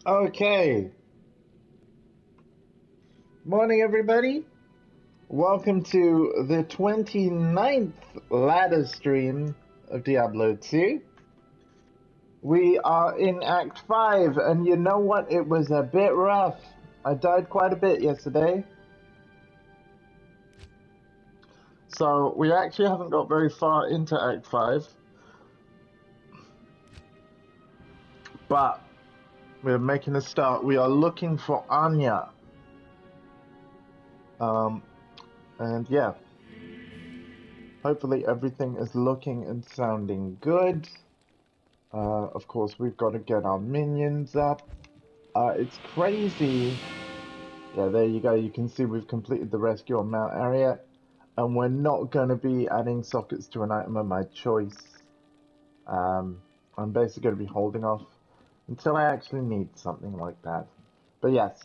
Okay. Morning, everybody. Welcome to the 29th ladder stream of Diablo 2. We are in Act 5, and you know what? It was a bit rough. I died quite a bit yesterday. So we actually haven't got very far into Act 5. But we're making a start. We are looking for Anya. And yeah. Hopefully everything is looking and sounding good. Of course, we've got to get our minions up. It's crazy. Yeah, there you go. You can see we've completed the rescue on Mount area. And we're not going to be adding sockets to an item of my choice. I'm basically going to be holding off until I actually need something like that. But yes.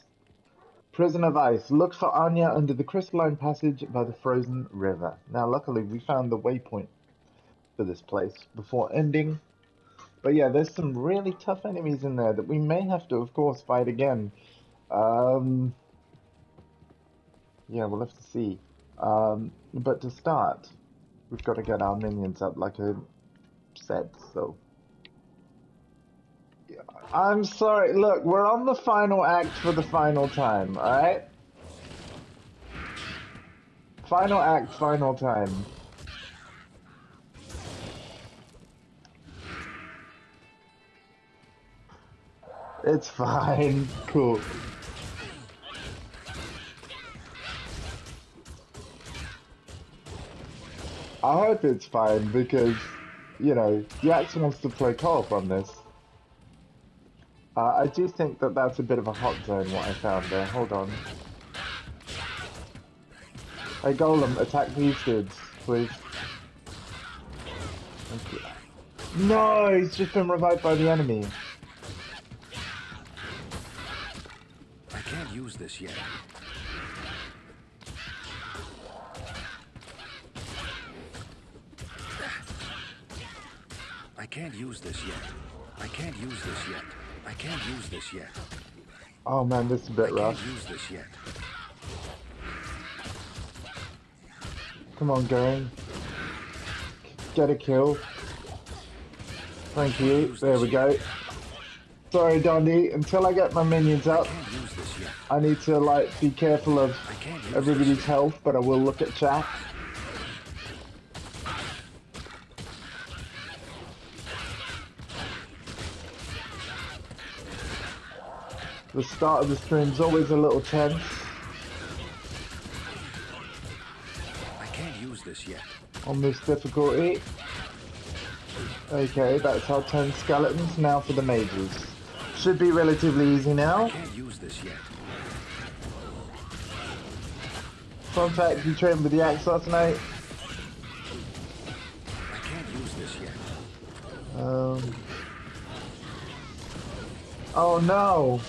Prison of Ice. Look for Anya under the crystalline passage by the frozen river. Now, luckily, we found the waypoint for this place before ending. But yeah, there's some really tough enemies in there that we may have to, of course, fight again. Yeah, we'll have to see. But to start, we've got to get our minions up, like I said, so... I'm sorry, look, we're on the final act for the final time, alright? Final act, final time. It's fine, cool. I hope it's fine because, you know, Yax wants to play co-op on this. I do think that that's a bit of a hot zone, what I found there. Hold on. Hey, Golem, attack these dudes, please. No, he's just been revived by the enemy. I can't use this yet. I can't use this yet. I can't use this yet. I can't use this yet. Oh man, this is a bit rough. I can't use this yet. Come on, Garen. Get a kill. Thank you. There we go. Sorry, Dondi. Until I get my minions up, I need to like be careful of everybody's health, but I will look at chat. The start of the stream's always a little tense. I can't use this yet. On this difficulty. Okay, that's our 10 skeletons. Now for the mages. Should be relatively easy now. I can't use this yet. Fun fact, you trained with the axe last night. I can't use this yet. Oh no!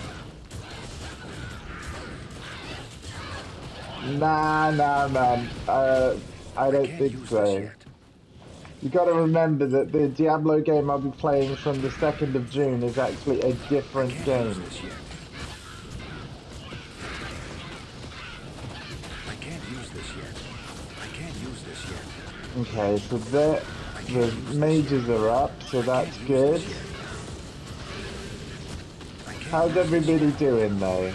Nah, man. I don't think so. You gotta remember that the Diablo game I'll be playing from the 2nd of June is actually a different game. I can't use this yet. I can't use this yet. Okay, so the mages are up, so that's good. How's everybody doing though?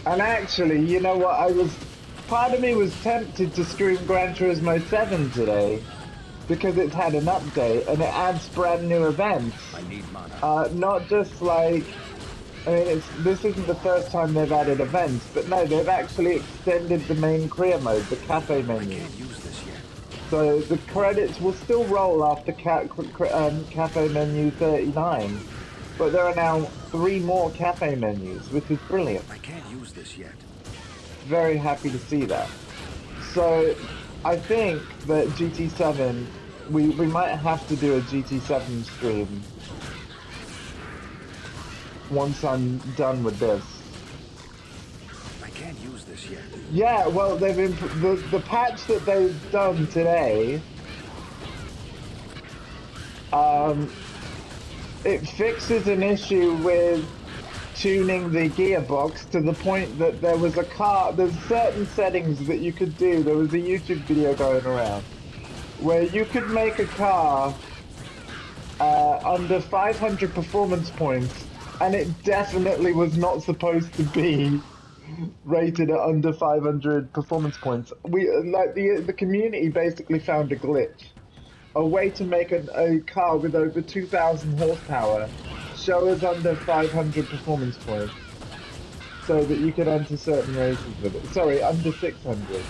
And actually, you know what, part of me was tempted to stream Gran Turismo 7 today. Because it's had an update and it adds brand new events. I need mana. Not just like, I mean, this isn't the first time they've added events, but no, they've actually extended the main career mode, the cafe menu. I can't use this yet. So the credits will still roll after cafe menu 39, but there are now 3 more cafe menus, which is brilliant. I can't use this yet. Very happy to see that. So I think that GT7, we might have to do a GT7 stream once I'm done with this. I can't use this yet. Yeah, well, they've the patch that they've done today. It fixes an issue with tuning the gearbox to the point that there was a car, there's certain settings that you could do. There was a YouTube video going around where you could make a car under 500 performance points, and it definitely was not supposed to be rated at under 500 performance points. We like the community basically found a glitch, a way to make a car with over 2,000 horsepower show us under 500 performance points, so that you could enter certain races with it. Sorry, under 600.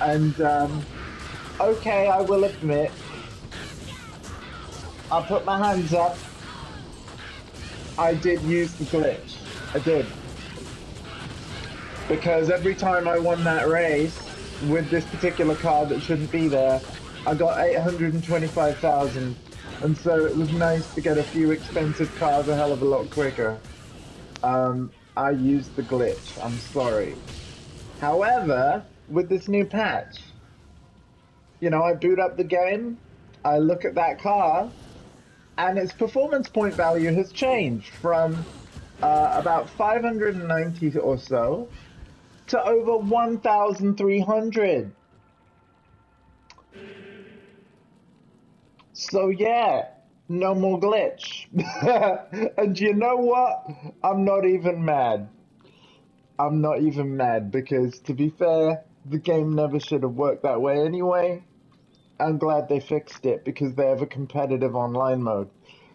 And okay, I will admit, I'll put my hands up. I did use the glitch. I did. Because every time I won that race with this particular car that shouldn't be there, I got 825,000. And so it was nice to get a few expensive cars a hell of a lot quicker. I used the glitch. I'm sorry. However, with this new patch, you know, I boot up the game, I look at that car, and its performance point value has changed from about 590 or so to over 1,300. So yeah, no more glitch. And you know what? I'm not even mad. I'm not even mad because, to be fair, the game never should have worked that way anyway. I'm glad they fixed it because they have a competitive online mode.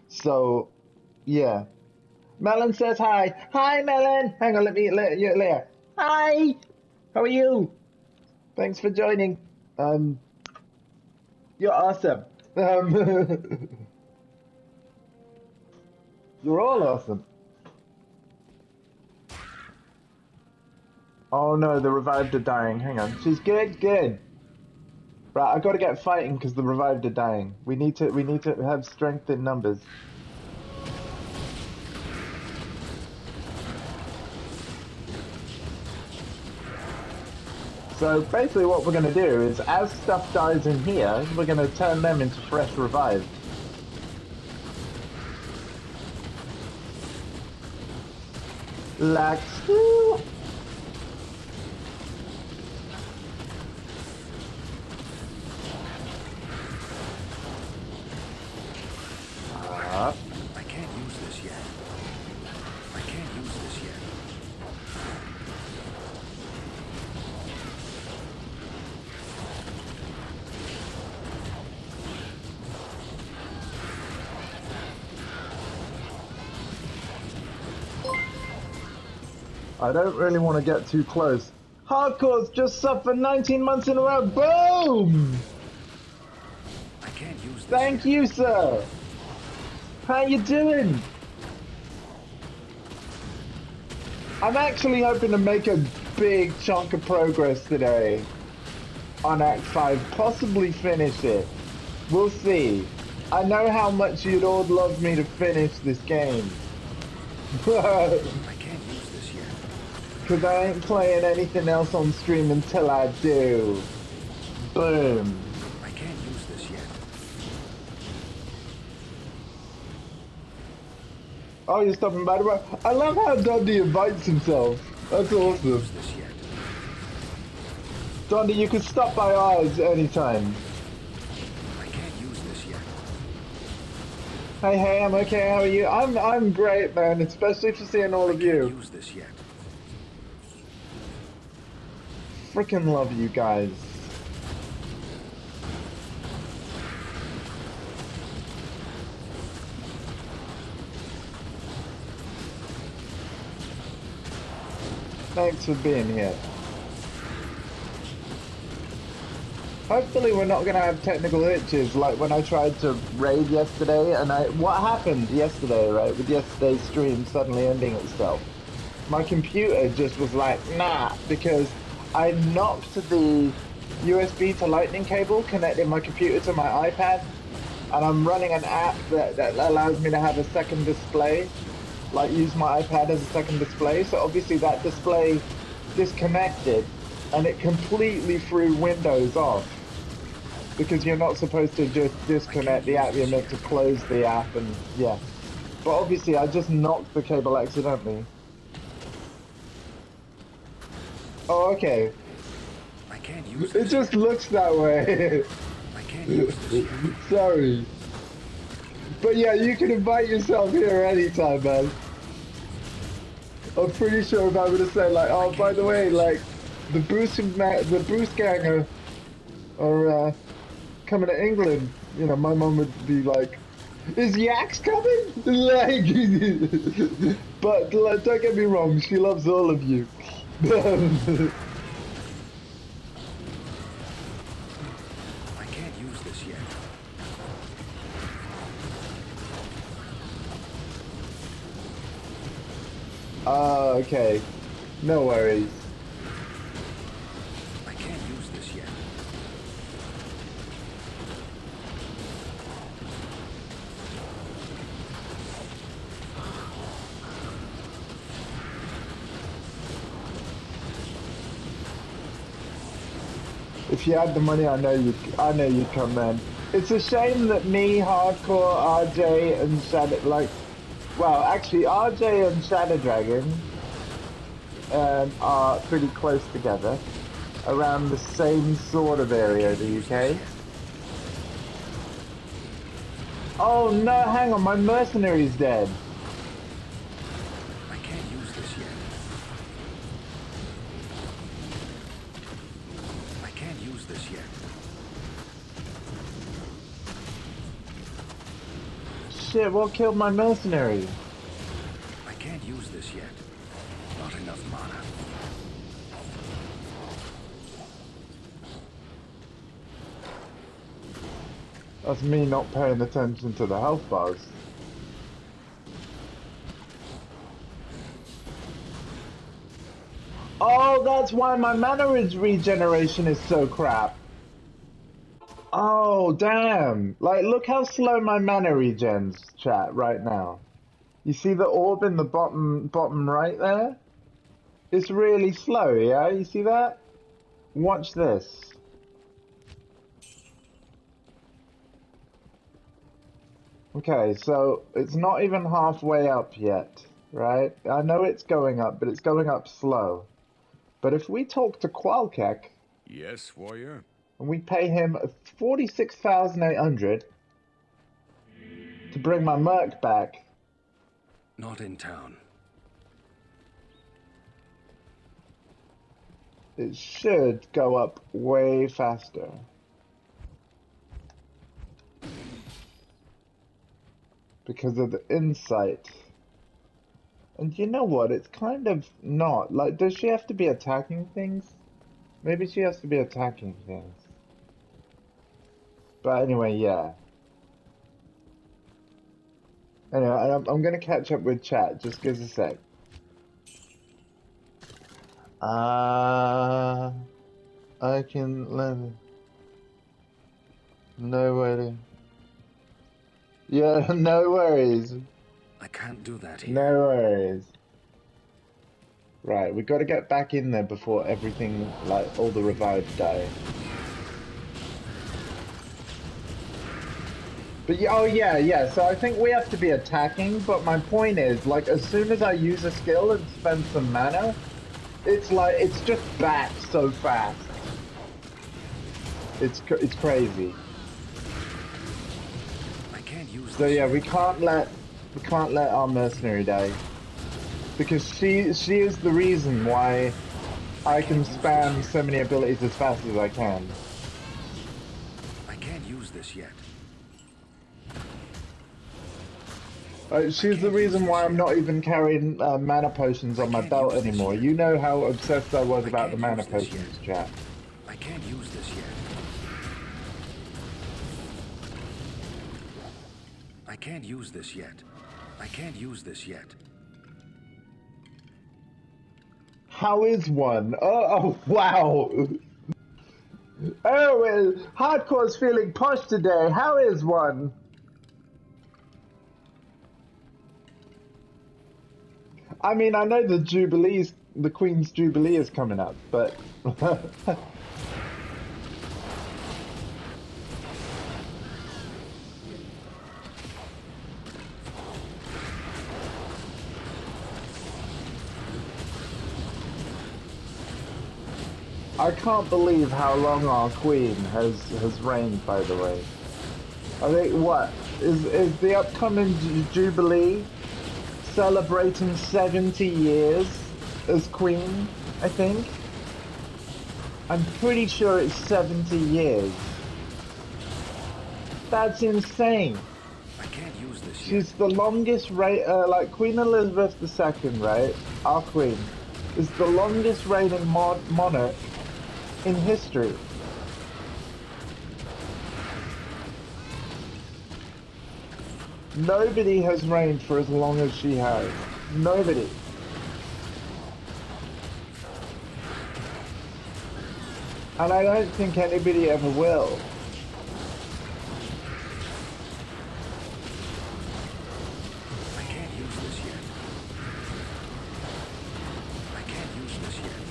So, yeah. Melon says hi. Hi, Melon. Hang on, let me let you later. Hi. How are you? Thanks for joining. You're awesome. You're all awesome. Oh no, the revived are dying. Hang on. She's good, good. Right, I gotta get fighting because the revived are dying. We need to have strength in numbers. So basically what we're gonna do is, as stuff dies in here, we're gonna turn them into fresh revived. Like so. I can't use this yet. I can't use this yet. I don't really want to get too close. Hardcore's just suffered 19 months in a row. Boom! I can't use this Thank yet. you, sir. How you doing? I'm actually hoping to make a big chunk of progress today on Act 5, possibly finish it. We'll see. I know how much you'd all love me to finish this game. I can't use this yet. Because I ain't playing anything else on stream until I do. Boom. I can't use this yet. Oh, you're stopping by the way. I love how Dundee invites himself. That's awesome. Use this yet. Dundee, you can stop by ours anytime. I can't use this yet. Hey, I'm okay. How are you? I'm great, man. Especially for seeing all of I can't you. use this yet. Freaking love you guys. Thanks for being here. Hopefully we're not gonna have technical hitches like when I tried to raid yesterday and what happened yesterday, right, with yesterday's stream suddenly ending itself. My computer just was like, nah, because I knocked the USB to lightning cable connecting my computer to my iPad, and I'm running an app that allows me to have a second display, like use my iPad as a second display. So obviously that display disconnected and it completely threw Windows off, because you're not supposed to just disconnect the app, you're meant to close the app, and yeah. But obviously, I just knocked the cable accidentally. Oh, okay. I can't use It this just yet. looks that way. I can't use this yet. Sorry. But yeah, you can invite yourself here anytime, man. I'm pretty sure if I were to say like, I oh, by can't the use way, this like yet. the Bruce gang are coming to England, you know, my mum would be like, "Is Yax coming?" Like, but like, don't get me wrong, she loves all of you. I can't use this yet. Okay, no worries. I can't use this yet. If you had the money, I know you'd come, man. It's a shame that me, Hardcore, RJ, and Shadow, like, well, actually, RJ and Shadow Dragon are pretty close together, around the same sort of I area of can't the use this UK. yet. Oh no, hang on, my mercenary's dead. I can't use this yet. I can't use this yet. Shit, what killed my mercenary? I can't use this yet. Not enough mana. That's me not paying attention to the health bars. Oh, that's why my mana regeneration is so crap. Oh, damn. Like, look how slow my mana regens, chat, right now. You see the orb in the bottom right there? It's really slow, yeah? You see that? Watch this. Okay, so it's not even halfway up yet, right? I know it's going up, but it's going up slow. But if we talk to Qualkek Yes, warrior. and we pay him 46,800 to bring my merc back, Not in town. it should go up way faster. Because of the insight. And you know what? It's kind of not. Like, does she have to be attacking things? Maybe she has to be attacking things. But anyway, yeah. Anyway, I'm gonna catch up with chat. Just give us a sec. Uh, I can let me. No worries. Yeah, no worries. I can't do that No here. worries. Right, we got to get back in there before everything, like all the revives die. But yeah, oh yeah, yeah. So I think we have to be attacking. But my point is, like, as soon as I use a skill and spend some mana, it's like it's just back so fast. It's crazy. I can't use So this yeah, yet. we can't let our mercenary die because she is the reason why I can Can't use this spam yet. so many abilities as fast as I can. I can't use this yet. I She's the can't use reason why this I'm yet. not even carrying mana potions I on my can't belt use this anymore. yet. You know how obsessed I was I about the can't mana use this yet. potions, chat. I can't use this yet. I can't use this yet. I can't use this yet. How is one? Oh, wow. Oh, well, Hardcore's feeling posh today. How is one? I mean, I know the Queen's Jubilee is coming up, but I can't believe how long our queen has reigned, by the way. I think what is the upcoming Jubilee celebrating 70 years as queen, I think. I'm pretty sure it's 70 years. That's insane. I can't use this yet. She's the longest like Queen Elizabeth II, right? Our queen is the longest reigning monarch in history. Nobody has reigned for as long as she has. Nobody. And I don't think anybody ever will. I can't use this yet. I can't use this yet.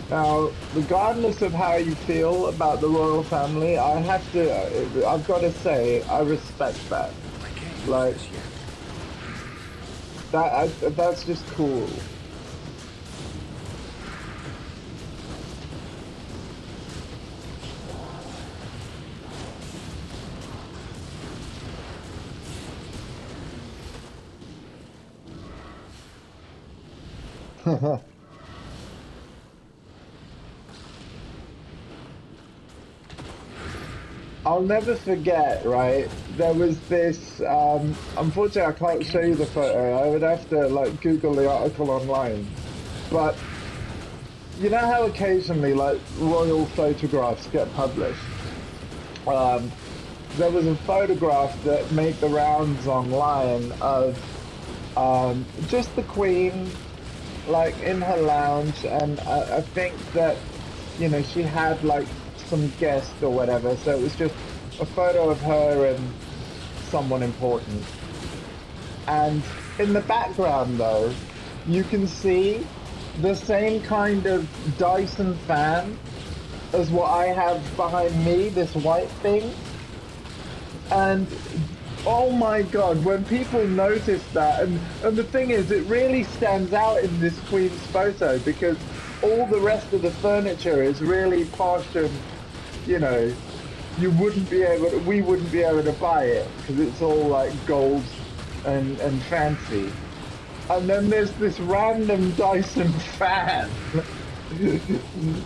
Now, regardless of how you feel about the royal family, I've got to say, I respect that. I can't use Like, this yet. that's just cool. I'll never forget, right? There was this, unfortunately I can't show you the photo. I would have to like Google the article online. But you know how occasionally like royal photographs get published? There was a photograph that made the rounds online of just the Queen like in her lounge, and I think that, you know, she had like some guest or whatever, so it was just a photo of her and someone important. And in the background though, you can see the same kind of Dyson fan as what I have behind me, this white thing. And oh my god, when people notice that, and the thing is, it really stands out in this Queen's photo because all the rest of the furniture is really posh and, you know, we wouldn't be able to buy it because it's all like gold and fancy. And then there's this random Dyson fan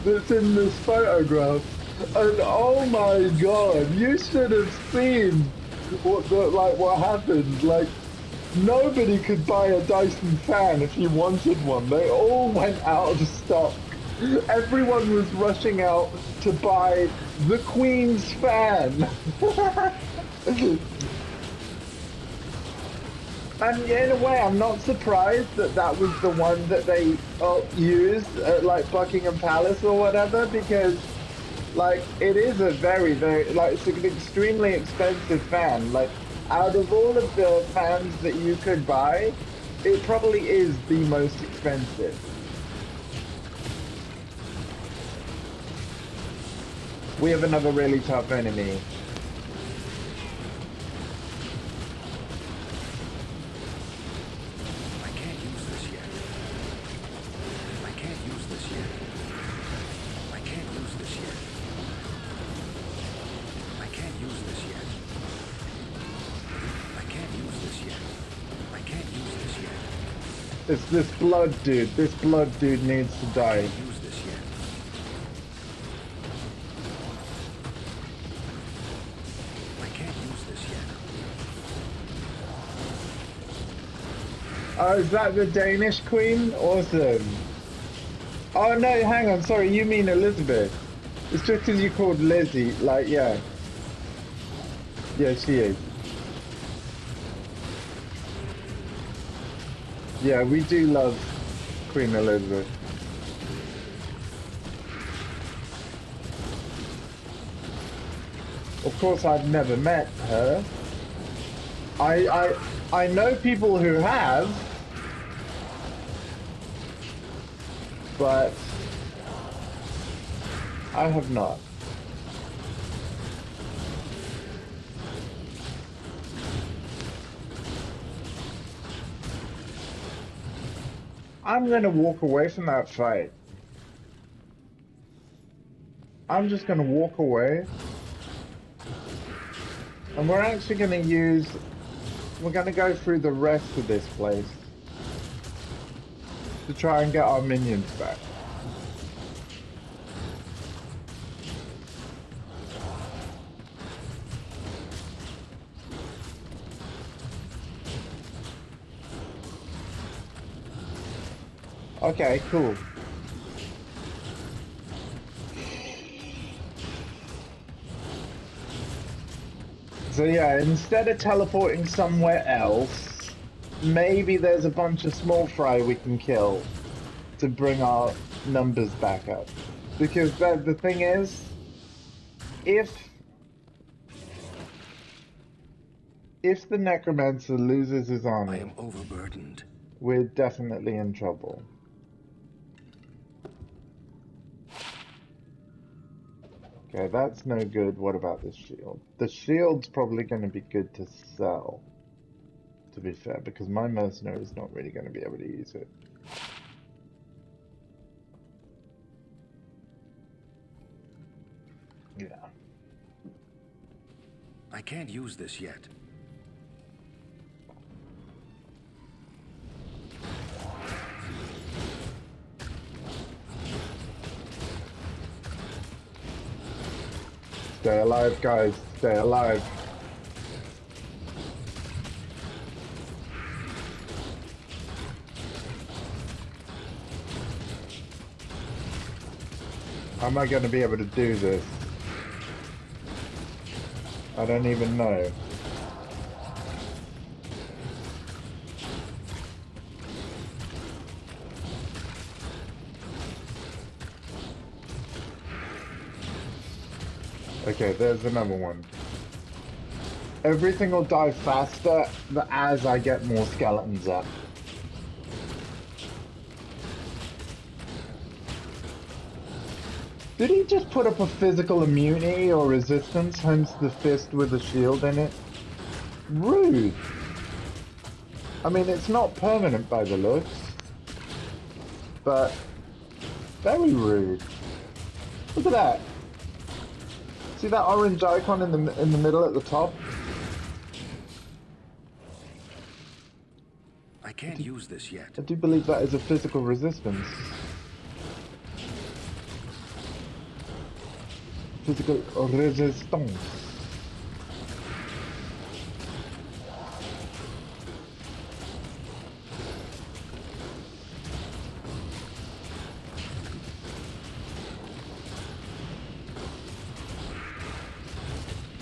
that's in this photograph. And oh my god, you should have seen what happened. Like, nobody could buy a Dyson fan if you wanted one. They all went out of stock. Everyone was rushing out to buy the Queen's fan. And in a way, I'm not surprised that that was the one that they used at like Buckingham Palace or whatever, because like it is a very, like it's an extremely expensive fan. Like out of all of the fans that you could buy, it probably is the most expensive. We have another really tough enemy. I can't use this yet. I can't use this yet. I can't use this yet. I can't use this yet. I can't use this yet. I can't use this yet. It's this blood dude. This blood dude needs to die. I can't use this yet. I can't use this yet. Oh, is that the Danish queen? Awesome. Oh no, hang on, sorry, you mean Elizabeth. It's just because you called Lizzie, like, yeah. Yeah, she is. Yeah, we do love Queen Elizabeth. Of course, I've never met her. I know people who have, but I have not. I'm gonna walk away from that fight. I'm just gonna walk away. And we're actually gonna use... We're gonna go through the rest of this place to try and get our minions back. Okay, cool. So yeah, instead of teleporting somewhere else, maybe there's a bunch of small fry we can kill to bring our numbers back up. Because the thing is, if the Necromancer loses his I army, am overburdened. we're definitely in trouble. Okay, that's no good. What about this shield? The shield's probably going to be good to sell, to be fair, because my mercenary is not really going to be able to use it. Yeah. I can't use this yet. Stay alive, guys. Stay alive. How am I going to be able to do this? I don't even know. Okay, there's another one. Everything will die faster as I get more skeletons up. Did he just put up a physical immunity or resistance, hence the fist with a shield in it? Rude. I mean, it's not permanent by the looks, but very rude. Look at that. See that orange icon in the middle at the top? I can't use this yet. I do believe that is a physical resistance. Physical resistance.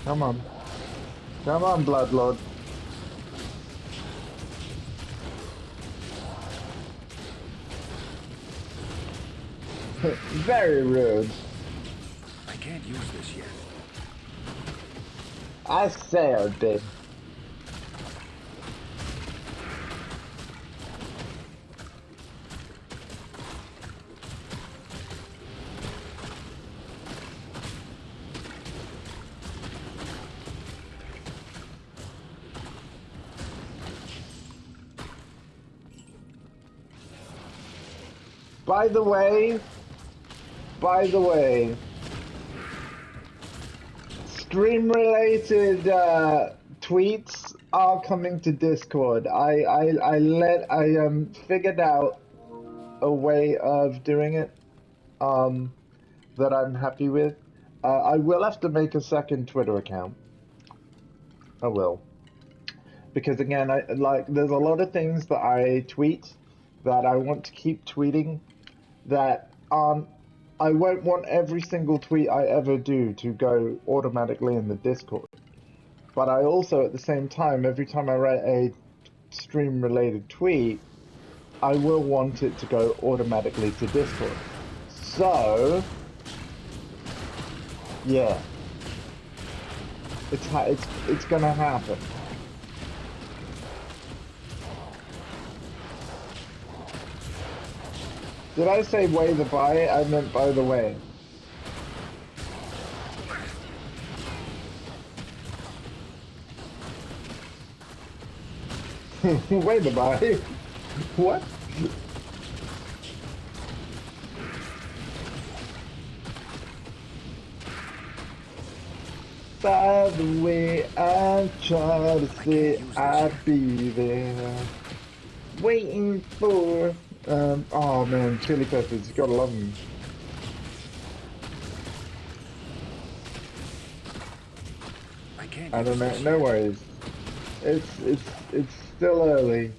Come on. Come on, Bloodlord. Very rude. I can't use this yet. I say I did. By the way, stream-related tweets are coming to Discord. I figured out a way of doing it that I'm happy with. I will have to make a second Twitter account. I will. Because again, there's a lot of things that I tweet that I want to keep tweeting that I won't want every single tweet I ever do to go automatically in the Discord. But I also, at the same time, every time I write a stream-related tweet, I will want it to go automatically to Discord. So, yeah, it's gonna happen. Did I say way the by? I meant by the way. Way the by? What? By the way, I try to I can't say use this I'd yet. be there, waiting for. Oh man, chili peppers, you gotta love them. I can't I don't use know, this no yet. worries. It's still early.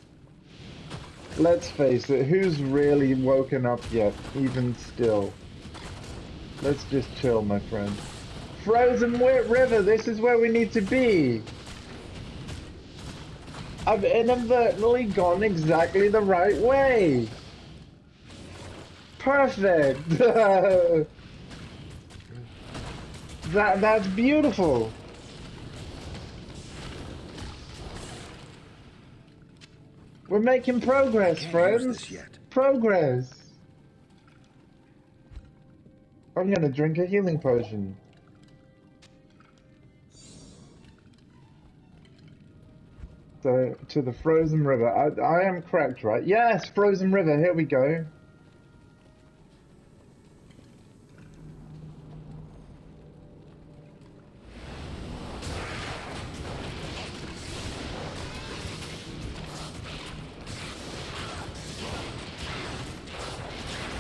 Let's face it, who's really woken up yet, even still? Let's just chill, my friend. Frozen River, this is where we need to be. I've inadvertently gone exactly the right way. Perfect. That's beautiful. We're making I progress, can't use this friends. yet. Progress. I'm gonna drink a healing potion. So, to the frozen river. I am correct, right? Yes, frozen river. Here we go.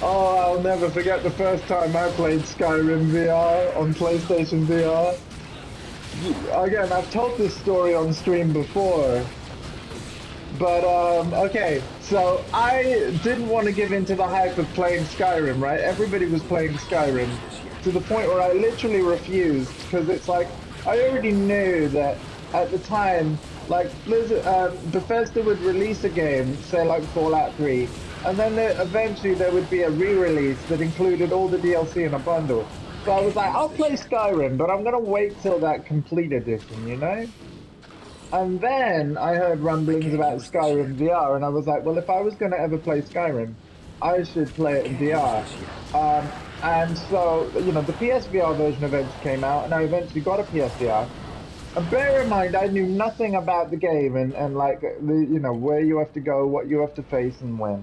Oh, I'll never forget the first time I played Skyrim VR on PlayStation VR. Again, I've told this story on stream before, but okay. So I didn't want to give in to the hype of playing Skyrim, right? Everybody was playing Can't Skyrim use this yet. to the point where I literally refused because it's like I already knew that at the time, like Blizzard, Bethesda would release a game, say like Fallout 3, and then eventually there would be a re-release that included all the DLC in a bundle. I So I was can't like, use I'll this play yet. Skyrim, but I'm gonna wait till that complete edition, you know? And then I heard I rumblings can't about use this Skyrim yet. VR, and I was like, well, if I was going to ever play Skyrim, I should I play it in can't use VR. this yet. And so, you know, the PSVR version eventually came out, and I eventually got a PSVR. And bear in mind, I knew nothing about the game and like, you know, where you have to go, what you have to face, and when.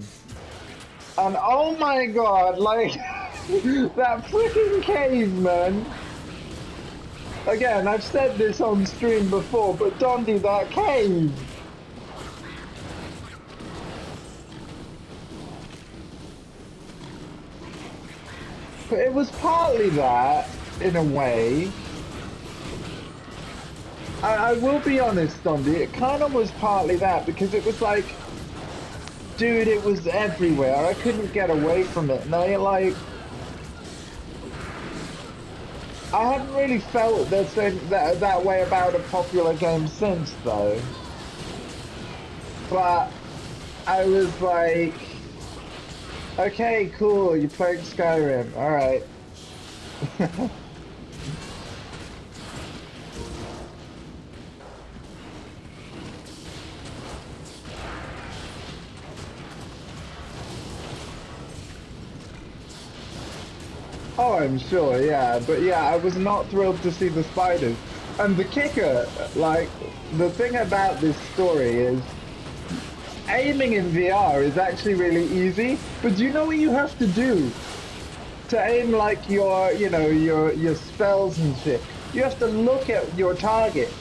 And oh my god, like, that freaking cave, man. Again, I've said this on stream before, but Dondi, that cave. But it was partly that, in a way. I will be honest, Dondi, it kind of was partly that, because it was like, dude, it was everywhere. I couldn't get away from it. And I haven't really felt that way about a popular game since, though. But I was like, okay, cool, you're playing Skyrim, alright. Oh, I'm sure, yeah. But yeah, I was not thrilled to see the spiders. And the kicker, like, the thing about this story is aiming in VR is actually really easy, but do you know what you have to do to aim like your, you know, your spells and shit? You have to look at your target.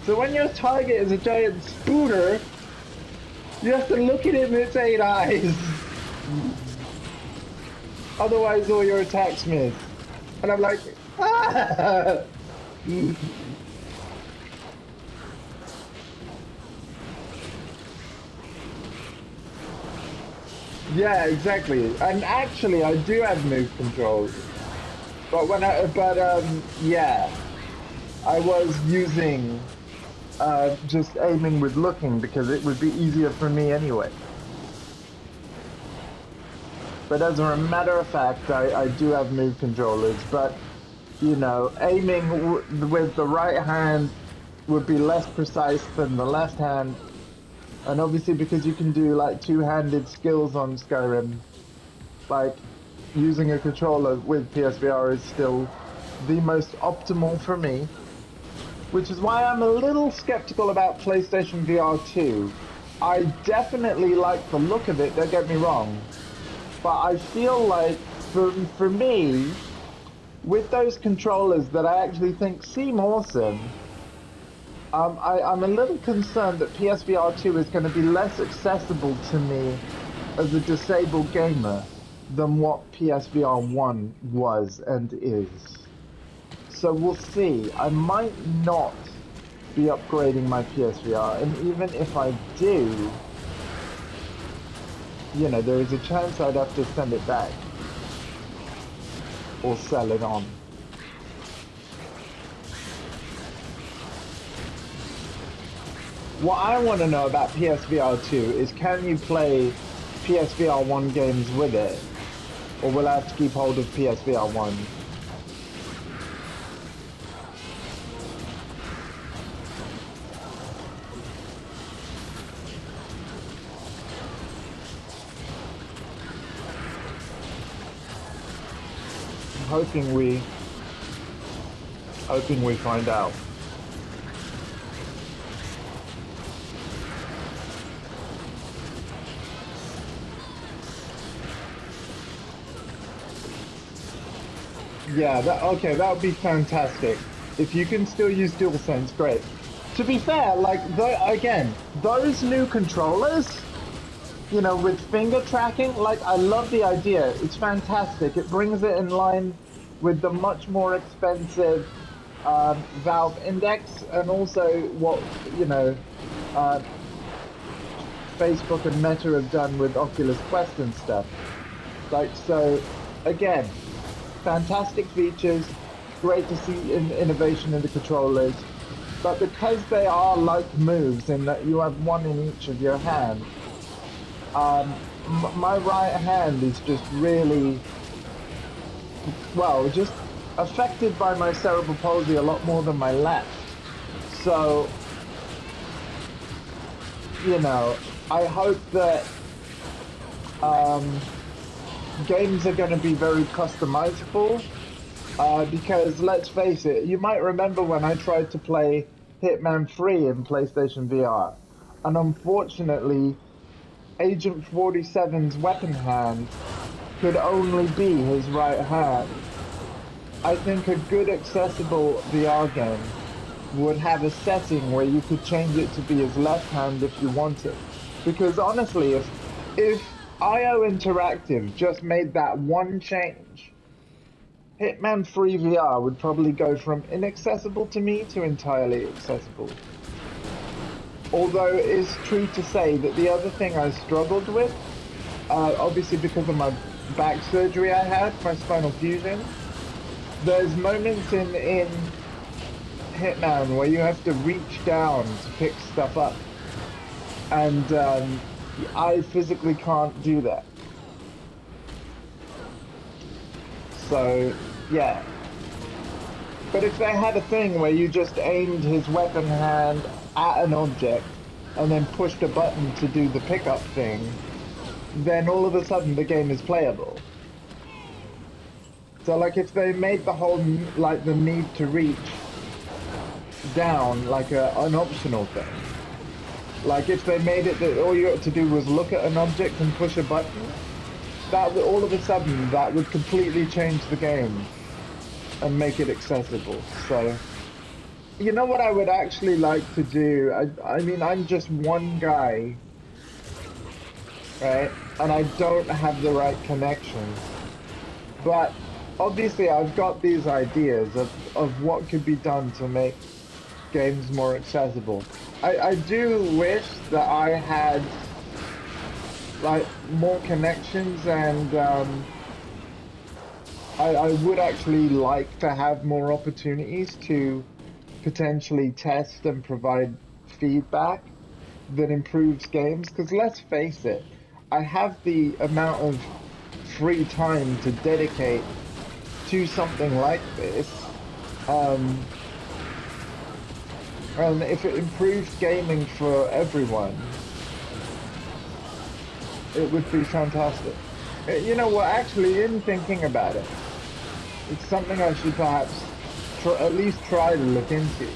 So when your target is a giant spooner, you have to look at it in its 8 eyes. Otherwise, all your attacks miss. And I'm like, ah! Yeah, exactly. And actually, I do have move controls. But yeah, I was using just aiming with looking because it would be easier for me anyway. But as a matter of fact, I do have move controllers, but you know, aiming with the right hand would be less precise than the left hand. And obviously because you can do like two-handed skills on Skyrim, like using a controller with PSVR is still the most optimal for me. Which is why I'm a little skeptical about PlayStation VR 2. I definitely like the look of it, don't get me wrong. But I feel like for me, with those controllers that I actually think seem awesome, I'm a little concerned that PSVR 2 is going to be less accessible to me as a disabled gamer than what PSVR 1 was and is. So we'll see. I might not be upgrading my PSVR, and even if I do, you know, there is a chance I'd have to send it back or sell it on. What I want to know about PSVR 2 is, can you play PSVR 1 games with it? Or will I have to keep hold of PSVR 1? Hoping we find out. Yeah, okay, that would be fantastic. If you can still use DualSense, great. To be fair, like, again, those new controllers, you know, with finger tracking, like, I love the idea. It's fantastic. It brings it in line with the much more expensive Valve Index, and also what, you know, Facebook and Meta have done with Oculus Quest and stuff. Like, so, again, fantastic features, great to see innovation in the controllers, but because they are like moves in that you have one in each of your hands, my right hand is just really, well, just affected by my cerebral palsy a lot more than my left. So, you know, I hope that games are going to be very customizable, because let's face it, you might remember when I tried to play Hitman 3 in PlayStation VR, and unfortunately Agent 47's weapon hand could only be his right hand. I think a good accessible VR game would have a setting where you could change it to be his left hand if you wanted. Because honestly, if IO Interactive just made that one change, Hitman 3 VR would probably go from inaccessible to me to entirely accessible. Although it is true to say that the other thing I struggled with, obviously because of my back surgery I had, my spinal fusion, there's moments in Hitman where you have to reach down to pick stuff up. And I physically can't do that. So, yeah. But if they had a thing where you just aimed his weapon hand at an object and then pushed a button to do the pickup thing, then all of a sudden the game is playable. So like if they made the whole, like the need to reach down like an optional thing. Like if they made it that all you had to do was look at an object and push a button, that would, all of a sudden that would completely change the game and make it accessible. So, you know what I would actually like to do? I mean, I'm just one guy, right? And I don't have the right connection. But obviously I've got these ideas of what could be done to make games more accessible. I do wish that I had like more connections, and I would actually like to have more opportunities to potentially test and provide feedback that improves games, because let's face it, I have the amount of free time to dedicate to something like this, and if it improves gaming for everyone, it would be fantastic. You know what, actually, in thinking about it, it's something I should perhaps at least try to look into.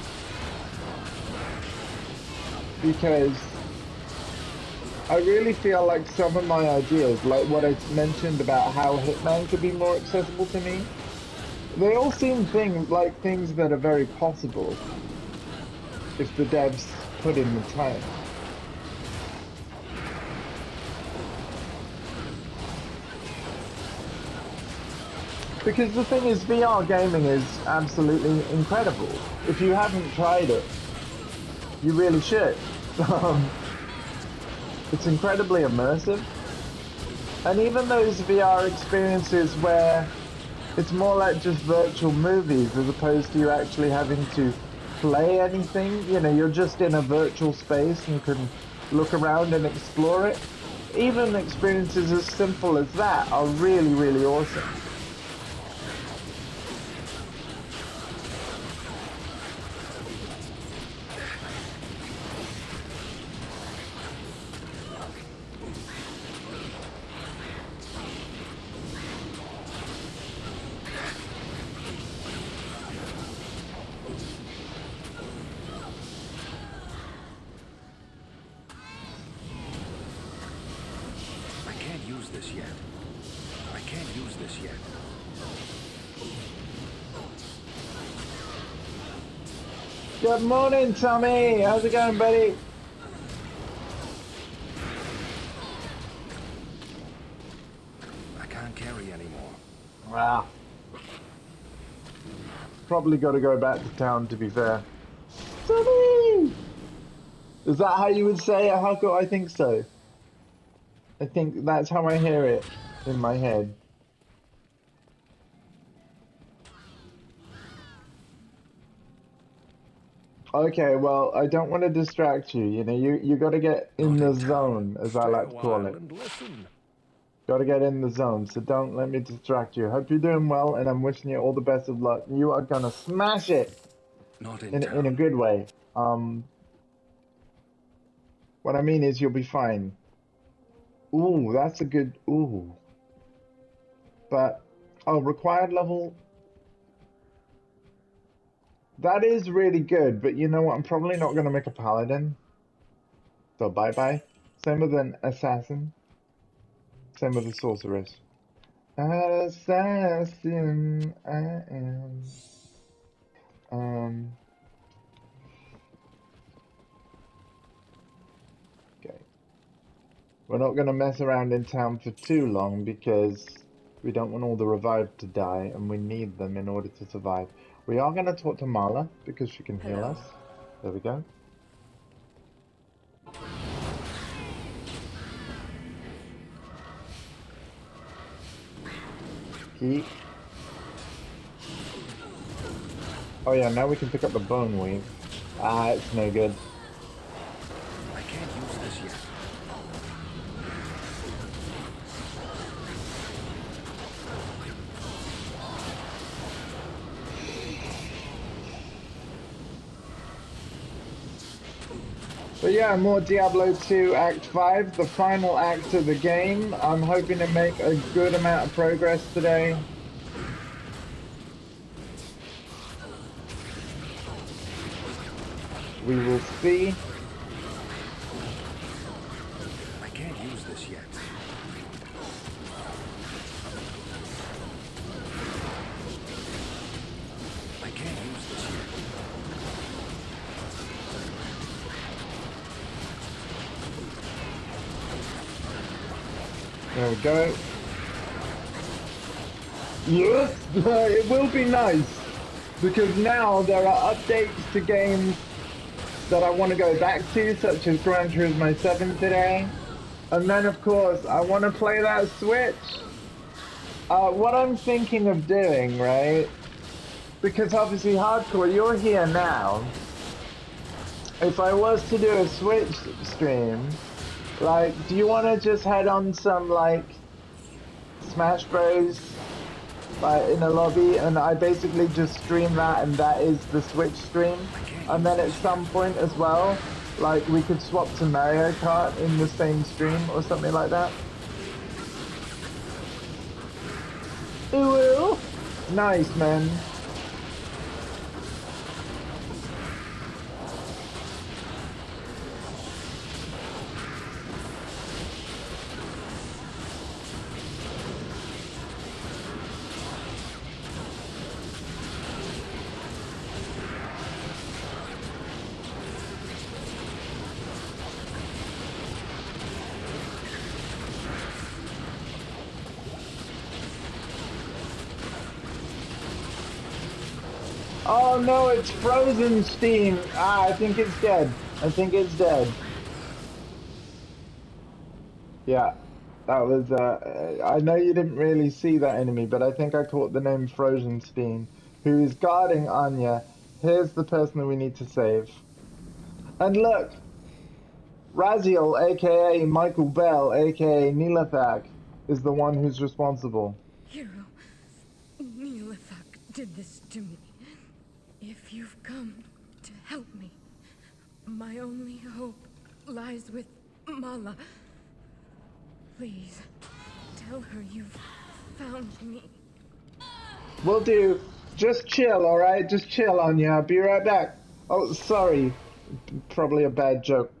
Because I really feel like some of my ideas, like what I mentioned about how Hitman could be more accessible to me, They all seem things that are very possible if the devs put in the time. Because the thing is, VR gaming is absolutely incredible. If you haven't tried it, you really should. Um, it's incredibly immersive. And even those VR experiences where it's more like just virtual movies as opposed to you actually having to play anything, you know, you're just in a virtual space and can look around and explore it. Even experiences as simple as that are really, really awesome. I can't use this yet. I can't use this yet. Good morning, Tommy. How's it going, buddy? I can't carry anymore. Wow. Probably got to go back to town, to be fair. Tommy! Is that how you would say it, Hako? I think so. I think that's how I hear it in my head. Okay, well, I don't want to distract you. You know, you got to get in Not the in town. zone, as I Stay a like to call while it. and listen. Got to get in the zone, so don't let me distract you. Hope you're doing well, and I'm wishing you all the best of luck. You are gonna smash it Not in in a town. good way. What I mean is you'll be fine. Ooh, that's a good. Ooh, but oh, required level. That is really good, but you know what? I'm probably not gonna make a paladin. So bye bye. Same with an assassin. Same with a sorceress. Assassin, I am. Um. Okay. We're not gonna mess around in town for too long because we don't want all the revived to die, and we need them in order to survive. We are gonna talk to Marla because she can heal Hello. us. There we go. Keep. Oh yeah, now we can pick up the bone weave. Ah, it's no good. I can't use this yet. But yeah, more Diablo 2 Act 5, the final act of the game. I'm hoping to make a good amount of progress today. We will see. I can't use this yet. I can't use this yet. There we go. Yes, it will be nice because now there are updates to games that I want to go back to, such as Gran Turismo 7 today. And then, of course, I want to play that Switch. What I'm thinking of doing, right? Because obviously, Hardcore, you're here now. If I was to do a Switch stream, like, do you want to just head on some, like, Smash Bros. Like, in a lobby, and I basically just stream that, and that is the Switch stream? And then at some point as well, like, we could swap to Mario Kart in the same stream or something like that. Ooh, nice, man. Oh no, it's frozen steam. Ah, I think it's dead. I think it's dead. Yeah, that was, I know you didn't really see that enemy, but I think I caught the name Frozenstein, who is guarding Anya. Here's the person that we need to save. And look, Raziel, aka Michael Bell, aka Nilathak, is the one who's responsible. Hero, Neelathak did this to me. If you've come to help me, my only hope lies with Mala. Please, tell her you've found me. Will do. Just chill, alright? Just chill, Anya. I'll be right back. Oh, sorry. Probably a bad joke.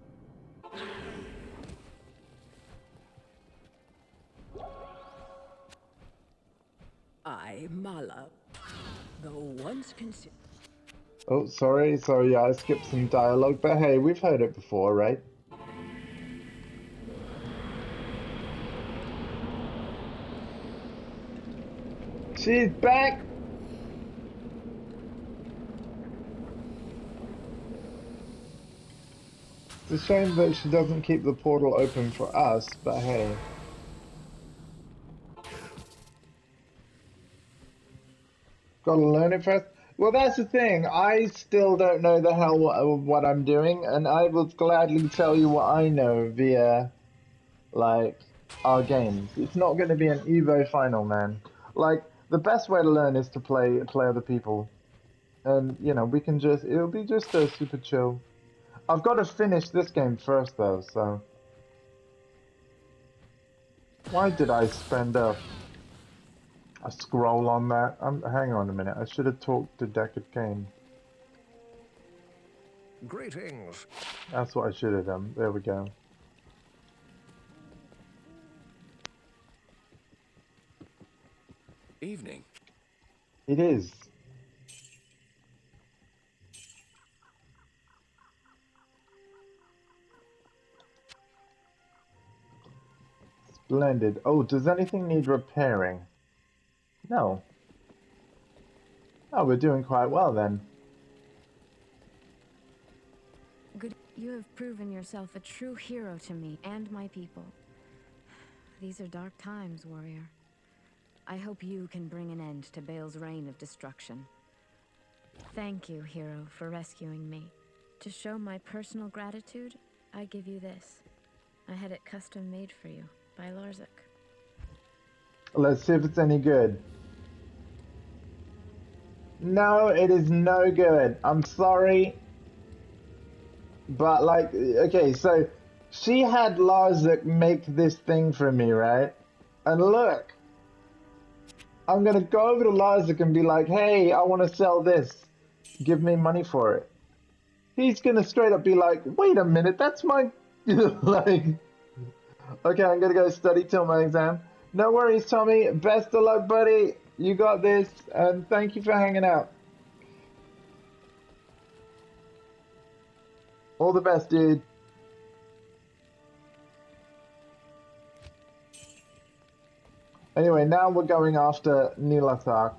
I, Mala, though once considered. Oh, sorry, yeah, I skipped some dialogue, but hey, we've heard it before, right? She's back! It's a shame that she doesn't keep the portal open for us, but hey. Gotta learn it first. Well, that's the thing. I still don't know the hell what I'm doing, and I will gladly tell you what I know via, like, our games. It's not going to be an Evo final, man. Like, the best way to learn is to play other people. And, you know, we can just, it'll be just a super chill. I've got to finish this game first, though, so. Why did I spend a scroll on that? Hang on a minute. I should have talked to Deckard Cain. Greetings. That's what I should have done. There we go. Evening. It is. Splendid. Oh, does anything need repairing? No. Oh, we're doing quite well then. Good. You have proven yourself a true hero to me and my people. These are dark times, warrior. I hope you can bring an end to Bale's reign of destruction. Thank you, hero, for rescuing me. To show my personal gratitude, I give you this. I had it custom made for you by Larzik. Let's see if it's any good. No, it is no good. I'm sorry. But, like, okay, so she had Larzik make this thing for me, right? And look, I'm gonna go over to Larzik and be like, hey, I want to sell this. Give me money for it. He's gonna straight up be like, wait a minute, that's my, like, okay, I'm gonna go study till my exam. No worries, Tommy. Best of luck, buddy. You got this, and thank you for hanging out. All the best, dude. Anyway, now we're going after Nilathak,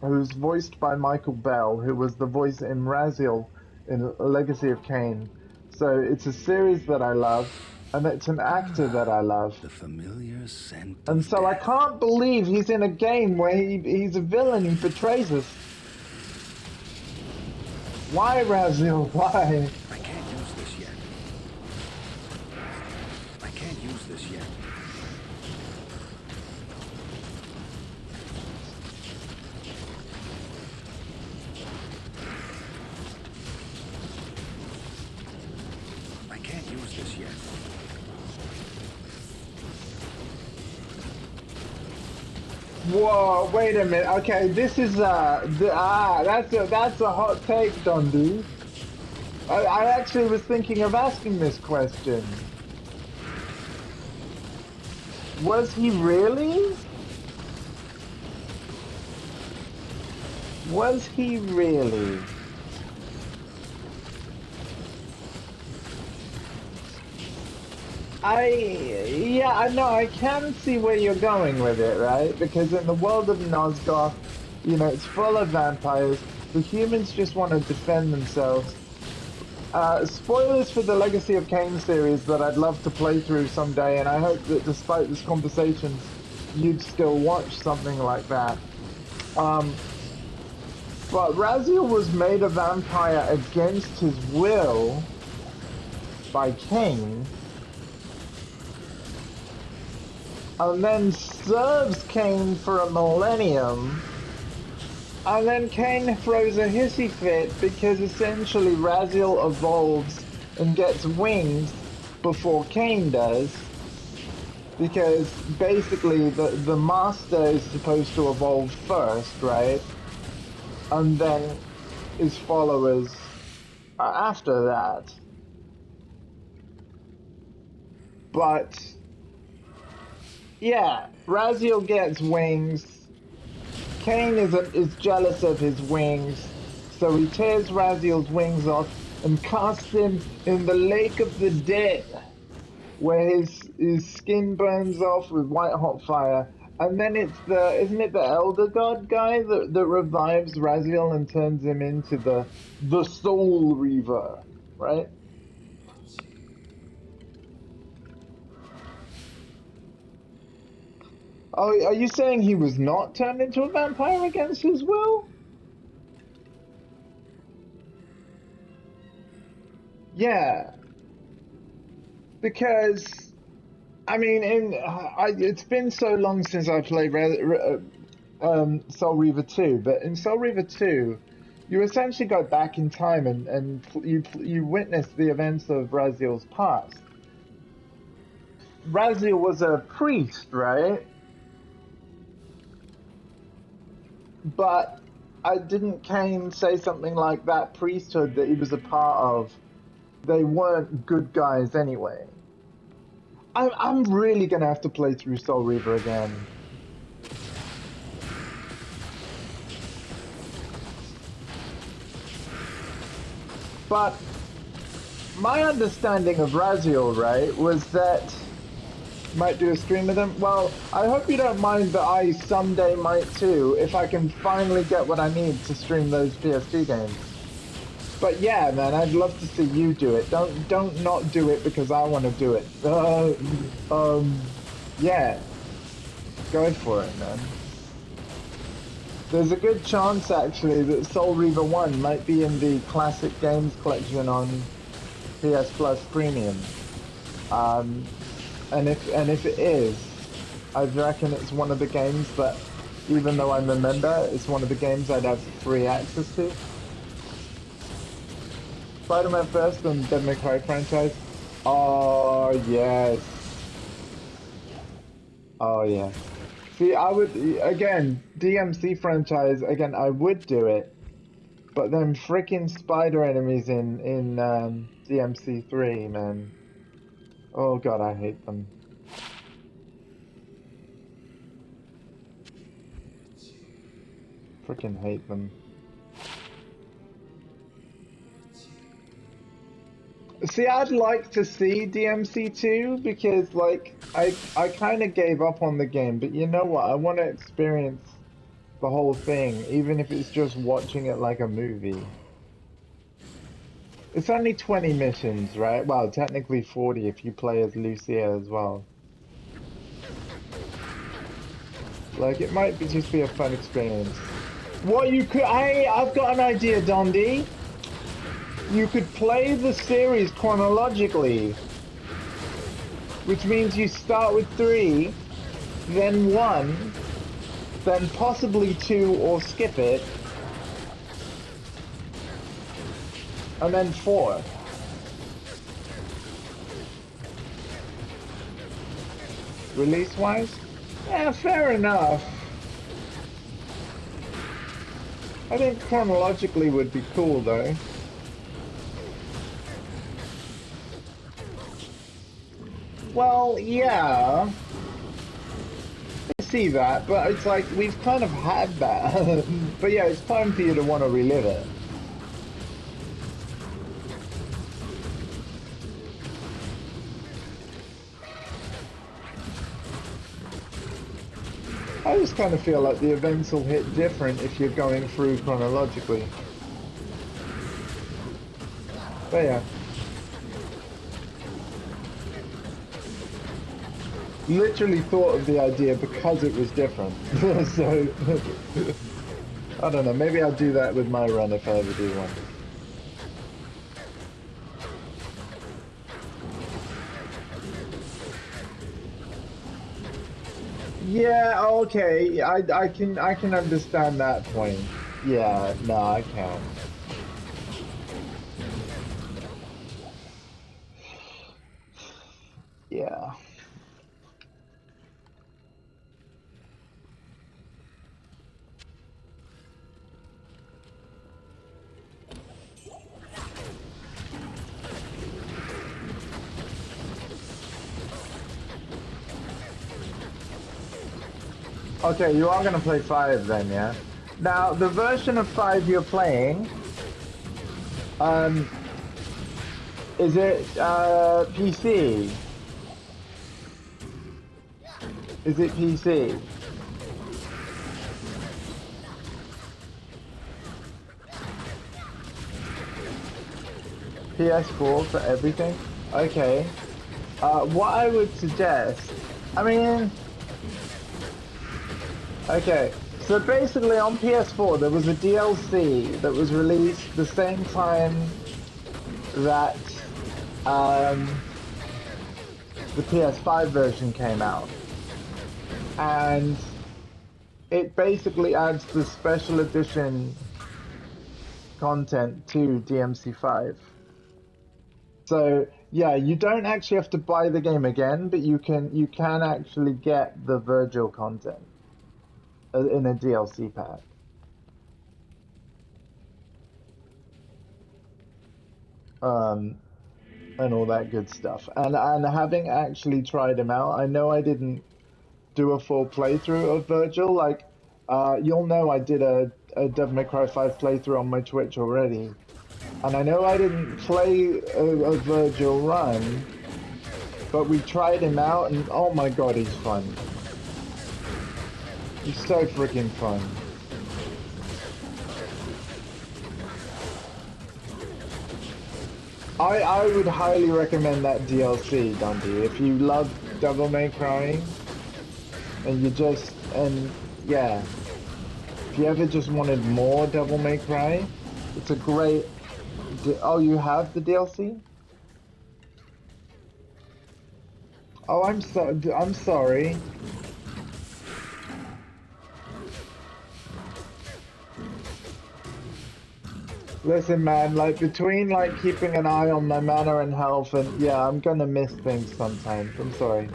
who's voiced by Michael Bell, who was the voice in Raziel in Legacy of Kain. So it's a series that I love, and it's an actor that I love. The familiar scent And of so I death. can't believe he's in a game where he's a villain, he betrays us. Why, Raziel? Why? I can't use this yet. I can't use this yet. I can't use this yet. Whoa, wait a minute. Okay, this is that's a hot take, Dundee. I actually was thinking of asking this question. Was he really? Was he really? Yeah, I know, I can see where you're going with it, right? Because in the world of Nosgoth, you know, it's full of vampires. The humans just want to defend themselves. Spoilers for the Legacy of Kain series that I'd love to play through someday, and I hope that despite this conversation, you'd still watch something like that. But Raziel was made a vampire against his will by Kain, and then serves Kain for a millennium, and then Kain throws a hissy fit because essentially Raziel evolves and gets wings before Kain does, because basically the master is supposed to evolve first, right? And then his followers are after that. But yeah, Raziel gets wings. Kain is jealous of his wings, so he tears Raziel's wings off and casts him in the Lake of the Dead, where his skin burns off with white hot fire. And then isn't it the Elder God guy that revives Raziel and turns him into the Soul Reaver, right? Oh, are you saying he was not turned into a vampire against his will? Yeah, because I mean, it's been so long since I played Soul Reaver 2, but in Soul Reaver 2, you essentially go back in time and you witness the events of Raziel's past. Raziel was a priest, right? But didn't Kain say something like that priesthood that he was a part of? They weren't good guys anyway. I'm really gonna have to play through Soul Reaver again. But my understanding of Raziel, right, was that might do a stream with him. Well, I hope you don't mind that I someday might too, if I can finally get what I need to stream those PS2 games. But yeah, man, I'd love to see you do it. Don't not do it because I want to do it. Yeah, go for it, man. There's a good chance actually that Soul Reaver 1 might be in the classic games collection on PS Plus Premium. And if it is, I reckon it's one of the games that, even though I'm a member, it's one of the games I'd have free access to. Spider-Man first and Devil May Cry franchise. Oh yes. Oh yeah. See, I would again DMC franchise again. I would do it, but then freaking spider enemies in DMC 3, man. Oh god, I hate them. Freaking hate them. See, I'd like to see DMC2 because, like, I kind of gave up on the game, but you know what? I want to experience the whole thing, even if it's just watching it like a movie. It's only 20 missions, right? Well, technically 40 if you play as Lucia as well. Like, it might just be a fun experience. What you could... I've got an idea, Dondi. You could play the series chronologically, which means you start with 3, then 1, then possibly 2 or skip it, and then 4. Release-wise? Yeah, fair enough. I think chronologically would be cool though. Well, yeah. I see that, but it's like, we've kind of had that. But yeah, it's time for you to want to relive it. I just kind of feel like the events will hit different if you're going through chronologically. But yeah. Literally thought of the idea because it was different. So, I don't know, maybe I'll do that with my run if I ever do one. Yeah, okay, I can understand that point. Yeah, no, I can. Yeah. Okay, you are gonna play 5 then, yeah? Now, the version of 5 you're playing, is it, PC? Is it PC? PS4 for everything? Okay. What I would suggest, I mean, okay, so basically on PS4 there was a DLC that was released the same time that the PS5 version came out. And it basically adds the special edition content to DMC5. So yeah, you don't actually have to buy the game again, but you can actually get the Virgil content in a DLC pack. And all that good stuff. And having actually tried him out, I know I didn't do a full playthrough of Virgil. Like, you'll know I did a Devil May Cry 5 playthrough on my Twitch already. And I know I didn't play a Virgil run, but we tried him out and oh my god, he's fun. He's so freaking fun. I would highly recommend that DLC, Dundee. If you love Devil May Cry, and yeah, if you ever just wanted more Devil May Cry, it's a great. Oh, you have the DLC? Oh, I'm sorry. Listen, man, like, between, like, keeping an eye on my mana and health and, yeah, I'm gonna miss things sometimes. I'm sorry.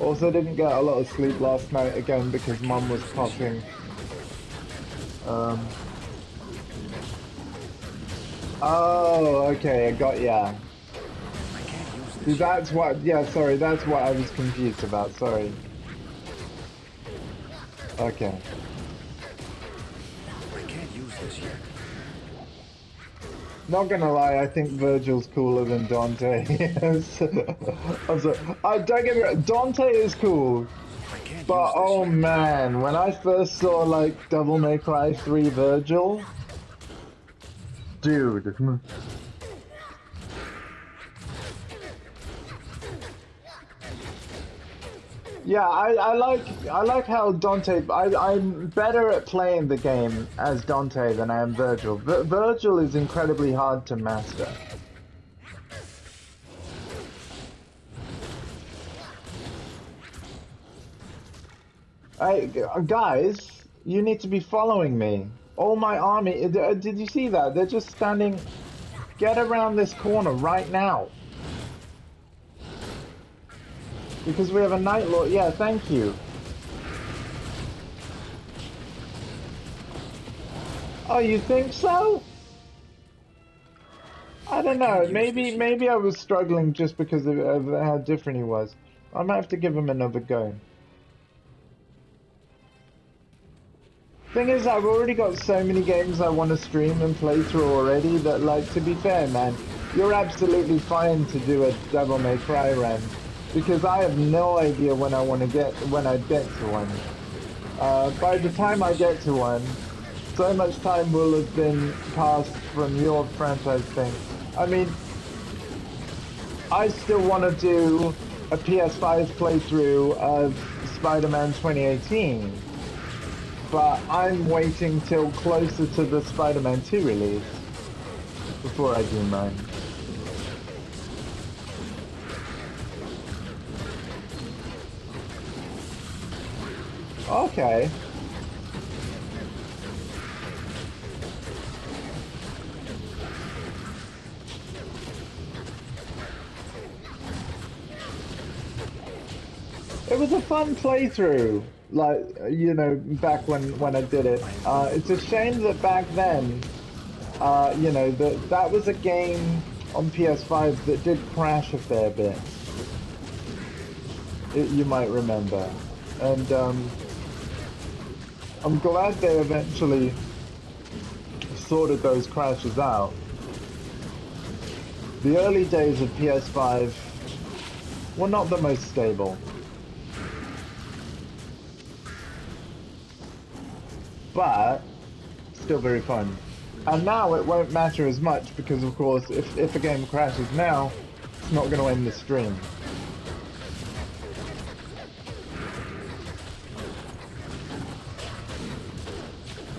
Also didn't get a lot of sleep last night again because Mum was coughing. Oh, okay, I got ya. See, that's what, yeah, sorry, that's what I was confused about, sorry. Okay. I can't use this yet. Not gonna lie, I think Virgil's cooler than Dante is. I'm sorry. Don't get me wrong, Dante is cool. But oh man, when I first saw like Devil May Cry 3 Virgil, dude. Yeah, I like how Dante. I'm better at playing the game as Dante than I am Virgil. Virgil is incredibly hard to master. Hey, guys, you need to be following me. All my army. Did you see that? They're just standing. Get around this corner right now. Because we have a Night Lord. Yeah, thank you. Oh, you think so? I don't know. Maybe I was struggling just because of how different he was. I might have to give him another go. Thing is, I've already got so many games I want to stream and play through already that, like, to be fair, man, you're absolutely fine to do a Devil May Cry run, because I have no idea when I get to one. By the time I get to one, so much time will have been passed from your franchise thing. I mean, I still want to do a PS5 playthrough of Spider-Man 2018, but I'm waiting till closer to the Spider-Man 2 release before I do mine. Okay. It was a fun playthrough, like, you know, back when I did it. It's a shame that back then, you know, that was a game on PS5 that did crash a fair bit. You might remember. And I'm glad they eventually sorted those crashes out. The early days of PS5 were not the most stable. But still very fun. And now it won't matter as much because, of course, if a game crashes now, it's not going to end the stream.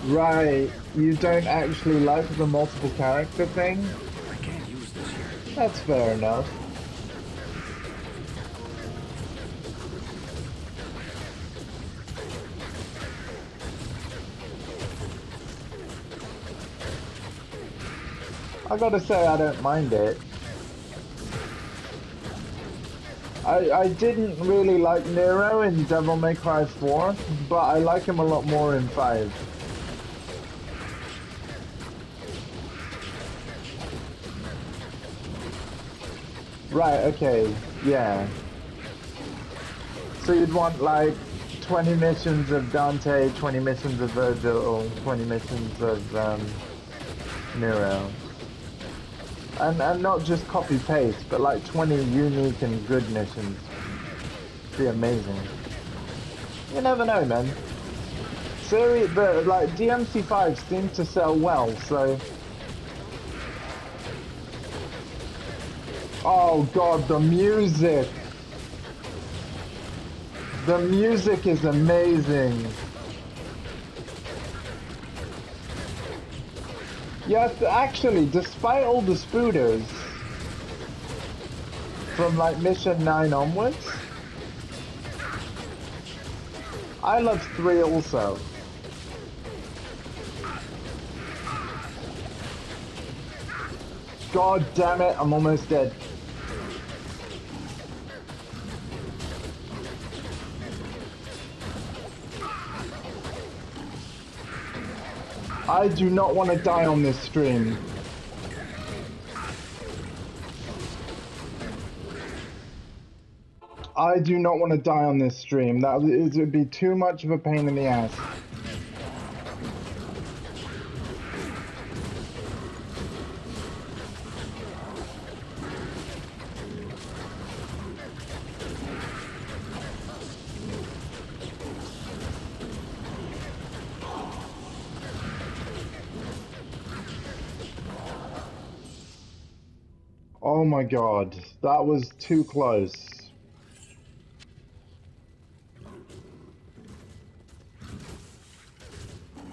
Right, you don't actually like the multiple character thing? I can't use this yet. That's fair enough. I gotta say, I don't mind it. I didn't really like Nero in Devil May Cry 4, but I like him a lot more in 5. Right, okay, yeah. So you'd want like 20 missions of Dante, 20 missions of Virgil, or 20 missions of Nero. And not just copy paste, but like 20 unique and good missions. It'd be amazing. You never know, man. Like DMC5 seemed to sell well, so. Oh god, the music! The music is amazing. Yes, actually, despite all the spooters from like mission 9 onwards, I love 3 also. God damn it, I'm almost dead. I do not want to die on this stream. I do not want to die on this stream. It would be too much of a pain in the ass. Oh my god, that was too close.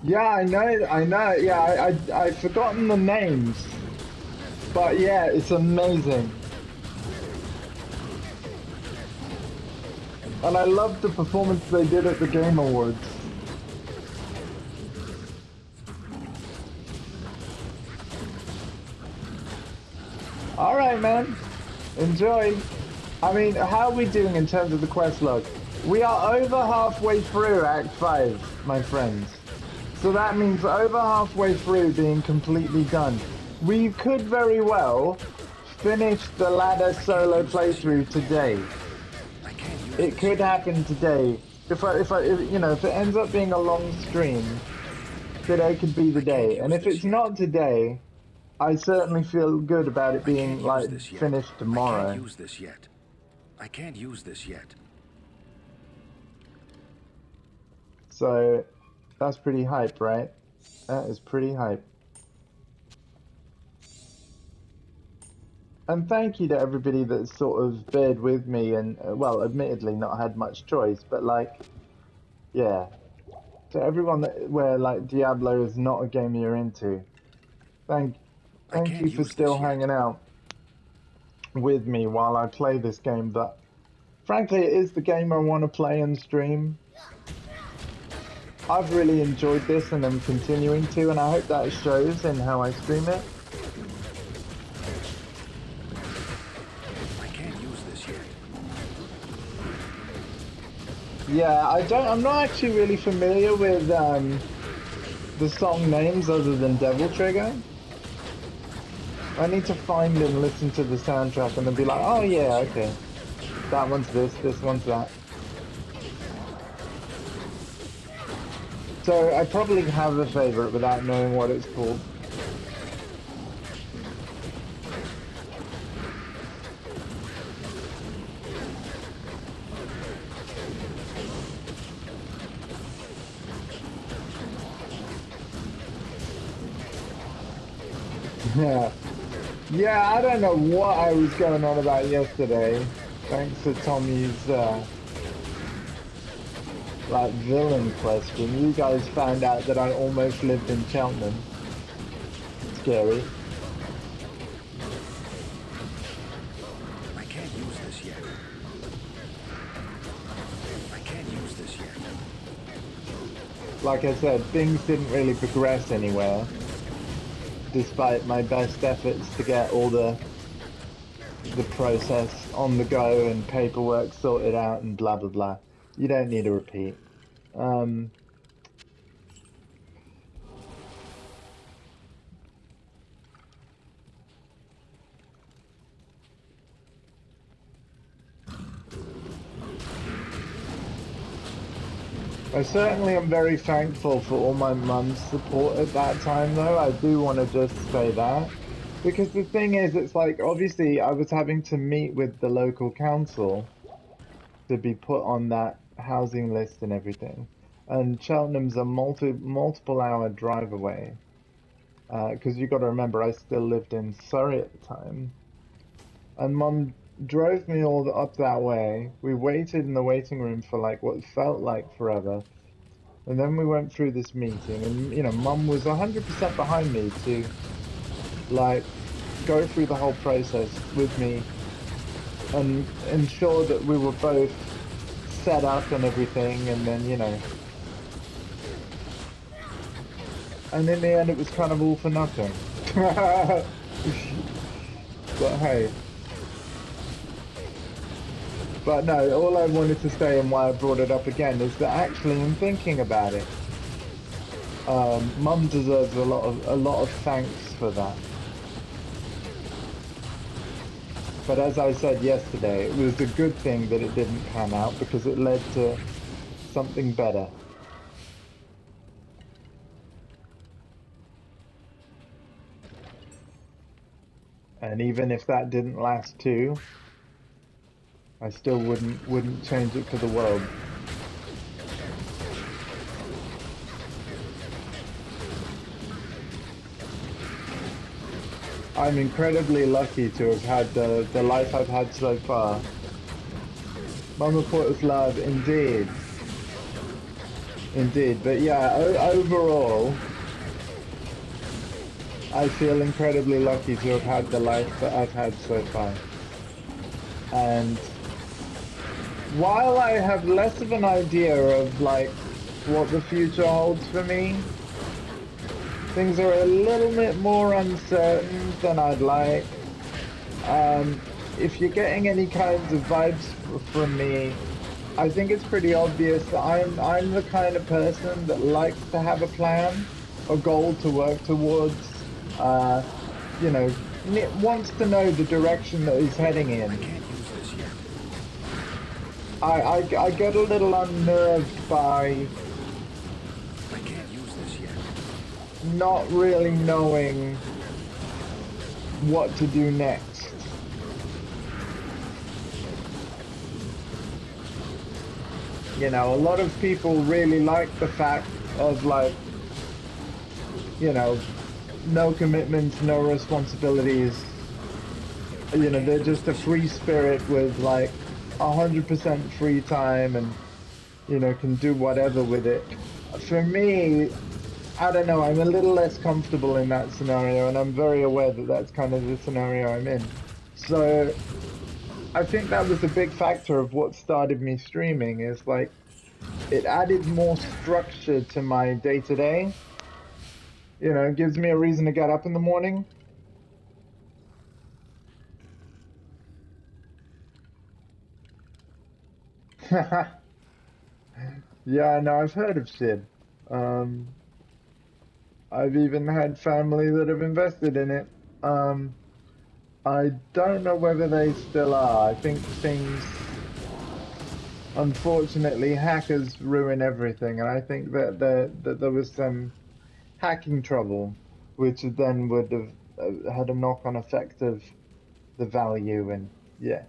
Yeah, I know, yeah, I've forgotten the names. But yeah, it's amazing. And I love the performance they did at the Game Awards. Alright, man. Enjoy. I mean, how are we doing in terms of the quest log? We are over halfway through Act 5, my friends. So that means over halfway through being completely done. We could very well finish the ladder solo playthrough today. It could happen today. If you know, if it ends up being a long stream, today could be the day. And if it's not today, I certainly feel good about it I can't being use like this yet. finished I can't tomorrow. use this yet. I can't use this yet. So that's pretty hype, right? That is pretty hype. And thank you to everybody that's sort of bared with me and, well, admittedly not had much choice, but like, yeah. To everyone that where like Diablo is not a game you're into, thank I thank can't you for use this still yet. hanging out with me while I play this game that, frankly, it is the game I want to play and stream. I've really enjoyed this and I'm continuing to, and I hope that shows in how I stream it. I can't use this yet. Yeah, I'm not actually really familiar with the song names other than Devil Trigger. I need to find and listen to the soundtrack and then be like, oh yeah, okay. That one's this one's that. So I probably have a favorite without knowing what it's called. Yeah. Yeah, I don't know what I was going on about yesterday. Thanks to Tommy's like villain question. You guys found out that I almost lived in Cheltenham. Scary. I can't use this yet. I can't use this yet. Like I said, things didn't really progress anywhere, despite my best efforts to get all the process on the go and paperwork sorted out and blah blah blah. You don't need a repeat. I certainly am very thankful for all my mum's support at that time, though. I do want to just say that. Because the thing is, it's like, obviously, I was having to meet with the local council to be put on that housing list and everything. And Cheltenham's a multiple hour drive away. Because you got to remember, I still lived in Surrey at the time. And Mum drove me all up that way. We waited in the waiting room for like what felt like forever. And then we went through this meeting, and you know, Mum was 100% behind me to like go through the whole process with me and ensure that we were both set up and everything. And then, you know, and in the end, it was kind of all for nothing. But hey. But no, all I wanted to say and why I brought it up again is that actually in thinking about it, Mum deserves a lot of thanks for that. But as I said yesterday, it was a good thing that it didn't pan out because it led to something better. And even if that didn't last too, I still wouldn't change it for the world. I'm incredibly lucky to have had the life I've had so far. Mama Porter's love, indeed. Indeed, but yeah, overall, I feel incredibly lucky to have had the life that I've had so far. And while I have less of an idea of like what the future holds for me, things are a little bit more uncertain than I'd like. If you're getting any kinds of vibes from me, I think it's pretty obvious that I'm the kind of person that likes to have a plan, a goal to work towards, you know, wants to know the direction that he's heading in. I get a little unnerved by not really knowing what to do next. You know, a lot of people really like the fact of like, you know, no commitments, no responsibilities. You know, they're just a free spirit with like 100% free time and, you know, can do whatever with it. For me, I don't know, I'm a little less comfortable in that scenario, and I'm very aware that that's kind of the scenario I'm in. So I think that was a big factor of what started me streaming, is like, it added more structure to my day-to-day. You know, it gives me a reason to get up in the morning. Yeah, no, I've heard of Sid. Um, I've even had family that have invested in it. Um, I don't know whether they still are. I think things, unfortunately, hackers ruin everything, and I think that there was some hacking trouble, which then would have had a knock-on effect of the value, and yeah.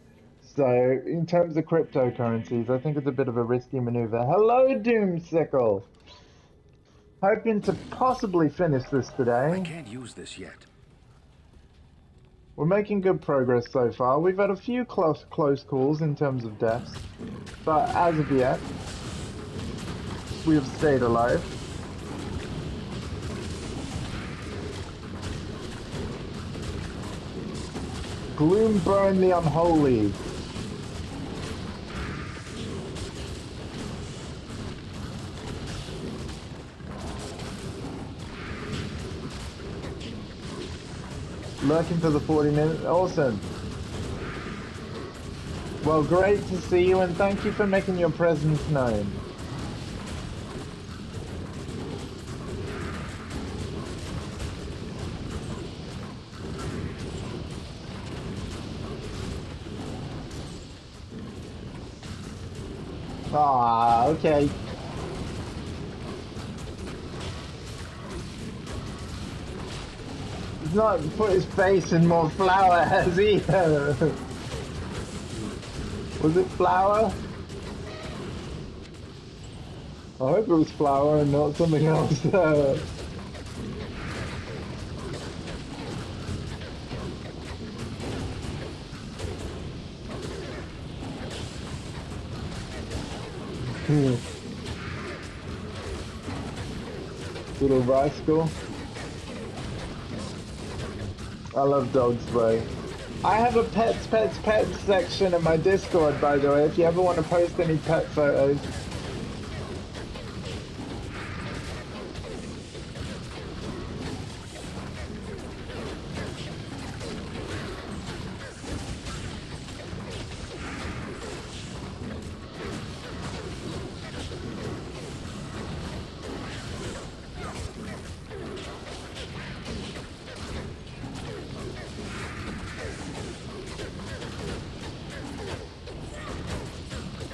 So in terms of cryptocurrencies, I think it's a bit of a risky maneuver. Hello, Doomsickle. Hoping to possibly finish this I today. can't use this yet. We're making good progress so far. We've had a few close calls in terms of deaths, but as of yet, we have stayed alive. Gloom burn the unholy. Lurking for the 40 minutes. Awesome. Well, great to see you, and thank you for making your presence known. Ah, okay. He's not put his face in more flour, has he? Was it flour? I hope it was flour and not something else. Little rascal. I love dogs, bro. I have a pets section in my Discord, by the way, if you ever want to post any pet photos.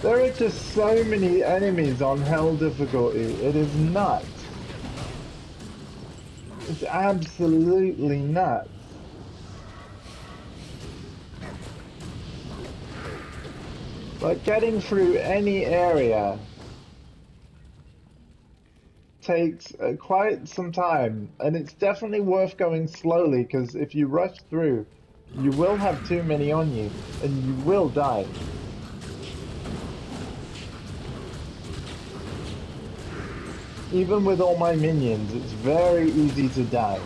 There are just so many enemies on hell difficulty. It is nuts. It's absolutely nuts. Like, getting through any area takes quite some time, and it's definitely worth going slowly, because if you rush through, you will have too many on you, and you will die. Even with all my minions, it's very easy to die.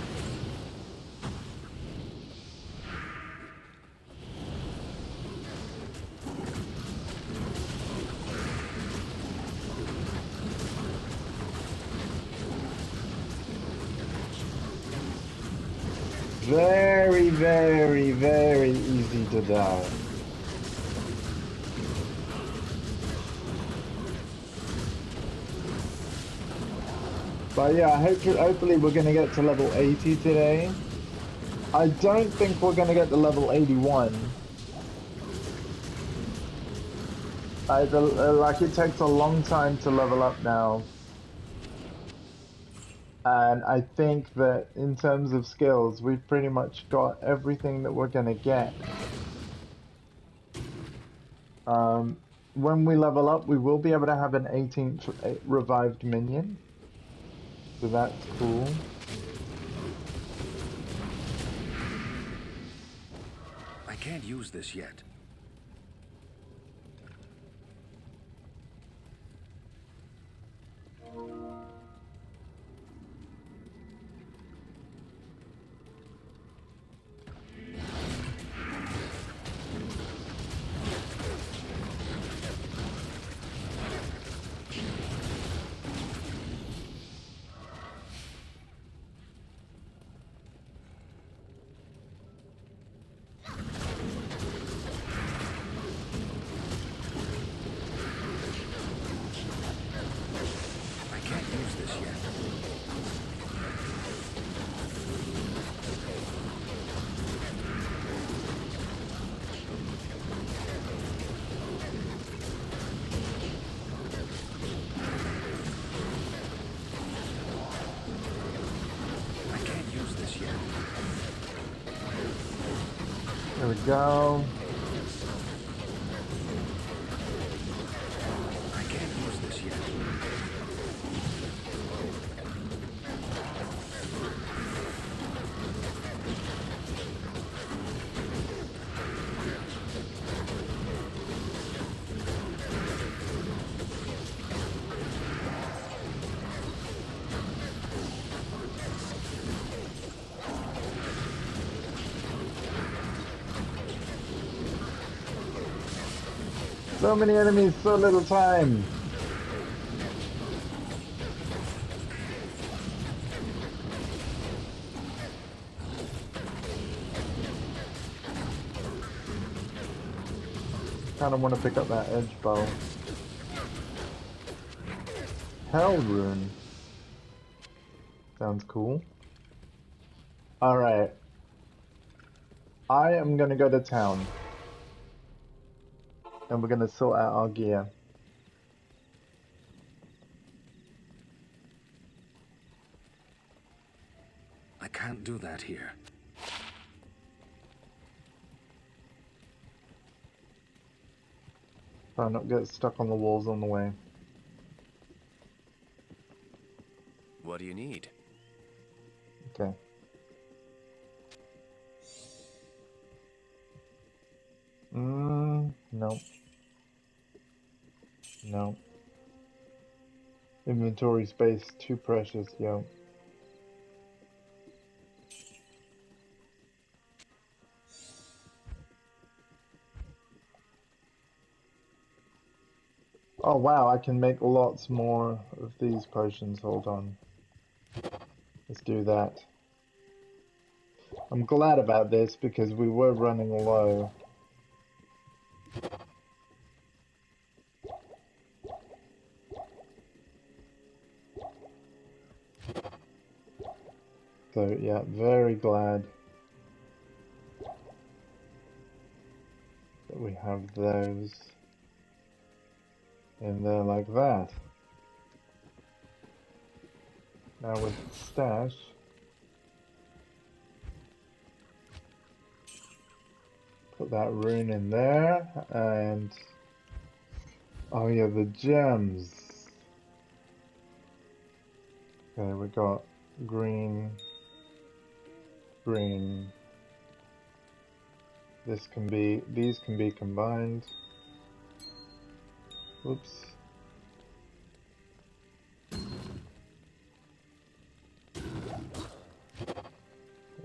Very, very, very easy to die. But yeah, hopefully we're going to get to level 80 today. I don't think we're going to get to level 81. Like, it takes a long time to level up now. And I think that in terms of skills, we've pretty much got everything that we're gonna get. When we level up, we will be able to have an 18th revived minion. So that's cool. I can't use this yet. I can't use this yet. I can't use this yet. There we go. I can't use this yet. So many enemies, so little time. Kind of want to pick up that edge bow. Hell rune. Sounds cool. Alright. I am gonna go to town. And we're gonna sort out our gear. I can't do that here. Try not to get stuck on the walls on the way. What do you need? Okay. No. No. Inventory space too precious, yo. Oh wow, I can make lots more of these potions. Hold on. Let's do that. I'm glad about this because we were running low. So yeah, very glad that we have those in there like that. Now with stash, put that rune in there, and oh yeah, the gems. Okay, we got green, green. These can be combined. Oops. There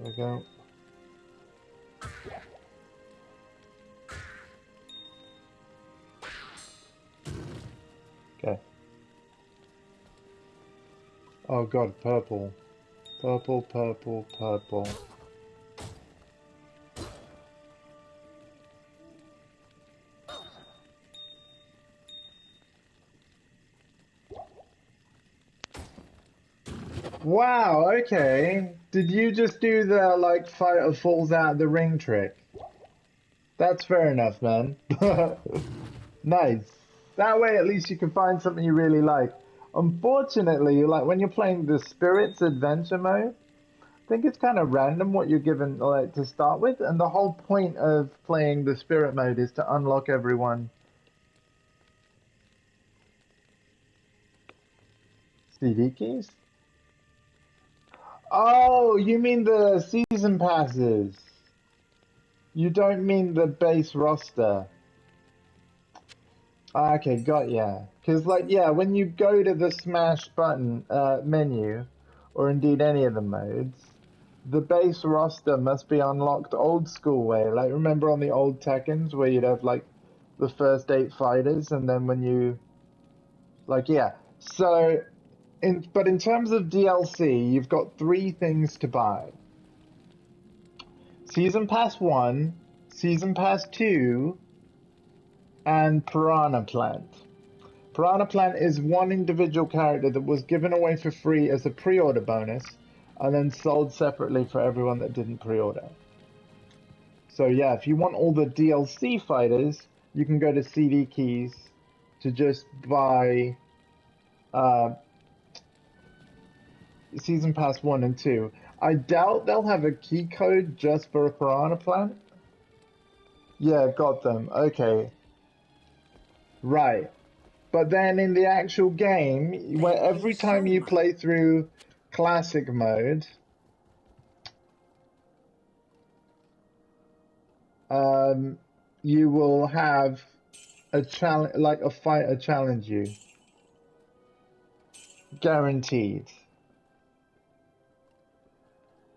we go. Okay. Oh god, purple. Purple, purple, purple. Wow, okay. Did you just do the, like, fighter falls out the ring trick? That's fair enough, man. Nice. That way at least you can find something you really like. Unfortunately, like when you're playing the Spirits Adventure mode, I think it's kind of random what you're given like to start with, and the whole point of playing the Spirit mode is to unlock everyone. CD keys? Oh, you mean the season passes. You don't mean the base roster. Ah, okay, got ya. Because, like, yeah, when you go to the smash button menu, or indeed any of the modes, the base roster must be unlocked old school way. Like, remember on the old Tekkens where you'd have, like, the first 8 fighters, and then when you, like, yeah. So, but in terms of DLC, you've got 3 things to buy. Season Pass 1, Season Pass 2, and Piranha Plant. Piranha Plant is one individual character that was given away for free as a pre-order bonus and then sold separately for everyone that didn't pre-order. So yeah, if you want all the DLC fighters, you can go to CD Keys to just buy Season Pass 1 and 2. I doubt they'll have a key code just for a Piranha Plant. Yeah, got them. Okay. Right. But then in the actual game, where Thank you every time so you much. play through classic mode, you will have a challenge, like a fighter challenge you, guaranteed.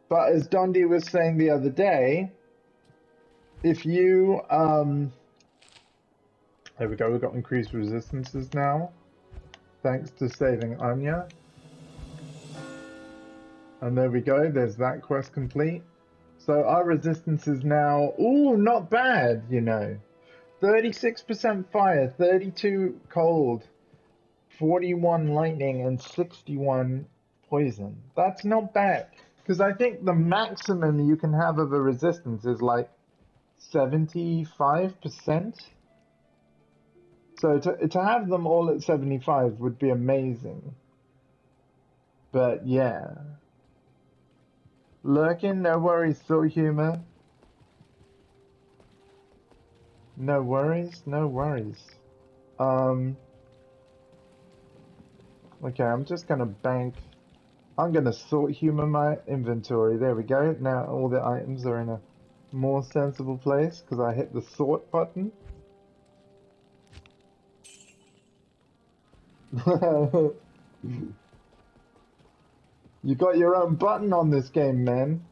But as Dondi was saying the other day, if you there we go, we've got increased resistances now, thanks to saving Anya. And there we go, there's that quest complete. So our resistance is now, ooh, not bad, you know. 36% fire, 32 cold, 41 lightning, and 61 poison. That's not bad. Because I think the maximum you can have of a resistance is like 75%. So to have them all at 75 would be amazing. But yeah. Lurkin, no worries, Soul Humor. No worries, no worries. Okay, I'm just gonna bank. I'm gonna sort humor my inventory. There we go. Now all the items are in a more sensible place because I hit the sort button. You got your own button on this game, man.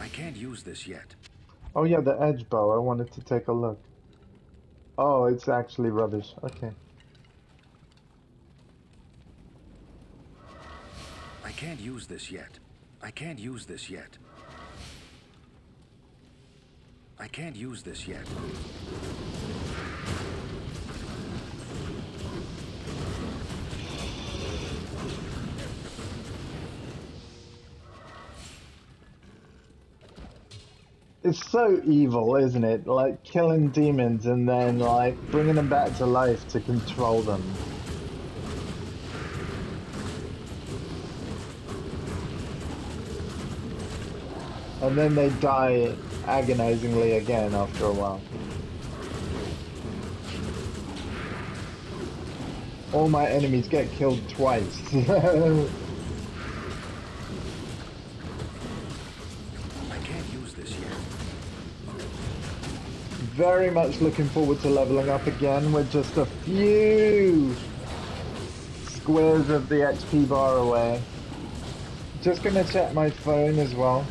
I can't use this yet. Oh yeah, the edge bow. I wanted to take a look. Oh, it's actually rubbish. Okay. I can't use this yet. I can't use this yet. I can't use this yet. It's so evil, isn't it? Like killing demons and then like bringing them back to life to control them. And then they die agonizingly again after a while. All my enemies get killed twice. I can't use this yet. Very much looking forward to leveling up again. We're just a few squares of the XP bar away. Just gonna check my phone as well.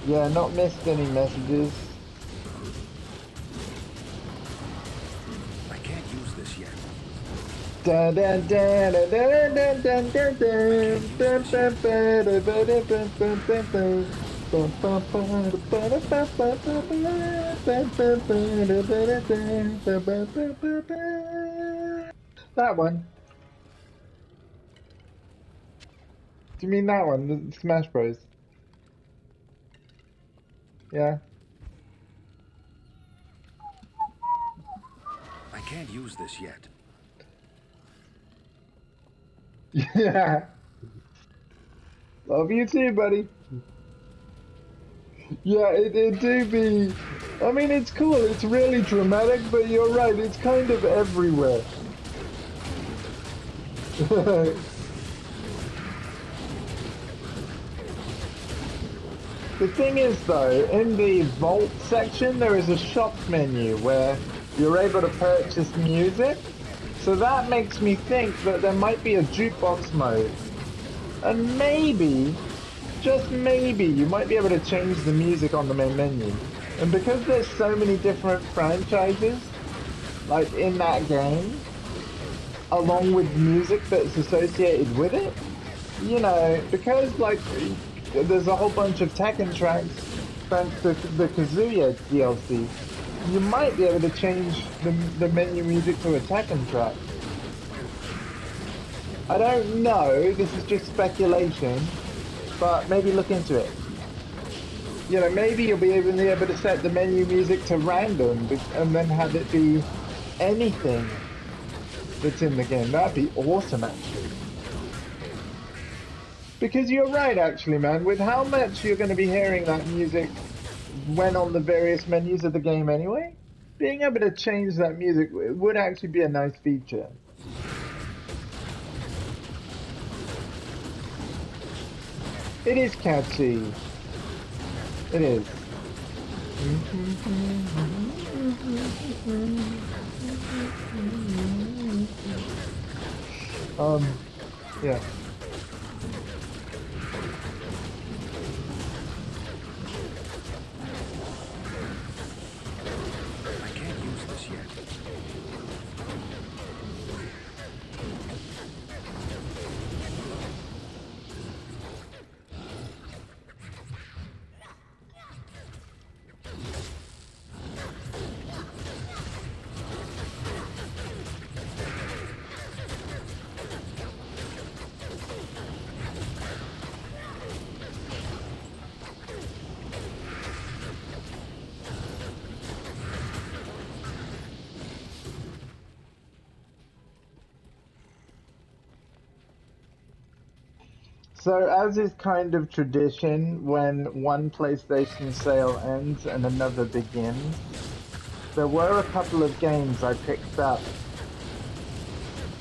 Yeah, not missed any messages. I can't use this yet. Dun dun dun dun dun dun dun dun dun dun that one. Do you mean that one? The Smash Bros. Yeah. can't use this yet. Yeah. Love you too, buddy. Yeah, it do be. I mean, it's cool. It's really dramatic, but you're right. It's kind of everywhere. The thing is, though, in the vault section, there is a shop menu where you're able to purchase music. So that makes me think that there might be a jukebox mode. And maybe, just maybe, you might be able to change the music on the main menu. And because there's so many different franchises, like in that game, along with music that's associated with it, you know, because like there's a whole bunch of Tekken tracks thanks to the Kazuya DLC, you might be able to change the menu music to a Tekken track. I don't know, this is just speculation, but maybe look into it. You know, maybe you'll be able to set the menu music to random and then have it be anything that's in the game. That'd be awesome, actually. Because you're right, actually, man. With how much you're going to be hearing that music when on the various menus of the game anyway, being able to change that music would actually be a nice feature. It is catchy. It is. Yeah. I can't use this yet. So, as is kind of tradition, when one PlayStation sale ends and another begins, there were a couple of games I picked up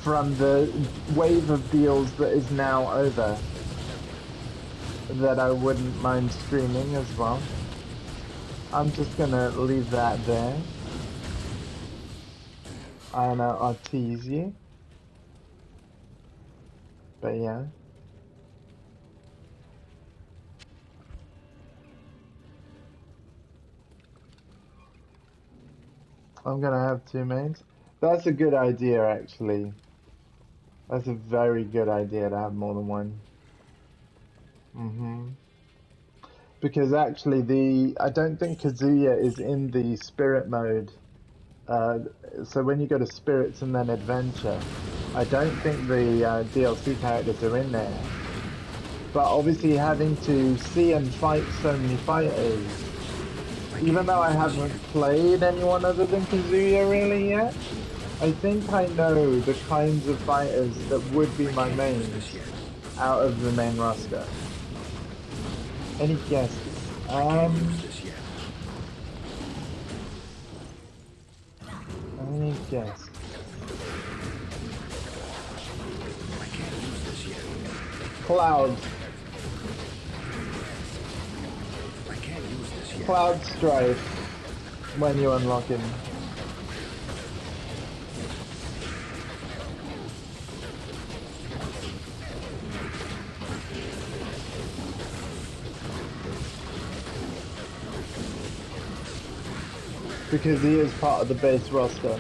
from the wave of deals that is now over that I wouldn't mind streaming as well. I'm just gonna leave that there. I know I'll tease you. But yeah. I'm gonna have two mains. That's a good idea, actually. That's a very good idea to have more than one. Because actually, I don't think Kazuya is in the spirit mode. So when you go to spirits and then adventure, I don't think the DLC characters are in there. But obviously, having to see and fight so many fighters. Even though I haven't played anyone other than Kazuya really yet, I think I know the kinds of fighters that would be my mains out of the main roster. Any guesses? Any guess? Cloud. Cloud Strife when you unlock him. Because he is part of the base roster.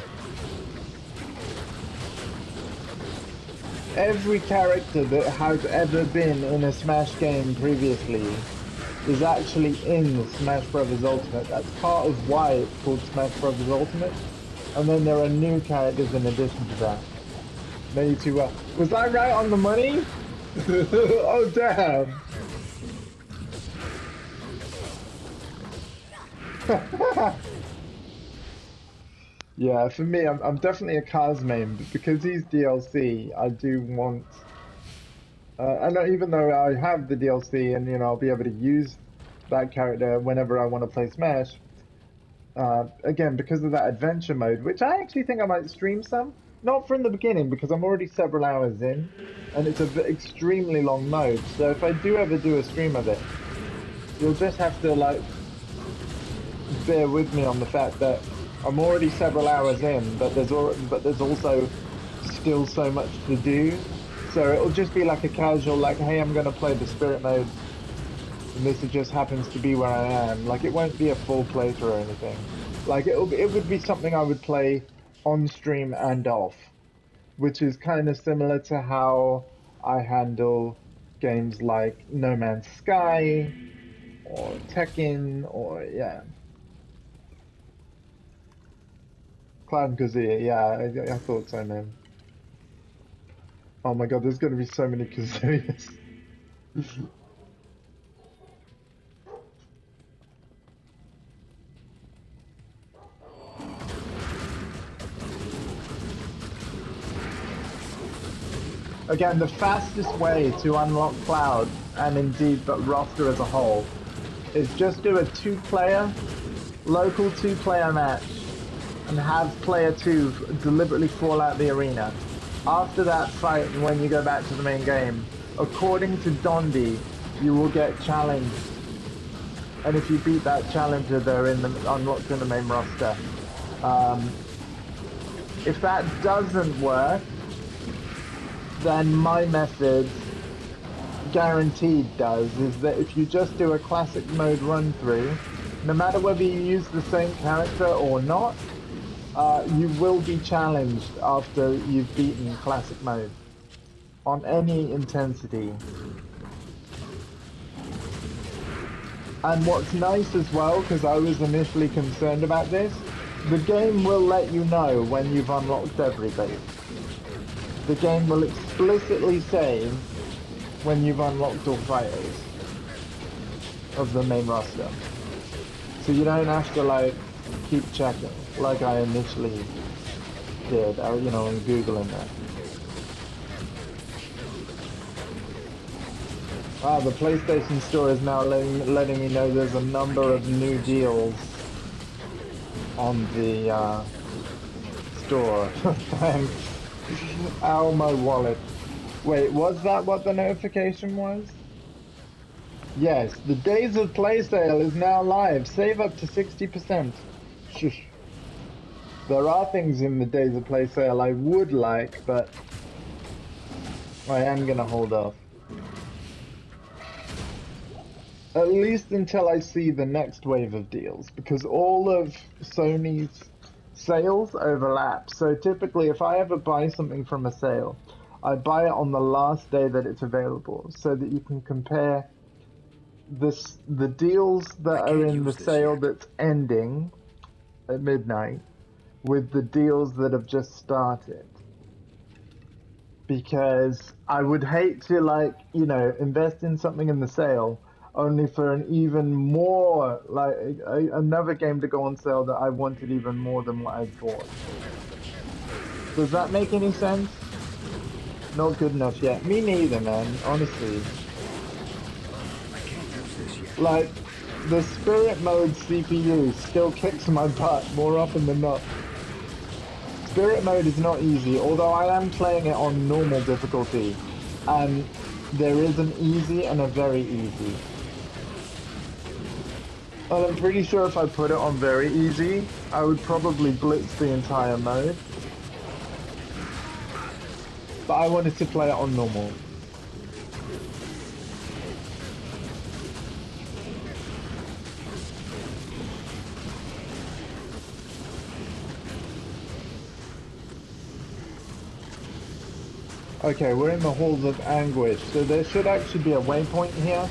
Every character that has ever been in a Smash game previously is actually in Smash Bros. Ultimate. That's part of why it's called Smash Bros. Ultimate. And then there are new characters in addition to that. Know you too well. Was I right on the money? Oh damn! Yeah, for me, I'm definitely a Kaz main, but because he's DLC, I do want. And even though I have the DLC, and I'll be able to use that character whenever I want to play Smash. Again, because of that adventure mode, which I actually think I might stream some. Not from the beginning, because I'm already several hours in, and it's a extremely long mode. So if I do ever do a stream of it, you'll just have to like bear with me on the fact that I'm already several hours in, but there's also still so much to do. So it'll just be like a casual, like, hey, I'm gonna play the spirit mode, and this just happens to be where I am. Like, it won't be a full playthrough or anything. Like, it would be something I would play on stream and off, which is kind of similar to how I handle games like No Man's Sky or Tekken or yeah. Cloud and Kazuya, yeah, I thought so, man. Oh my god, there's gonna be so many Kazuyas. Again, the fastest way to unlock Cloud, and indeed the roster as a whole, is just do a local two-player match, and have player 2 deliberately fall out the arena. After that fight, and when you go back to the main game, according to Dondi, you will get challenged. And if you beat that challenger, they're unlocked in the main roster. If that doesn't work, then my method guaranteed does, is that if you just do a classic mode run through, no matter whether you use the same character or not, you will be challenged after you've beaten classic mode on any intensity. And what's nice as well, because I was initially concerned about this, the game will let you know when you've unlocked everything. The game will explicitly say when you've unlocked all fighters of the main roster. So you don't have to like keep checking like I initially did, and Googling that. Ah, the PlayStation Store is now letting me know there's a number of new deals on the store. Thanks. Ow, my wallet. Wait, was that what the notification was? Yes, the Days of Play sale is now live. Save up to 60%. Shush. There are things in the Days of Play sale I would like, but I am gonna hold off. At least until I see the next wave of deals, because all of Sony's sales overlap. So typically, if I ever buy something from a sale, I buy it on the last day that it's available, so that you can compare the deals that are in the sale that's ending at midnight with the deals that have just started. Because I would hate to invest in something in the sale only for an even more, another game to go on sale that I wanted even more than what I bought. Does that make any sense? Not good enough yet. Me neither, man, honestly. Like, the spirit mode CPU still kicks my butt more often than not. Spirit mode is not easy, although I am playing it on normal difficulty. And there is an easy and a very easy. And I'm pretty sure if I put it on very easy, I would probably blitz the entire mode. But I wanted to play it on normal. Okay, we're in the Halls of Anguish, so there should actually be a waypoint here.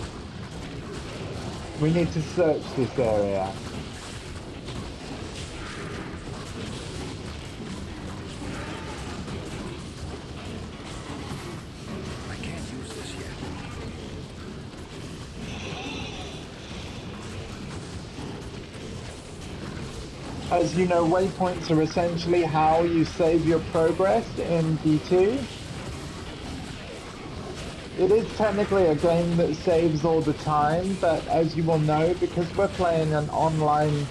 We need to search this area. I can't use this yet. As you know, waypoints are essentially how you save your progress in D2. It is technically a game that saves all the time, but as you will know, because we're playing an online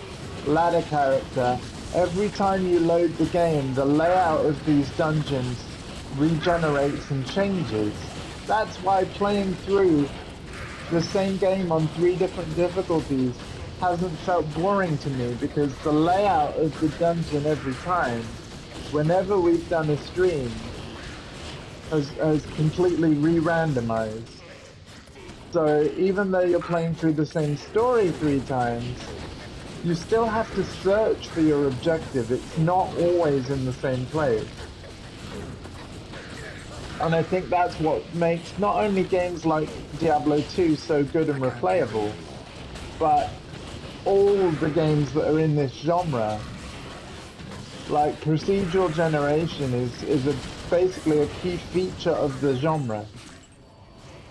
ladder character, every time you load the game, the layout of these dungeons regenerates and changes. That's why playing through the same game on 3 different difficulties hasn't felt boring to me, because the layout of the dungeon every time, whenever we've done a stream, has completely re-randomized. So even though you're playing through the same story 3 times, you still have to search for your objective. It's not always in the same place. And I think that's what makes not only games like Diablo 2 so good and replayable, but all the games that are in this genre. Like, procedural generation is basically a key feature of the genre.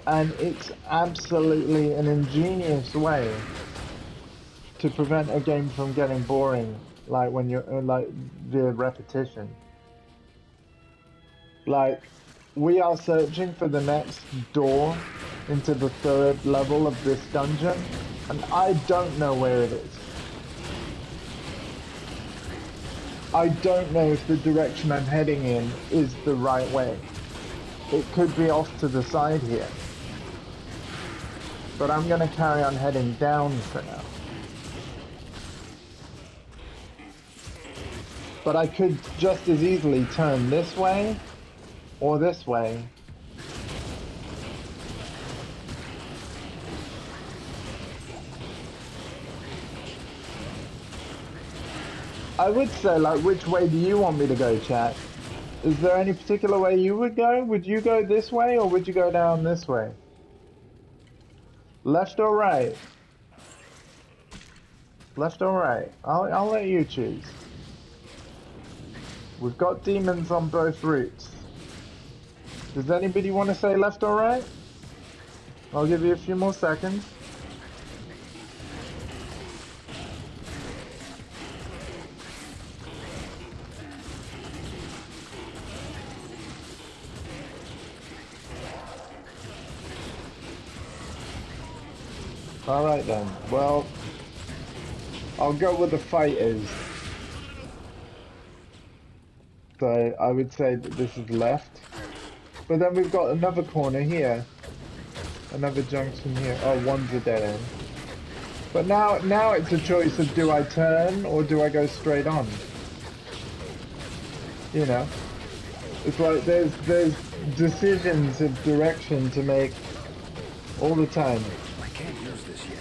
And it's absolutely an ingenious way to prevent a game from getting boring, like when you're like the repetition. Like, we are searching for the next door into the 3rd level of this dungeon, and I don't know where it is. I don't know if the direction I'm heading in is the right way. It could be off to the side here. But I'm gonna carry on heading down for now. But I could just as easily turn this way or this way. I would say, like, which way do you want me to go, chat? Is there any particular way you would go? Would you go this way or would you go down this way? Left or right? Left or right? I'll let you choose. We've got demons on both routes. Does anybody want to say left or right? I'll give you a few more seconds. Alright then, well, I'll go with the fighters. So I would say that this is left. But then we've got another corner here. Another junction here. Oh, one's a dead end. But now it's a choice of, do I turn or do I go straight on? You know? It's like there's decisions of direction to make all the time. I can't use this yet.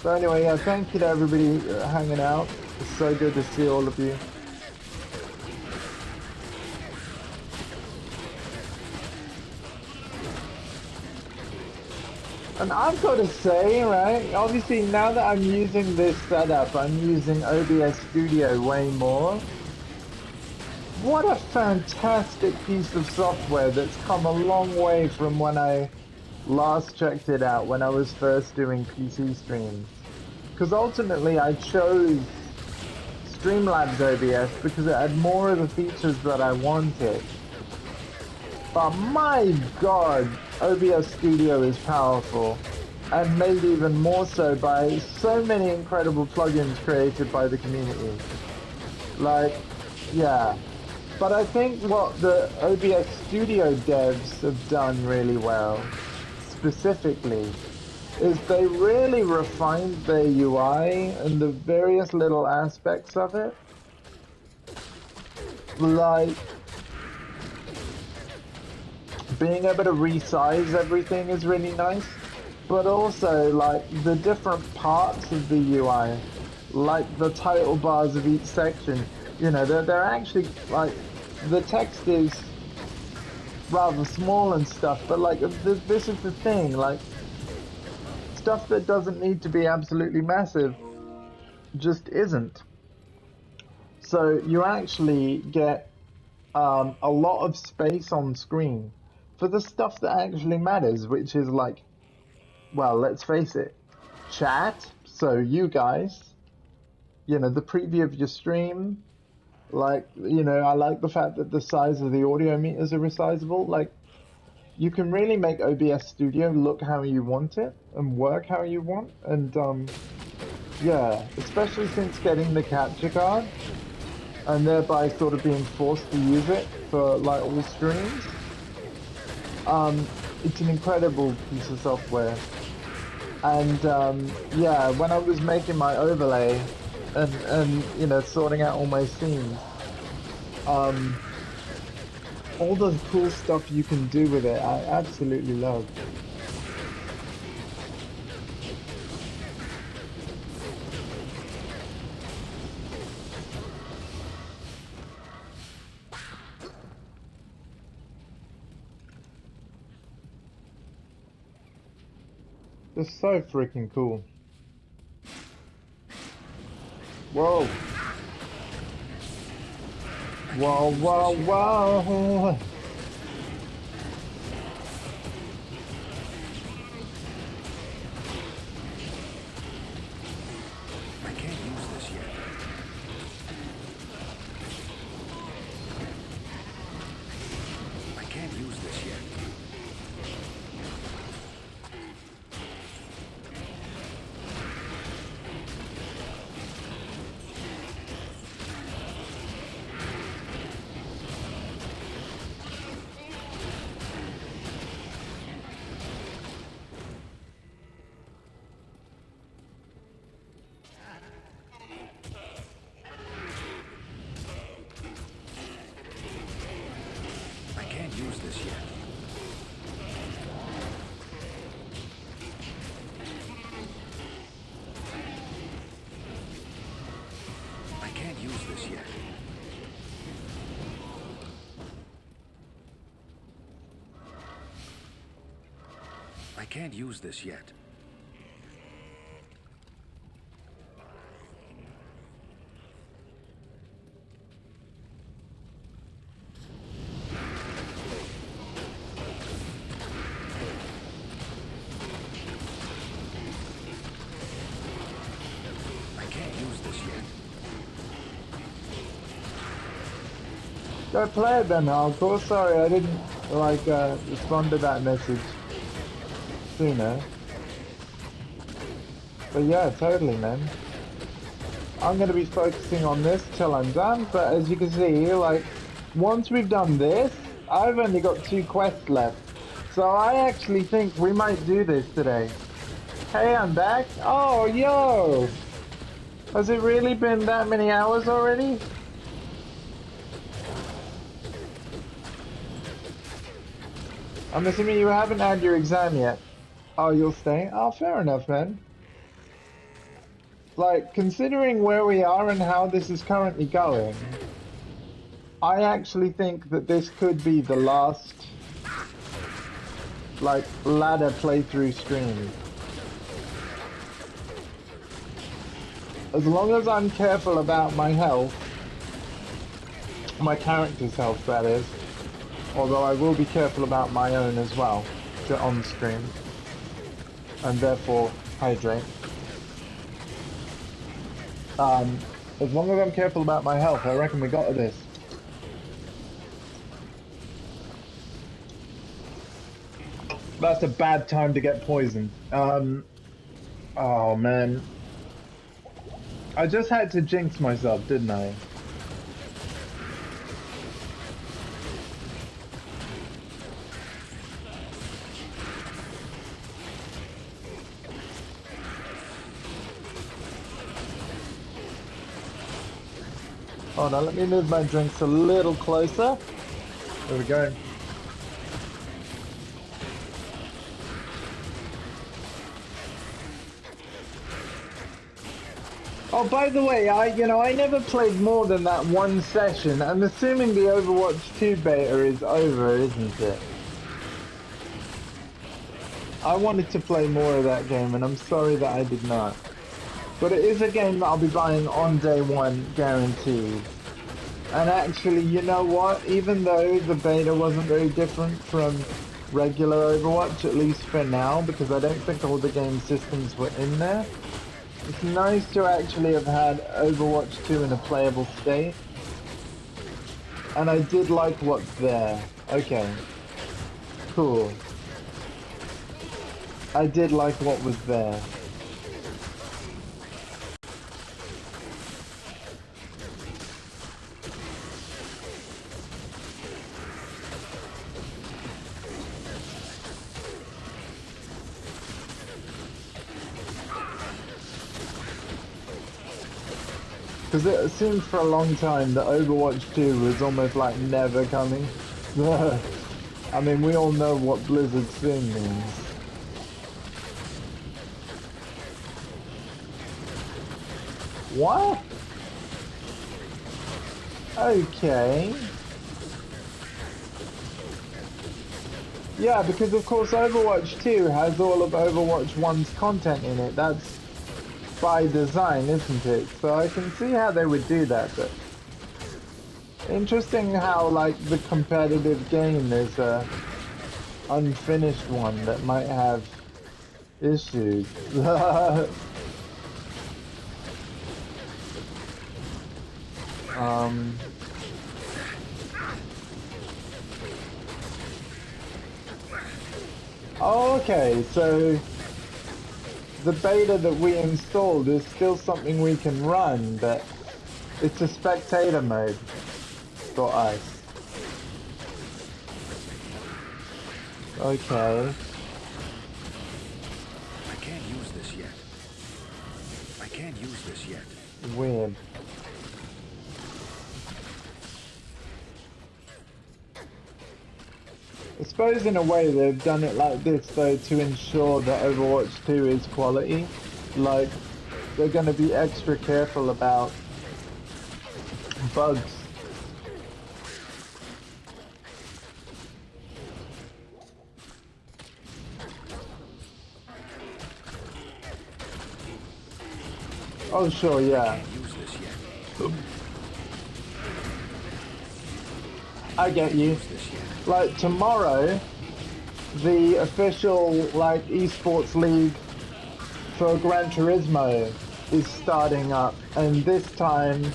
So anyway, yeah, thank you to everybody hanging out. It's so good to see all of you. And I've got to say, right, obviously now that I'm using this setup, I'm using OBS Studio way more. What a fantastic piece of software that's come a long way from when I last checked it out, when I was first doing PC streams. Because ultimately I chose Streamlabs OBS because it had more of the features that I wanted. But my god, OBS Studio is powerful, and made even more so by so many incredible plugins created by the community. Like, yeah. But I think what the OBS Studio devs have done really well, specifically, is they really refined their UI and the various little aspects of it. Like, being able to resize everything is really nice, but also like the different parts of the UI, like the title bars of each section, You know, they're actually like the text is rather small and stuff, but like this is the thing, like stuff that doesn't need to be absolutely massive just isn't. So you actually get a lot of space on screen for the stuff that actually matters, which is like, well, let's face it, chat. So you guys, you know, the preview of your stream, like, you know, I like the fact that the size of the audio meters are resizable. Like, you can really make OBS Studio look how you want it and work how you want. And yeah, especially since getting the capture card and thereby sort of being forced to use it for like all streams. It's an incredible piece of software. And yeah, when I was making my overlay and you know, sorting out all my scenes, all the cool stuff you can do with it, I absolutely love. It's so freaking cool. Whoa. Whoa, whoa, whoa. I can't use this yet. I can't use this yet. I can't use this yet. I can't use this yet. I can't use this yet. I can't use this yet. Go play it then, hardcore. Sorry, I didn't like respond to that message sooner. But yeah, totally, man. I'm gonna be focusing on this till I'm done, but as you can see, like, once we've done this, I've only got 2 quests left. So I actually think we might do this today. Hey, I'm back. Oh, yo! Has it really been that many hours already? I'm assuming you haven't had your exam yet. Oh, you'll stay? Oh, fair enough, man. Like, considering where we are and how this is currently going, I actually think that this could be the last, like, ladder playthrough stream. As long as I'm careful about my health, my character's health, that is, although I will be careful about my own as well, on stream, and therefore hydrate. As long as I'm careful about my health, I reckon we got this. That's a bad time to get poisoned. Oh man. I just had to jinx myself, didn't I? Hold on, let me move my drinks a little closer. There we go. Oh, by the way, I never played more than that one session. I'm assuming the Overwatch 2 beta is over, isn't it? I wanted to play more of that game, and I'm sorry that I did not. But it is a game that I'll be buying on day one, guaranteed. And actually, you know what? Even though the beta wasn't very different from regular Overwatch, at least for now, because I don't think all the game systems were in there, it's nice to actually have had Overwatch 2 in a playable state. And I did like what's there. Okay. Cool. I did like what was there. Because it seemed for a long time that Overwatch 2 was almost like never coming. I mean, we all know what Blizzard's thing means. What? Okay. Yeah, because of course Overwatch 2 has all of Overwatch 1's content in it. That's by design, isn't it? So I can see how they would do that, but interesting how like the competitive game is a unfinished one that might have issues. Okay, so the beta that we installed is still something we can run, but it's a spectator mode for us. Okay. I can't use this yet. I can't use this yet. Weird. I suppose in a way they've done it like this though to ensure that Overwatch 2 is quality. Like, they're going to be extra careful about bugs. Oh sure, yeah. I get you. Like tomorrow, the official like esports league for Gran Turismo is starting up, and this time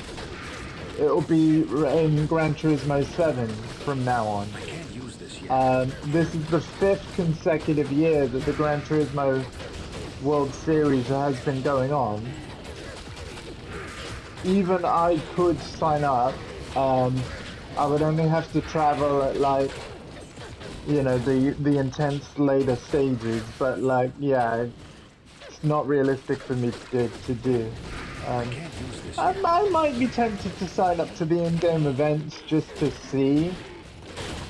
it'll be in Gran Turismo 7 from now on. I can't use this yet. This is the 5th consecutive year that the Gran Turismo World Series has been going on. Even I could sign up. I would only have to travel at like, you know, the intense later stages, but like, yeah, it's not realistic for me to do. I might be tempted to sign up to the in-game events just to see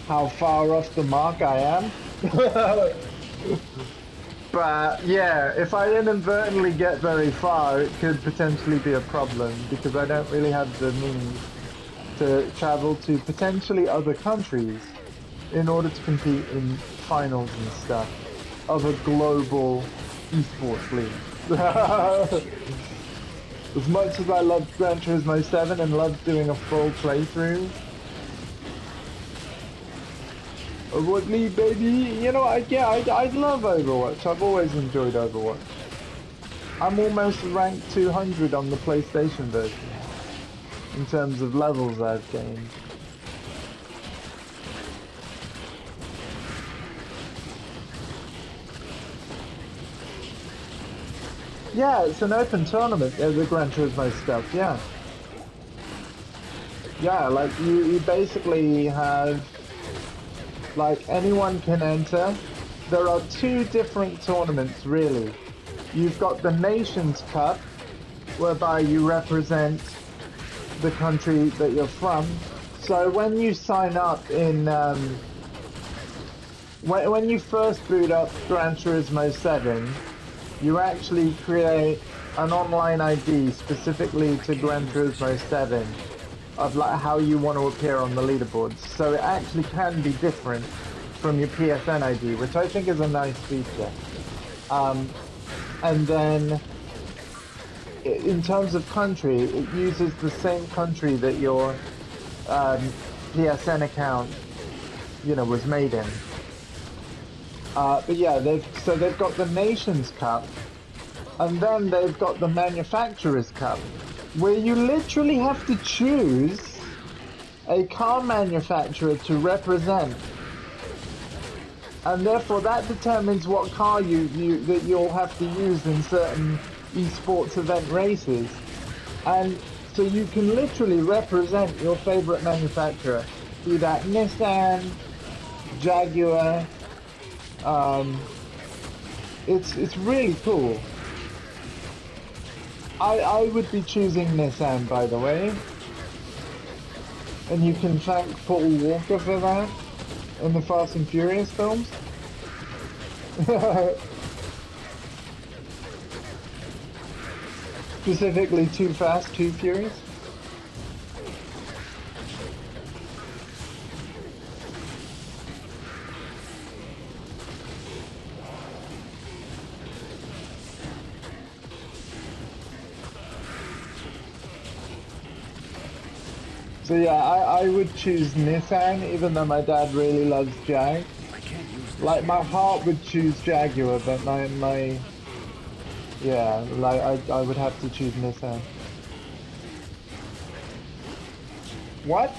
how far off the mark I am. But yeah, if I inadvertently get very far, it could potentially be a problem because I don't really have the means to travel to potentially other countries in order to compete in finals and stuff of a global esports league. As much as I loved Gran Turismo 7 and loved doing a full playthrough of what League, baby, you know, I love Overwatch. I've always enjoyed Overwatch. I'm almost ranked 200 on the PlayStation version in terms of levels I've gained. Yeah, it's an open tournament, the Gran Turismo stuff, yeah. Yeah, like you basically have, like anyone can enter. There are 2 different tournaments really. You've got the Nations Cup, whereby you represent the country that you're from. So when you sign up in, when you first boot up Gran Turismo 7, you actually create an online ID specifically to Gran Turismo 7 of like how you want to appear on the leaderboards. So it actually can be different from your PSN ID, which I think is a nice feature. And then in terms of country, it uses the same country that your PSN account, you know, was made in. But yeah, they've got the Nations Cup, and then they've got the Manufacturers Cup, where you literally have to choose a car manufacturer to represent, and therefore that determines what car that you'll have to use in certain esports event races. And so you can literally represent your favorite manufacturer, be that Nissan, Jaguar. It's really cool. I would be choosing Nissan, by the way. And you can thank Paul Walker for that in the Fast and Furious films. Specifically Too Fast, Too Furious. So yeah, I would choose Nissan, even though my dad really loves Jag. Like, my heart would choose Jaguar, but yeah, like, I would have to choose Nissan. What?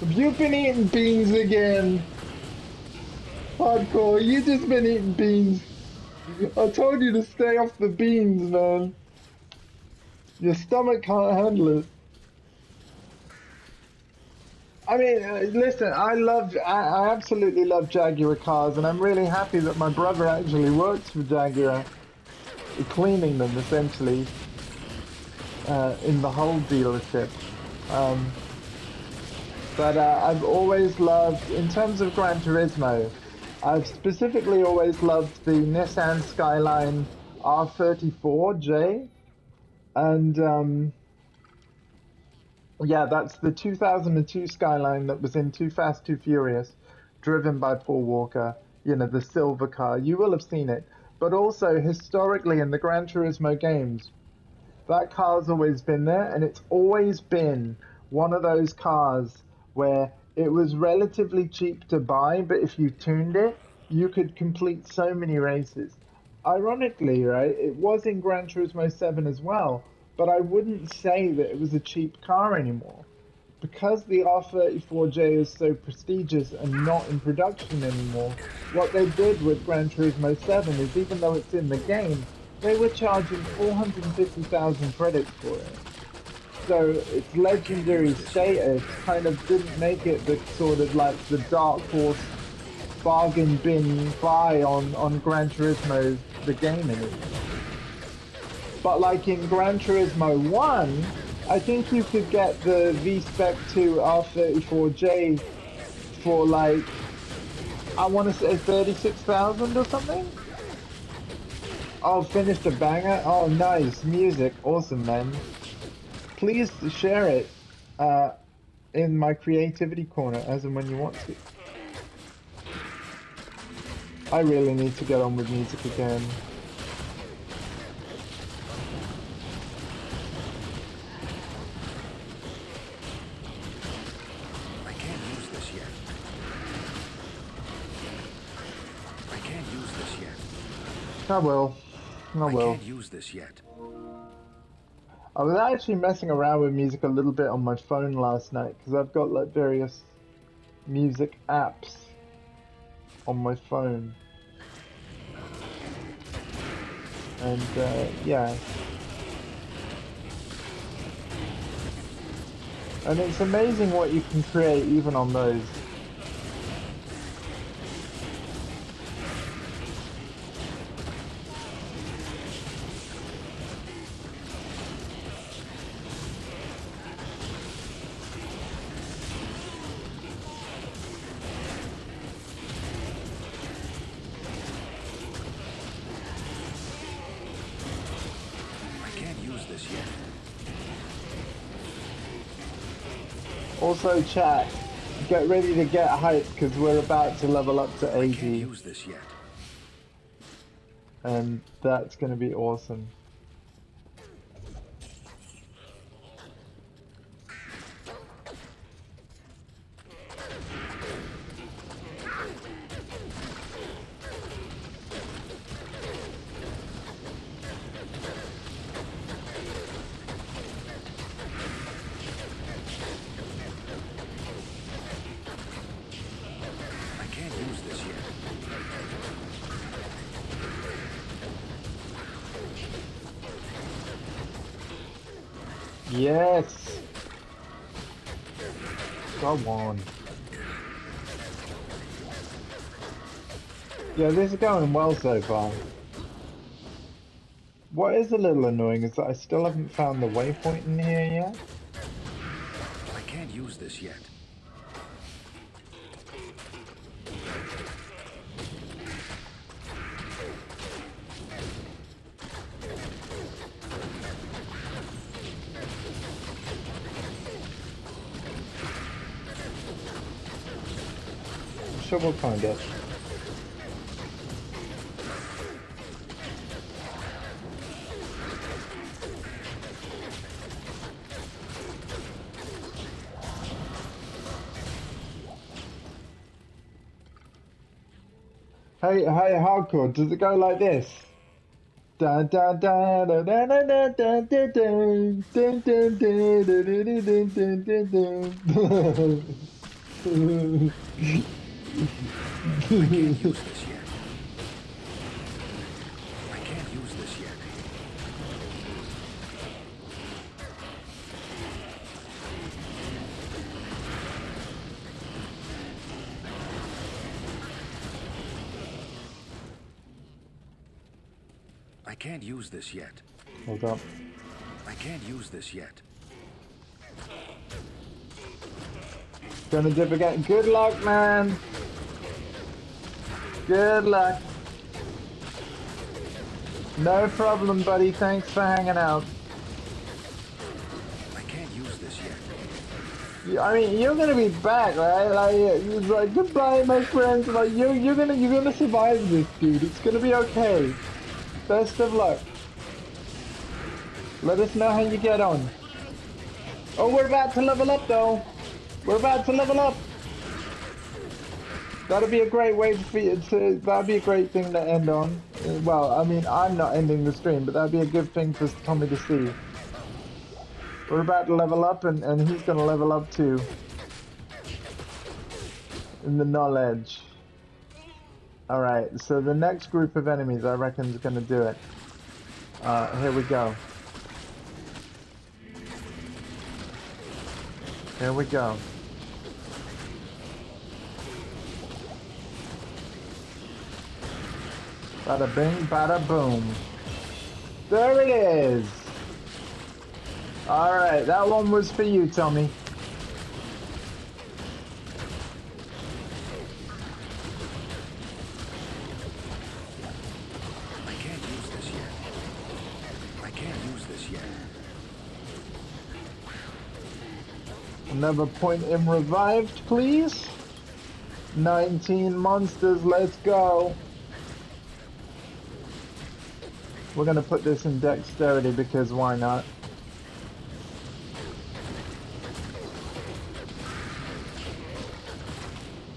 Have you been eating beans again? Hardcore, you just been eating beans. I told you to stay off the beans, man. Your stomach can't handle it. I mean, listen, I absolutely love Jaguar cars, and I'm really happy that my brother actually works for Jaguar, cleaning them, essentially, in the whole dealership. But I've always loved, in terms of Gran Turismo, I've specifically always loved the Nissan Skyline R34J. And yeah, that's the 2002 Skyline that was in Too Fast, Too Furious, driven by Paul Walker, you know, the silver car. You will have seen it. But also, historically, in the Gran Turismo games, that car's always been there, and it's always been one of those cars where it was relatively cheap to buy, but if you tuned it, you could complete so many races. Ironically, right, it was in Gran Turismo 7 as well, but I wouldn't say that it was a cheap car anymore. Because the R34J is so prestigious and not in production anymore, what they did with Gran Turismo 7 is, even though it's in the game, they were charging 450,000 credits for it. So its legendary status kind of didn't make it the sort of like the dark horse bargain bin buy on Gran Turismo, the game anymore. But like in Gran Turismo 1, I think you could get the V-Spec 2 R34J for like, I want to say 36,000 or something? Oh, finished a banger? Oh, nice. Music. Awesome, man. Please share it in my creativity corner as and when you want to. I really need to get on with music again. I can't use this yet. I can't use this yet. I will. I can't use this yet. I was actually messing around with music a little bit on my phone last night because I've got like various music apps on my phone. And yeah. And it's amazing what you can create even on those. Also, chat, get ready to get hyped because we're about to level up to I can't 80, use this yet. and that's going to be awesome. I can't use this yet. Yes! Go on. Yeah, this is going well so far. What is a little annoying is that I still haven't found the waypoint in here yet. I can't use this yet. I'm sure we'll find it. Hey, hardcore, does it go like this? Dun dun dun dun dun dun dun dun dun dun dun dun dun dun dun. I can't use this yet. I can't use this yet. I can't use this yet. Hold up. I can't use this yet. Gonna dip again. Good luck, man. Good luck. No problem, buddy. Thanks for hanging out. I can't use this yet. I mean, you're gonna be back, right? Like, it's like goodbye, my friends. Like, you're gonna survive this, dude. It's gonna be okay. Best of luck. Let us know how you get on. Oh, we're about to level up, though. We're about to level up. That'll be a great way for you to. That'd be a great thing to end on. Well, I mean, I'm not ending the stream, but that'd be a good thing for Tommy to see. We're about to level up, and he's gonna level up too. In the knowledge. Alright, so the next group of enemies I reckon is gonna do it. Here we go. Here we go. Bada bing, bada boom. There it is! Alright, that one was for you, Tommy. I can't use this yet. I can't use this yet. Another point in revived, please. 19 monsters, let's go. We're gonna put this in dexterity because why not?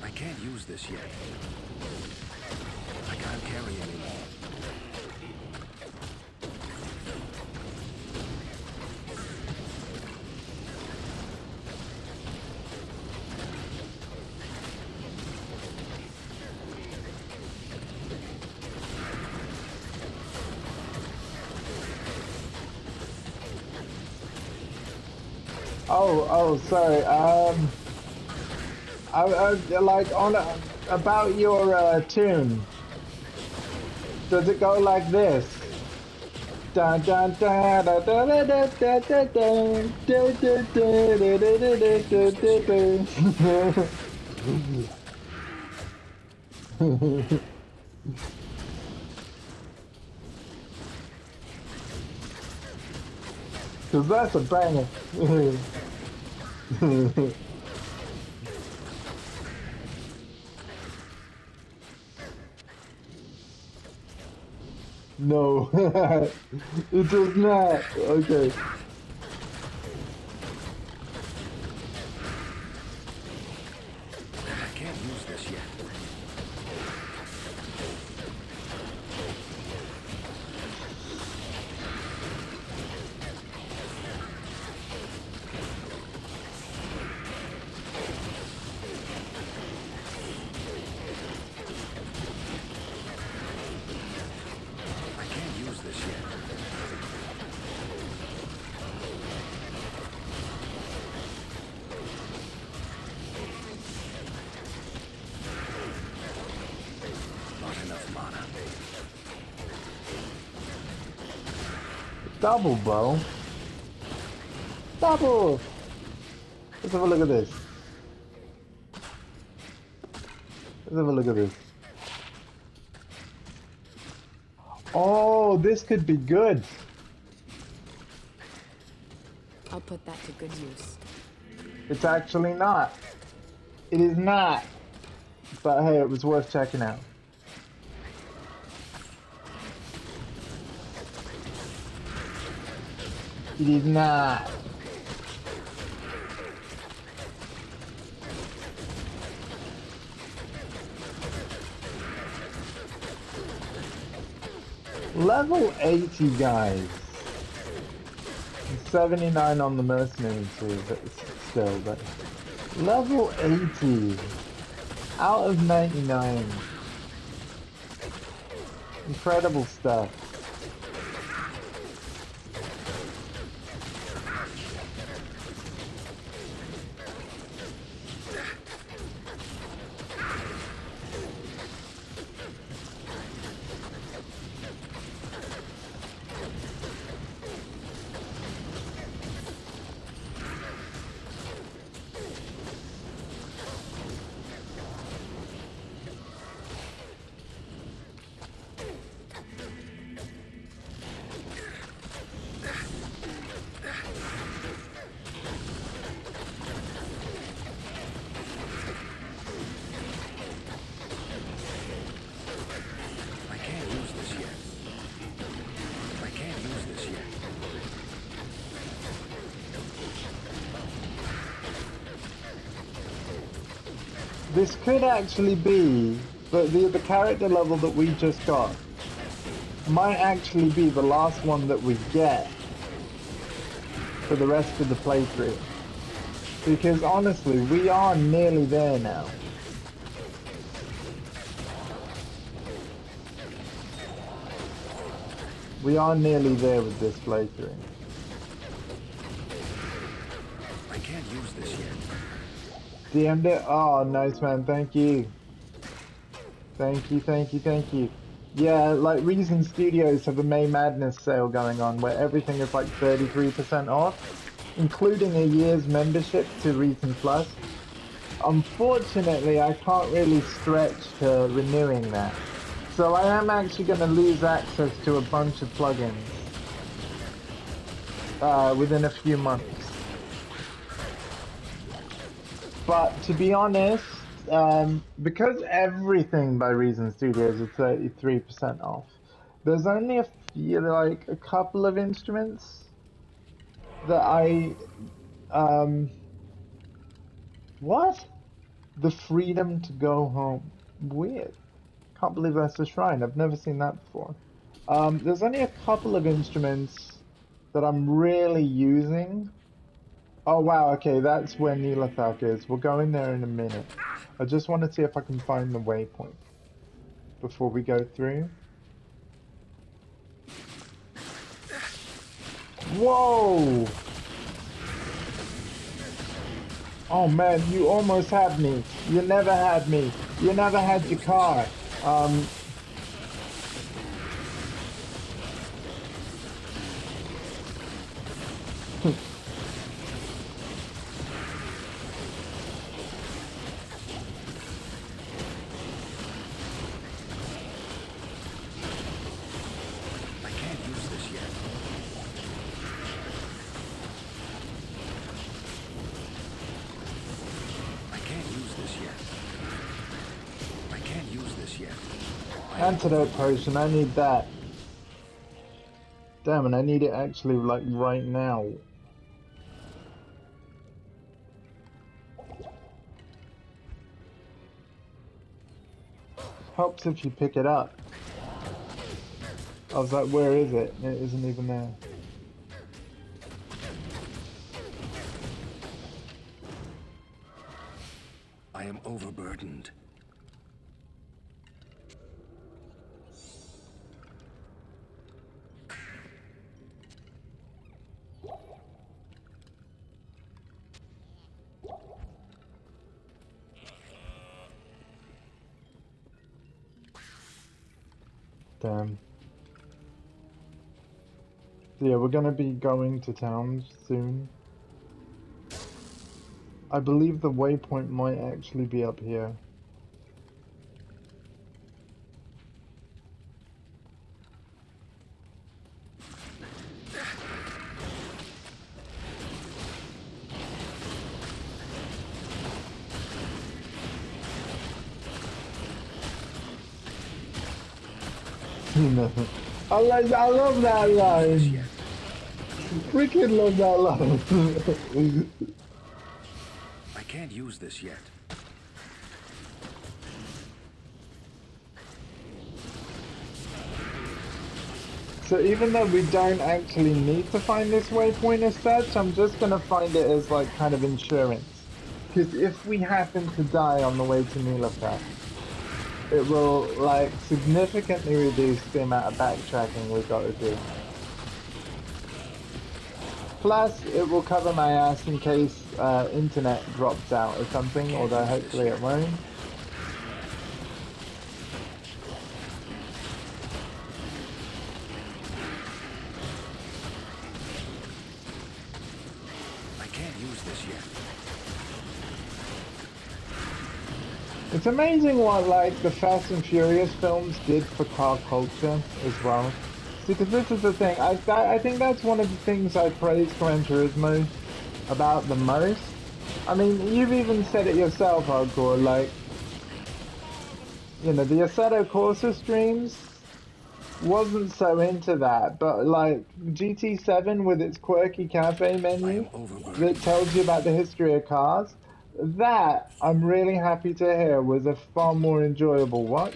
I can't use this yet. I can't carry anymore. Oh, sorry. I like on about your tune. Does it go like this? Dun dun dun dun dun dun dun dun dun dun dun dun dun dun dun. Cause that's a banger. No, it does not. Okay. I can't use this yet. I can't use this yet. Not enough mana. Double, bro. Double. Let's have a look at this. Let's have a look at this. Oh, this could be good. I'll put that to good use. It's actually not. It is not. But hey, it was worth checking out. It is not. Level 80, guys. 79 on the mercenary too, but still, but level 80 out of 99. Incredible stuff. I can't use this yet. I can't use this yet. This could actually be, but the character level that we just got might actually be the last one that we get for the rest of the playthrough. Because honestly, we are nearly there now. We are nearly there with this playthrough. I can't use this yet. DM'd it? Oh, nice, man. Thank you. Thank you, thank you, thank you. Yeah, like Reason Studios have a May Madness sale going on where everything is like 33% off, including a year's membership to Reason Plus. Unfortunately, I can't really stretch to renewing that. So I am actually going to lose access to a bunch of plugins within a few months. But to be honest, because everything by Reason Studios is 33% off, there's only a few, like a couple of instruments that what? The freedom to go home. Weird. Can't believe that's a shrine. I've never seen that before. There's only a couple of instruments that I'm really using. Oh wow, okay, that's where Nilathak is. We'll go in there in a minute. I just want to see if I can find the waypoint before we go through. Whoa! Oh man, you almost had me. You never had me. You never had your car. I can't use this yet. I can't use this yet. I can't use this yet. Antidote potion, I need that. Damn, and I need it actually like right now. Helps if you pick it up. I was like, where is it? It isn't even there. I am overburdened. Damn. So yeah, we're gonna be going to town soon. I believe the waypoint might actually be up here. I love that line. Freaking love that line. I can't use this yet. So even though we don't actually need to find this waypoint as such, I'm just gonna find it as like kind of insurance. Because if we happen to die on the way to Nilafat, it will like significantly reduce the amount of backtracking we've got to do. Plus, it will cover my ass in case internet drops out or something, although hopefully it won't. I can't use this yet. It's amazing what like the Fast and Furious films did for car culture as well. See, because this is the thing, I think that's one of the things I praise Gran Turismo about the most. I mean, you've even said it yourself, Hardcore, like, you know, the Assetto Corsa streams wasn't so into that, but like GT7 with its quirky cafe menu that tells you about the history of cars, that I'm really happy to hear was a far more enjoyable watch.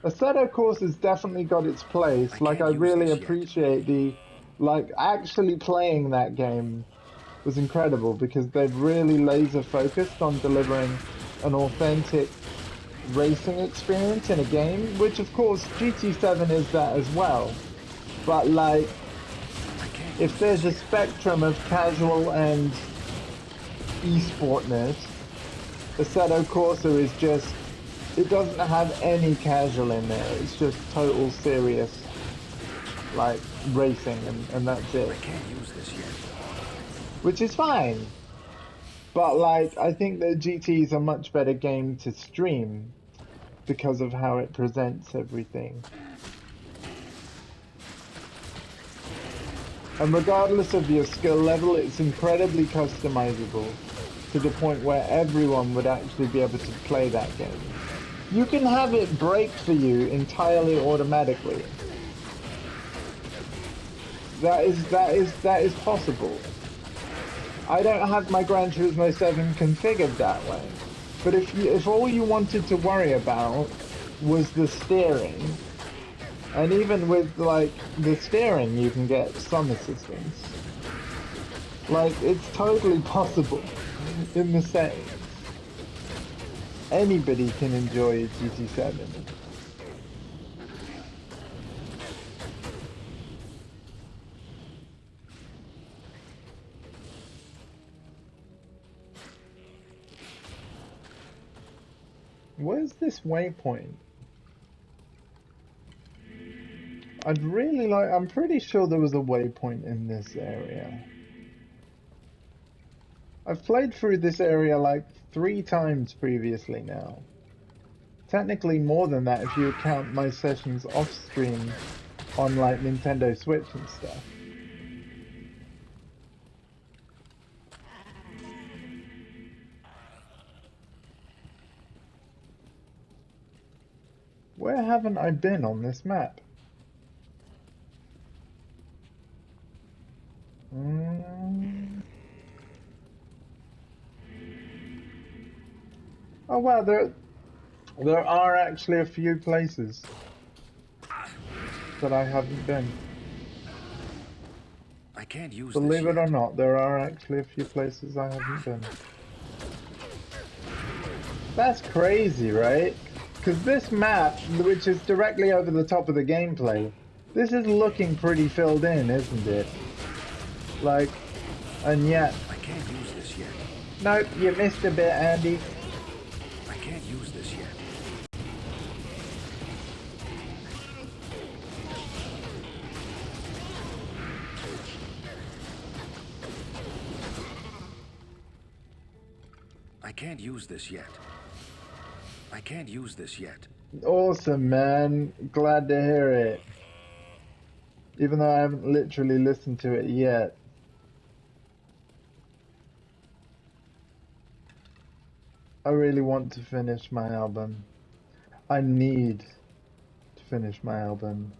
Assetto Course has definitely got its place. Like, I really appreciate the, like, actually playing that game was incredible because they've really laser focused on delivering an authentic racing experience in a game, which of course GT7 is that as well. But like, if there's a spectrum of casual and esportness, Assetto Corsa is just, it doesn't have any casual in there. It's just total serious, like, racing, and that's it. I can't use this yet. Which is fine. But, like, I think that GT is a much better game to stream because of how it presents everything. And regardless of your skill level, it's incredibly customizable to the point where everyone would actually be able to play that game. You can have it break for you entirely automatically. That is possible. I don't have my Gran Turismo 7 configured that way. But if all you wanted to worry about was the steering, and even with like the steering you can get some assistance. Like, it's totally possible in the settings. Anybody can enjoy GT7. Where's this waypoint? I'd really like, I'm pretty sure there was a waypoint in this area. I've played through this area like 3 times previously now. Technically more than that if you count my sessions off stream on like Nintendo Switch and stuff. Where haven't I been on this map? Oh wow, there are actually a few places that I haven't been. I can't use this Believe it or yet. not, there are actually a few places I haven't been. That's crazy, right? Because this map, which is directly over the top of the gameplay, this is looking pretty filled in, isn't it? Like, and yet, I can't use this yet. nope, you missed a bit, Andy. I can't use this yet. I can't use this yet. I can't use this yet. Awesome, man. Glad to hear it. Even though I haven't literally listened to it yet. I really want to finish my album. I need to finish my album.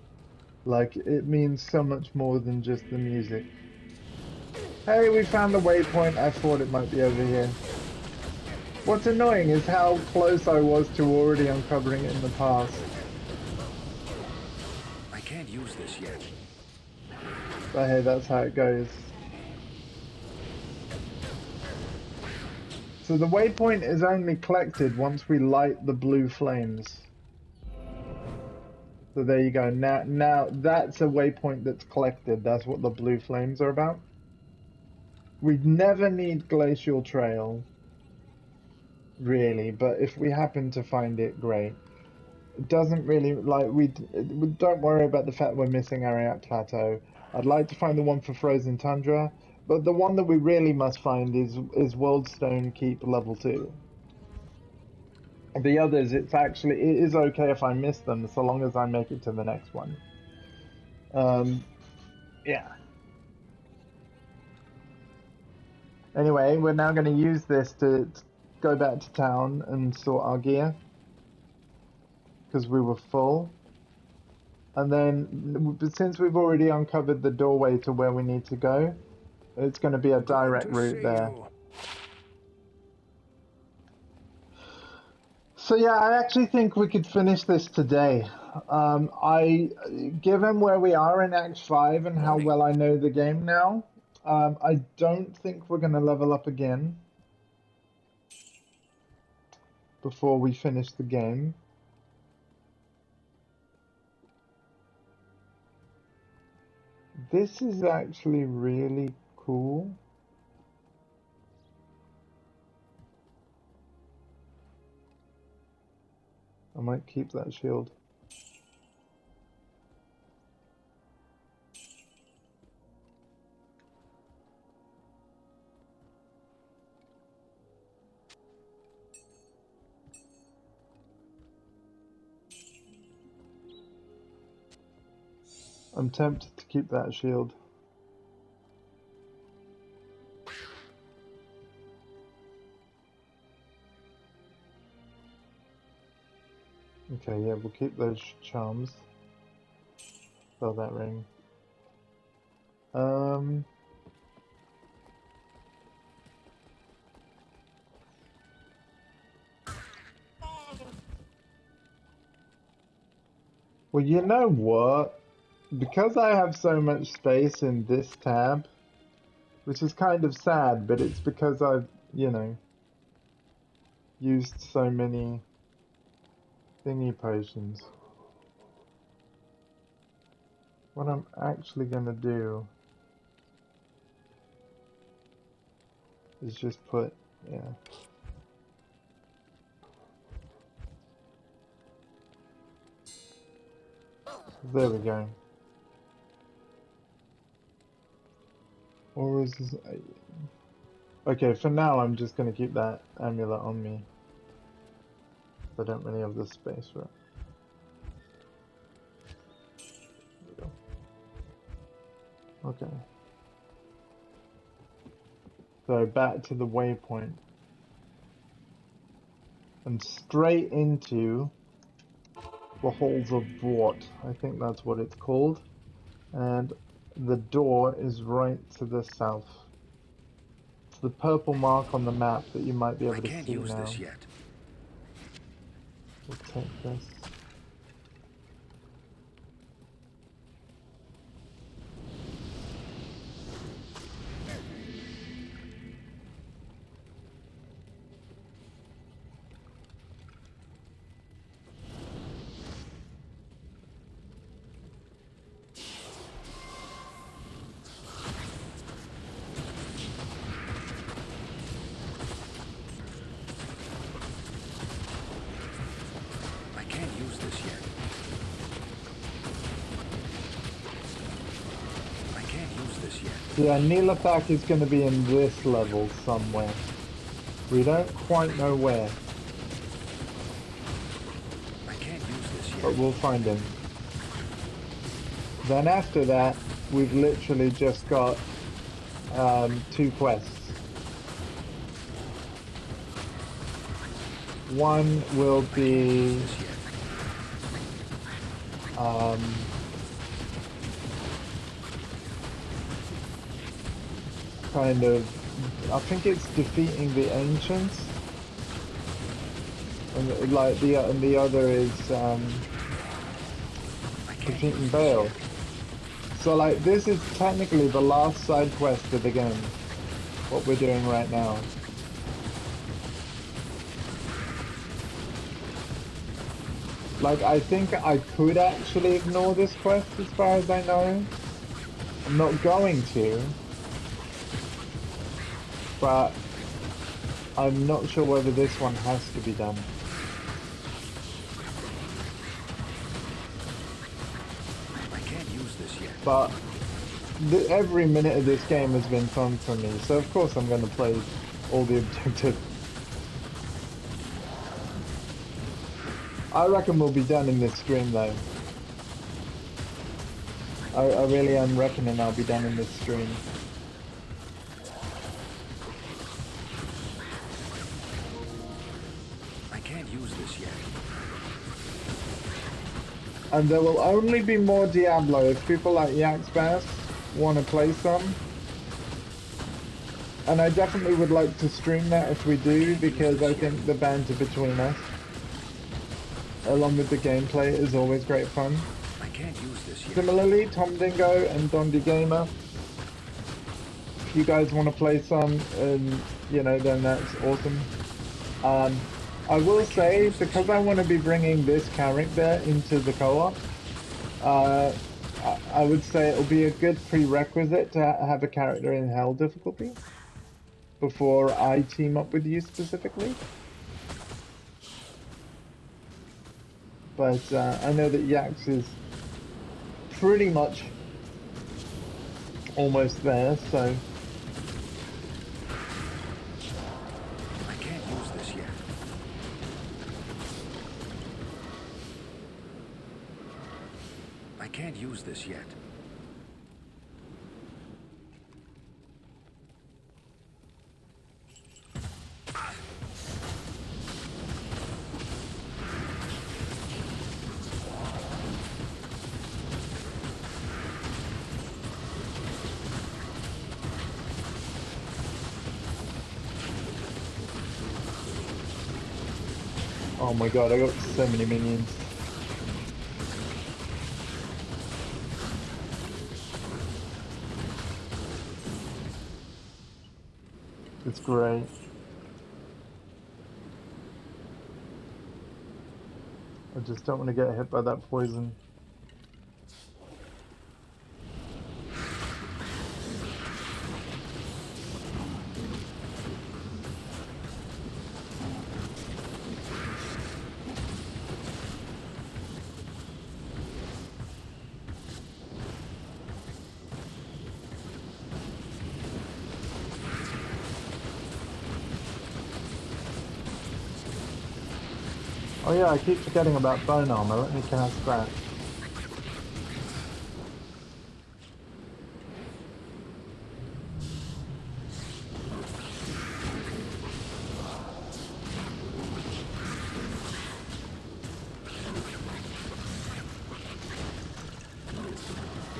Like, it means so much more than just the music. Hey, we found a waypoint. I thought it might be over here. What's annoying is how close I was to already uncovering it in the past. I can't use this yet. But hey, that's how it goes. So the waypoint is only collected once we light the blue flames. So there you go. Now that's a waypoint that's collected. That's what the blue flames are about. We never need Glacial Trail, really, but if we happen to find it, great. It doesn't really, like, we don't worry about the fact we're missing Ariat Plateau. I'd like to find the one for Frozen Tundra, but the one that we really must find is Worldstone Keep level 2. The others, it is okay if I miss them, so long as I make it to the next one. Yeah. Anyway, we're now going to use this to go back to town and sort our gear. Because we were full. And then, since we've already uncovered the doorway to where we need to go, it's going to be a direct route there. So yeah, I actually think we could finish this today. Given where we are in Act 5 and how well I know the game now, I don't think we're going to level up again before we finish the game. This is actually really cool. I might keep that shield. I'm tempted to keep that shield. Okay, yeah, we'll keep those charms. Sell that ring. Well, you know what? Because I have so much space in this tab, which is kind of sad, but it's because I've, you know, used so many thingy potions. What I'm actually gonna do is just put, yeah. There we go. Or is this... Okay, for now I'm just gonna keep that amulet on me. I don't really have the space for it. There we go. Okay. So back to the waypoint. And straight into the Halls of Vort. I think that's what it's called. And the door is right to the south. It's the purple mark on the map that you might be able to see now. I can't use this yet. We'll take this. I can't use this yet. I can't use this yet. Yeah, Neelathak is going to be in this level somewhere. We don't quite know where, I can't use this but yet. we'll find him. Then after that, we've literally just got 2 quests. One will be This yet. kind of, I think it's defeating the ancients, and like the other is I can't defeating use this Bale. yet. So like this is technically the last side quest of the game, what we're doing right now. Like I think I could actually ignore this quest as far as I know. I'm not going to, but I'm not sure whether this one has to be done. I can't use this yet. But every minute of this game has been fun for me, so of course I'm going to play all the objectives. I reckon we'll be done in this stream though. I really am reckoning I'll be done in this stream. I can't use this yet. And there will only be more Diablo if people like Yaxbass want to play some. And I definitely would like to stream that if we do, because I think the banter between us, along with the gameplay, is always great fun. I can't use this yet. Similarly, Tom Dingo and Dondi Gamer, if you guys want to play some, you know, then that's awesome. I will say, because I want to be bringing this character into the co-op, I would say it'll be a good prerequisite to have a character in Hell difficulty before I team up with you specifically. But I know that Yax is pretty much almost there, so I can't use this yet. I can't use this yet. oh my god, I got so many minions. It's great. I just don't want to get hit by that poison. Oh yeah, I keep forgetting about bone armor. Let me cast that.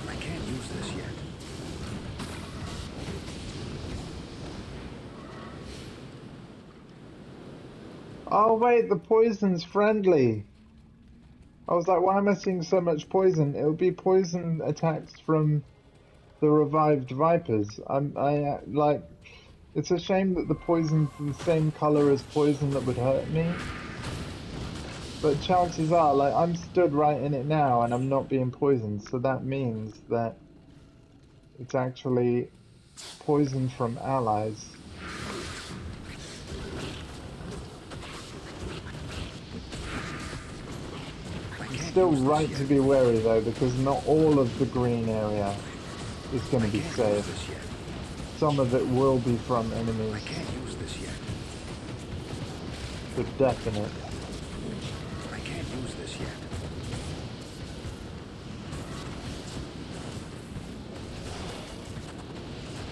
I can't use this yet. Oh wait, the poison's friendly. I was like, why am I seeing so much poison? It would be poison attacks from the revived vipers. Like, it's a shame that the poison's the same color as poison that would hurt me. But chances are, like, I'm stood right in it now and I'm not being poisoned, so that means that it's actually poison from allies. I It's can't still use this right yet. to be wary though, because not all of the green area is going I to be can't use safe. this yet. Some of it will be from I enemies, can't use this yet. for definite. I can't use this yet.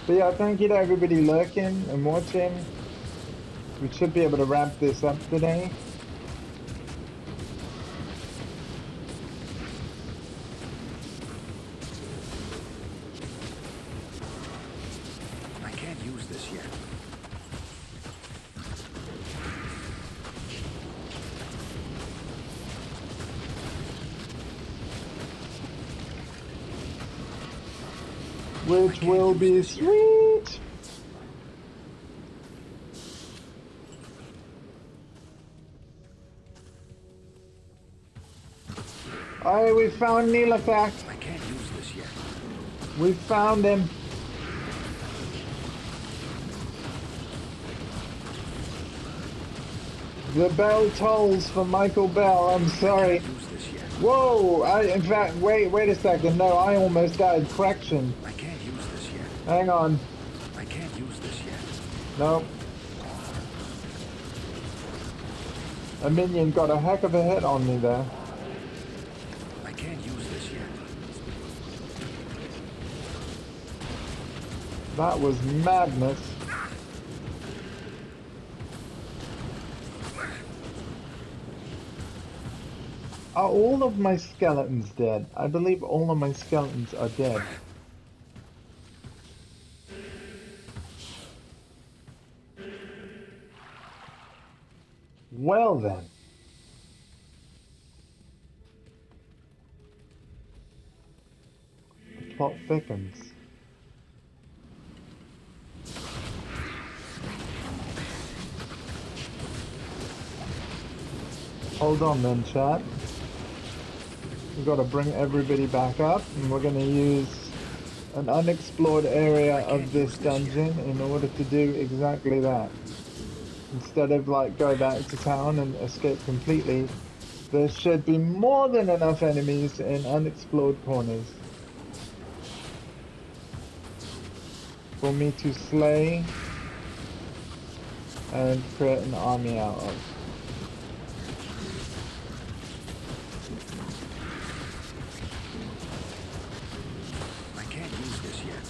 But yeah, thank you to everybody lurking and watching. We should be able to wrap this up today. I can't use this yet. Which can't will use be this yet. sweet! Alright, we found Nilafak. I can't use this yet. We found him. The bell tolls for Michael Bell. I'm sorry. Use this yet. Whoa! In fact, wait a second. No, I almost died. Correction. I can't use this yet. Hang on. I can't use this yet. No. A minion got a heck of a hit on me there. I can't use this yet. That was madness. Are all of my skeletons dead? I believe all of my skeletons are dead. Well then. The plot thickens. Hold on then, chat. We've got to bring everybody back up, and we're going to use an unexplored area of this dungeon in order to do exactly that. Instead of like go back to town and escape completely, there should be more than enough enemies in unexplored corners for me to slay and create an army out of. I can't use this yet.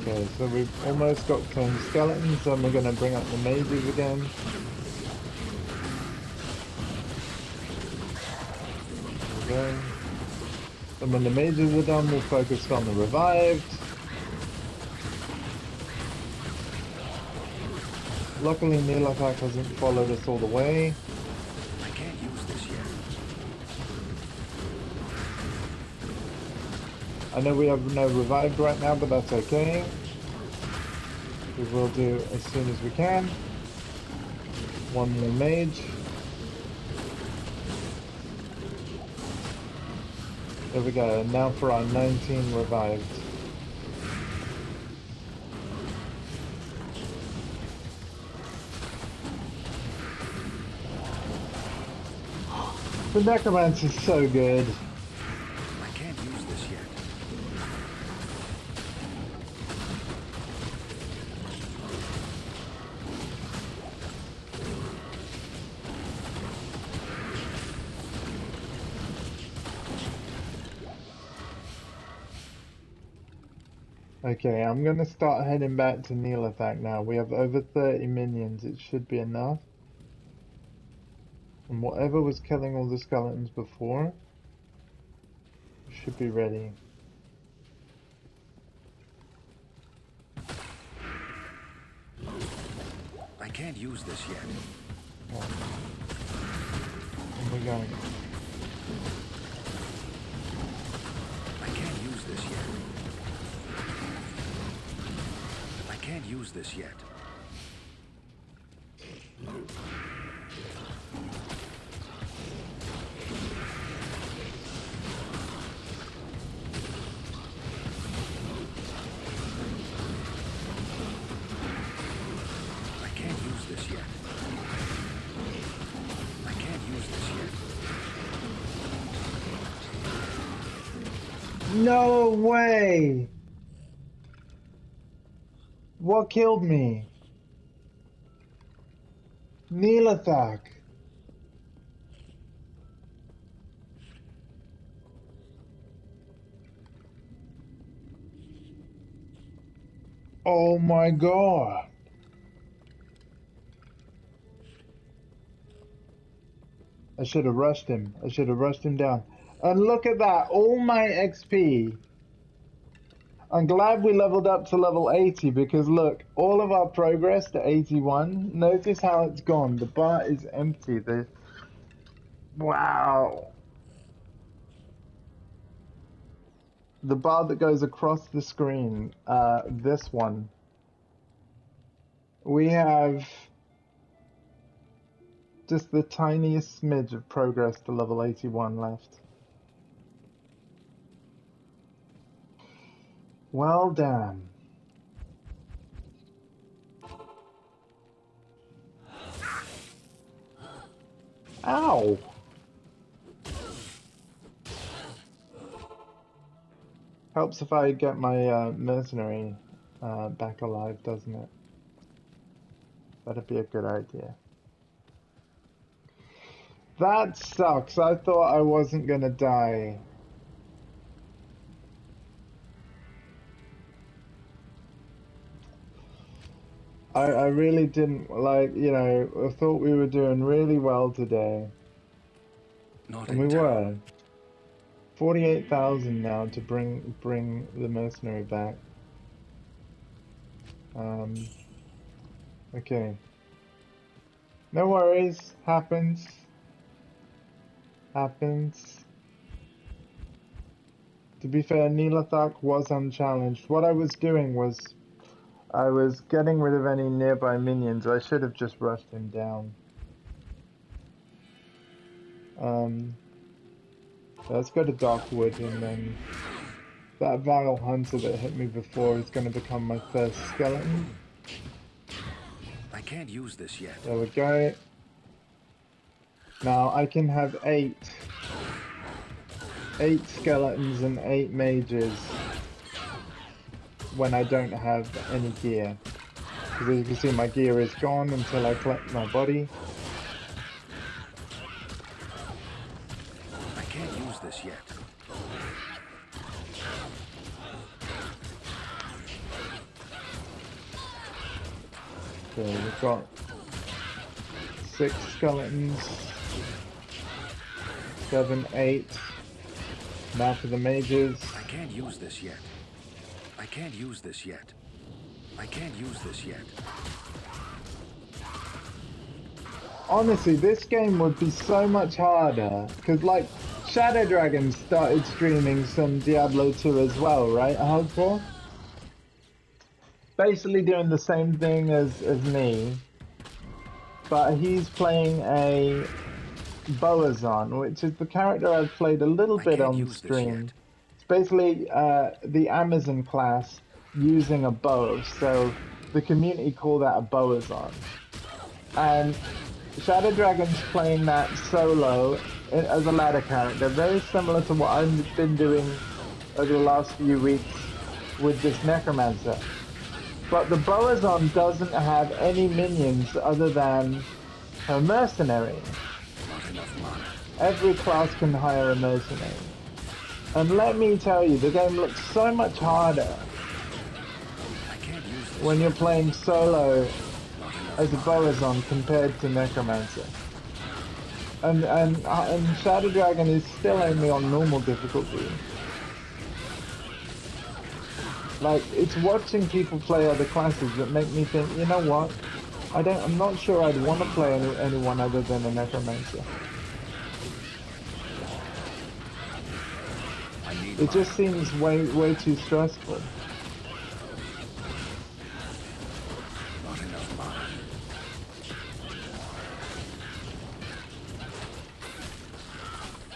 Okay, so we've almost got 10 skeletons, and we're going to bring up the mages again. There we go. And when the mages are done, we'll focus on the revived. Luckily, Nilafak hasn't followed us all the way. I can't use this yet. I know we have no revived right now, but that's okay. We will do as soon as we can. One more mage. There we go, and now for our 19 revived. The necromancer's so good. I can't use this yet. Okay, I'm gonna start heading back to Neelathak now. We have over 30 minions. It should be enough. And whatever was killing all the skeletons before should be ready. I can't use this yet. Right. Where we going? I can't use this yet. I can't use this yet. I can't use this yet. I can't use this yet. No way! What killed me? Neelathak. Oh my god. I should have rushed him. I should have rushed him down. And look at that, all my XP. I'm glad we leveled up to level 80 because look, all of our progress to 81, notice how it's gone. The bar is empty. Wow. The bar that goes across the screen, this one. We have just the tiniest smidge of progress to level 81 left. Well, damn. Ow! Helps if I get my mercenary back alive, doesn't it? That'd be a good idea. That sucks. I thought I wasn't gonna die. I really didn't, like, you know, I thought we were doing really well today. Not And in we town. were. 48,000 now to bring the mercenary back. Okay. No worries. Happens. Happens. To be fair, Neelathak was unchallenged. What I was doing was I was getting rid of any nearby minions. I should have just rushed him down. Let's go to Darkwood, and then that Vile Hunter that hit me before is going to become my first skeleton. I can't use this yet. There we go. Now I can have 8 skeletons and 8 mages when I don't have any gear. Because as you can see, my gear is gone until I collect my body. I can't use this yet. So we've got 6 skeletons, 7, 8. Now for the mages. I can't use this yet. I can't use this yet. I can't use this yet. Honestly, this game would be so much harder, because like, Shadow Dragon started streaming some Diablo 2 as well, right, Hardcore? Basically doing the same thing as me, but he's playing a Boazon, which is the character I've played a little bit on stream. It's basically the Amazon class using a bow, so the community call that a Boazon. And Shadow Dragon's playing that solo as a ladder character, very similar to what I've been doing over the last few weeks with this Necromancer. But the Boazon doesn't have any minions other than her mercenary. Every class can hire a mercenary. And let me tell you, the game looks so much harder when you're playing solo as a Boazon compared to Necromancer. And Shadow Dragon is still only on normal difficulty. Like, it's watching people play other classes that make me think, you know what? I'm not sure I'd want to play anyone other than a Necromancer. It just seems way too stressful. Not enough mana.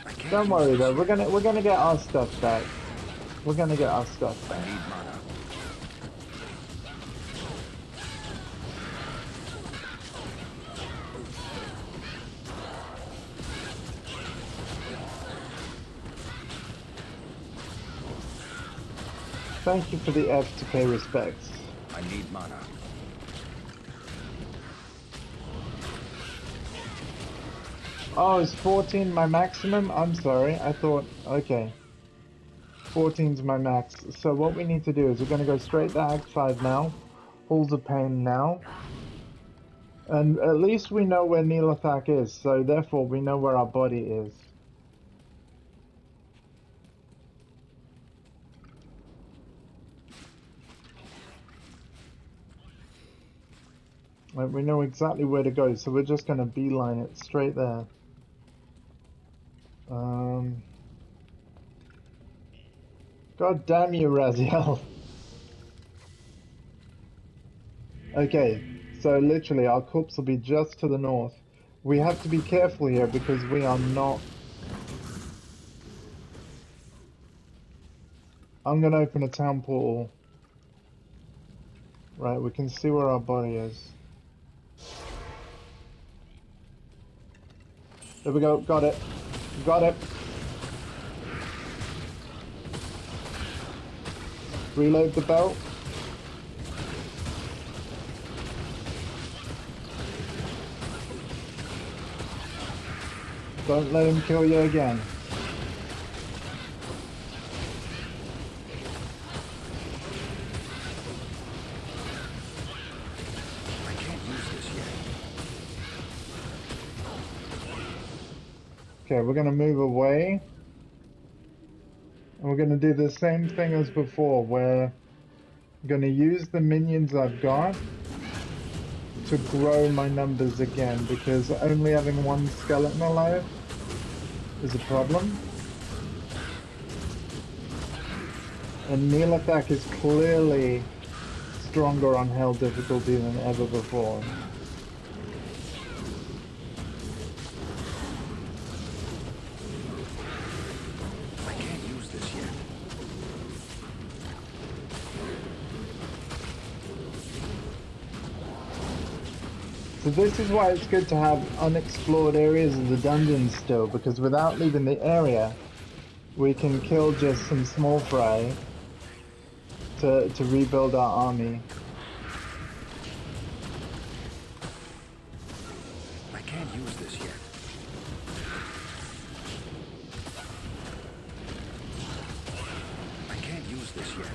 I can't Don't use worry this though, yet. we're gonna get our stuff back. We're gonna get our stuff I back. need mana. Thank you for the F to pay respects. I need mana. Oh, is 14 my maximum? I'm sorry, I thought, okay. 14's my max. So what we need to do is we're going to go straight to Act 5 now. Halls of Pain now. And at least we know where Neelathak is, so therefore we know where our body is. Like, we know exactly where to go, so we're just going to beeline it straight there. God damn you, Raziel. Okay, so literally our corpse will be just to the north. We have to be careful here because we are not... I'm going to open a town portal. Right, we can see where our body is. There we go, got it. Got it. Reload the belt. Don't let him kill you again. I can't use this yet. Okay, we're gonna move away. And we're gonna do the same thing as before, where I'm gonna use the minions I've got to grow my numbers again, because only having one skeleton alive is a problem. And Neelathak is clearly stronger on hell difficulty than ever before. I can't use this yet. So this is why it's good to have unexplored areas of the dungeon still, because without leaving the area, we can kill just some small fry to rebuild our army. I can't use this yet. I can't use this yet.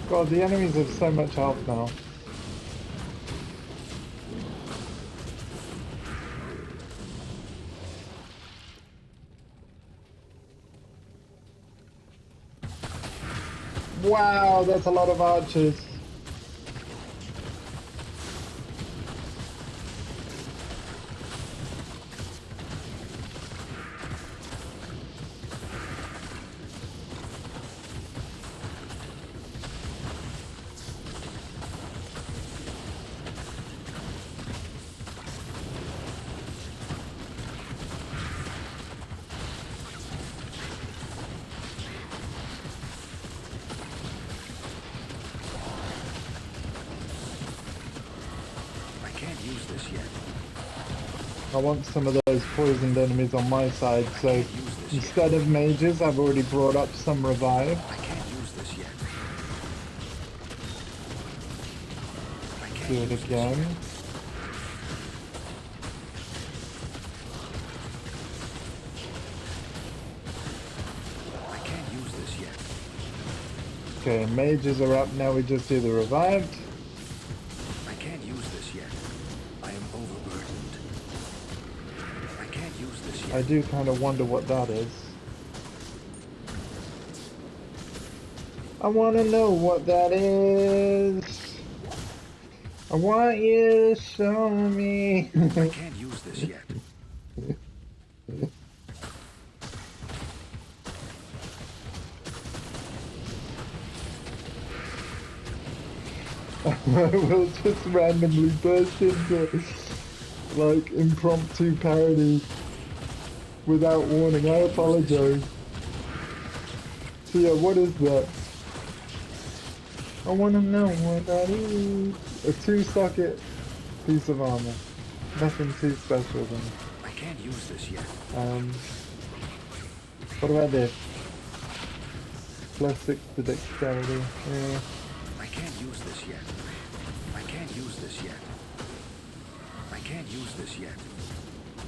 God, the enemies have so much health now. Wow, that's a lot of archers. use this yet. I want some of those poisoned enemies on my side, so instead of mages, I've already brought up some revive. I can't use this yet. I can't Do it use this again. yet. I can't use this yet. Okay, mages are up, now we just do the revived. I can't use this yet. I am overburdened. I can't use this yet. I do kind of wonder what that is. I want to know what that is. I want you to show me. I can't use this yet. I will just randomly burst into like impromptu parody without warning. I apologize. So yeah, what is that? I want to know what that is. A 2-socket piece of armor. Nothing too special then. I can't use this yet. What about this? +6 to dexterity. Yeah. I can't use this yet. I can't use this yet. I can't use this yet.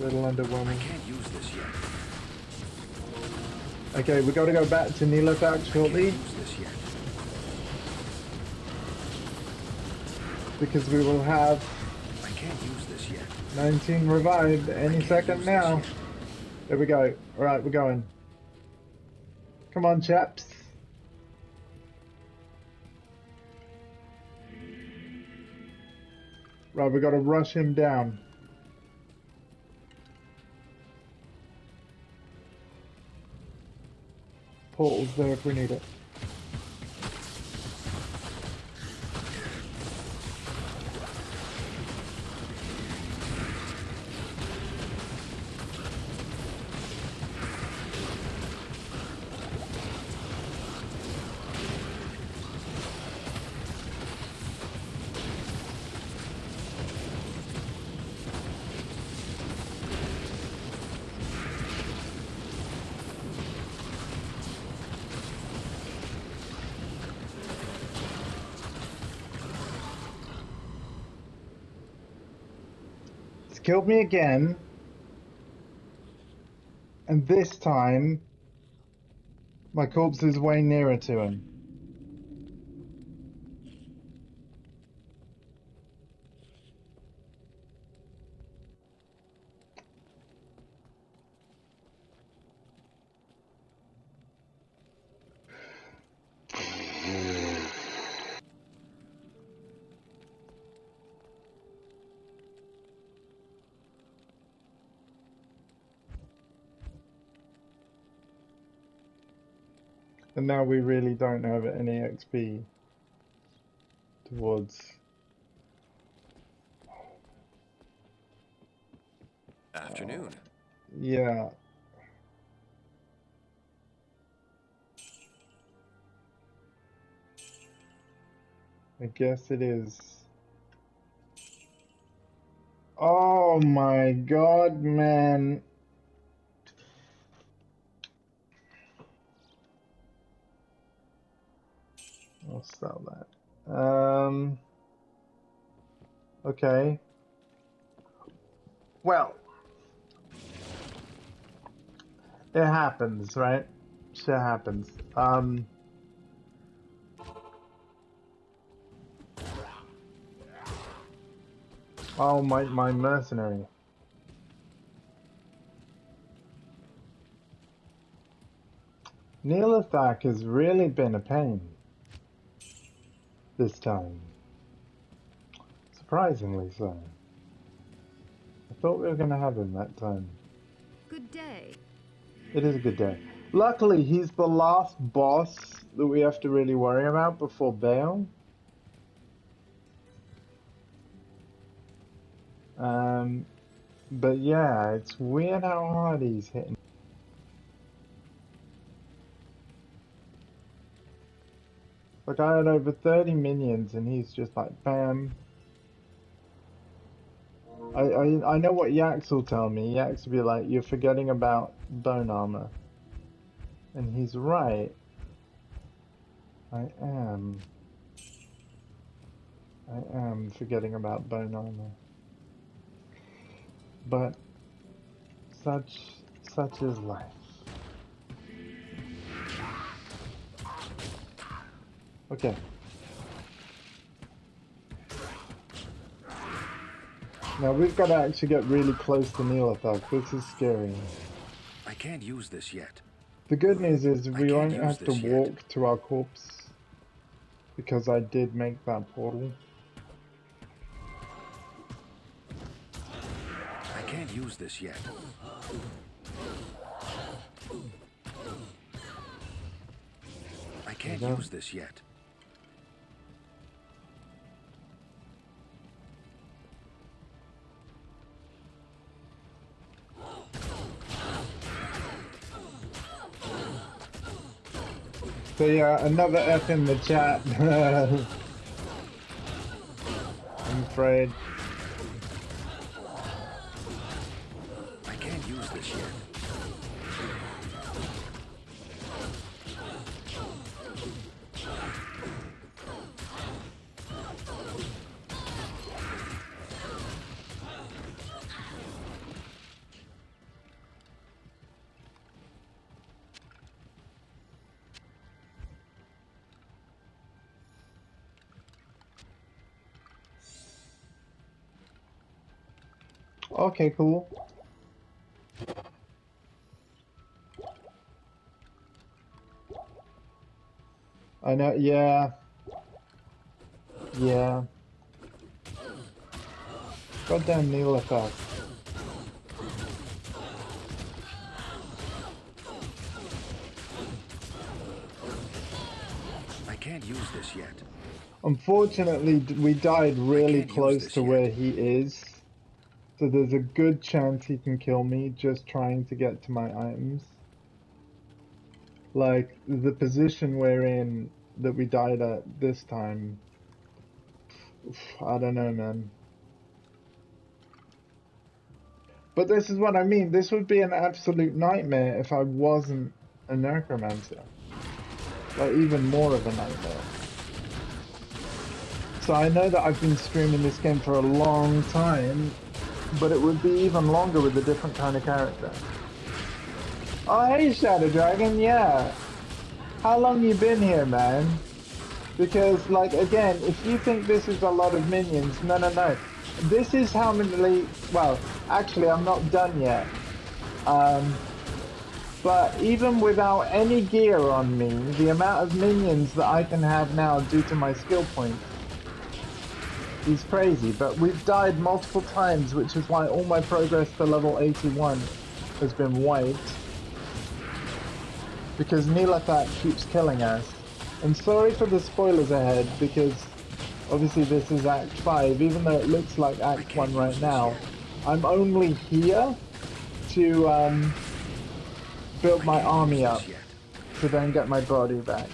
Little I underwhelming. can't use this yet. Okay, we got to go back to Nilafak I can't shortly use this yet. because we will have I can't use this yet. 19 revived any second now. There we go. Alright, we're going. Come on, chaps. Right, we got to rush him down. Portal's there if we need it. Killed me again, and this time my corpse is way nearer to him. And now we really don't have any XP towards... Afternoon. Yeah. I guess it is. Oh my god, man. I'll sell that. Okay. Well, it happens, right? Shit happens. Oh, my mercenary. Neelathak has really been a pain this time. Surprisingly so. I thought we were going to have him that time. Good day. It is a good day. Luckily, he's the last boss that we have to really worry about before Bale. But yeah, it's weird how hard he's hitting. Like, I had over 30 minions and he's just like, bam. I know what Yax will tell me. Yax will be like, you're forgetting about bone armor. And he's right. I am. I am forgetting about bone armor. But such is life. Okay. Now we've got to actually get really close to Neelathak. This is scary. I can't use this yet. The good news is I we can't won't use have to this yet. walk to our corpse because I did make that portal. I can't use this yet. I can't use this yet. So yeah, another F in the chat. I'm afraid. I can't use this yet. Okay, cool. I know, yeah. Yeah. Goddamn Neelathak. I can't use this yet. Unfortunately, we died really can't use close this to yet. where he is. So there's a good chance he can kill me just trying to get to my items. Like, the position we're in that we died at this time. I don't know, man. But this is what I mean. This would be an absolute nightmare if I wasn't a necromancer. Like, even more of a nightmare. So I know that I've been streaming this game for a long time, but it would be even longer with a different kind of character. Oh, hey, Shadow Dragon, yeah. How long you been here, man? Because, like, again, if you think this is a lot of minions, no, no, no. This is how many... Well, actually, I'm not done yet. But even without any gear on me, the amount of minions that I can have now due to my skill points is crazy. But we've died multiple times, which is why all my progress to level 81 has been wiped. Because Neelathak keeps killing us. And sorry for the spoilers ahead, because obviously this is Act 5, even though it looks like Act 1 right now. I'm only here to build my army up, to then get my body back.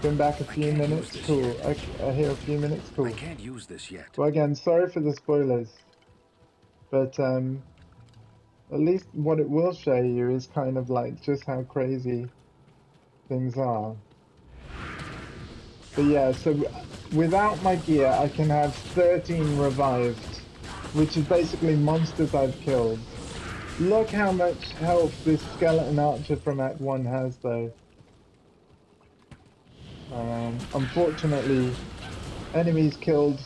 Been back a few minutes? Cool. I hear a few minutes? Cool. I can't use this yet. Well, again, sorry for the spoilers. But at least what it will show you is kind of like just how crazy things are. But yeah, so without my gear, I can have 13 revived, which is basically monsters I've killed. Look how much health this skeleton archer from Act 1 has, though. Unfortunately, enemies killed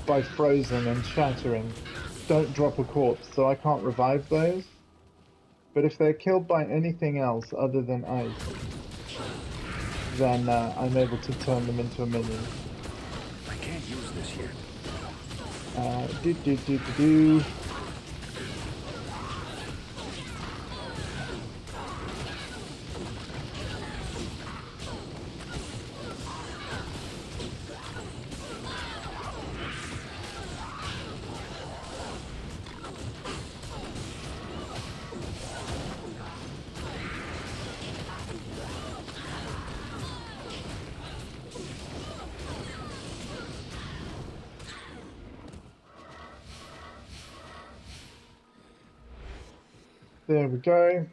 by frozen and shattering don't drop a corpse, so I can't revive those. But if they're killed by anything else other than ice, then I'm able to turn them into a minion. I can't use this yet. There we go.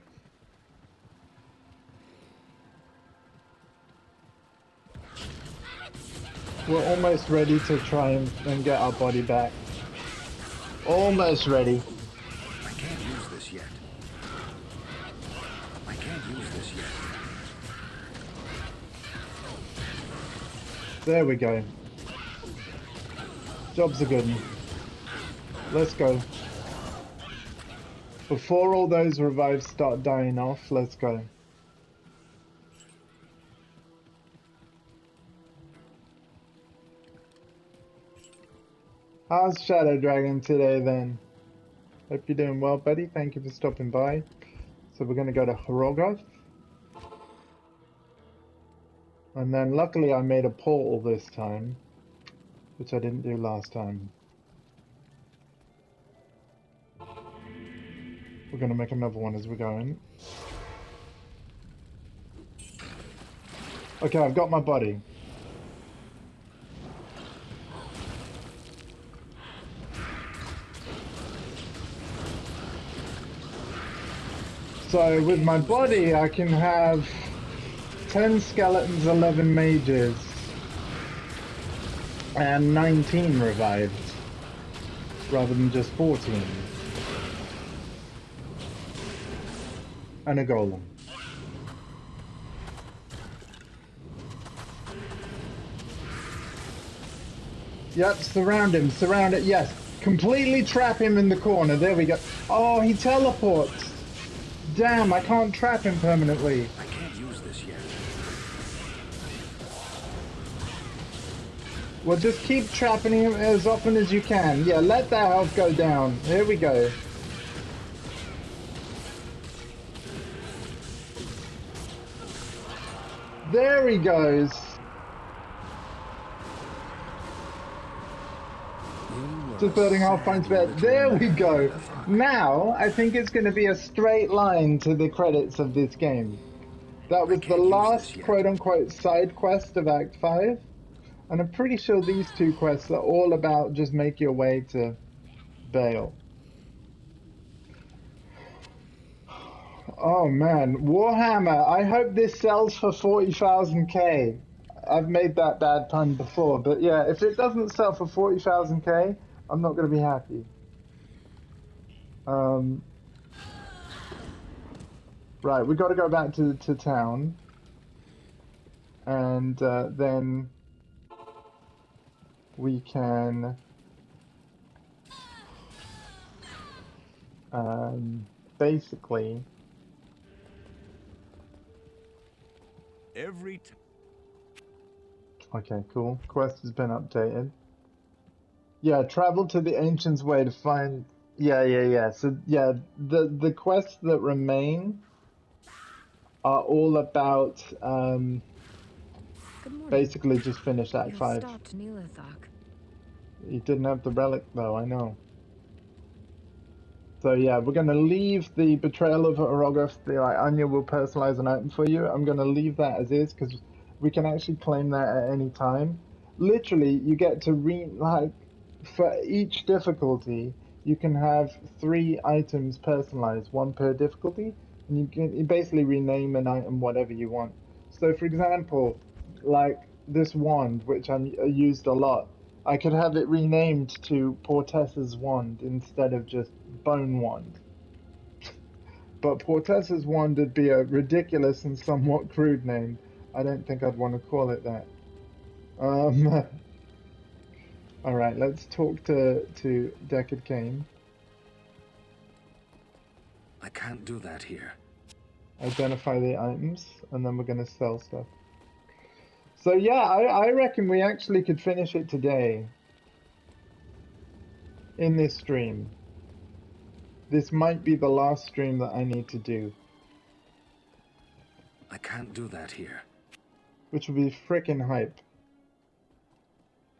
We're almost ready to try and get our body back. Almost ready. I can't use this yet. I can't use this yet. There we go. Job's a good one. Let's go. Before all those revives start dying off, let's go. How's Shadow Dragon today then? Hope you're doing well, buddy. Thank you for stopping by. So we're going to go to Hrogoth. And then luckily I made a portal this time, which I didn't do last time. We're going to make another one as we go in. Okay, I've got my body. So with my body, I can have 10 skeletons, 11 mages, and 19 revived, rather than just 14. And a golem. Yep, surround him, surround it, yes. Completely trap him in the corner, there we go. Oh, he teleports. Damn, I can't trap him permanently. I can't use this yet. Well, just keep trapping him as often as you can. Yeah, let that health go down. Here we go. There he goes. Just building half points bet. There we go. Now, I think it's going to be a straight line to the credits of this game. That was the last quote-unquote side quest of Act 5. And I'm pretty sure these two quests are all about just make your way to Bale. Oh man, Warhammer, I hope this sells for 40,000k. I've made that bad pun before, but yeah, if it doesn't sell for 40,000k, I'm not going to be happy. Right, we got to go back to town. And then we can basically okay, cool. Quest has been updated. Yeah, travel to the Ancient's Way to find... Yeah. So, yeah, the quests that remain are all about, basically just finish Act 5. You didn't have the relic, though, I know. So, yeah, we're going to leave the Betrayal of Hrogoth. Anya will personalize an item for you. I'm going to leave that as is, because we can actually claim that at any time. Literally, you get to for each difficulty, you can have 3 items personalized, 1 per difficulty, and you basically rename an item whatever you want. So, for example, like this wand, which I used a lot, I could have it renamed to Portessa's Wand instead of just Bone Wand. But Portessa's Wand would be a ridiculous and somewhat crude name. I don't think I'd want to call it that. Alright, let's talk to Deckard Cain. I can't do that here. Identify the items, and then we're going to sell stuff. So yeah, I reckon we actually could finish it today. In this stream. This might be the last stream that I need to do. I can't do that here. Which would be frickin' hype.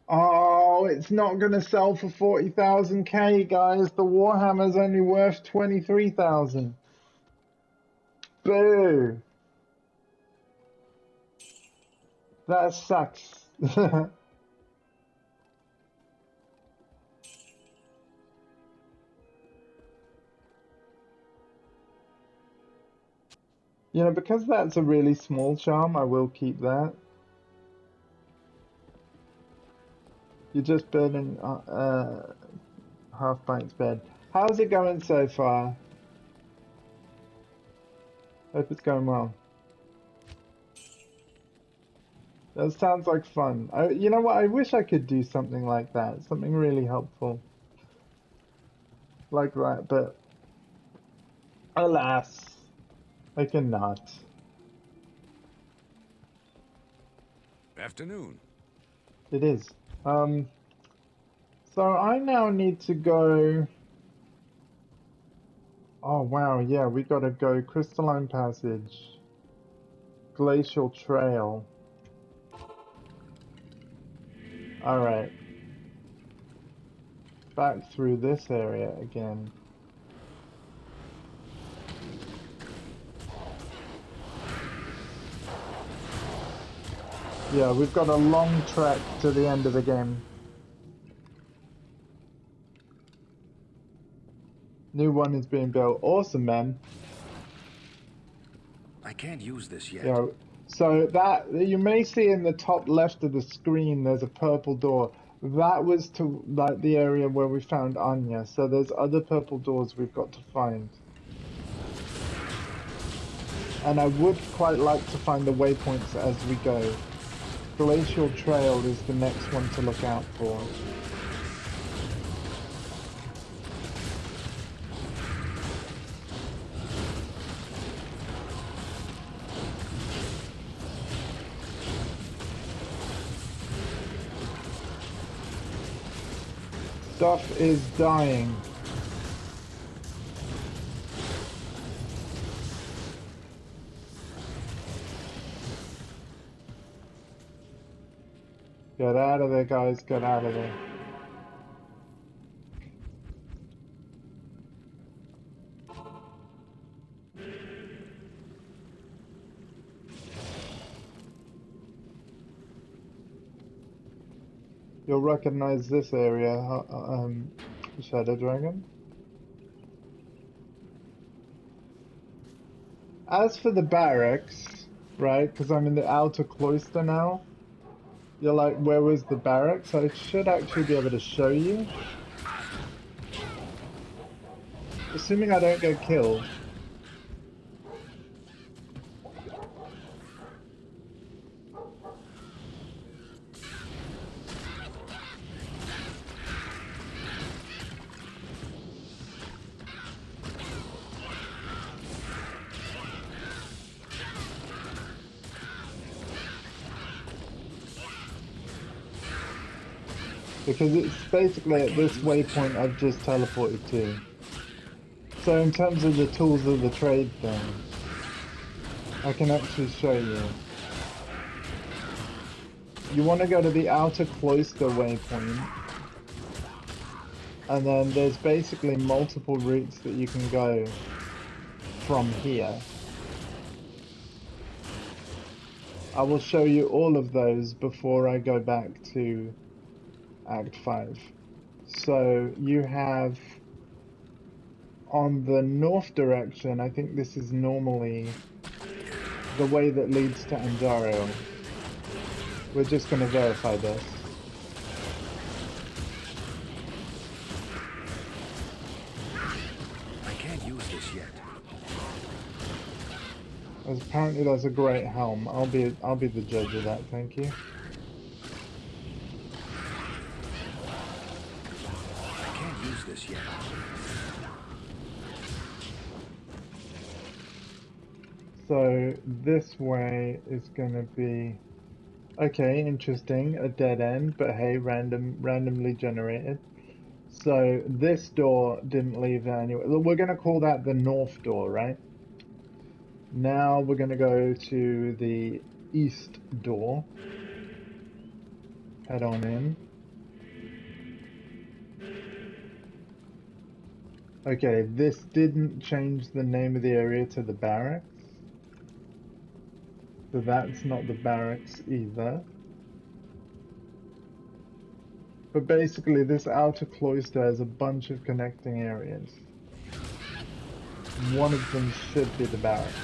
Oh, it's not gonna sell for 40,000k, guys. The Warhammer's only worth 23,000. Boo! That sucks. You know, because that's a really small charm, I will keep that. You're just building Half-Pint's bed. How's it going so far? Hope it's going well. That sounds like fun. You know what? I wish I could do something like that. Something really helpful. Like that, but alas, I cannot. Afternoon. It is. So I now need to go... Oh wow, yeah, we gotta go Crystalline Passage, Glacial Trail. Alright. Back through this area again. Yeah, we've got a long trek to the end of the game. New one is being built. Awesome, man. I can't use this yet. Yeah, so that you may see in the top left of the screen there's a purple door. That was to like the area where we found Anya. So there's other purple doors we've got to find. And I would quite like to find the waypoints as we go. Glacial Trail is the next one to look out for. Stuff is dying. Get out of there, guys. Get out of there. You'll recognize this area, Shadow Dragon. As for the barracks, right, because I'm in the outer cloister now, you're like, where was the barracks? I should actually be able to show you. Assuming I don't get killed. Because it's basically at this waypoint I've just teleported to. So in terms of the tools of the trade thing, I can actually show you. You want to go to the outer cloister waypoint, and then there's basically multiple routes that you can go from here. I will show you all of those before I go back to Act 5. So you have on the north direction, I think this is normally the way that leads to Andaro. We're just going to verify this. I can't use this yet. As apparently that's a great helm. I'll be the judge of that, thank you. I can't use this yet. So this way is gonna be okay, interesting, a dead end, but hey, randomly generated. So this door didn't lead anywhere. We're gonna call that the north door, right? Now we're gonna go to the east door. Head on in. Okay, this didn't change the name of the area to the barracks. So that's not the barracks either. But basically this outer cloister has a bunch of connecting areas. One of them should be the barracks.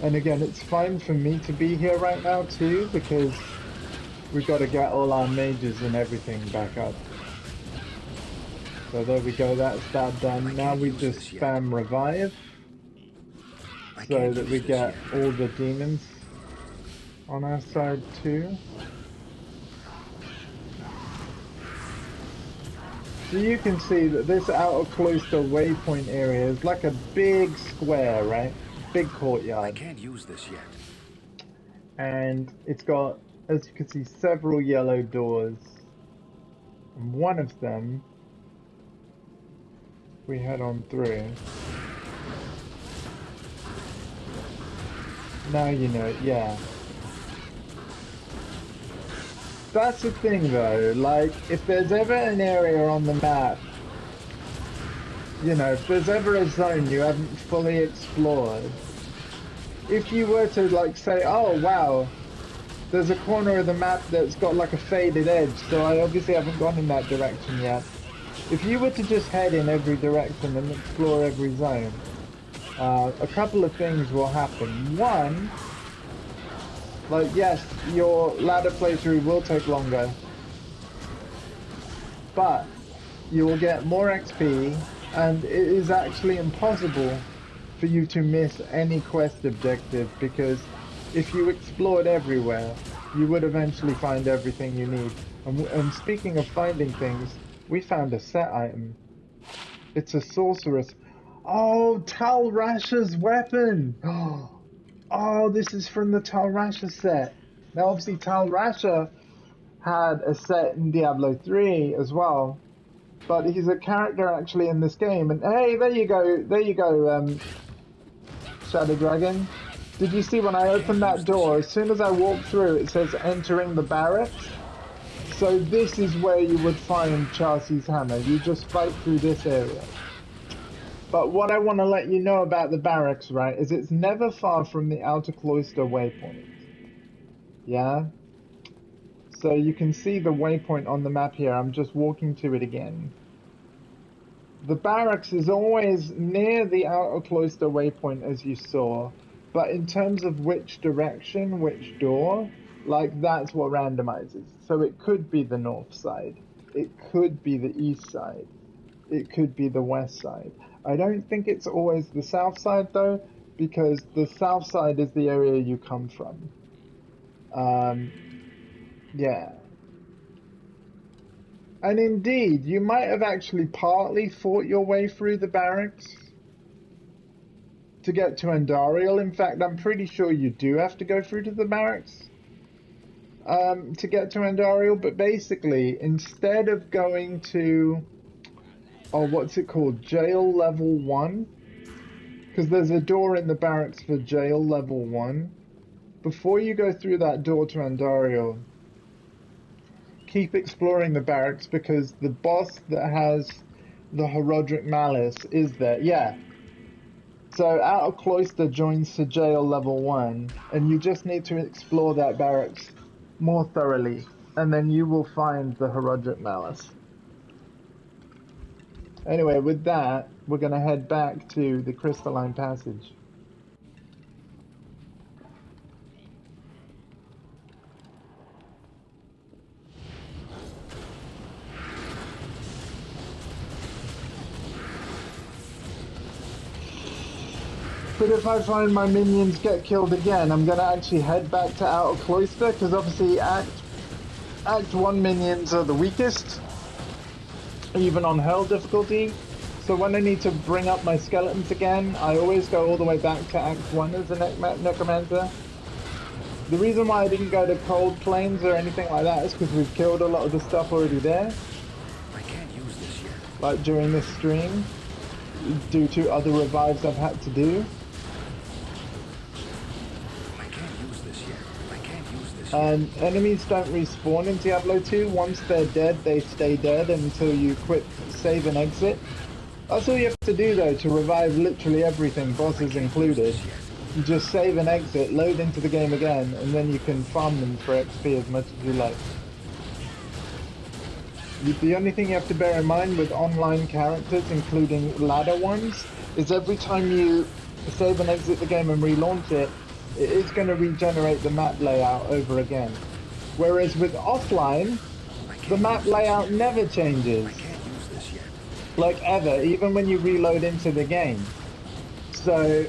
And again, it's fine for me to be here right now too, because we've got to get all our mages and everything back up. So there we go, that's that done. Now we just spam revive so that we get all the demons on our side too. So you can see that this outer cloister waypoint area is like a big square, right? Big courtyard. I can't use this yet. And it's got, as you can see, several yellow doors. And one of them, we head on through. Now you know, yeah. That's the thing though, like, if there's ever an area on the map, you know, if there's ever a zone you haven't fully explored, if you were to, like, say, oh wow, there's a corner of the map that's got like a faded edge, so I obviously haven't gone in that direction yet. If you were to just head in every direction and explore every zone, a couple of things will happen. One, like, yes, your ladder playthrough will take longer, but you will get more XP, and it is actually impossible for you to miss any quest objective, because if you explored everywhere, you would eventually find everything you need. And speaking of finding things, we found a set item. It's a sorceress. Oh, Tal Rasha's weapon! Oh, this is from the Tal Rasha set. Now, obviously, Tal Rasha had a set in Diablo 3 as well, but he's a character actually in this game. And hey, there you go, Shadow Dragon. Did you see when I opened that door, as soon as I walked through, it says entering the barracks? So this is where you would find Chassis' hammer. You just fight through this area. But what I want to let you know about the barracks, right, is it's never far from the outer cloister waypoint. Yeah? So you can see the waypoint on the map here. I'm just walking to it again. The barracks is always near the outer cloister waypoint, as you saw. But in terms of which direction, which door, like, that's what randomizes. So it could be the north side. It could be the east side. It could be the west side. I don't think it's always the south side though, because the south side is the area you come from. Yeah. And indeed, you might have actually partly fought your way through the barracks to get to Andariel. In fact, I'm pretty sure you do have to go through to the barracks to get to Andariel. But basically, instead of going to, oh, what's it called? Jail level 1? Because there's a door in the barracks for jail level 1. Before you go through that door to Andariel, keep exploring the barracks, because the boss that has the Herodric Malice is there. Yeah. So Outer Cloister joins to jail level 1, and you just need to explore that barracks more thoroughly, and then you will find the Herodric Malice. Anyway, with that, we're going to head back to the Crystalline Passage. But if I find my minions get killed again, I'm going to actually head back to Outer Cloister, because obviously Act 1 minions are the weakest, even on Hell difficulty. So when I need to bring up my skeletons again, I always go all the way back to Act 1 as a Necromancer. The reason why I didn't go to Cold Plains or anything like that is because we've killed a lot of the stuff already there. I can't use this yet. Like during this stream, due to other revives I've had to do. And enemies don't respawn in Diablo 2. Once they're dead, they stay dead until you quit, save and exit. That's all you have to do though to revive literally everything, bosses included. You just save and exit, load into the game again, and then you can farm them for XP as much as you like. The only thing you have to bear in mind with online characters, including ladder ones, is every time you save and exit the game and relaunch it, it is going to regenerate the map layout over again. Whereas with offline, the map layout never changes. I can't use this yet. Like ever, even when you reload into the game. So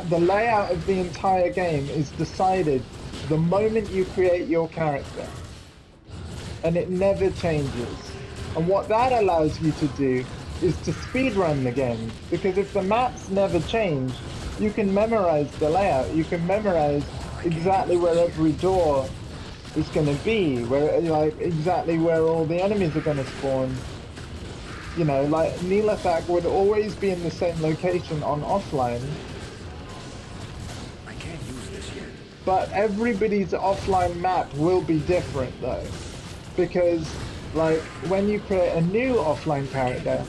the layout of the entire game is decided the moment you create your character. And it never changes. And what that allows you to do is to speedrun the game. Because if the maps never change, you can memorize the layout. You can memorize exactly where every door is going to be, where like exactly where all the enemies are going to spawn. You know, like Nilathak would always be in the same location on offline. I can't use this yet. But everybody's offline map will be different though. Because like when you create a new offline character,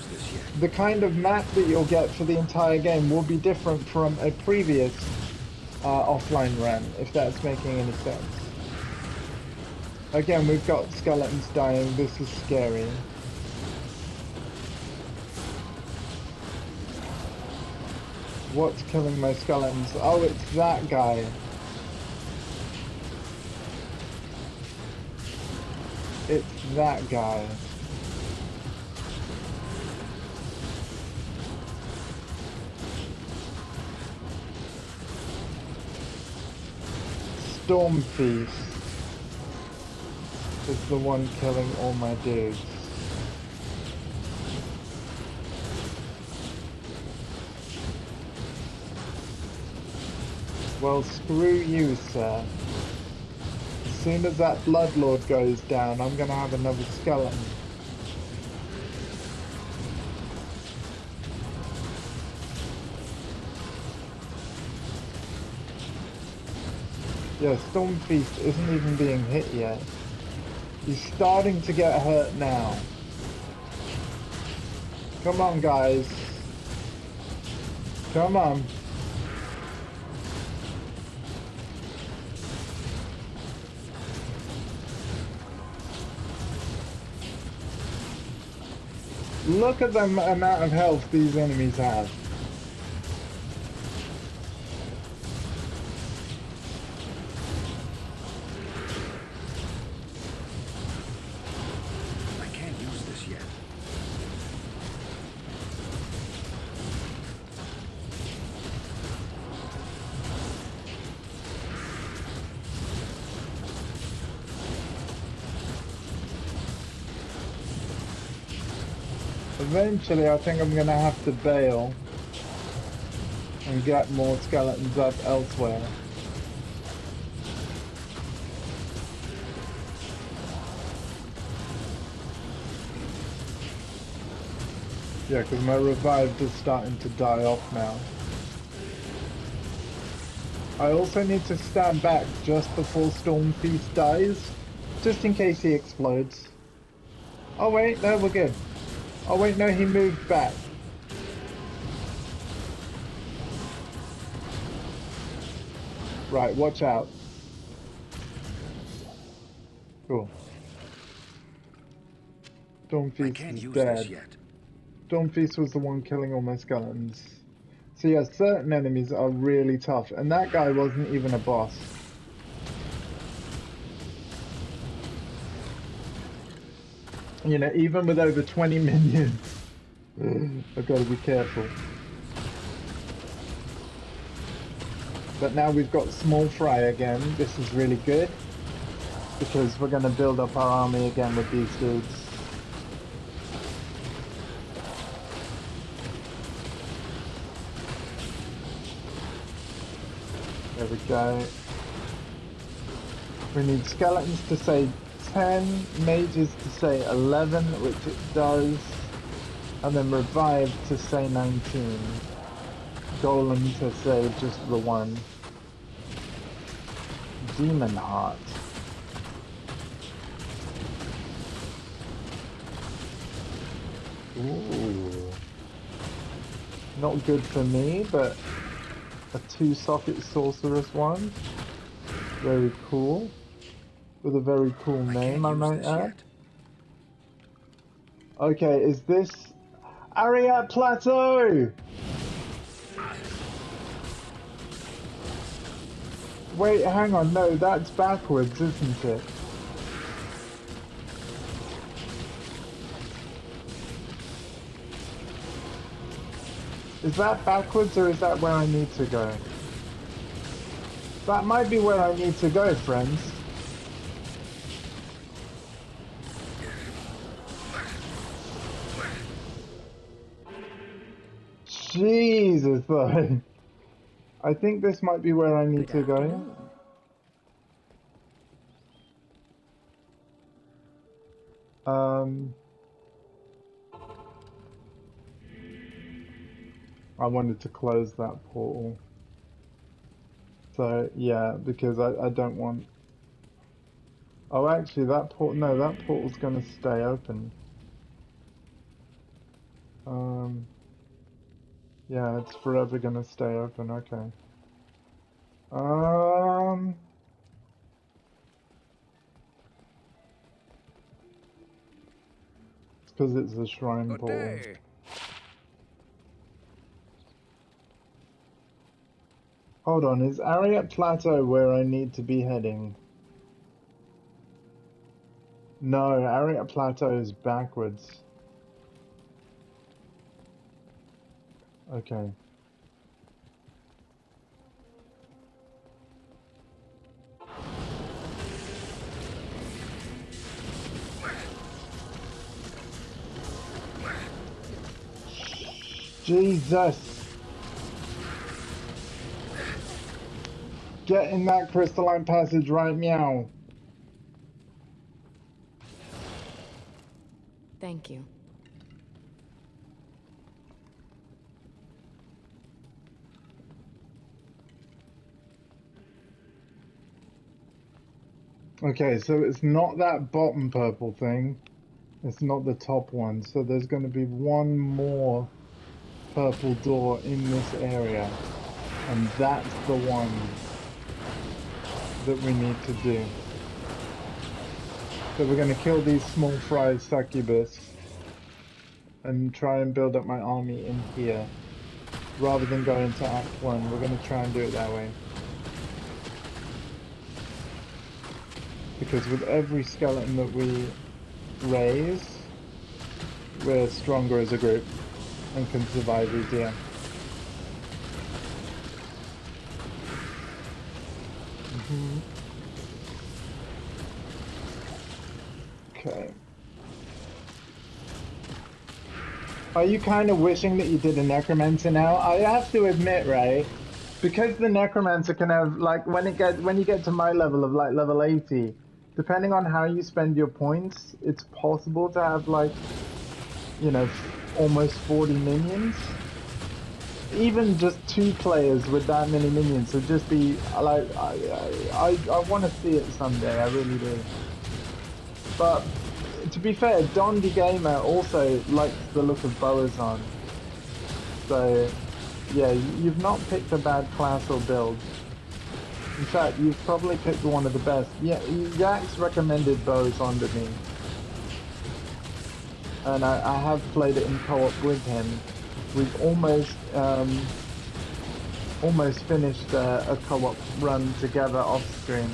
the kind of map that you'll get for the entire game will be different from a previous offline run, if that's making any sense. Again, we've got skeletons dying. This is scary. What's killing my skeletons? Oh, it's that guy. It's that guy. Storm Feast is the one killing all my dudes. Well, screw you, sir. As soon as that Bloodlord goes down, I'm gonna have another skeleton. Yeah, Storm Feast isn't even being hit yet. He's starting to get hurt now. Come on, guys. Come on. Look at the amount of health these enemies have. I can't use this yet. Eventually, I think I'm gonna have to bail and get more skeletons up elsewhere. Yeah, because my revive is starting to die off now. I also need to stand back just before Storm Feast dies, just in case he explodes. Oh wait, no, we're good. Oh wait, no, he moved back. Right, watch out. Cool. Storm I Feast can't is use dead. this yet. Storm Feast was the one killing all my skeletons. So yeah, certain enemies are really tough, and that guy wasn't even a boss. You know, even with over 20 minions, I've got to be careful. But now we've got Small Fry again. This is really good, because we're going to build up our army again with these dudes. There we go. We need skeletons to say 10, mages to say 11, which it does, and then revive to say 19. Golem to say just the one. Demon Heart. Ooh. Not good for me, but a 2-socket sorceress one. Very cool. With a very cool name, I might add. Okay, is this Ariat Plateau? Wait, hang on. No, that's backwards, isn't it? Is that backwards or is that where I need to go? That might be where I need to go, friends. Jesus, though. I think this might be where I need to go. I wanted to close that portal. So, yeah, because I don't want... Oh, actually, that portal... No, that portal's gonna stay open. Yeah, it's forever gonna stay open, okay. It's because it's a shrine Good portal. day. Hold on, is Ariat Plateau where I need to be heading? No, Ariat Plateau is backwards. Okay. Jesus! Get in that crystalline passage right meow. Thank you. Okay, so it's not that bottom purple thing. It's not the top one. So there's going to be one more purple door in this area. And that's the one that we need to do. So we're going to kill these small fry succubus and try and build up my army in here. Rather than go into Act 1, we're going to try and do it that way. Because with every skeleton that we raise, we're stronger as a group and can survive easier. Okay. Are you kind of wishing that you did a necromancer now? I have to admit, right? Because the necromancer can have, like, when you get to my level of like level 80, depending on how you spend your points, it's possible to have like, you know, almost 40 minions. Even just 2 players with that many minions would just be like, I want to see it someday, I really do. But to be fair, Don the Gamer also likes the look of Boazon. So yeah, you've not picked a bad class or build. In fact, you've probably picked one of the best. Yeah, Jax recommended Boazon to me. And I have played it in co-op with him. We've almost finished a co-op run together off screen.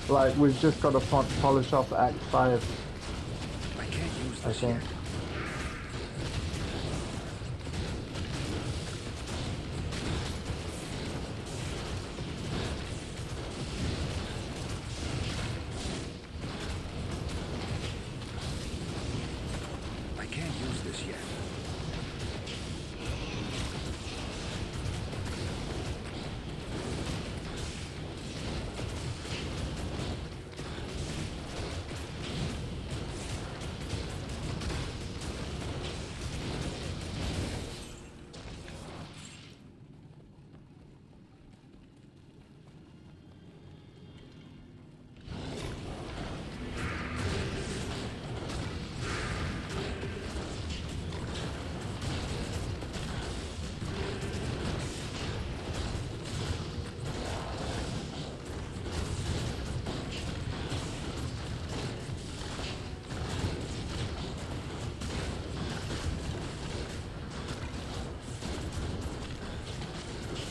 Like, we've just got to polish off Act 5. I can't use I this think. yet. I can't use this yet.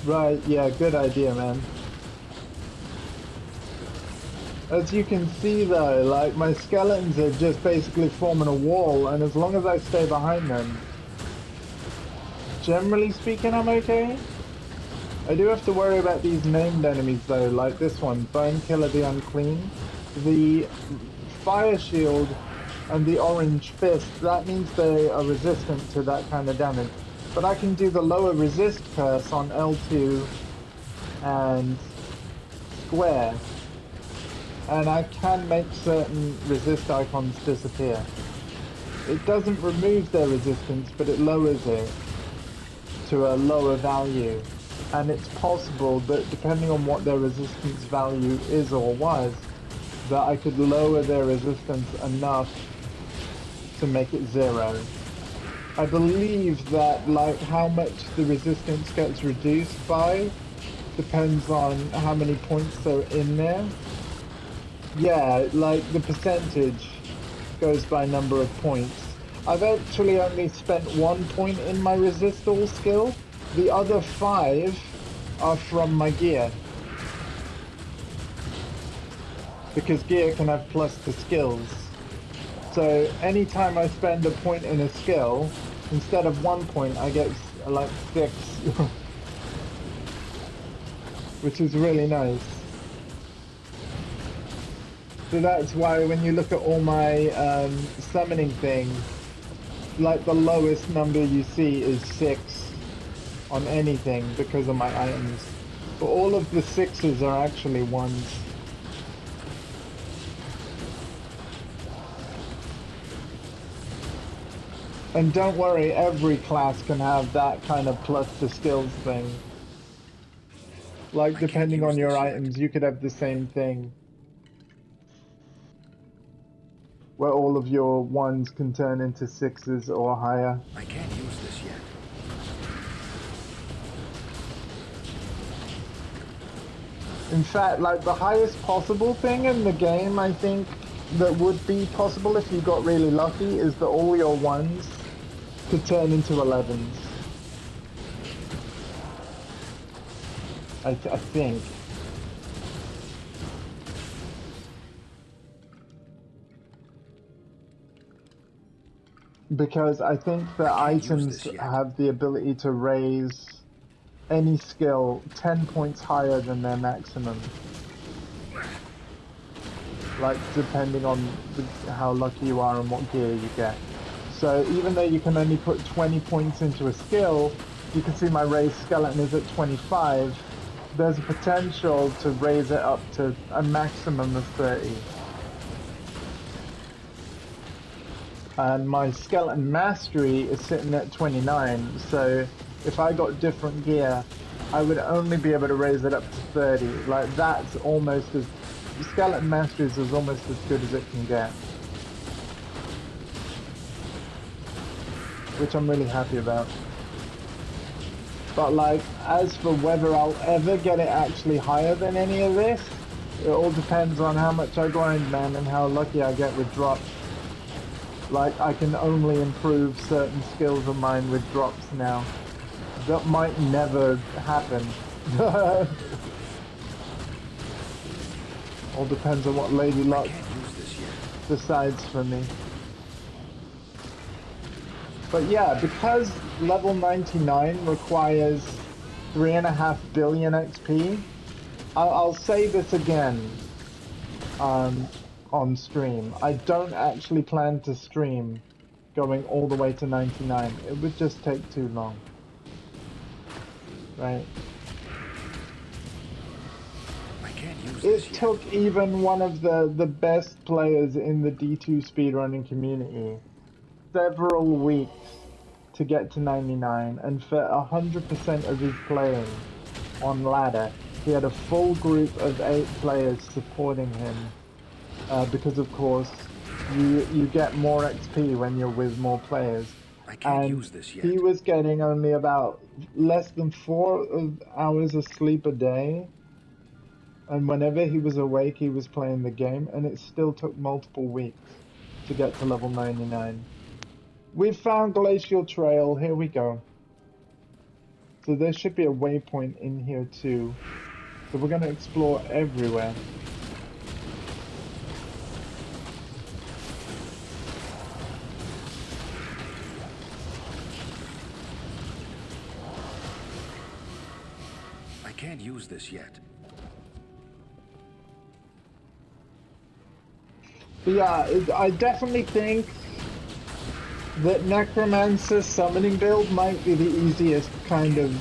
Right, yeah, good idea, man. As you can see though, like my skeletons are just basically forming a wall, and as long as I stay behind them, generally speaking, I'm okay. I do have to worry about these named enemies though, like this one, Bone Killer the Unclean. The Fire Shield and the Orange Fist, that means they are resistant to that kind of damage. But I can do the lower resist curse on L2 and square, and I can make certain resist icons disappear. It doesn't remove their resistance, but it lowers it to a lower value. And it's possible that depending on what their resistance value is or was, that I could lower their resistance enough to make it 0. I believe that like how much the resistance gets reduced by depends on how many points are in there. Yeah, like the percentage goes by number of points. I've actually only spent 1 point in my resist all skill. The other 5 are from my gear. Because gear can have plus to skills. So anytime I spend a point in a skill, instead of 1 point, I get like 6. Which is really nice. So that's why when you look at all my summoning things, like the lowest number you see is 6 on anything because of my items. But all of the 6s are actually 1s. And don't worry, every class can have that kind of plus the skills thing. Like depending on your items, you could have the same thing. Where all of your 1s can turn into 6s or higher. I can't use this yet. In fact, like the highest possible thing in the game, I think, that would be possible if you got really lucky is that all your 1s could turn into 11s. I think. Because I think the items have the ability to raise any skill 10 points higher than their maximum. Like, depending on how lucky you are and what gear you get. So even though you can only put 20 points into a skill, you can see my raised skeleton is at 25. There's a potential to raise it up to a maximum of 30. And my skeleton mastery is sitting at 29, so if I got different gear, I would only be able to raise it up to 30. Like, that's almost as... Skeleton mastery is almost as good as it can get. Which I'm really happy about. But like, as for whether I'll ever get it actually higher than any of this, it all depends on how much I grind, man, and how lucky I get with drops. Like, I can only improve certain skills of mine with drops now. That might never happen. All depends on what Lady Luck decides for me. But yeah, because level 99 requires 3.5 billion XP, I'll say this again on stream. I don't actually plan to stream going all the way to 99. It would just take too long. Right? It took even one of the best players in the D2 speedrunning community several weeks to get to 99, and for 100% of his playing on ladder, he had a full group of 8 players supporting him, because of course you get more XP when you're with more players. And he was getting only about less than 4 hours of sleep a day, and whenever he was awake he was playing the game, and it still took multiple weeks to get to level 99. We've found Glacial Trail, here we go. So there should be a waypoint in here too. So we're going to explore everywhere. I can't use this yet. But yeah, I definitely think that Necromancer summoning build might be the easiest kind of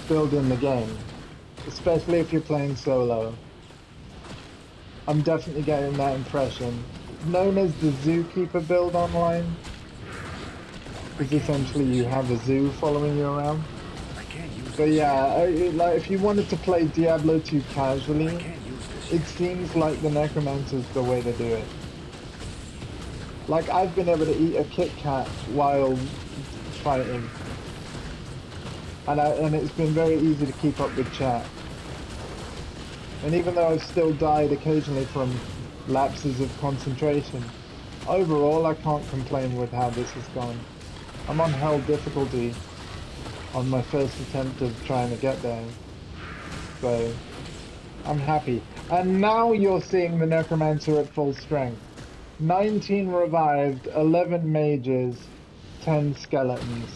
build in the game. Especially if you're playing solo. I'm definitely getting that impression. Known as the Zookeeper build online. Because essentially you have a zoo following you around. But yeah, like if you wanted to play Diablo 2 casually, it seems like the Necromancer is the way to do it. Like I've been able to eat a Kit Kat while fighting. And it's been very easy to keep up with chat. And even though I've still died occasionally from lapses of concentration, overall I can't complain with how this has gone. I'm on hell difficulty on my first attempt of trying to get there. So, I'm happy. And now you're seeing the Necromancer at full strength. 19 revived, 11 mages, 10 skeletons.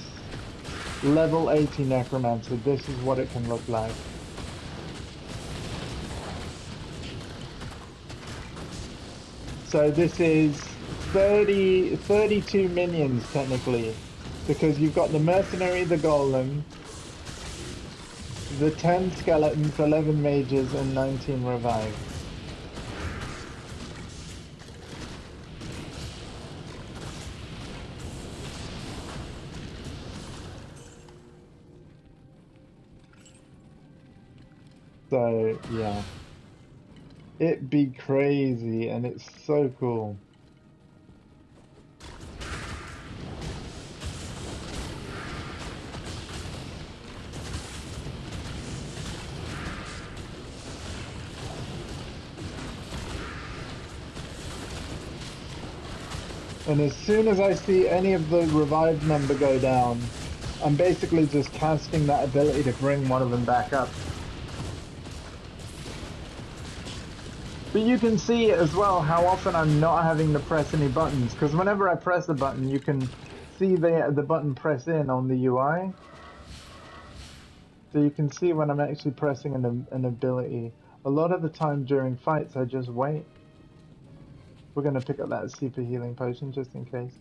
Level 80 Necromancer, this is what it can look like. So this is 32 minions technically, because you've got the mercenary, the golem, the 10 skeletons, 11 mages, and 19 revived. So yeah, it'd be crazy, and it's so cool. And as soon as I see any of the revived number go down, I'm basically just casting that ability to bring one of them back up. But you can see as well how often I'm not having to press any buttons, because whenever I press a button, you can see the button press in on the UI. So you can see when I'm actually pressing an ability. A lot of the time during fights, I just wait. We're going to pick up that super healing potion just in case.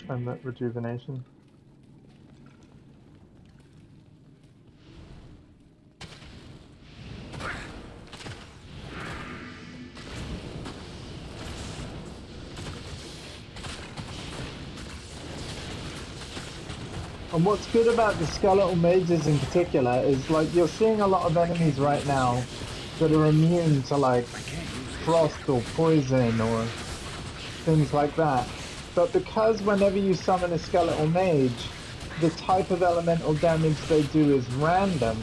And that rejuvenation. And what's good about the skeletal mages in particular is like you're seeing a lot of enemies right now that are immune to like frost or poison or things like that. But because whenever you summon a skeletal mage, the type of elemental damage they do is random.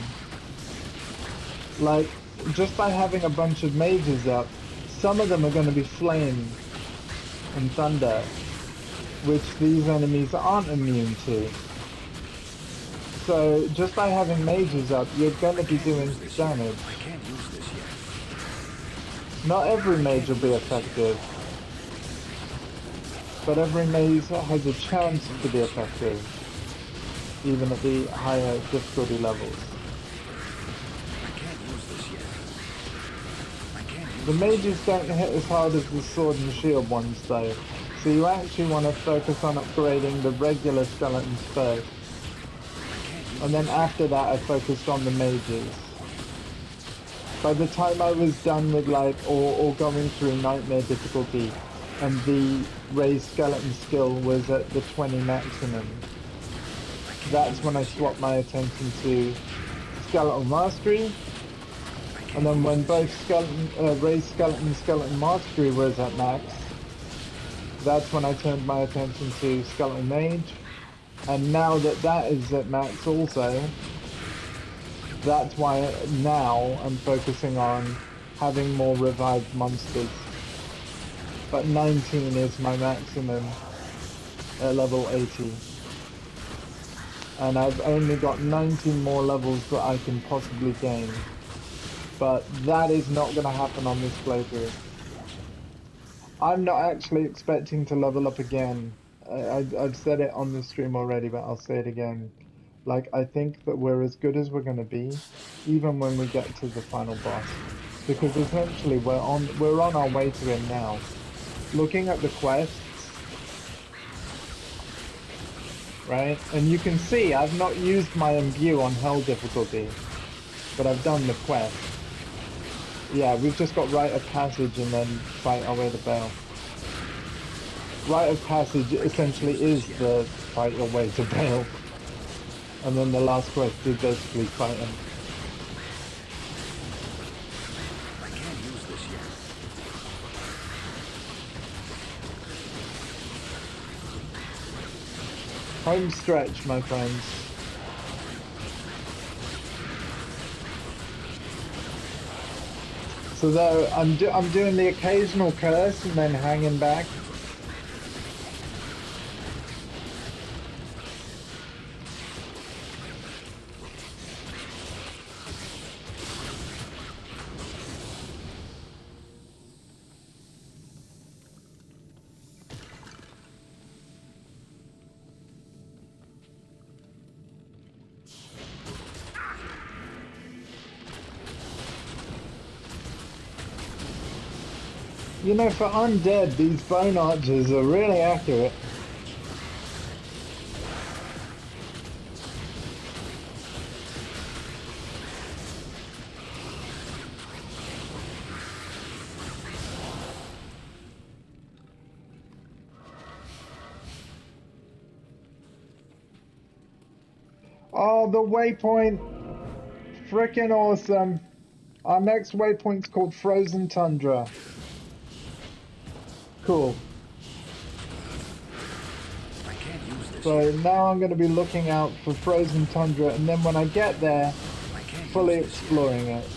Like just by having a bunch of mages up, some of them are going to be flame and thunder, which these enemies aren't immune to. So, just by having mages up, you're going to be doing damage. Not every mage will be effective, but every mage has a chance to be effective, even at the higher difficulty levels. The mages don't hit as hard as the sword and shield ones though, so you actually want to focus on upgrading the regular skeletons first. And then after that I focused on the mages. By the time I was done with like, or going through nightmare difficulty, and the raised skeleton skill was at the 20 maximum, that's when I swapped my attention to skeletal mastery. And then when both raised skeleton and skeleton mastery was at max, that's when I turned my attention to skeletal mage. And now that that is at max also, that's why now I'm focusing on having more revived monsters. But 19 is my maximum. at level 80. And I've only got 19 more levels that I can possibly gain. But that is not going to happen on this playthrough. I'm not actually expecting to level up again. I've said it on the stream already, but I'll say it again. Like, I think that we're as good as we're going to be, even when we get to the final boss. Because essentially we're on our way to it now. Looking at the quests, right? And you can see I've not used my imbue on hell difficulty, but I've done the quest. Yeah, we've just got rite of passage and then fight our way to Bale. Rite of passage essentially is the fight your way to Bale. And then the last quest is basically fight him. I can't use this yet. Home stretch, my friends. So though I'm doing the occasional curse and then hanging back. You know, for undead, these bone archers are really accurate. Oh, the waypoint! Frickin' awesome! Our next waypoint's called Frozen Tundra. Cool. I can't use this So yet. now I'm going to be looking out for Frozen Tundra, and then when I get there, I can't fully use this yet. exploring it.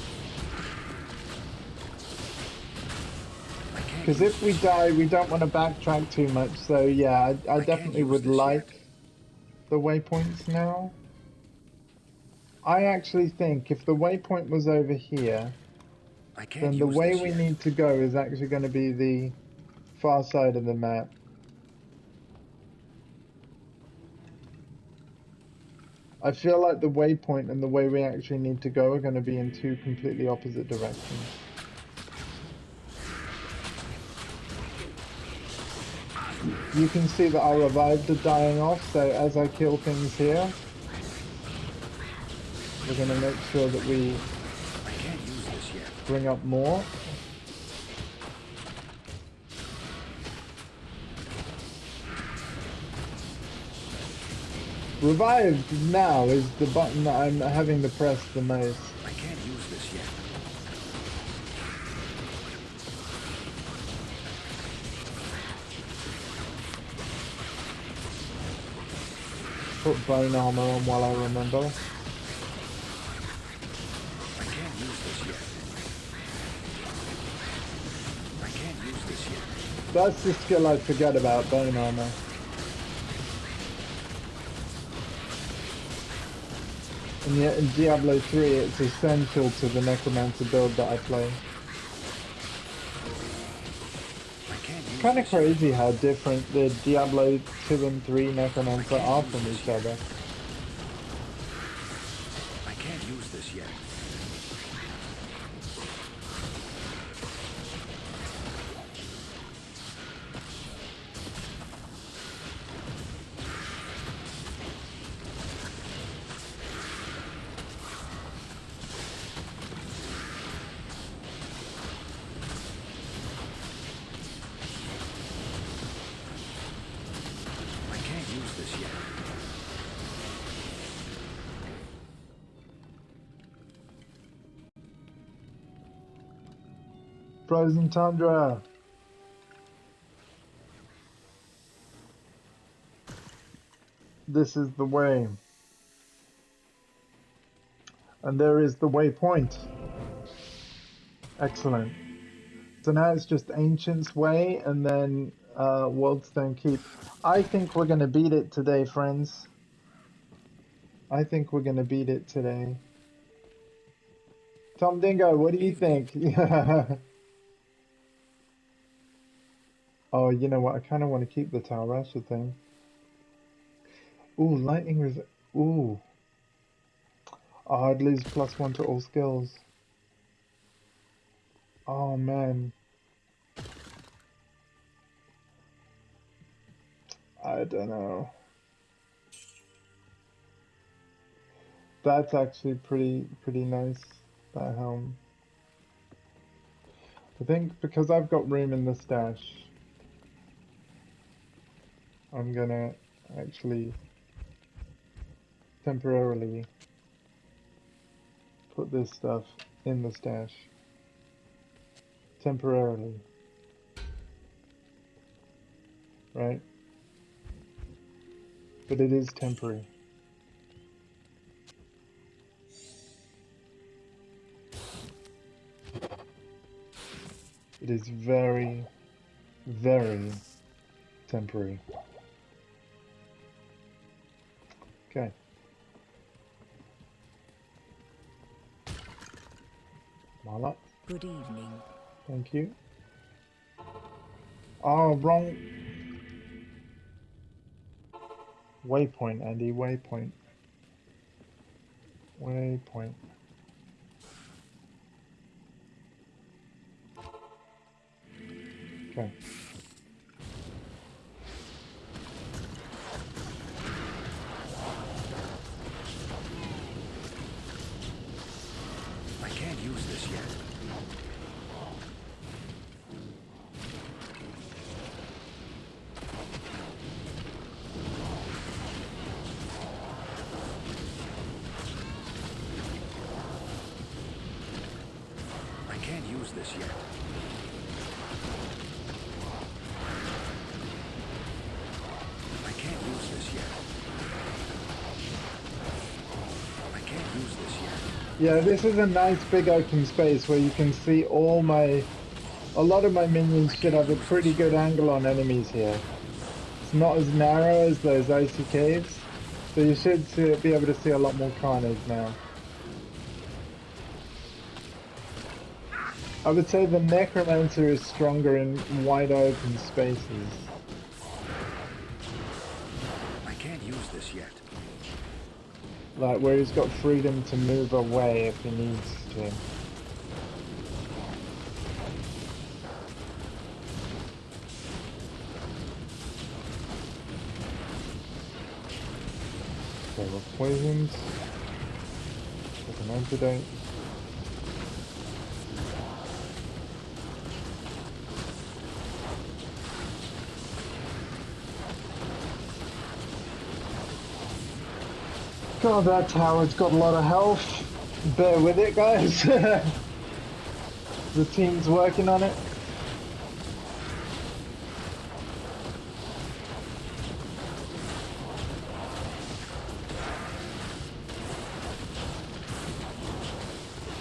I can't Because use if we this yet. die, we don't want to backtrack too much. So yeah, I I can't definitely use would this yet. like the waypoints now. I actually think if the waypoint was over here, I can't then the use way this we yet. need to go is actually going to be the far side of the map. I feel like the waypoint and the way we actually need to go are going to be in two completely opposite directions. You can see that our revived are dying off, so as I kill things here, we're going to make sure that we I can't use this yet. bring up more. Revived now is the button that I'm having to press the most. I can't use this yet. Put bone armor on while I remember. I can't use this yet. I can't use this yet. That's the skill I forget about, bone armor. And yet in Diablo 3 it's essential to the Necromancer build that I play. I can't use Kind of this yet. crazy how different the Diablo 2 and 3 Necromancer are from each other. I can't use this yet. I can't use this yet. Frozen Tundra! This is the way. And there is the waypoint. Excellent. So now it's just Ancient's Way and then Wildstone Keep. I think we're gonna beat it today, friends. I think we're gonna beat it today. Tom Dingo, what do you Evening. think? Oh, you know what? I kind of want to keep the Taurasha thing. Ooh, lightning res. Ooh. Oh, I'd lose +1 to all skills. Oh man. I don't know. That's actually pretty nice, that helm. I think because I've got room in the stash, I'm gonna actually temporarily put this stuff in the stash. Temporarily. Right? But it is temporary. It is very, very temporary. Okay. Mala, Good evening. thank you. Oh, wrong waypoint, Andy. Waypoint. Waypoint. Okay. I can't use this yet. I can't use this yet. I can't use this yet. I can't use this yet. Yeah, this is a nice big open space where you can see all my... A lot of my minions should have a pretty good angle on enemies here. It's not as narrow as those icy caves, so you should be able to see a lot more carnage now. I would say the Necromancer is stronger in wide open spaces. I can't use this yet. Like where he's got freedom to move away if he needs to. Okay, we're poisoned. With an antidote. God, that tower's got a lot of health. Bear with it, guys. The team's working on it.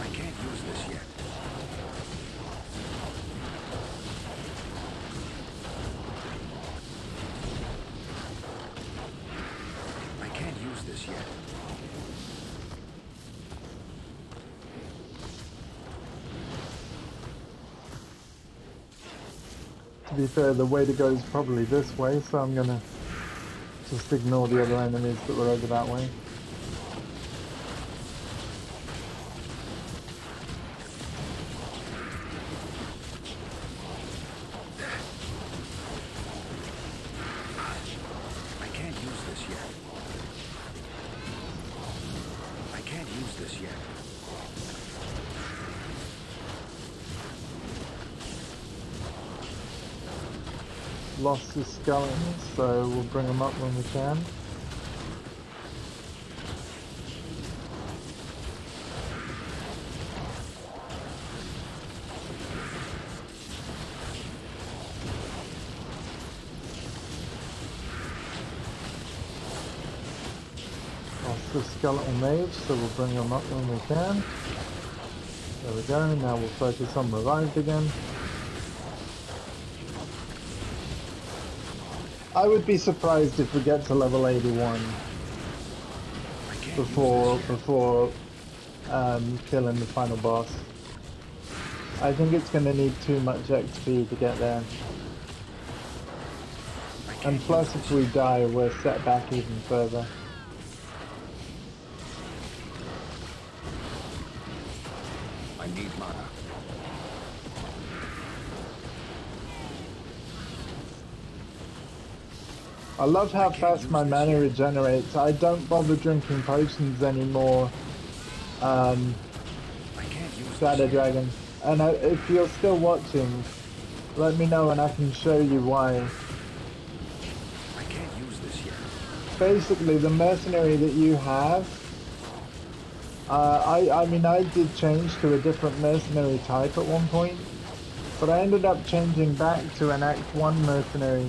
I can't use this yet. I can't use this yet. To be fair, the way to go is probably this way, so I'm gonna just ignore the other enemies that were over that way. I can't use this yet. I can't use this yet. Lost the skeletons, so we'll bring them up when we can. Lost the skeletal mage, so we'll bring them up when we can. There we go, now we'll focus on revived again. I would be surprised if we get to level 81 I can't use before this yet. killing the final boss. I think it's going to need too much XP to get there. I And can't plus, use if this we yet. die, we're set back even further. I need mana. I love I how can't fast use my this mana yet. regenerates. I don't bother drinking potions anymore, I can't use this Shadow yet. Dragon. And if you're still watching, let me know and I can show you why. I can't use this yet. Basically, the mercenary that you have, I mean, I did change to a different mercenary type at one point, but I ended up changing back to an Act 1 mercenary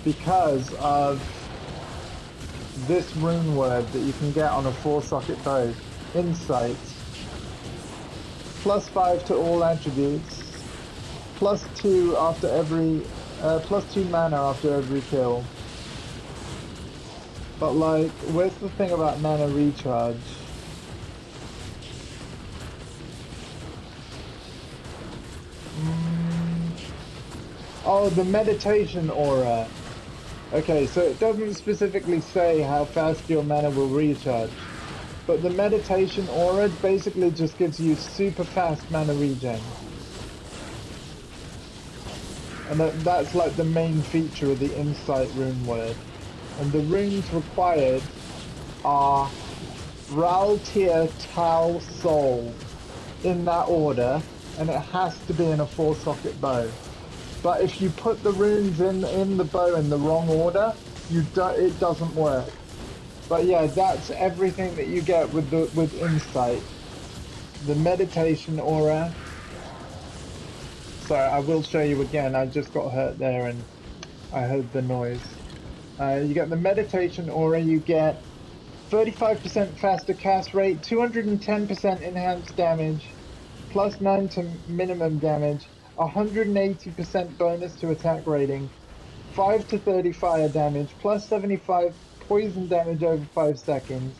because of this rune word that you can get on a 4-socket bow. Insight. +5 to all attributes. +2 after every, +2 mana after every kill. But like, where's the thing about mana recharge? Oh, the meditation aura. Okay, so it doesn't specifically say how fast your mana will recharge. But the meditation aura basically just gives you super fast mana regen. And that's like the main feature of the Insight rune word. And the runes required are Raltir, Tal, Soul, in that order, and it has to be in a 4-socket bow. But if you put the runes in the bow in the wrong order, it doesn't work. But yeah, that's everything that you get with Insight. The meditation aura. Sorry, I will show you again. I just got hurt there and I heard the noise. You get the meditation aura, you get 35% faster cast rate, 210% enhanced damage, +9 to minimum damage, 180% bonus to attack rating, 5 to 30 fire damage, +75 poison damage over 5 seconds,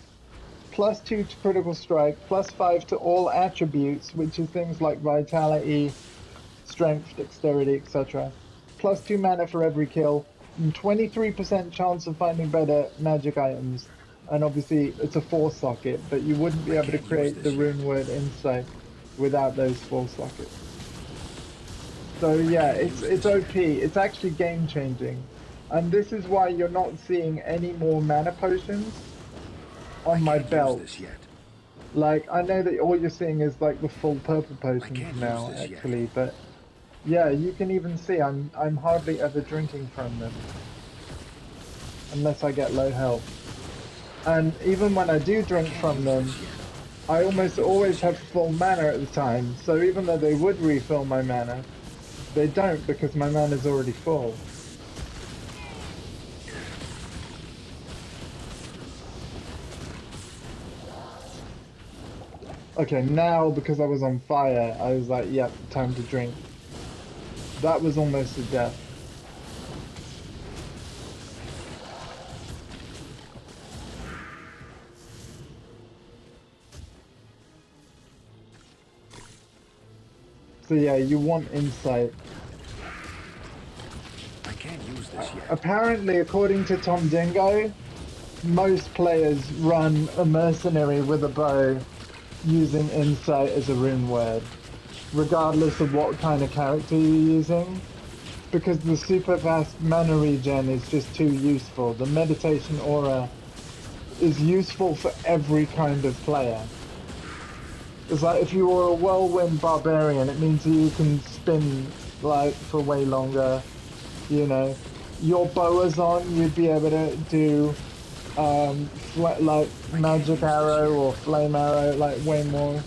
+2 to critical strike, +5 to all attributes, which is things like vitality, strength, dexterity, etc. +2 mana for every kill, and 23% chance of finding better magic items. And obviously it's a 4-socket, but you wouldn't be I able to can't use create the this yet. rune word Insight without those 4 sockets. So I yeah, can't it's use this OP. yet. It's actually game changing. And this is why you're not seeing any more mana potions I on my can't use belt. this yet. Like, I know that all you're seeing is like the full purple I potions can't use now, this yet. actually, but yeah, you can even see I'm hardly ever drinking from them. Unless I get low health. And even when I do I drink can't from use them, this yet. I I can't almost use always this have yet. full mana at the time. So even though they would refill my mana, they don't because my mana's already full. Okay, now because I was on fire, I was like, yep, time to drink. That was almost a death. So yeah, you want insight. I can't use this yet. Apparently, according to Tom Dingo, most players run a mercenary with a bow using insight as a rune word, regardless of what kind of character you're using, because the super fast mana regen is just too useful. The meditation aura is useful for every kind of player. It's like if you were a whirlwind barbarian, it means that you can spin like for way longer, you know. Your bow is on, you'd be able to do like I can't magic use this arrow yet. or flame arrow, like way more.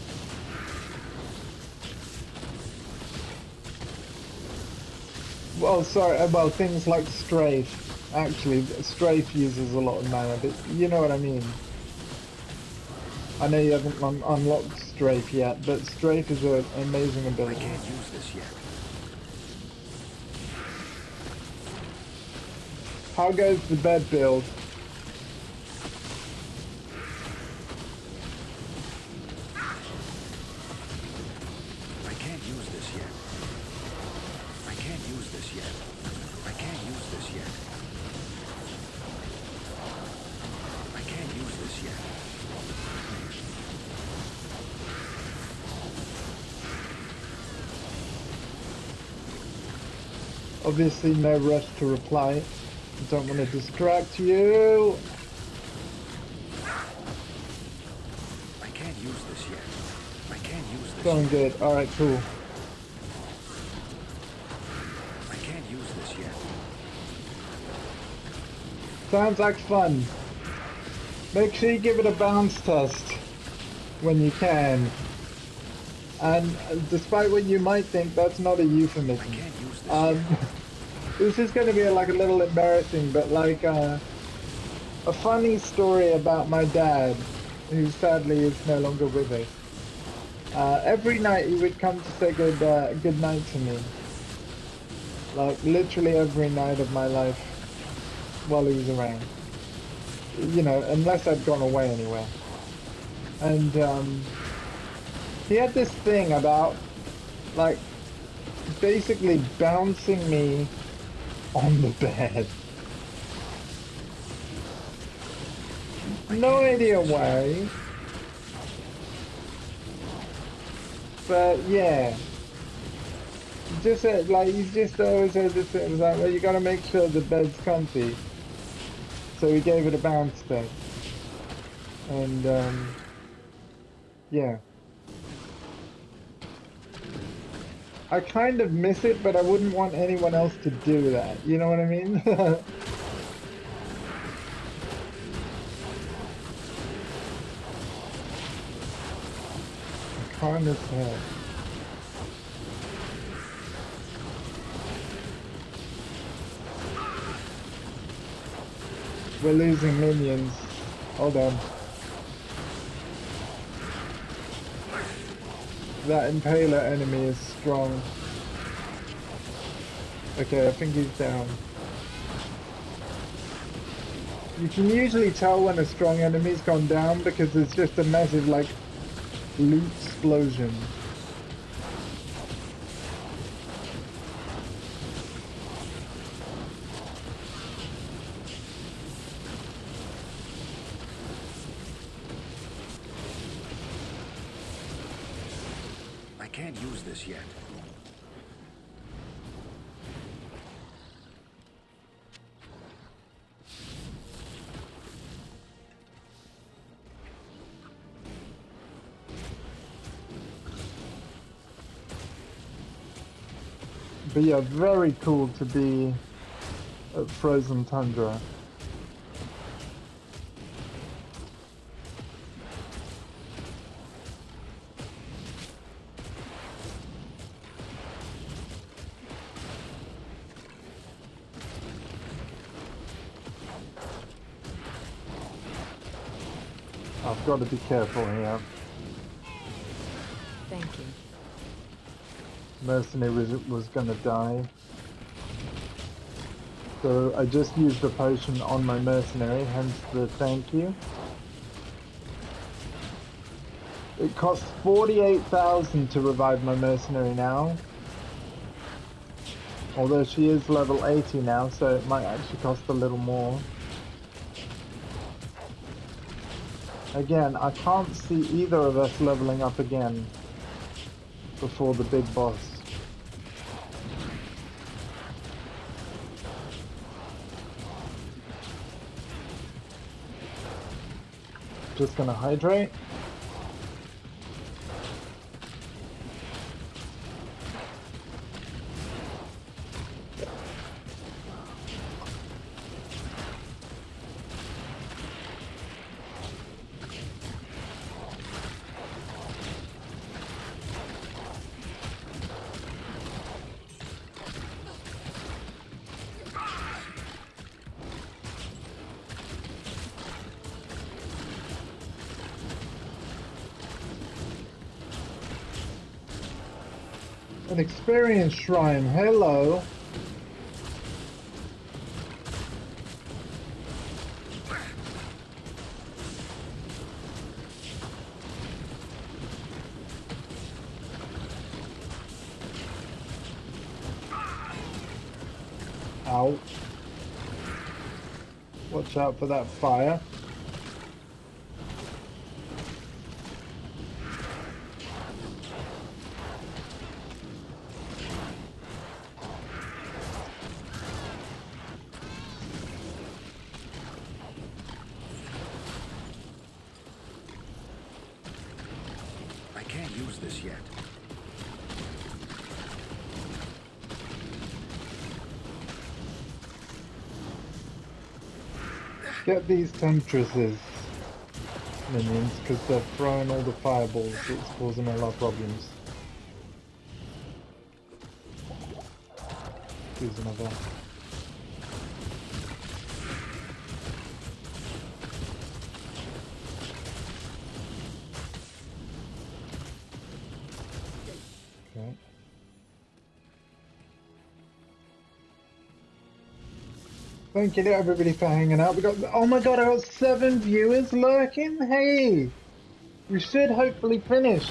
Well, sorry, well, things like strafe. Actually, strafe uses a lot of mana, but you know what I mean. I know you haven't unlocked strafe yet, but strafe is an amazing I ability. can't use this yet. How goes the bed build? I can't use this yet. I can't use this yet. I can't use this yet. I can't use this yet. Obviously no rush to reply. Don't want to distract you. I can't use this yet. I can't use this Going yet. good. Alright, cool. I can't use this yet. Sounds like fun. Make sure you give it a bounce test when you can. And despite what you might think, that's not a I euphemism. can't use this yet. This is going to be like a little embarrassing, but like a funny story about my dad, who sadly is no longer with us. Every night he would come to say good night to me. Like literally every night of my life while he was around. You know, unless I'd gone away anywhere. And he had this thing about like basically bouncing me on the bed. No idea why. But yeah. Just like he just always said this thing, it was like, well, you gotta make sure the bed's comfy. So we gave it a bounce test. And yeah. I kind of miss it, but I wouldn't want anyone else to do that. You know what I mean? Calm as hell. We're losing minions. Hold on. That impaler enemy is strong. Okay, I think he's down. You can usually tell when a strong enemy's gone down because it's just a massive, like, loot explosion. I can't use this yet. But yeah, very cool to be at Frozen Tundra. I've got to be careful here. Thank you. Mercenary was gonna die. So I just used the potion on my mercenary, hence the thank you. It costs 48,000 to revive my mercenary now. Although she is level 80 now, so it might actually cost a little more. Again, I can't see either of us leveling up again before the big boss. Just gonna hydrate. An experience shrine, hello. Ow. Watch out for that fire. I can't use this yet. Get these temptresses, minions, because they're throwing all the fireballs. It's causing a lot of problems. Here's another. Okay. Thank you to everybody for hanging out. We got, oh my god, I got 7 viewers lurking. Hey, we should hopefully finish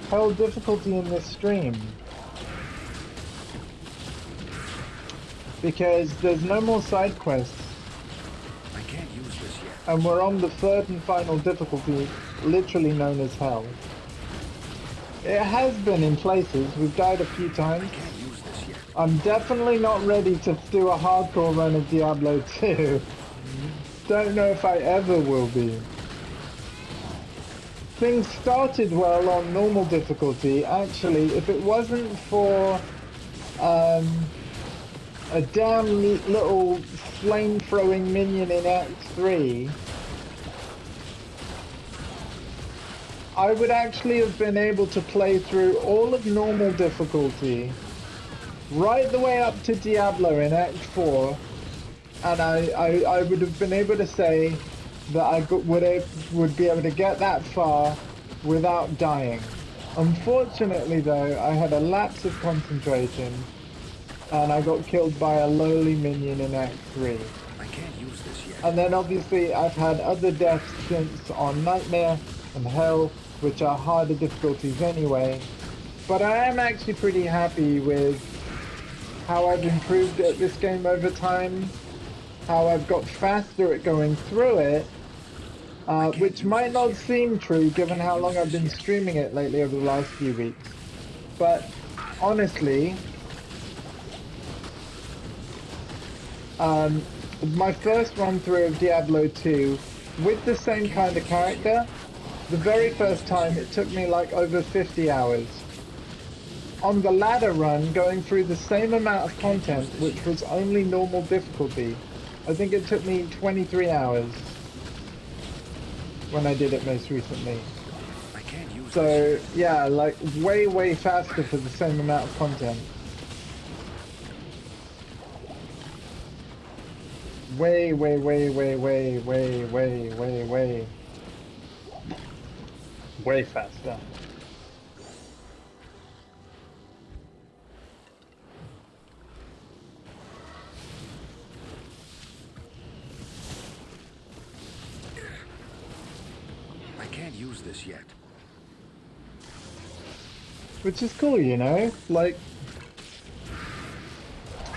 hell difficulty in this stream, because there's no more side quests, I can't use this yet. and we're on the 3rd and final difficulty, literally known as hell. It has been in places. We've died a few times. I can't use this yet. I'm definitely not ready to do a hardcore run of Diablo 2. Don't know if I ever will be. Things started well on normal difficulty. Actually, if it wasn't for a damn little flame-throwing minion in Act 3, I would actually have been able to play through all of normal difficulty right the way up to Diablo in Act 4, and I would have been able to say that I would be able to get that far without dying. Unfortunately though, I had a lapse of concentration and I got killed by a lowly minion in Act 3. I can't use this yet. And then obviously I've had other deaths since on Nightmare and Hell, which are harder difficulties anyway. But I am actually pretty happy with how I've improved at this game over time, how I've got faster at going through it, which might not seem true given how long I've been streaming it lately over the last few weeks. But honestly, my first run through of Diablo 2 with the same kind of character, the very first time it took me like over 50 hours. On the ladder run, going through the same amount of content, which was only normal difficulty, I think it took me 23 hours when I did it most recently. I can't use So yeah, like way faster for the same amount of content. Way faster. I can't use this yet. Which is cool, you know? Like,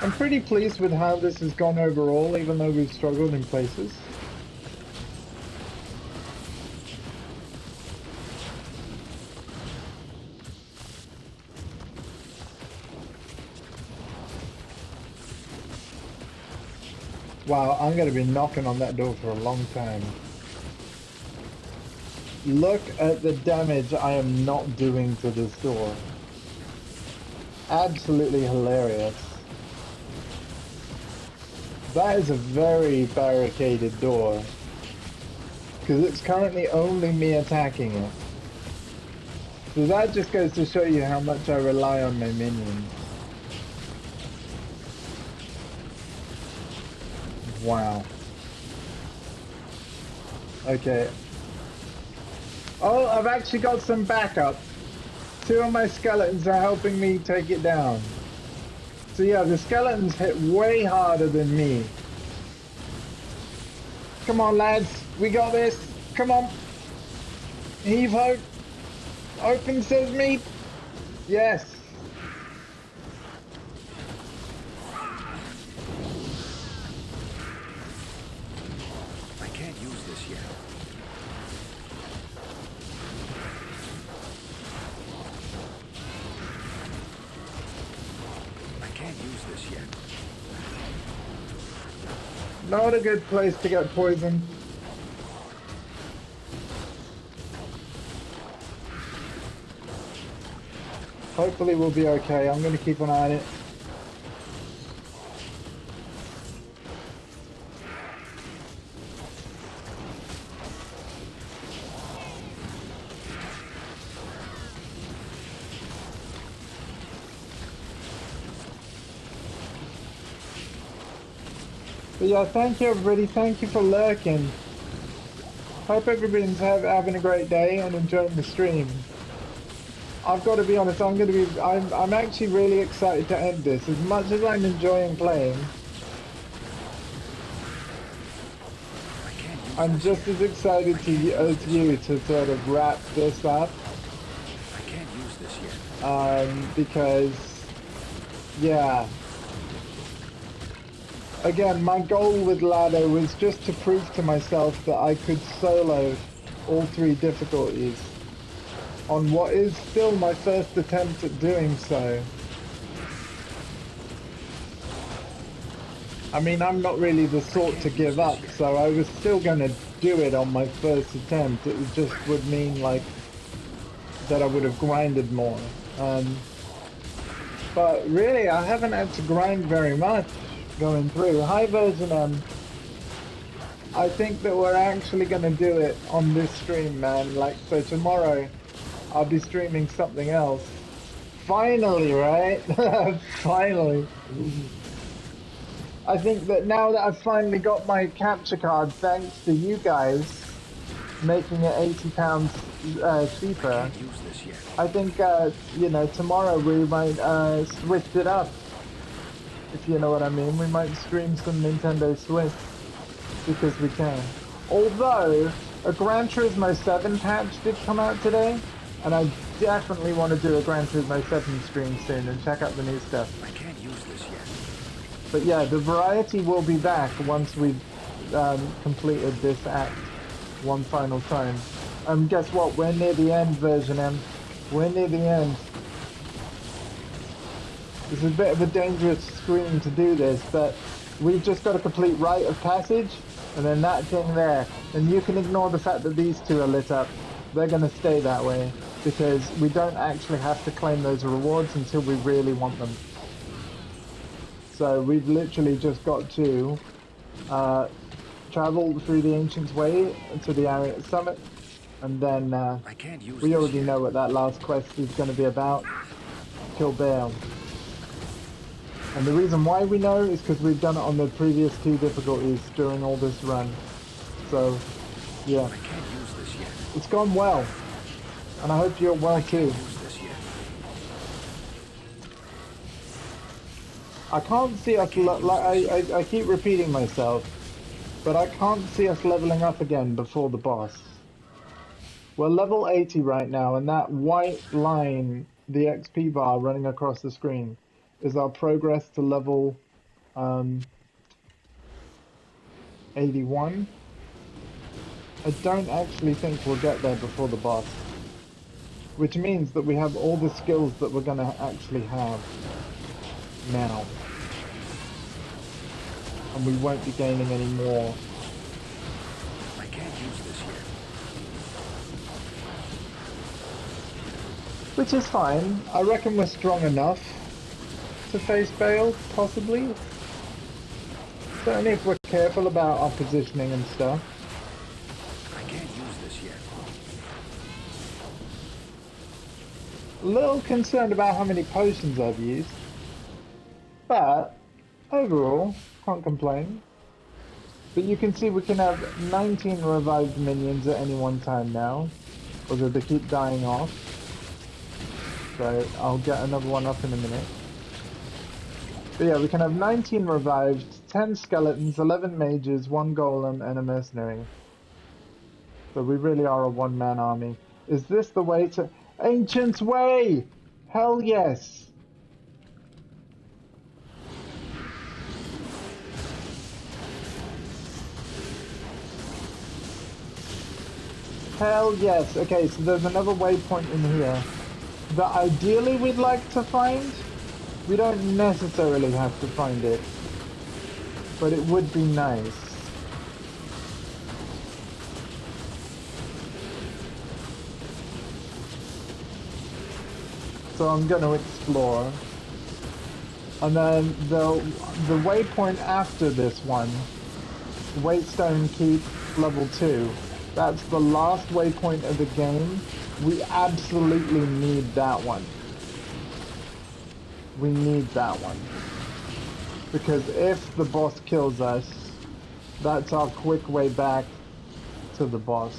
I'm pretty pleased with how this has gone overall, even though we've struggled in places. Wow, I'm gonna be knocking on that door for a long time. Look at the damage I am not doing to this door. Absolutely hilarious. That is a very barricaded door, because it's currently only me attacking it. So that just goes to show you how much I rely on my minions. Wow. Okay. Oh, I've actually got some backup. 2 of my skeletons are helping me take it down. So yeah, the skeletons hit way harder than me. Come on, lads. We got this. Come on. Heave ho. Open sesame. Yes. this yet. I can't use this yet. Not a good place to get poisoned. Hopefully we'll be okay. I'm going to keep an eye on it. But yeah, thank you everybody. Thank you for lurking. Hope everybody's having a great day and enjoying the stream. I've got to be honest, I'm actually really excited to end this. As much as I'm enjoying playing, I'm just as excited as you to sort of wrap this up. I can't use this yet. Because, yeah. Again, my goal with Ladder was just to prove to myself that I could solo all 3 difficulties on what is still my first attempt at doing so. I mean, I'm not really the sort to give up, so I was still going to do it on my first attempt. It just would mean, like, that I would have grinded more. But really, I haven't had to grind very much going through. Hi version M. I think that we're actually going to do it on this stream, man. Like, so tomorrow I'll be streaming something else. Finally, right? Finally. I think that now that I've finally got my capture card, thanks to you guys making it £80 cheaper, I think, you know, tomorrow we might switch it up. If you know what I mean. We might stream some Nintendo Switch because we can. Although, a Gran Turismo 7 patch did come out today, and I definitely want to do a Gran Turismo 7 stream soon and check out the new stuff. I can't use this yet. But yeah, the variety will be back once we've completed this act one final time. Guess what? We're near the end, version M. We're near the end. It's a bit of a dangerous screen to do this, but we've just got a complete rite of passage, and then that thing there. And you can ignore the fact that these 2 are lit up. They're going to stay that way, because we don't actually have to claim those rewards until we really want them. So we've literally just got to travel through the Ancient's Way to the Ariat Summit, and then we already know what that last quest is going to be about. Kill Bale. And the reason why we know is because we've done it on the previous 2 difficulties during all this run. So, yeah. It's gone well. And I hope you're well too. I can't see us, I keep repeating myself, but I can't see us leveling up again before the boss. We're level 80 right now, and that white line, the XP bar running across the screen, is our progress to level 81. I don't actually think we'll get there before the boss, which means that we have all the skills that we're going to actually have now, and we won't be gaining any more. I can't use this yet. Which is fine. I reckon we're strong enough to face Bale, possibly. Certainly if we're careful about our positioning and stuff. I can't use this yet. A little concerned about how many potions I've used. But, overall, can't complain. But you can see we can have 19 revived minions at any one time now. Although they keep dying off. So, I'll get another one up in a minute. But yeah, we can have 19 revived, 10 skeletons, 11 mages, 1 golem, and a mercenary. So we really are a one-man army. Is this the way to... Ancient's Way! Hell yes! Hell yes. Okay, so there's another waypoint in here that ideally we'd like to find. We don't necessarily have to find it, but it would be nice. So I'm going to explore. And then the waypoint after this one, Waitstone Keep level 2, that's the last waypoint of the game. We absolutely need that one. We need that one. Because if the boss kills us, that's our quick way back to the boss.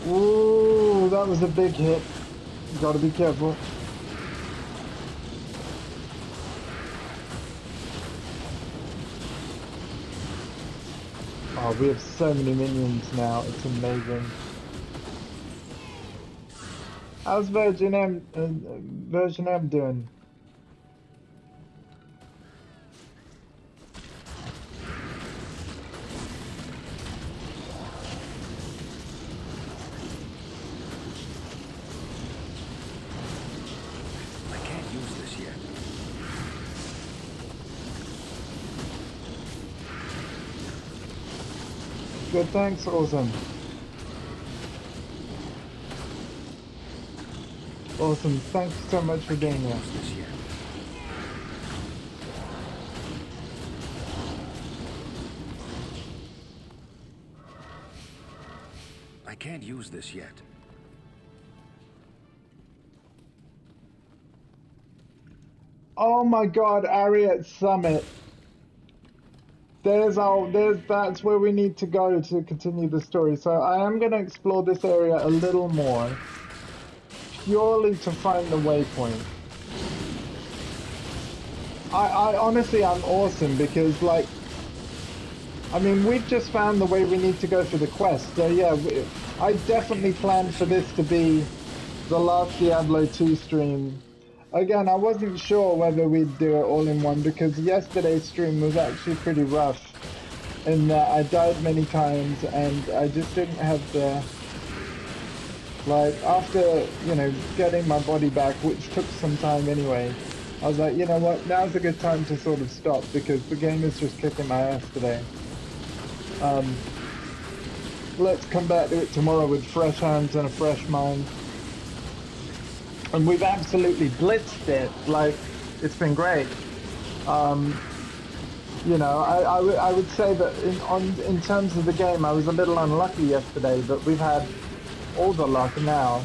Ooh, that was a big hit. You gotta be careful. Oh, we have so many minions now. It's amazing. How's Version M doing? I can't use this yet. Good, thanks, awesome. Awesome, thanks so much for being here. Use this yet. I can't use this yet. Oh my god, Ariat Summit. That's where we need to go to continue the story. So I am going to explore this area a little more, purely to find the waypoint. I honestly, I'm awesome because, like, I mean, we've just found the way we need to go for the quest. So yeah, I definitely planned for this to be the last Diablo 2 stream. Again, I wasn't sure whether we'd do it all in one because yesterday's stream was actually pretty rough in that I died many times and I just didn't have the, like, after, you know, getting my body back, which took some time anyway, I was like, you know what, now's a good time to sort of stop because the game is just kicking my ass today. Let's come back to it tomorrow with fresh hands and a fresh mind. And we've absolutely blitzed it. Like, it's been great. You know, I would say that in terms of the game, I was a little unlucky yesterday, but we've had all the luck now.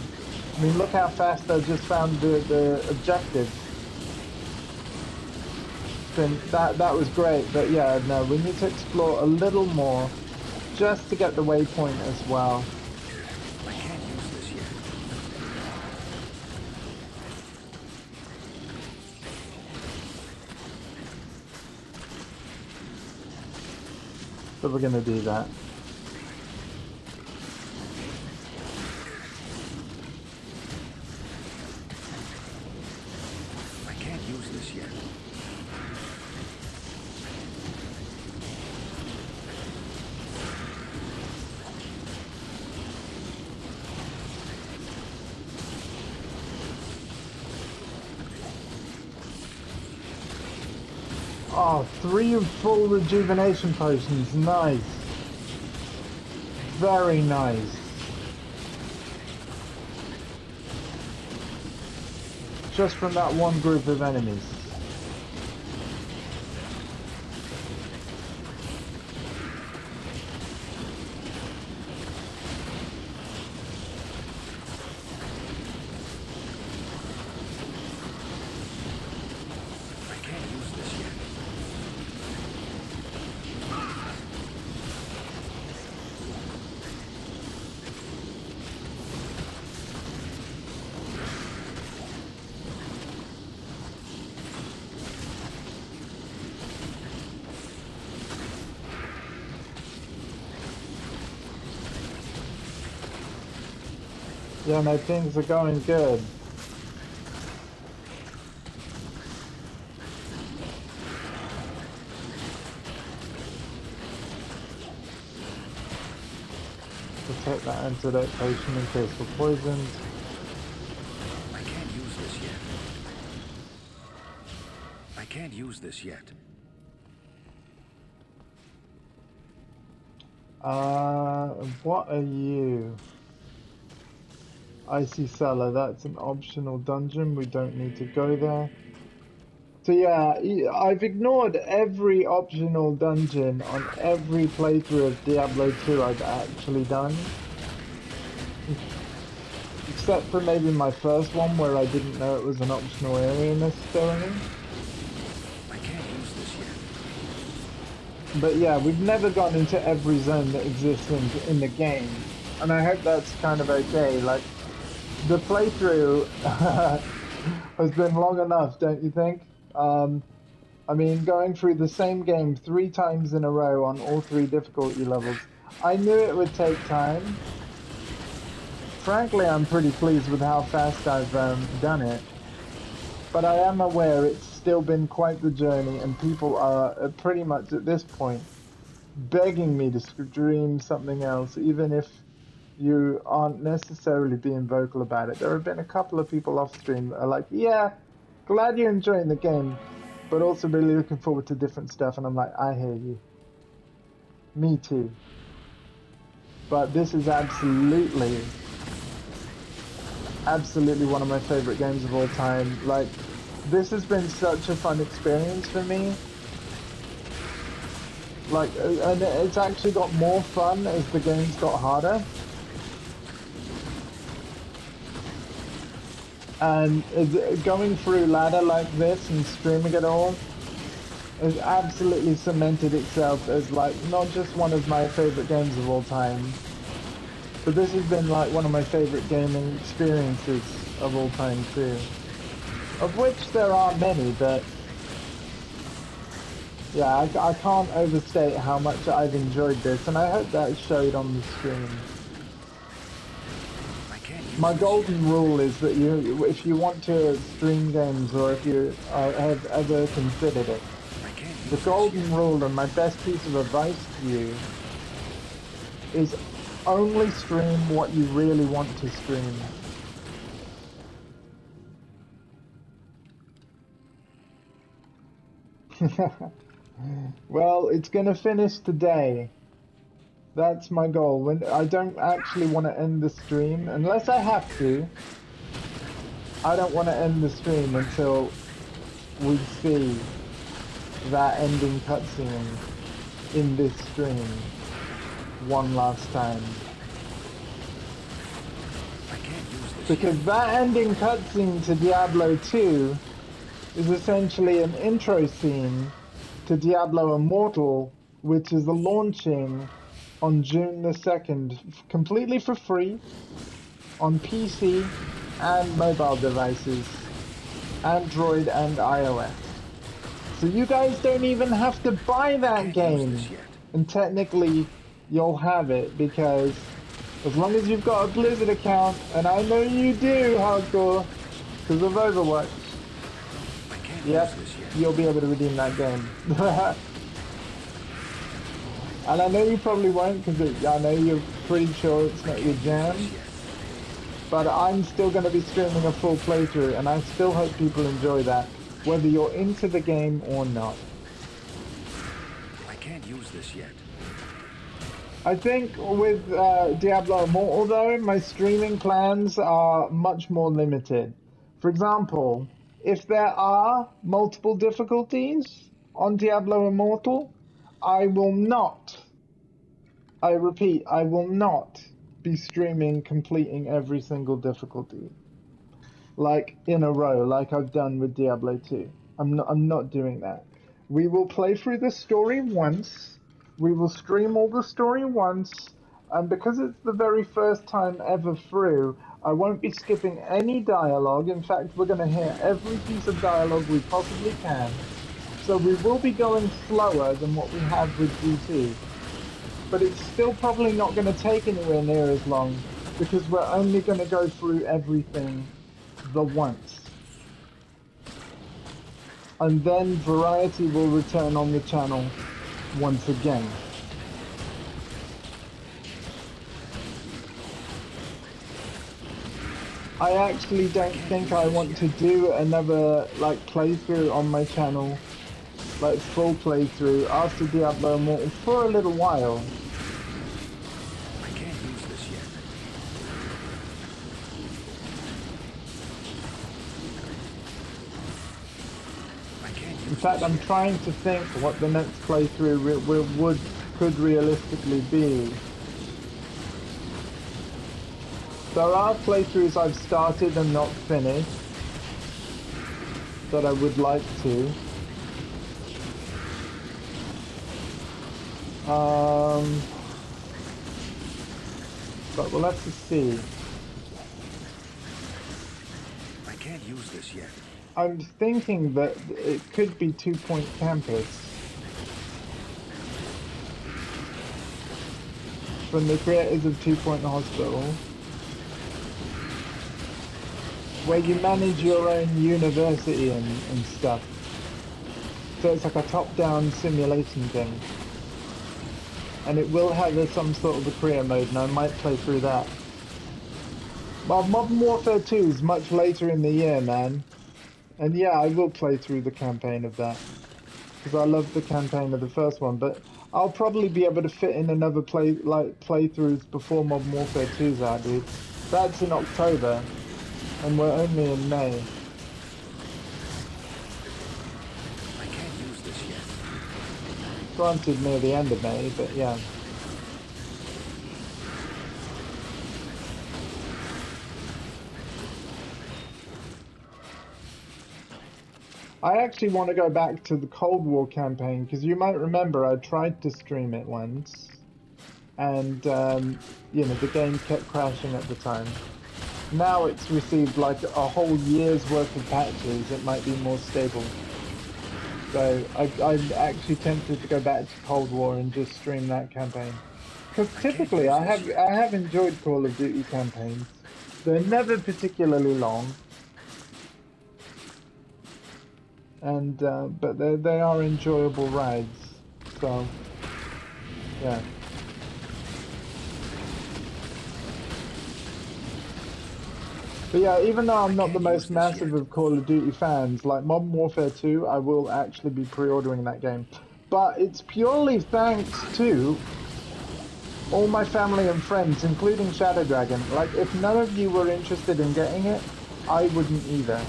I mean, look how fast I just found the objective. And that was great, but yeah, no, we need to explore a little more just to get the waypoint as well. I can't use this yet. So we're gonna do that. I can't use this yet. Oh, 3 full rejuvenation potions, nice. Very nice. Just from that one group of enemies. I can't use this yet. Yeah, no, things are going good. We'll take that antidote potion in case we're poisoned. I can't use this yet. I can't use this yet. What are you? Icy Cellar, that's an optional dungeon. We don't need to go there. So yeah, I've ignored every optional dungeon on every playthrough of Diablo 2 I've actually done. Except for maybe my first one where I didn't know it was an optional area necessarily. I can't use this yet. But yeah, we've never gone into every zone that exists in the game. And I hope that's kind of okay. Like, the playthrough has been long enough, don't you think? I mean, going through the same game 3 times in a row on all 3 difficulty levels. I knew it would take time. Frankly, I'm pretty pleased with how fast I've done it. But I am aware it's still been quite the journey, and people are pretty much at this point begging me to stream something else, even if you aren't necessarily being vocal about it. There have been a couple of people off stream that are like, yeah, glad you're enjoying the game, but also really looking forward to different stuff. And I'm like, I hear you. Me too. But this is absolutely one of my favorite games of all time. Like, this has been such a fun experience for me. Like, and it's actually got more fun as the games got harder. And going through ladder like this and streaming it all has absolutely cemented itself as like not just one of my favorite games of all time, but this has been like one of my favorite gaming experiences of all time too. Of which there are many, but yeah, I can't overstate how much I've enjoyed this, and I hope that showed on the stream. My golden rule is that if you want to stream games, or if you have ever considered it, the golden rule and my best piece of advice to you is only stream what you really want to stream. Well, it's gonna finish today. That's my goal. When I don't actually want to end the stream, unless I have to. I don't want to end the stream until we see that ending cutscene in this stream one last time. Because that ending cutscene to Diablo 2 is essentially an intro scene to Diablo Immortal, which is launching on June the 2nd, completely for free, on PC and mobile devices, Android and iOS. So you guys don't even have to buy that game, and technically you'll have it, because as long as you've got a Blizzard account, and I know you do, Hardcore, because of Overwatch, yep, you'll be able to redeem that game. And I know you probably won't, because I know you're pretty sure it's not your jam. But I'm still going to be streaming a full playthrough, and I still hope people enjoy that, whether you're into the game or not. I can't use this yet. I think with Diablo Immortal, though, my streaming plans are much more limited. For example, if there are multiple difficulties on Diablo Immortal, I will not, I repeat, I will not be streaming completing every single difficulty, like in a row, like I've done with Diablo 2. I'm not doing that. We will play through the story once, we will stream all the story once, and because it's the very first time ever through, I won't be skipping any dialogue. In fact, we're going to hear every piece of dialogue we possibly can. So we will be going slower than what we have with D2, but it's still probably not going to take anywhere near as long because we're only going to go through everything the once. And then variety will return on the channel once again. I actually don't think I want to do another like playthrough on my channel, like full playthrough after Diablo Immortal for a little while. I can't use this yet. I can't use In fact, I'm trying to think what the next playthrough could realistically be. There are playthroughs I've started and not finished that I would like to. But we'll have to see. I can't use this yet. I'm thinking that it could be 2 Point Campus from the creators of 2 Point Hospital, where you manage your own university and stuff. So it's like a top-down simulation thing. And it will have some sort of a career mode, and I might play through that. Well, Modern Warfare 2 is much later in the year, man. And yeah, I will play through the campaign of that. Because I love the campaign of the first one, but I'll probably be able to fit in another playthroughs before Modern Warfare 2's out, dude. That's in October, and we're only in May. I can't use this yet. Granted, near the end of May, but yeah. I actually want to go back to the Cold War campaign, because you might remember I tried to stream it once, and, you know, the game kept crashing at the time. Now it's received like a whole year's worth of patches, it might be more stable. So I'm actually tempted to go back to Cold War and just stream that campaign. Because typically I have enjoyed Call of Duty campaigns. They're never particularly long. And but they are enjoyable rides. So yeah. But yeah, even though I'm not the most massive of Call of Duty fans, like Modern Warfare 2, I will actually be pre-ordering that game. But it's purely thanks to all my family and friends, including Shadow Dragon. Like, if none of you were interested in getting it, I wouldn't either.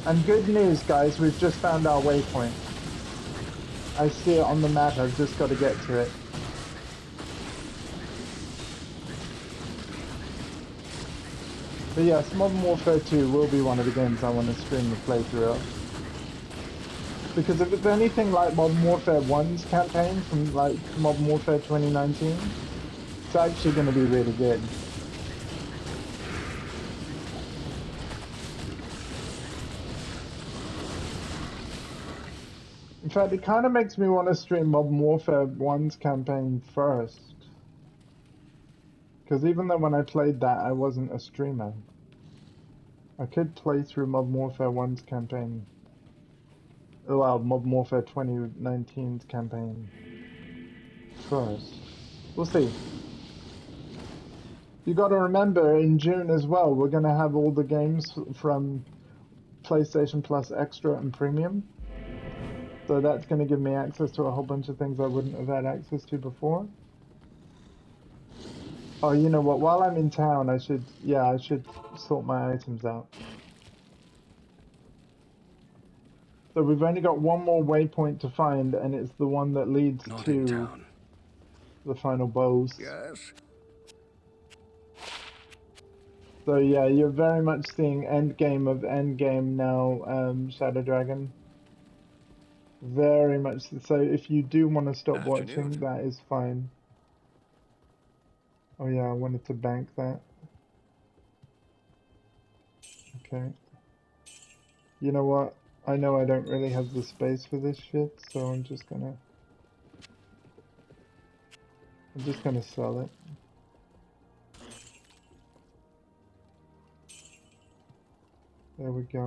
And good news, guys, we've just found our waypoint. I see it on the map, I've just got to get to it. But yes, Modern Warfare 2 will be one of the games I want to stream the playthrough of. Because if it's anything like Modern Warfare 1's campaign from like Modern Warfare 2019, it's actually going to be really good. In fact, it kind of makes me want to stream Modern Warfare 1's campaign first. Because even though when I played that, I wasn't a streamer. I could play through Modern Warfare 1's campaign. Well, Modern Warfare 2019's campaign first. We'll see. You gotta remember, in June as well, we're gonna have all the games from PlayStation Plus Extra and Premium. So that's gonna give me access to a whole bunch of things I wouldn't have had access to before. Oh, you know what? While I'm in town, I should sort my items out. So we've only got one more waypoint to find, and it's the one that leads to the final boss. Yes. So yeah, you're very much seeing endgame of endgame now, Shadow Dragon. Very much. So if you do want to stop watching, that is fine. Oh yeah, I wanted to bank that. Okay. You know what? I know I don't really have the space for this shit, so I'm just gonna sell it. There we go.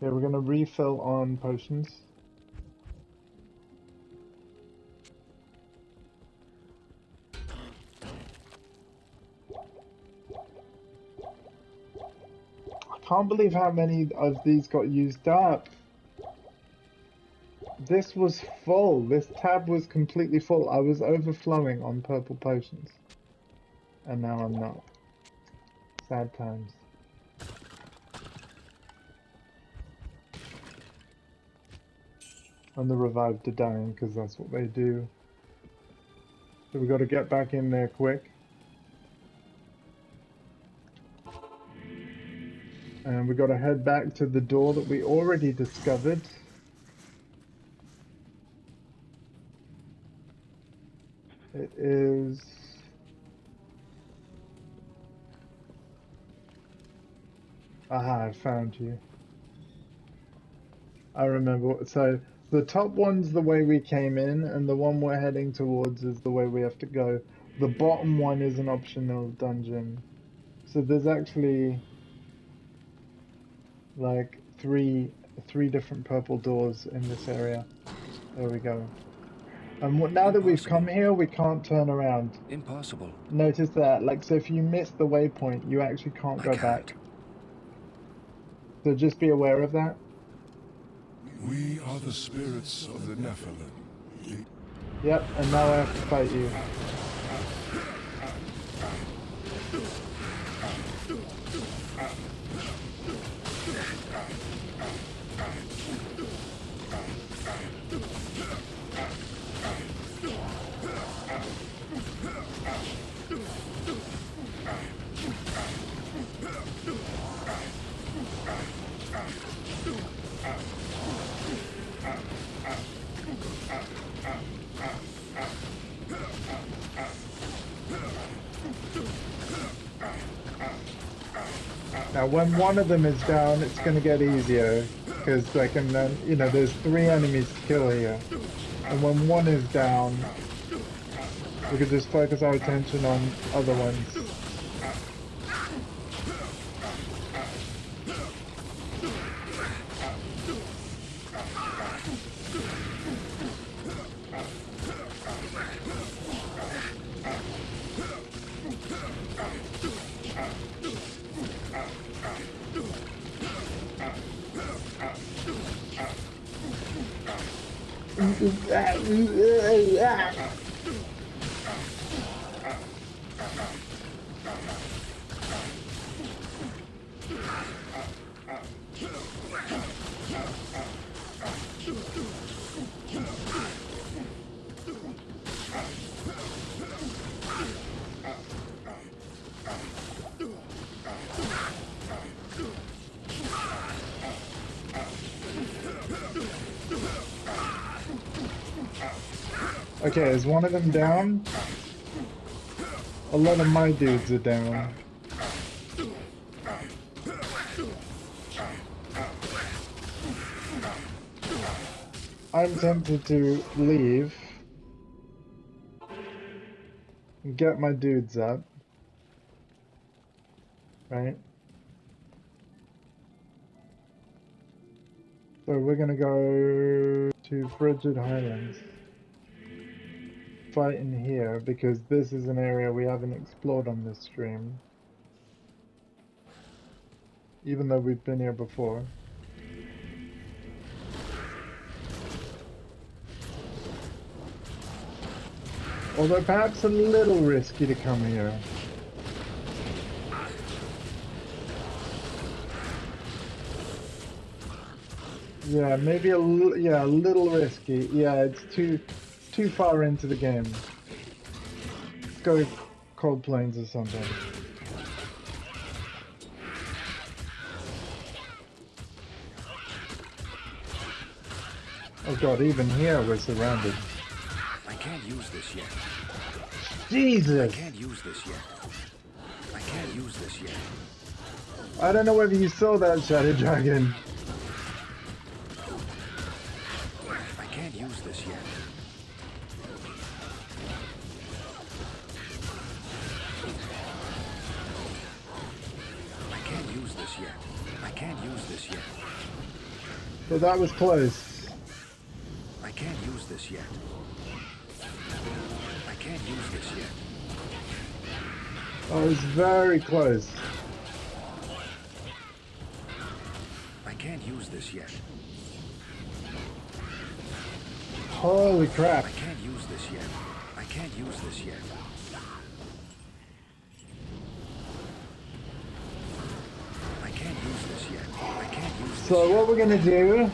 Yeah, we're gonna refill on potions. I can't believe how many of these got used up. This was full. This tab was completely full. I was overflowing on purple potions. And now I'm not. Sad times. And the revived are dying because that's what they do. So we got to get back in there quick. And we got to head back to the door that we already discovered. It is... Aha, I found you. I remember. So the top one's the way we came in, and the one we're heading towards is the way we have to go. The bottom one is an optional dungeon. So there's actually like three different purple doors in this area. There we go. And now that we've come here, we can't turn around. Impossible. Notice that, like, so if you miss the waypoint, you actually can't go back. So just be aware of that. We are the spirits of the Nephilim. Yep, and now I have to fight you. Now, when one of them is down, it's going to get easier, because they can then, you know, there's 3 enemies to kill here. And when one is down, we can just focus our attention on other ones. Okay, is one of them down? A lot of my dudes are down. I'm tempted to leave and get my dudes up. Right? So we're gonna go to Frigid Highlands. Fight in here because this is an area we haven't explored on this stream, even though we've been here before. Although perhaps a little risky to come here. Yeah, maybe a little risky. Yeah, it's too far into the game. Let's go Cold Plains or something. Oh god, even here we're surrounded. I can't use this yet. Jesus! I can't use this yet. I can't use this yet. I don't know whether you saw that, Shadow Dragon. yet. I can't use this yet. But that was close. I can't use this yet. I can't use this yet. That was very close. I can't use this yet. Holy crap. I can't use this yet. I can't use this yet. I can't use this yet. I can't use this So yet. what we're gonna do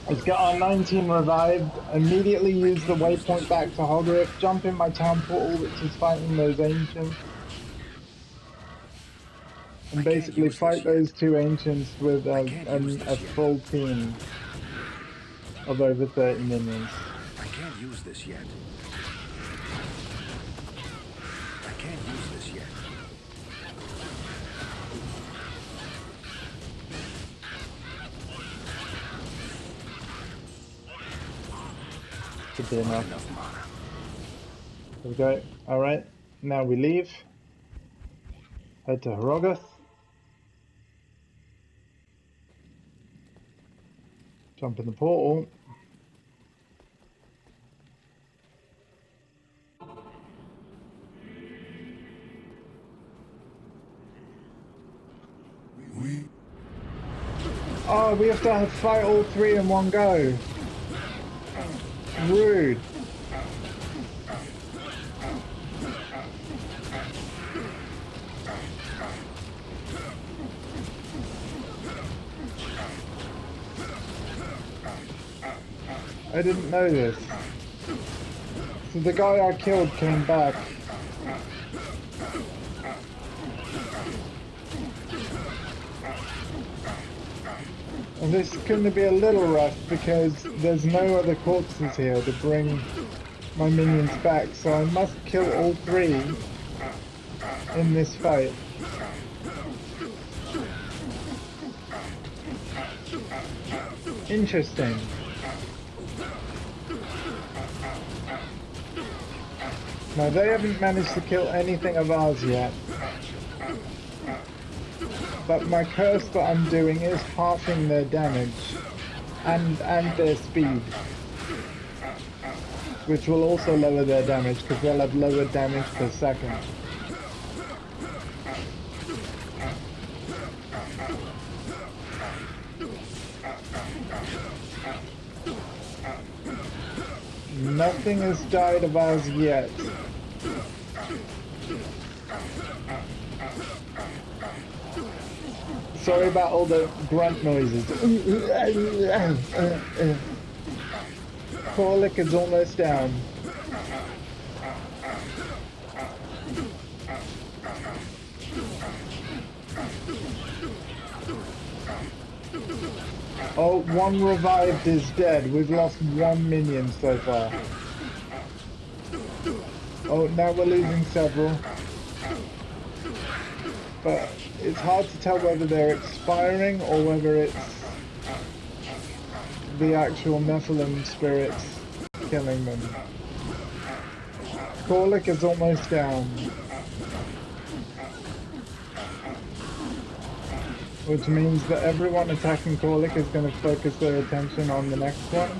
is get our 19 revived, immediately use the waypoint back to Hogriff, jump in my town portal which is fighting those ancients, and basically fight those two ancients with a full team of over 30 minions. I can't use this yet. I can't use this yet. Should be enough. Enough mana. There we go. Alright, now we leave. Head to Hrogoth. Jump in the portal. Oh, we have to fight all three in one go. Rude. I didn't know this. So the guy I killed came back. And this is going to be a little rough because there's no other corpses here to bring my minions back, so I must kill all three in this fight. Interesting. Now they haven't managed to kill anything of ours yet. But my curse that I'm doing is halving their damage and their speed, which will also lower their damage because they'll have lower damage per second. Nothing has died of ours yet. Sorry about all the grunt noises. Corlick is almost down. Oh, one revived is dead. We've lost one minion so far. Oh, now we're losing several. But it's hard to tell whether they're expiring or whether it's the actual Nephilim spirits killing them. Corlick is almost down. Which means that everyone attacking Corlick is going to focus their attention on the next one.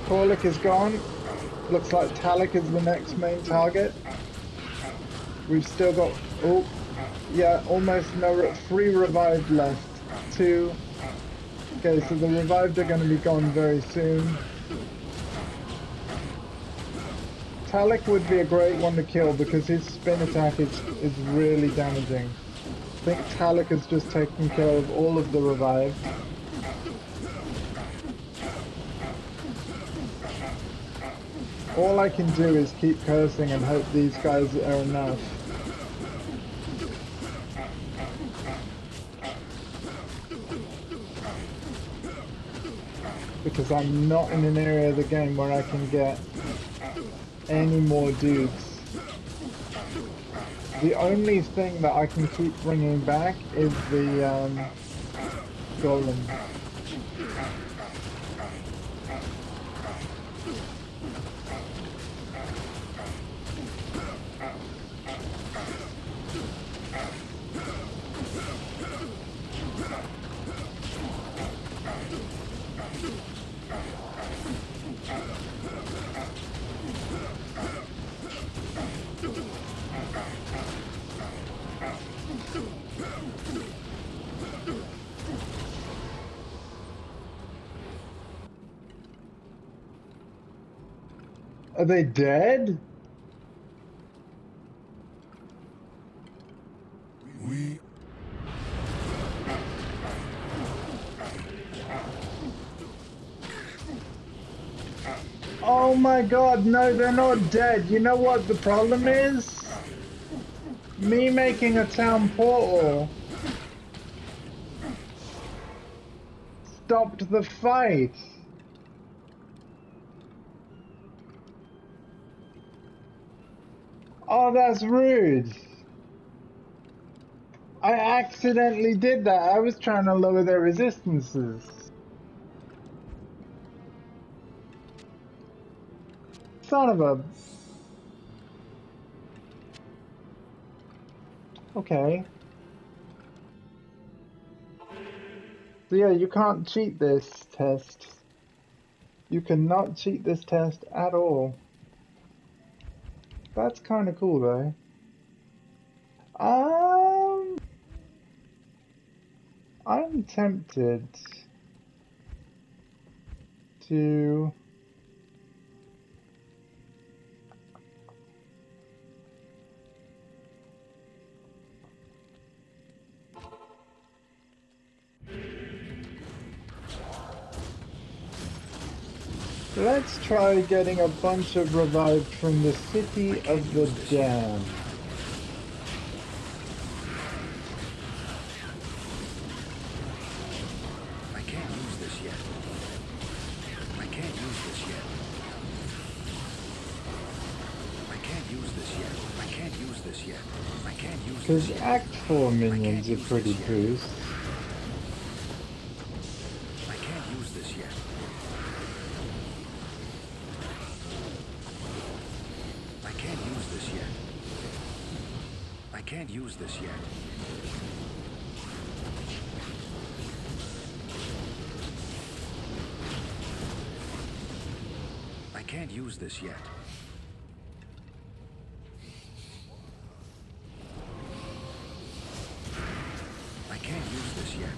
Corlick is gone. Looks like Talik is the next main target. We've still got, oh, yeah, almost no, 3 revived left. 2. Okay, so the revived are going to be gone very soon. Talik would be a great one to kill because his spin attack is really damaging. I think Talik has just taken care of all of the revived. All I can do is keep cursing and hope these guys are enough. Because I'm not in an area of the game where I can get any more dudes. The only thing that I can keep bringing back is the golem. Are they dead? We Oh my god, no, they're not dead. You know what the problem is? Me making a town portal stopped the fight. Oh, that's rude. I accidentally did that. I was trying to lower their resistances. Son of a... Okay. So yeah, you can't cheat this test. You cannot cheat this test at all. That's kind of cool though. I'm tempted to... Let's try getting a bunch of revived from the City of the Dam. I can't use this yet. I can't use this yet. I can't use this yet. I can't use this yet. I can't use this Because yet. Act 4 minions are pretty boost. I can't use this yet. I can't use this yet. I can't use this yet. I can't use this yet. I can't use this yet.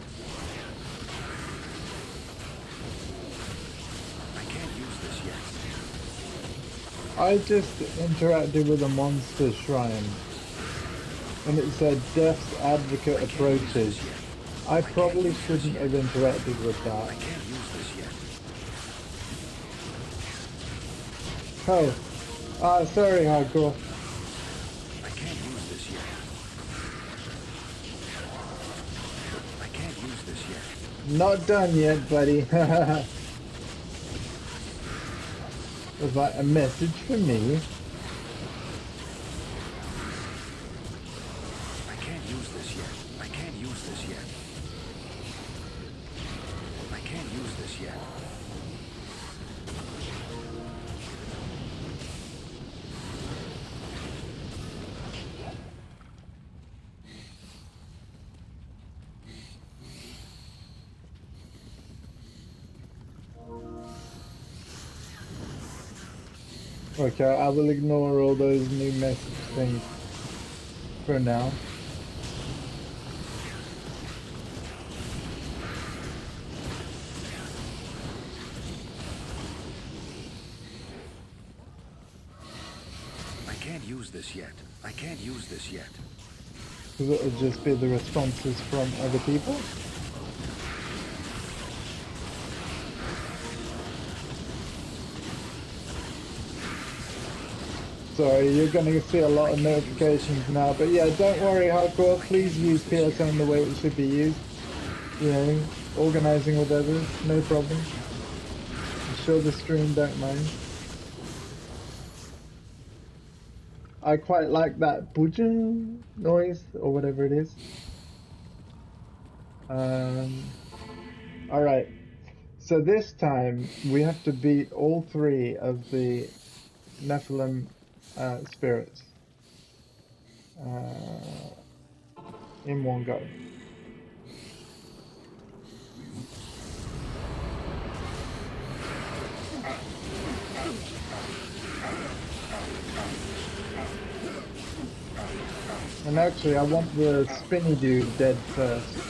I can't use this yet. I just interacted with a monster shrine. And it said Death's Advocate approaches. I probably shouldn't have interacted with I that. can't use this yet. Oh. Sorry, Hardcore. I can't use this yet. I can't use this yet. Not done yet, buddy. Was that a message for me? I can't use this yet. I can't use this yet. I can't use this yet. Okay, I will ignore all those new message things for now. I can't use this yet. I can't use this yet. Because it'll just be the responses from other people. Sorry, you're going to see a lot of notifications now, but yeah, don't worry, Hardcore, please use PSN the way it should be used. You know, organising with others, no problem. I'm sure the stream don't mind. I quite like that boojing noise, or whatever it is. Alright, so this time we have to beat all three of the Nephilim spirits in one go. And actually I want the spinny dude dead first.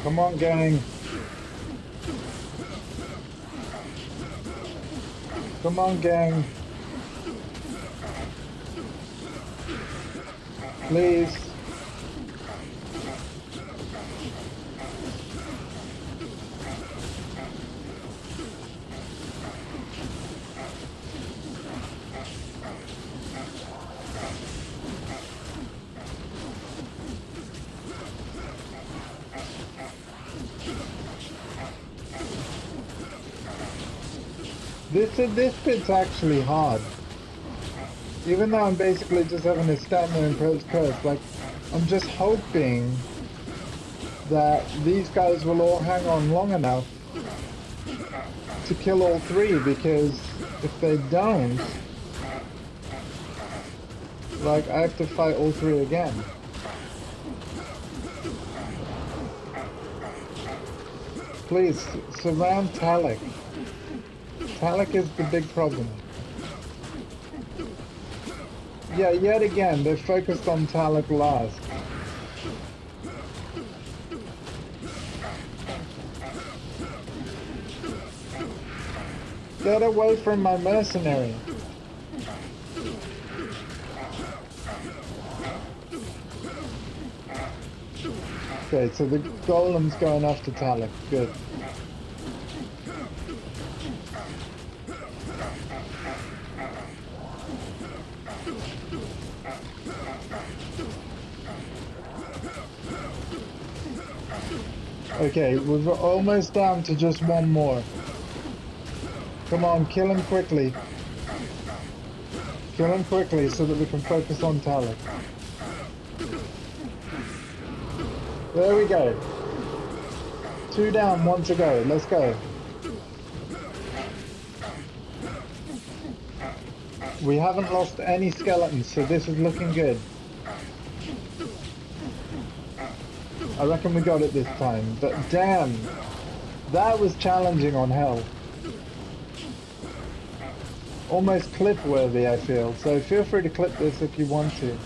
Come on, gang. Come on, gang. Please. This bit's actually hard. Even though I'm basically just having to stand there and press curse, like, I'm just hoping that these guys will all hang on long enough to kill all three, because if they don't, like, I have to fight all three again. Please, surround Talik. Talik is the big problem. Yeah, yet again, they're focused on Talik last. Get away from my mercenary. Okay, so the golem's going after Talik. Good. Okay, we're almost down to just one more. Come on, kill him quickly. Kill him quickly so that we can focus on Talik. There we go. 2 down, 1 to go. Let's go. We haven't lost any skeletons, so this is looking good. I reckon we got it this time, but damn, that was challenging on hell. Almost clip-worthy, I feel, so feel free to clip this if you want to.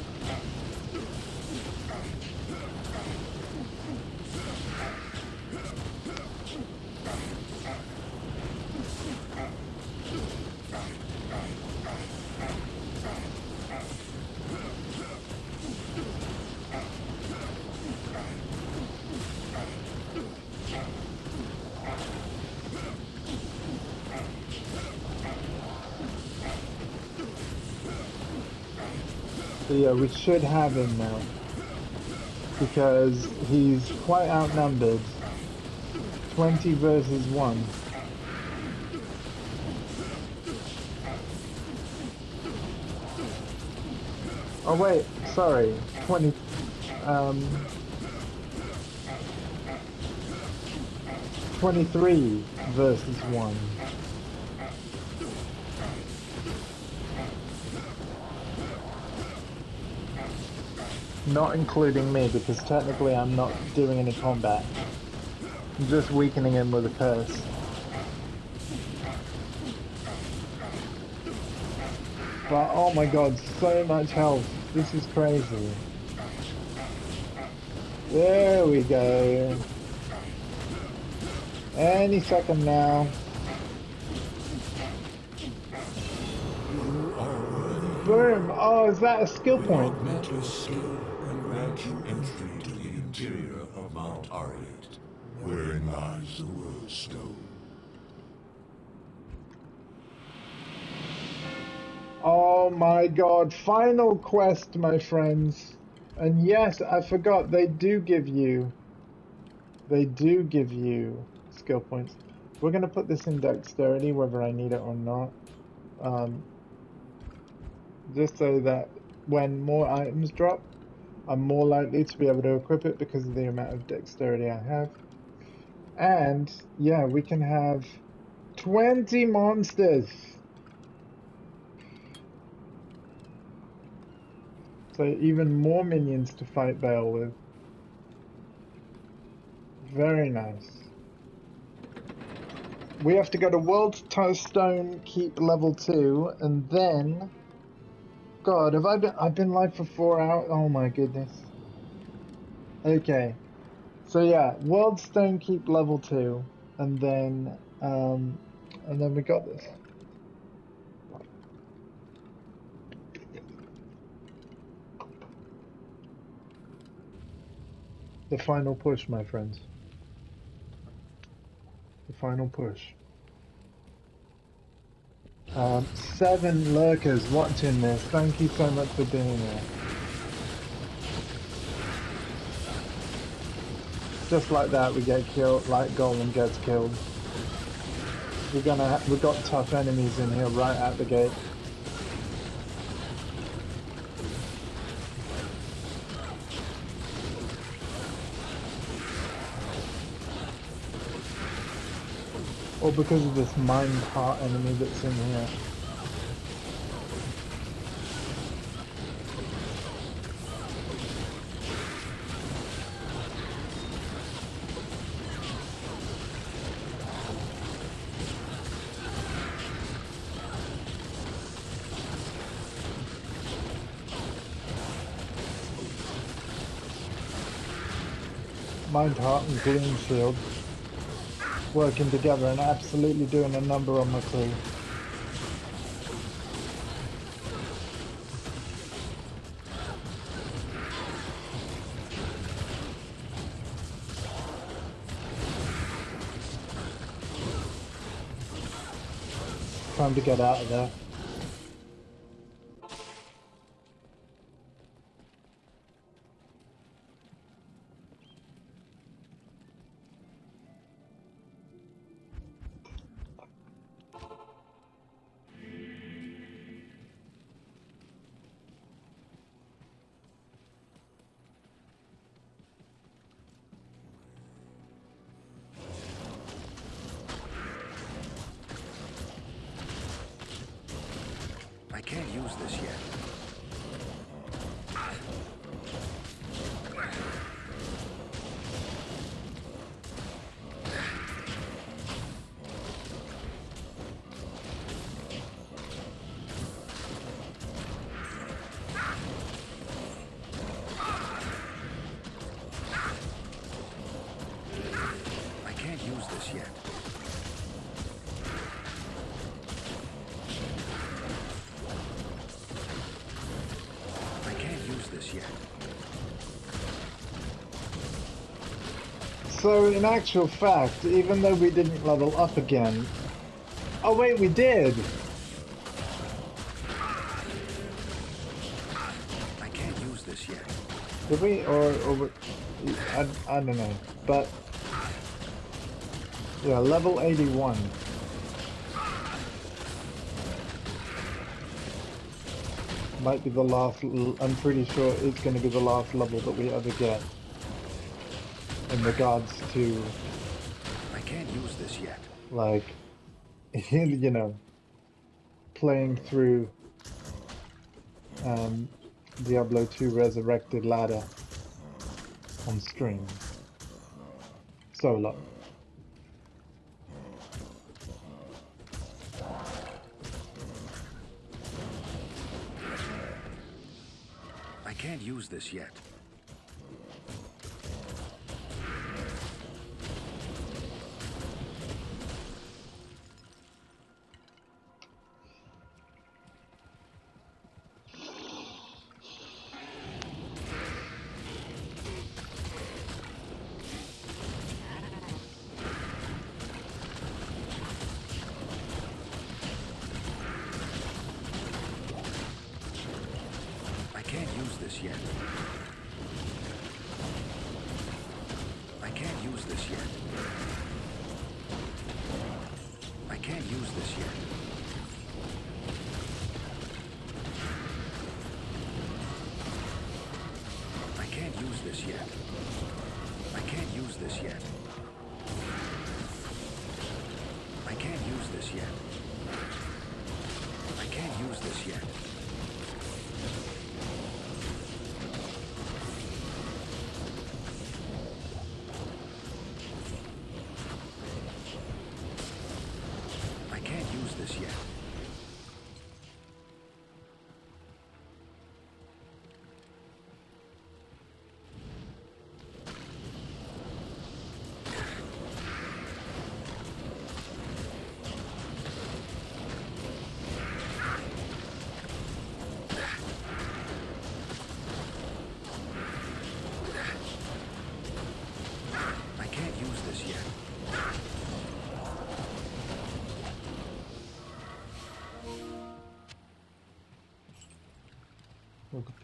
So yeah, we should have him now, because he's quite outnumbered. 20 versus 1. Oh wait, sorry, 20, 23 versus 1. Not including me, because technically I'm not doing any combat. I'm just weakening him with a curse. But oh my god, so much health. This is crazy. There we go. Any second now. Boom! Oh, is that a skill point? Augment skill and grant you entry to the interior of Mount Ariat, wherein lies the World Stone. Oh my god, final quest, my friends. And yes, I forgot, they do give you skill points. We're gonna put this in dexterity, whether I need it or not. Just so that when more items drop, I'm more likely to be able to equip it because of the amount of dexterity I have. And yeah, we can have 20 monsters. So even more minions to fight Bale with. Very nice. We have to go to World's Stone Keep level 2, and then... God, I've been live for 4 hours? Oh my goodness. Okay. So yeah, worlds don't keep level 2, and then we got this. The final push, my friends. The final push. 7 lurkers watching this. Thank you so much for being here. Just like that, we get killed. Like Golem gets killed. We've got tough enemies in here right at the gate. Or because of this mind heart enemy that's in here. Mind heart and green shield working together and absolutely doing a number on my crew. Time to get out of there. I can't use this yet. I can't use this yet. I can't use this yet. So in actual fact, even though we didn't level up again... Oh wait, we did! I can't use this yet. Did we? I don't know. But... yeah, level 81. Might be the last... I'm pretty sure it's going to be the last level that we ever get. In regards to... I can't use this yet. like, you know, playing through Diablo 2 Resurrected Ladder on stream. Solo. I can't use this yet. I can't use this yet. I can't use this yet. I can't use this yet. I can't use this yet. I can't use this yet. I can't use this yet. I can't use this yet. I can't use this yet.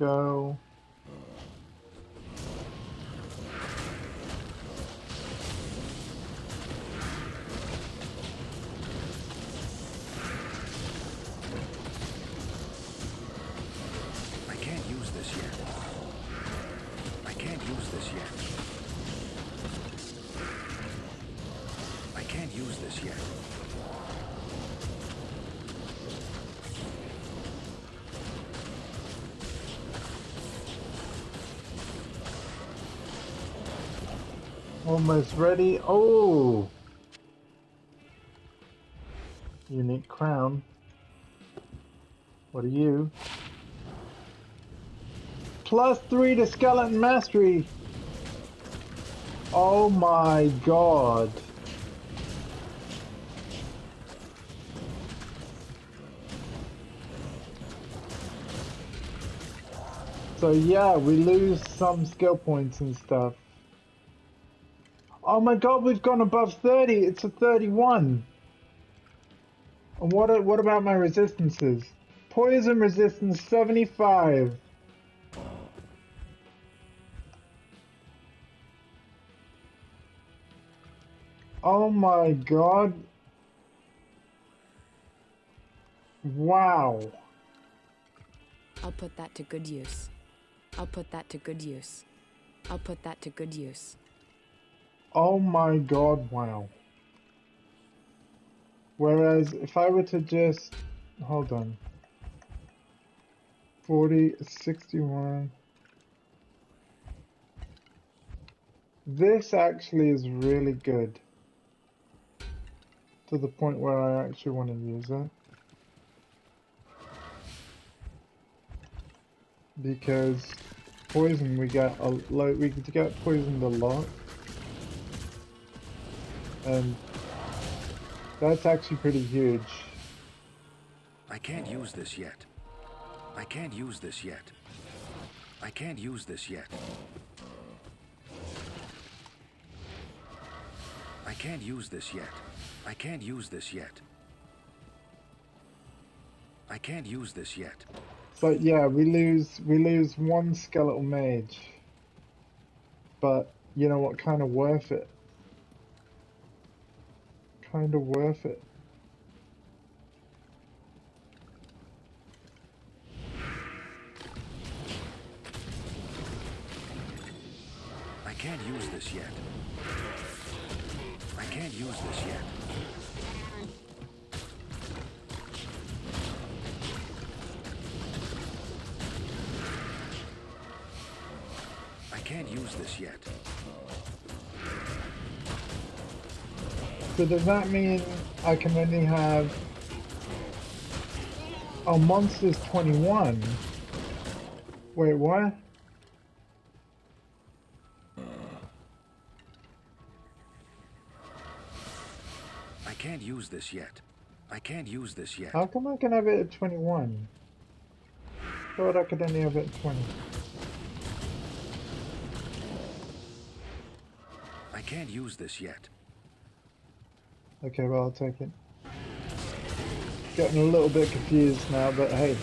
go. I can't use this yet. I can't use this yet. I can't use this yet. Almost ready. Oh! Unique crown. What are you? +3 to skeleton mastery. Oh my god. So yeah, we lose some skill points and stuff. Oh my god, we've gone above 30. It's a 31. And what about my resistances? Poison resistance 75. Oh my god. Wow. I'll put that to good use. I'll put that to good use. I'll put that to good use. Oh my god, wow. Whereas if I were to just hold on. 40, 61. This actually is really good. To the point where I actually want to use it. Because poison we get poisoned a lot. And that's actually pretty huge. I can't use this yet. I can't use this yet. I can't use this yet. I can't use this yet. I can't use this yet. I can't use this yet. But yeah, we lose one skeletal mage. But you know what, kinda worth it. Kinda worth it. I can't use this yet. I can't use this yet. I can't use this yet. So does that mean I can only have... Oh, monster's 21. Wait, what? I can't use this yet. I can't use this yet. How come I can have it at 21? Thought I could only have it at 20. I can't use this yet. Okay, well, I'll take it. Getting a little bit confused now, but hey.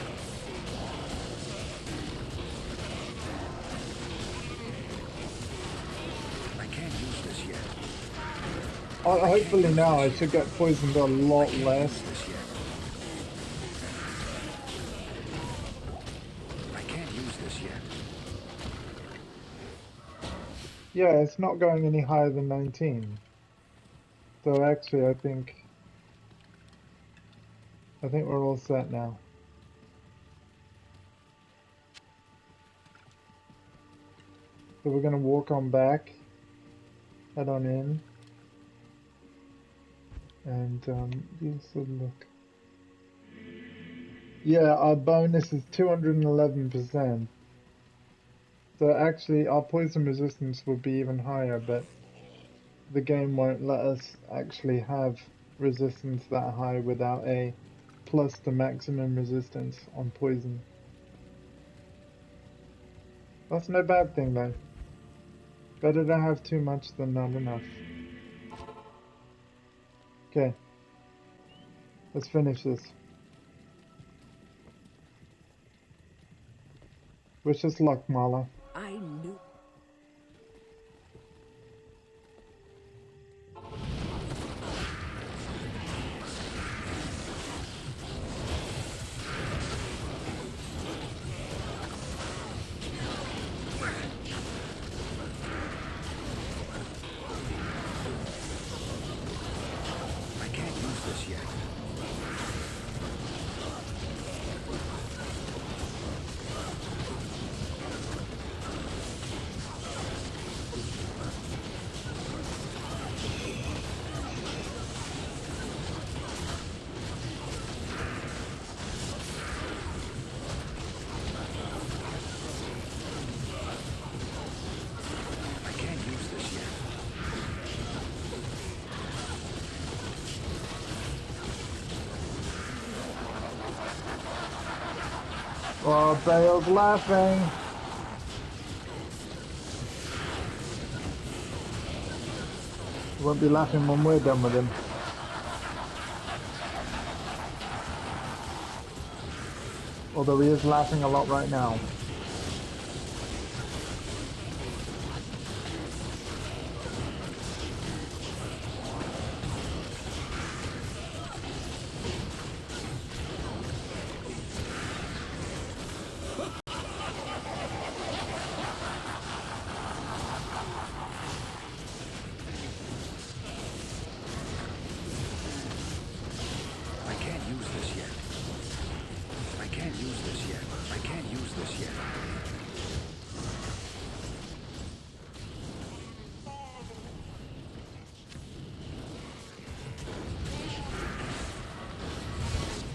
I can't use this yet. Hopefully now I should get poisoned a lot Use less. this yet. I can't use this yet. Yeah, it's not going any higher than 19. So actually, I think we're all set now. So we're gonna walk on back, head on in, and just a look. Yeah, our bonus is 211%. So actually, our poison resistance will be even higher, but the game won't let us actually have resistance that high without a plus the maximum resistance on poison. That's no bad thing though. Better to have too much than not enough. Okay. Let's finish this. Wish us luck, Marla. I knew. I can't use this yet. I can't use this yet. Oh, Bale's laughing. He won't be laughing when we're done with him. Although he is laughing a lot right now. I can't use this yet. I can't use this yet. I can't use this yet.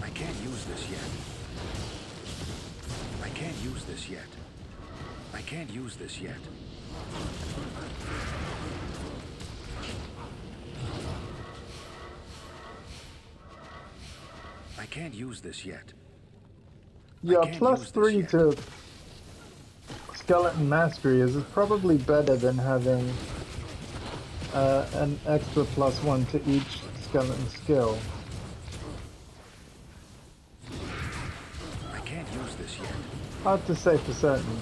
I can't use this yet. I can't use this yet. I can't use this yet. I can't use this yet. Yeah, can't plus use this 3 yet. to skeleton mastery is probably better than having an extra +1 to each skeleton skill. I can't use this yet. Hard to say for certain.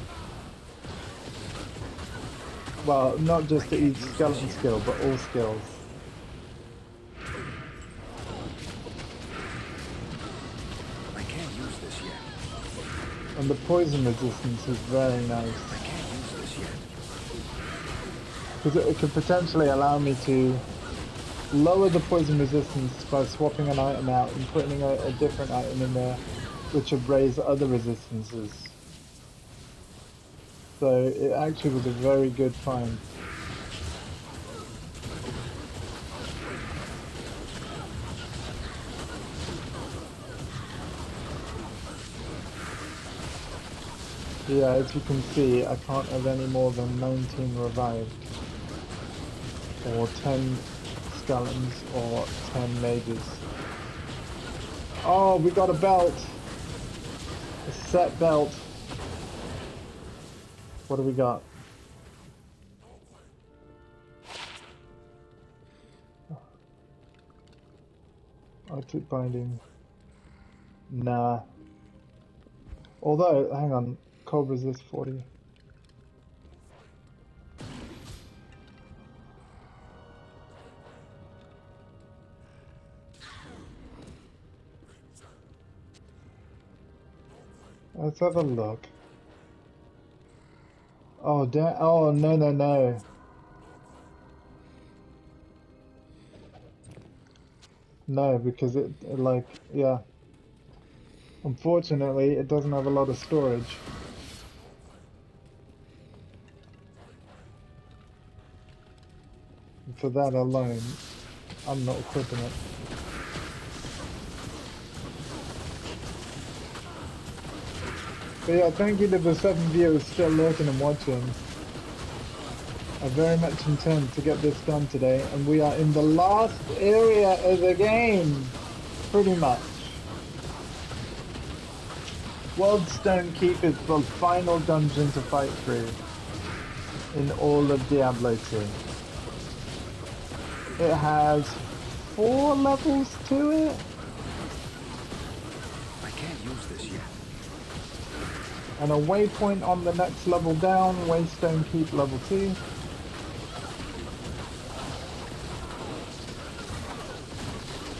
Well, not just to each skeleton skill, but all skills. I can't use this yet. And the poison resistance is very nice. I can't use this yet. Because it could potentially allow me to lower the poison resistance by swapping an item out and putting a different item in there, which would raise other resistances. So it actually was a very good find. Yeah, as you can see, I can't have any more than 19 revived. Or 10 skeletons, or 10 mages. Oh, we got a belt! A set belt. What do we got? Arctic binding. Nah. Although, hang on, cold resist 40. Let's have a look. Oh, damn. Oh, no, no, no. No, because like, yeah. Unfortunately, it doesn't have a lot of storage. And for that alone, I'm not equipping it. But yeah, thank you to the 7 viewers still lurking and watching. I very much intend to get this done today, and we are in the last area of the game, pretty much. Worldstone Keep is the final dungeon to fight through in all of Diablo 2. It has 4 levels to it. I can't use this yet. And a waypoint on the next level down, Waystone Keep level 2.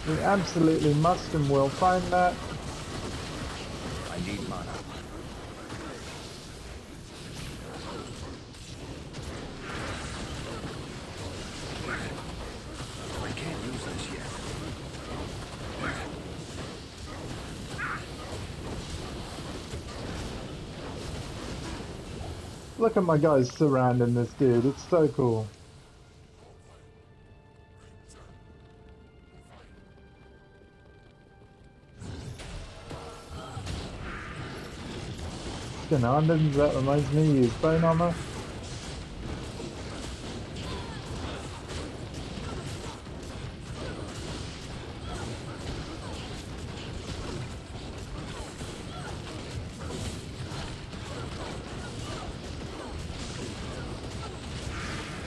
We absolutely must and will find that. I need mana. I can't use this yet. Look at my guys surrounding this dude, it's so cool. Ganondans, that reminds me, use bone armor.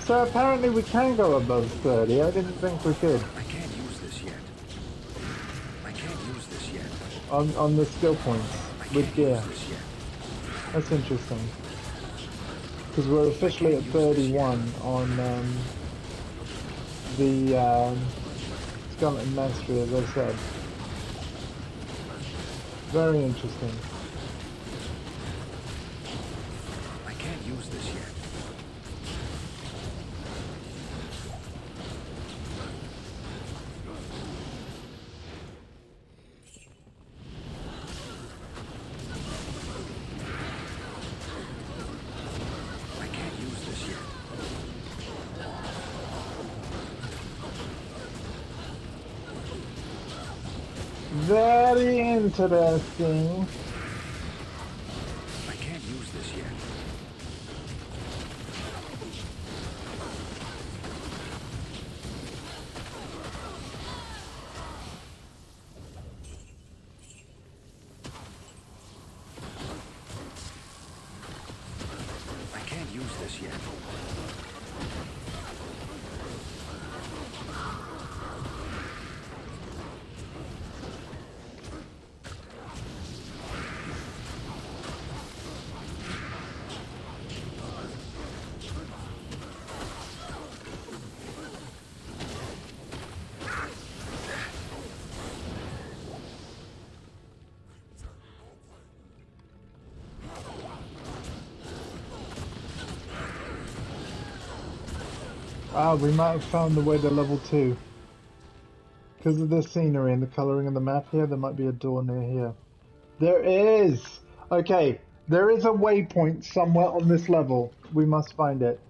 So apparently we can go above 30, I didn't think we could. I can't use this yet. I can't use this yet. On the skill points, I with can't gear. use this yet. That's interesting. Because we're officially at 31 on the Skeleton Mastery, as I said. Very interesting. I can't use this yet. I can't use this yet. Very interesting. I can't use this yet. I can't use this yet. Ah, we might have found the way to level 2. Because of the scenery and the colouring of the map here, there might be a door near here. There is! Okay, there is a waypoint somewhere on this level. We must find it.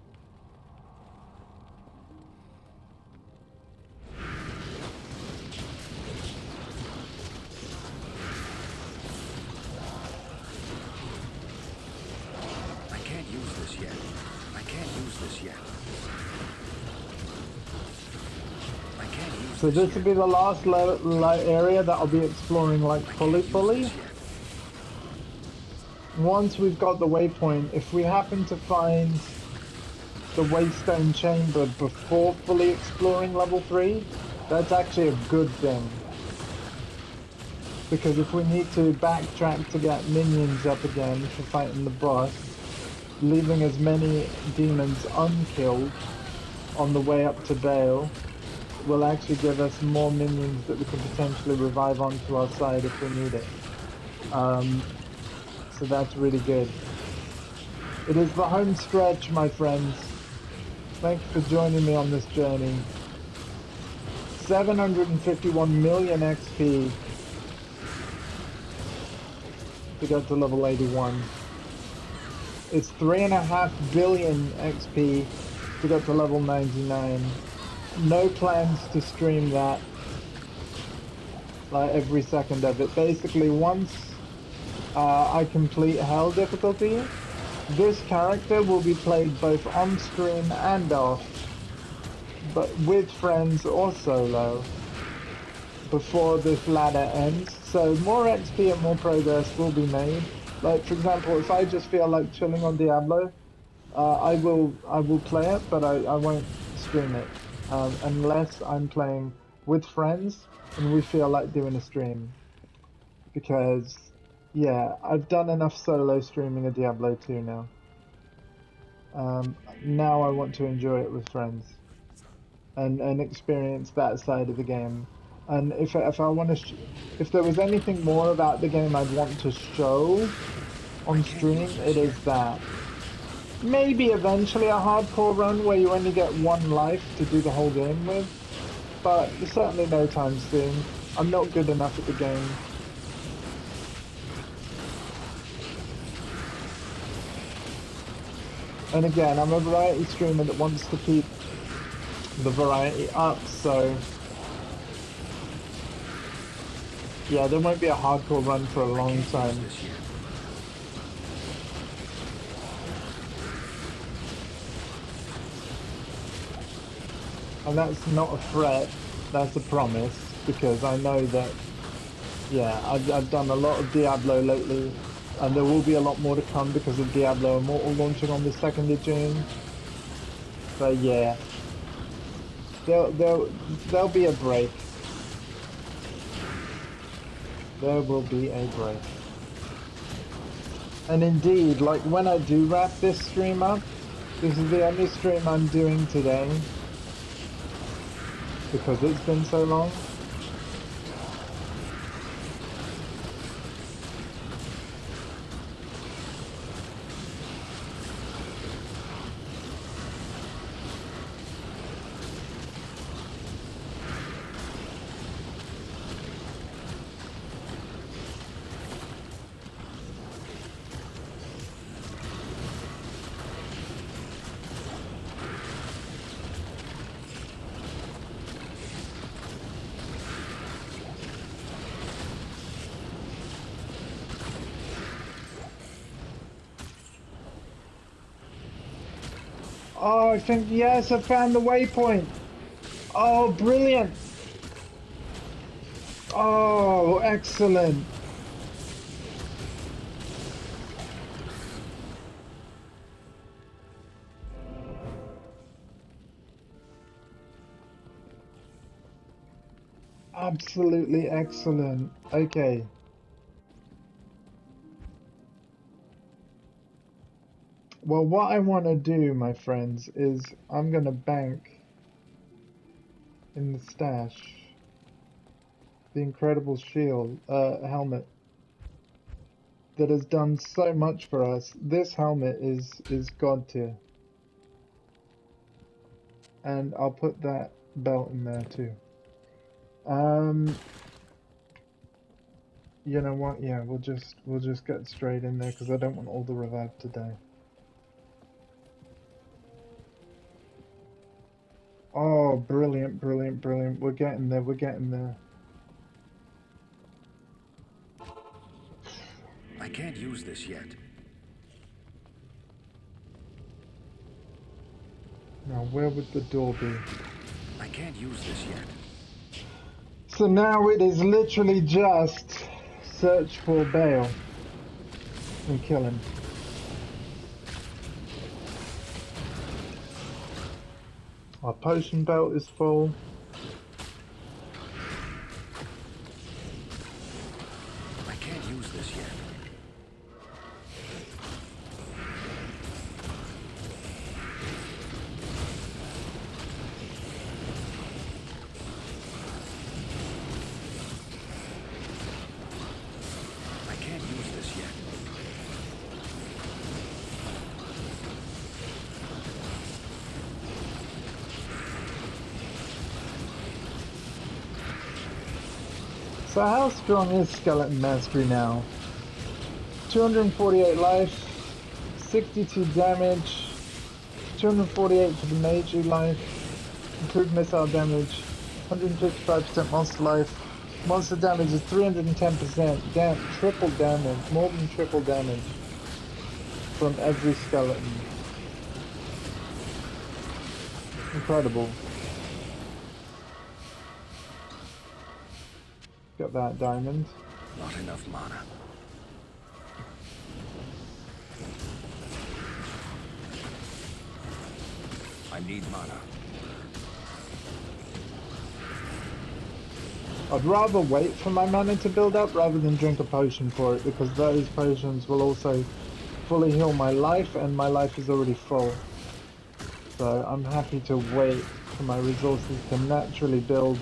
I can't use this yet. I can't use this yet. I can't use So this will be the last area that I'll be exploring like fully. Once we've got the waypoint, if we happen to find the Waystone Chamber before fully exploring level 3, that's actually a good thing. Because if we need to backtrack to get minions up again for fighting the boss, leaving as many demons unkilled on the way up to Bale will actually give us more minions that we can potentially revive onto our side if we need it. So that's really good. It is the home stretch, my friends. Thank you for joining me on this journey. 751 million XP to get to level 81. It's 3.5 billion XP to get to level 99. No plans to stream that, like every second of it. Basically, once I complete Hell difficulty, this character will be played both on stream and off, but with friends or solo, before this ladder ends. So more XP and more progress will be made. Like, for example, if I just feel like chilling on Diablo, I will play it, but I won't stream it unless I'm playing with friends and we feel like doing a stream. Because yeah, I've done enough solo streaming of Diablo 2 now. Now I want to enjoy it with friends and experience that side of the game. And if I want to, if there was anything more about the game I'd want to show I on can't use stream, this it yet. is that. Maybe eventually a hardcore run where you only get one life to do the whole game with, but certainly no time soon. I'm not good enough at the game. And again, I'm a variety streamer that wants to keep the variety up, so yeah, there won't be a hardcore run for a I long can't use time. this yet. And that's not a threat, that's a promise, because I know that, yeah, I've done a lot of Diablo lately, and there will be a lot more to come because of Diablo Immortal launching on the 2nd of June. But yeah, there'll be a break. There will be a break. And indeed, like when I do wrap this stream up, this is the only stream I'm doing today because it's been so long. Oh, I think, yes, I found the waypoint. Oh, brilliant. Oh, excellent. Absolutely excellent. Okay. Well, what I want to do, my friends, is I'm going to bank in the stash the incredible shield, helmet that has done so much for us. This helmet is god tier. And I'll put that belt in there too. You know what? Yeah, we'll just get straight in there because I don't want all the revive to die. Oh, brilliant, brilliant, brilliant. We're getting there, we're getting there. I can't use this yet. Now, where would the door be? I can't use this yet. So now it is literally just search for Bale and kill him. Our potion belt is full. I can't use this yet. I can't use this yet. So how strong is Skeleton Mastery now? 248 life, 62 damage, 248 for the Meiji life, improved missile damage, 155% monster life, monster damage is 310%, damn, triple damage, more than triple damage from every skeleton. Incredible. Got that diamond. Not enough mana. I need mana. I'd rather wait for my mana to build up rather than drink a potion for it, because those potions will also fully heal my life, and my life is already full. So I'm happy to wait for my resources to naturally build,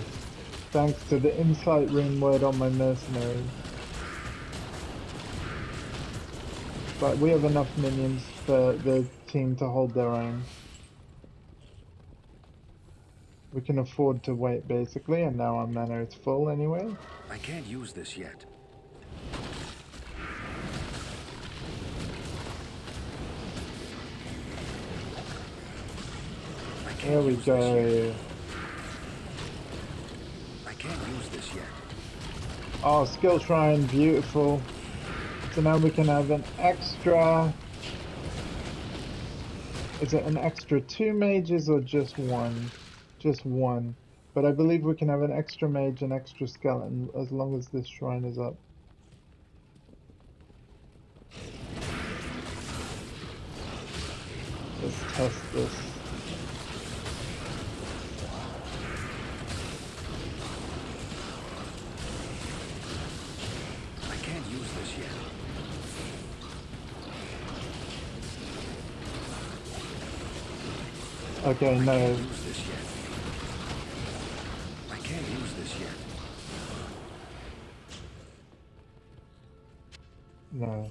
thanks to the insight rune word on my mercenary. But we have enough minions for the team to hold their own. We can afford to wait, basically, and now our mana is full anyway. I can't use this yet. There we go. I can't use this yet. Oh, skill shrine, beautiful. So now we can have an extra... Is it an extra 2 mages or just one? Just one. But I believe we can have an extra mage and extra skeleton as long as this shrine is up. Let's test this. I can't use this yet. Okay, no. I can't use this yet. I can't use this yet. No.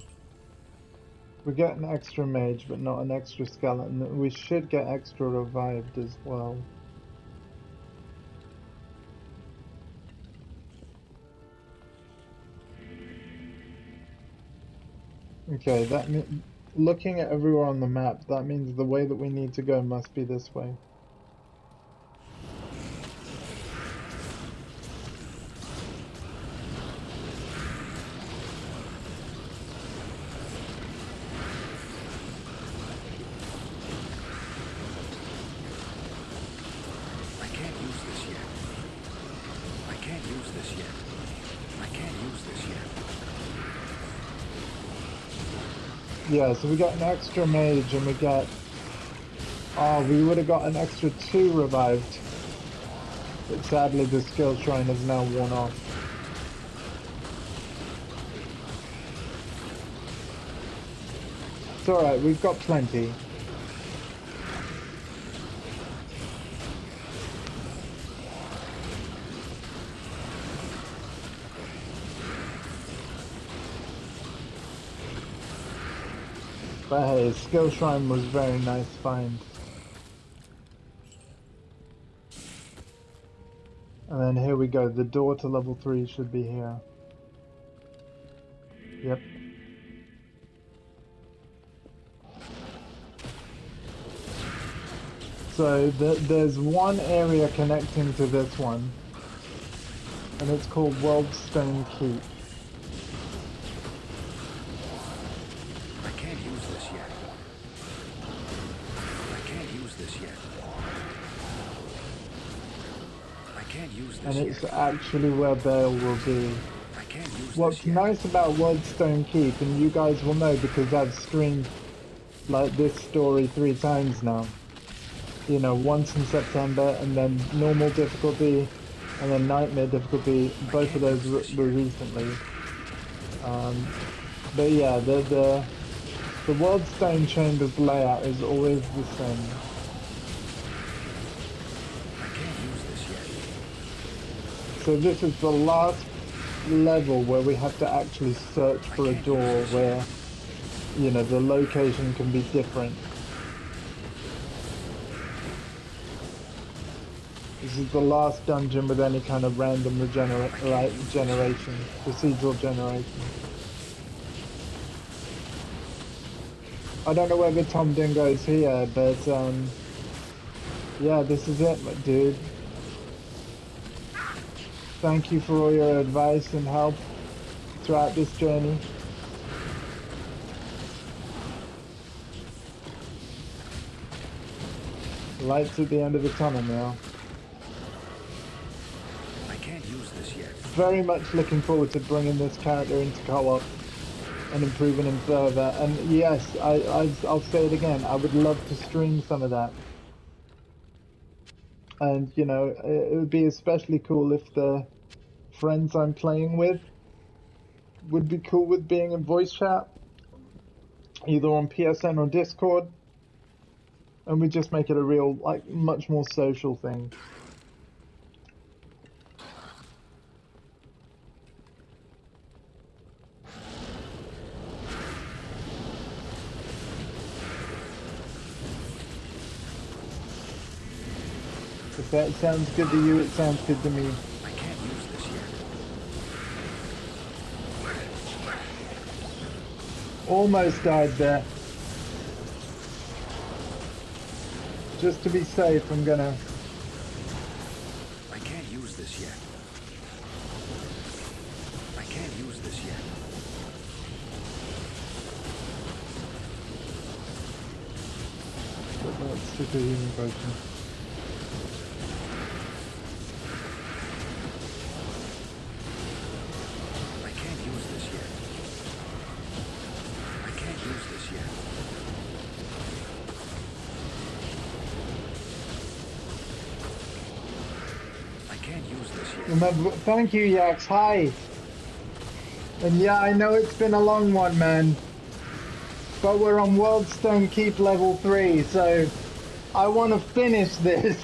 We get an extra mage, but not an extra skeleton. We should get extra revived as well. Okay, that looking at everywhere on the map, that means the way that we need to go must be this way. I can't use this yet. I can't use this yet. I can't use this yet. Yeah, so we got an extra mage and we got... Oh, we would have got an extra 2 revived. But sadly the skill shrine is now worn off. It's alright, we've got plenty. But hey, skill shrine was very nice find. And then here we go, the door to level 3 should be here. Yep. So there's one area connecting to this one, and it's called Worldstone Keep. I can't use this yet. I can't use this yet. I can't use this And yet. it's actually where Bale will be. I can't use What's this yet. nice about Worldstone Keep, and you guys will know because I've streamed like this story 3 times now. You know, once in September, and then normal difficulty, and then nightmare difficulty. Both of those were recently. But yeah, the Worldstone Chambers layout is always the same. I can't use this yet. So this is the last level where we have to actually search for a door where, you know, the location can be different. This is the last dungeon with any kind of random generation, procedural generation. I don't know whether Tom Dingo's here, but yeah, this is it, dude. Thank you for all your advice and help throughout this journey. Lights at the end of the tunnel now. I can't use this yet. Very much looking forward to bringing this character into co-op and improving him further. And yes, I'll say it again, I would love to stream some of that. And you know, it would be especially cool if the friends I'm playing with would be cool with being in voice chat, either on PSN or Discord, and we just make it a real, like, much more social thing. If that sounds good to you, it sounds good to me. I can't use this yet. Almost died there. Just to be safe, I'm gonna... I can't use this yet. I can't use this yet. Let's stick a healing potion. I can't use this yet. I can't use this yet. I can't use this yet. Remember, thank you, Yax. Hi. And yeah, I know it's been a long one, man. But we're on Worldstone Keep level 3, so I want to finish this.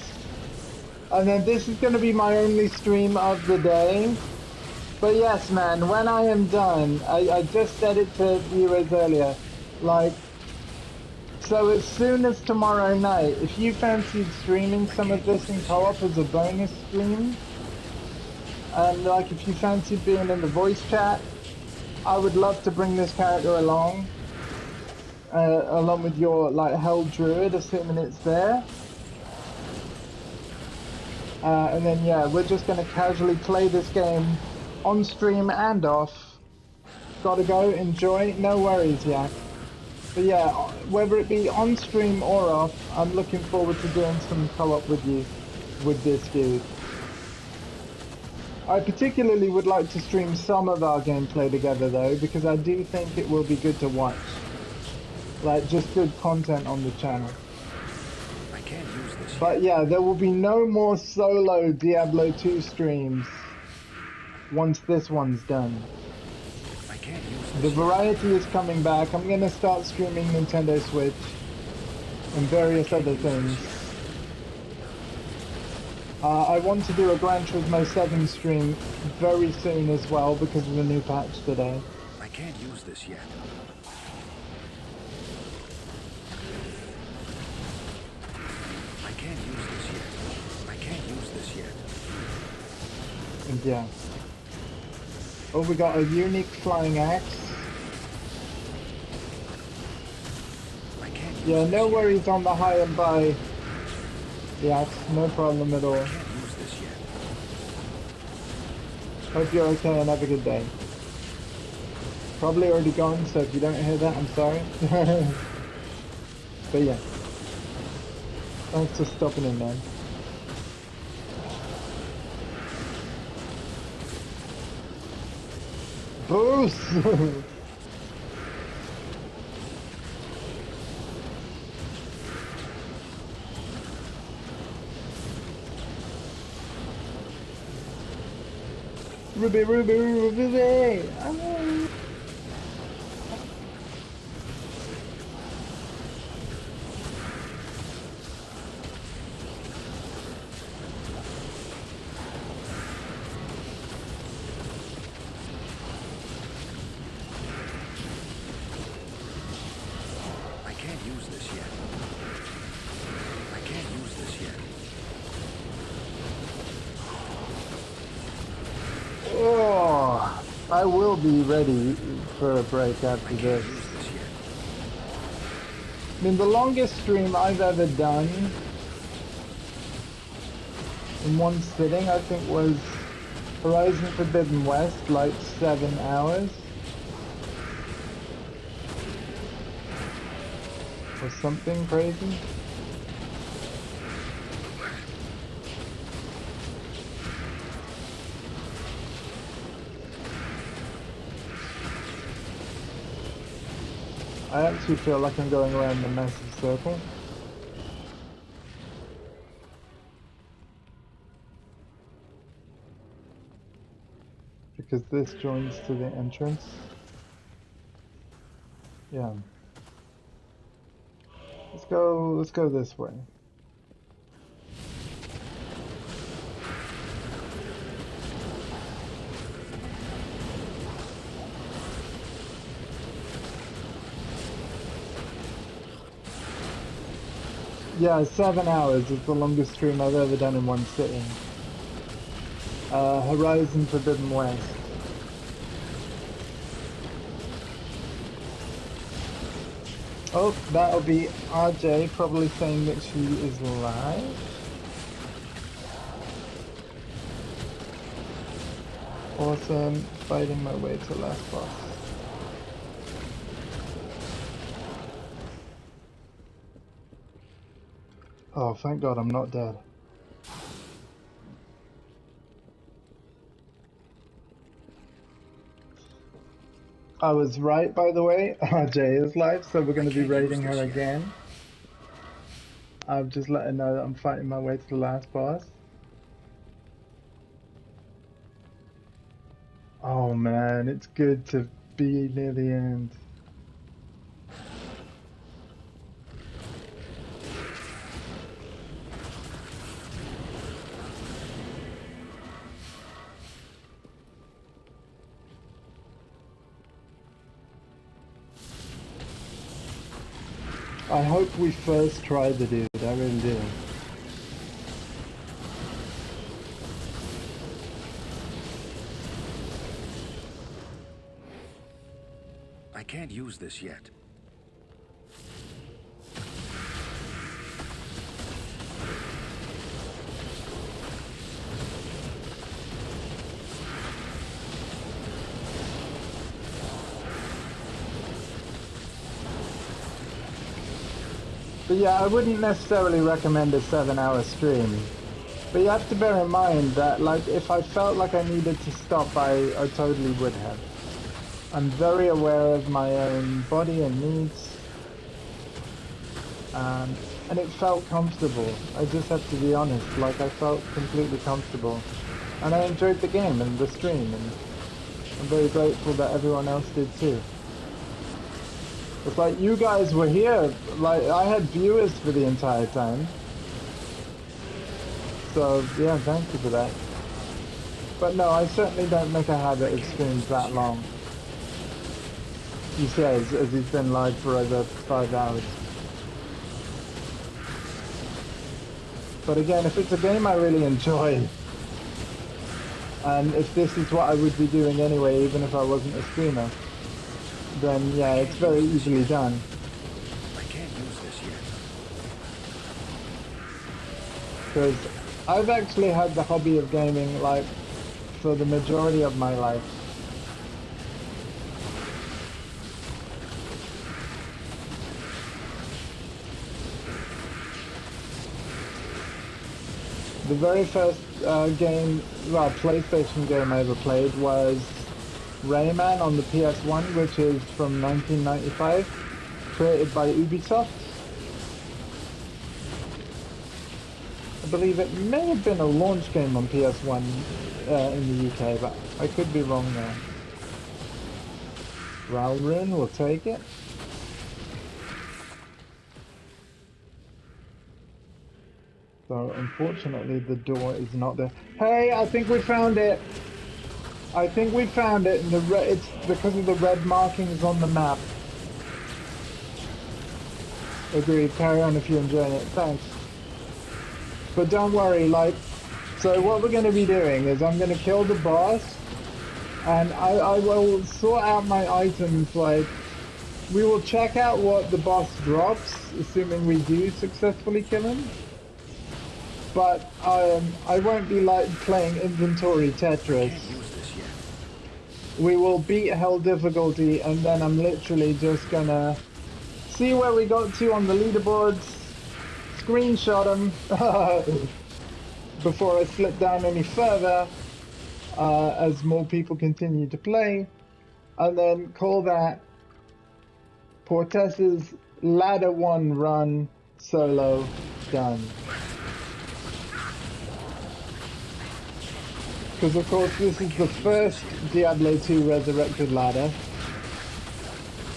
And then this is going to be my only stream of the day. But yes, man, when I am done, I just said it to viewers earlier, like, so as soon as tomorrow night, if you fancied streaming some of this in co-op as a bonus stream, and like if you fancied being in the voice chat, I would love to bring this character along, along with your like Hell Druid, assuming it's there. And then yeah, we're just gonna casually play this game on stream and off. Gotta go, enjoy, no worries, yeah. But yeah, whether it be on stream or off, I'm looking forward to doing some co-op with you, with this dude. I particularly would like to stream some of our gameplay together though, because I do think it will be good to watch. Like, just good content on the channel. I can't use this yet. But yeah, there will be no more solo Diablo 2 streams once this one's done. I can't use The this yet. variety is coming back. I'm gonna start streaming Nintendo Switch and various other things. I want to do a Gran Turismo 7 stream very soon as well because of the new patch today. I can't use this yet. I can't use this yet. I can't use this yet. And yeah. Oh, we got a unique flying axe. I can't use Yeah, this no yet. worries on the high and by the axe, no problem at all. I can't use this yet. Hope you're okay and have a good day. Probably already gone, so if you don't hear that, I'm sorry. But yeah. Thanks for stopping in, man. Boost! Ruby, Ruby, Ruby, Ruby! Ah. I can't use this yet. I can't use this yet. Oh, I will be ready for a break I after can't this. use this yet. I mean, the longest stream I've ever done in one sitting, I think, was Horizon Forbidden West, like 7 hours. Or something crazy. I actually feel like I'm going around a massive circle. because this joins to the entrance. Yeah. Let's go this way. Yeah, 7 hours is the longest stream I've ever done in one sitting. Horizon Forbidden West. Oh, that'll be RJ probably saying that she is live. Awesome, fighting my way to last boss. Oh, thank God I'm not dead. I was right, by the way. RJ is live, so we're going to be raiding her again. I've just let her know that I'm fighting my way to the last boss. Oh man, it's good to be near the end. I hope we first try the dude, I really do. I can't use this yet. But yeah, I wouldn't necessarily recommend a 7-hour stream. But you have to bear in mind that, like, if I felt like I needed to stop, I totally would have. I'm very aware of my own body and needs. And it felt comfortable. I just have to be honest, like, I felt completely comfortable. And I enjoyed the game and the stream, and I'm very grateful that everyone else did too. It's like you guys were here, like I had viewers for the entire time. So yeah, thank you for that. But no, I certainly don't make a habit of streams that long. He says, as he's been live for over 5 hours. But again, if it's a game I really enjoy, and if this is what I would be doing anyway, even if I wasn't a streamer, then yeah, it's very easily done. I can't use this yet. Because I've actually had the hobby of gaming, like, for the majority of my life. The very first PlayStation game I ever played was Rayman on the PS1, which is from 1995, created by Ubisoft. I believe it may have been a launch game on PS1 in the UK, but I could be wrong there. Ralrun will take it. So unfortunately the door is not there. Hey, I think we found it! I think we found it, and it's because of the red markings on the map. Agreed, carry on if you're enjoying it, thanks. But don't worry, like, so what we're going to be doing is I'm going to kill the boss, and I will sort out my items, like, we will check out what the boss drops, assuming we do successfully kill him. But I won't be like playing inventory Tetris. We will beat hell difficulty, and then I'm literally just gonna see where we got to on the leaderboards, screenshot them before I slip down any further as more people continue to play, and then call that Portes's Ladder 1 run solo done. because of course this is the first Diablo 2 Resurrected ladder,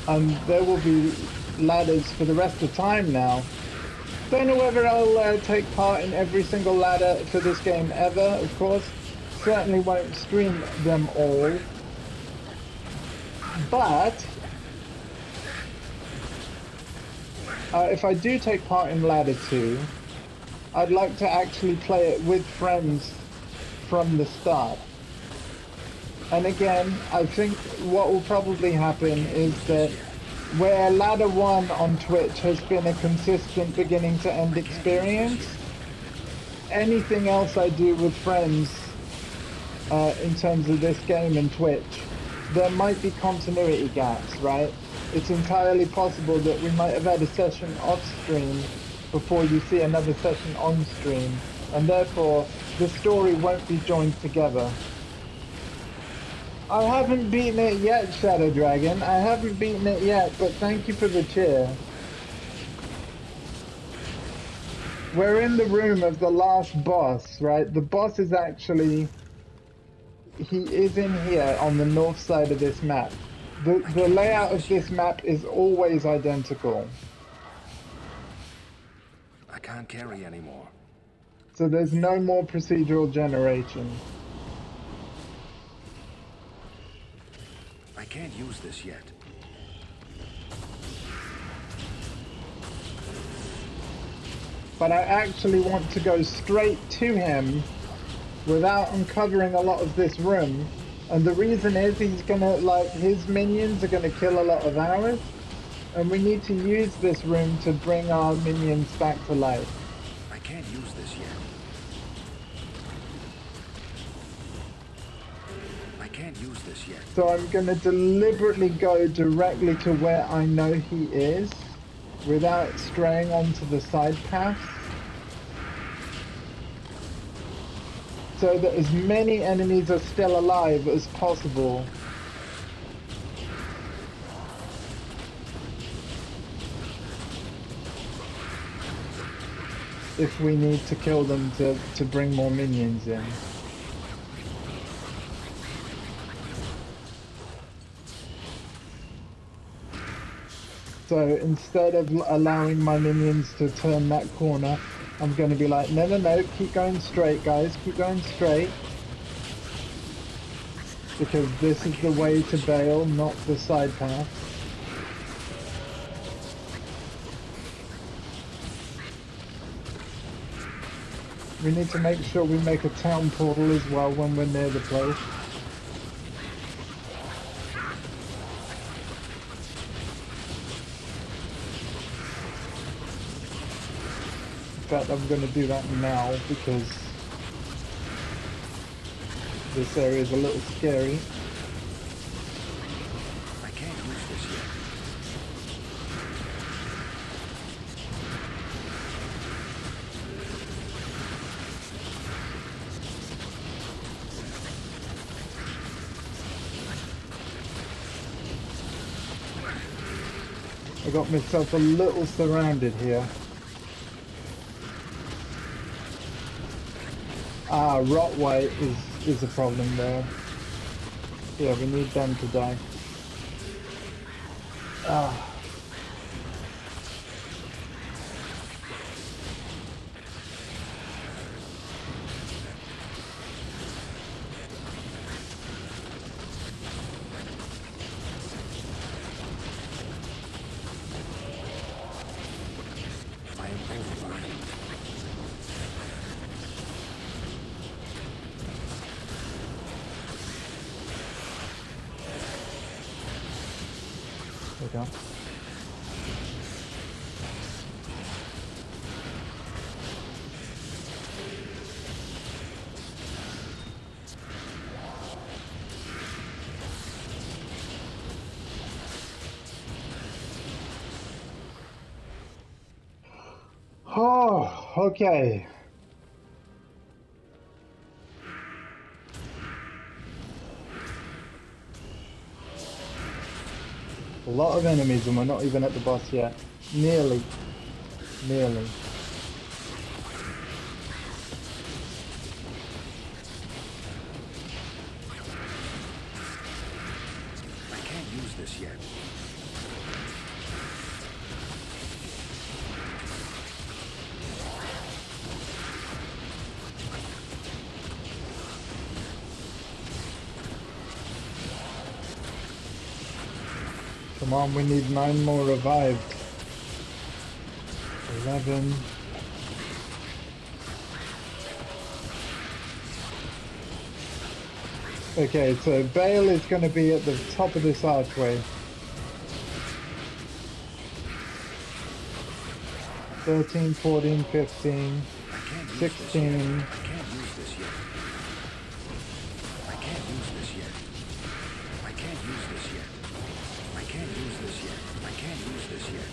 and there will be ladders for the rest of time now. Don't know whether I'll take part in every single ladder for this game ever, of course. Certainly won't stream them all. But if I do take part in Ladder 2, I'd like to actually play it with friends from the start. And again, I think what will probably happen is that where Ladder 1 on Twitch has been a consistent beginning to end experience, anything else I do with friends in terms of this game and Twitch, there might be continuity gaps, right? It's entirely possible that we might have had a session off stream before you see another session on stream, and therefore the story won't be joined together. I haven't beaten it yet, Shadow Dragon. I haven't beaten it yet, but thank you for the cheer. We're in the room of the last boss, right? The boss is actually... he is in here on the north side of this map. The layout of this map is always identical. I can't carry anymore. So there's no more procedural generation. I can't use this yet. But I actually want to go straight to him without uncovering a lot of this room. And the reason is he's gonna, like, his minions are gonna kill a lot of ours. And we need to use this room to bring our minions back to life. I can't use this yet. I can't use this yet. So I'm gonna deliberately go directly to where I know he is, without straying onto the side paths, so that as many enemies are still alive as possible. If we need to kill them to bring more minions in. So instead of allowing my minions to turn that corner, I'm going to be like, no, no, no, keep going straight, guys, keep going straight. Because this is the way to Bale, not the side path. We need to make sure we make a town portal as well when we're near the place. In fact, I'm going to do that now because this area is a little scary. I can't use this yet. I got myself a little surrounded here. Ah, rot white is a problem there. Yeah, we need them to die. Ah. I am overburdened. There we go. Oh, okay. A lot of enemies and we're not even at the boss yet. Nearly. Nearly. this yet. Come on, we need 9 more revived. 11. Okay, so Bale is going to be at the top of this archway. 13, 14, 15, 16. I can't use this yet. I can't use this yet. I can't use this yet. I can't use this yet. I can't use this yet.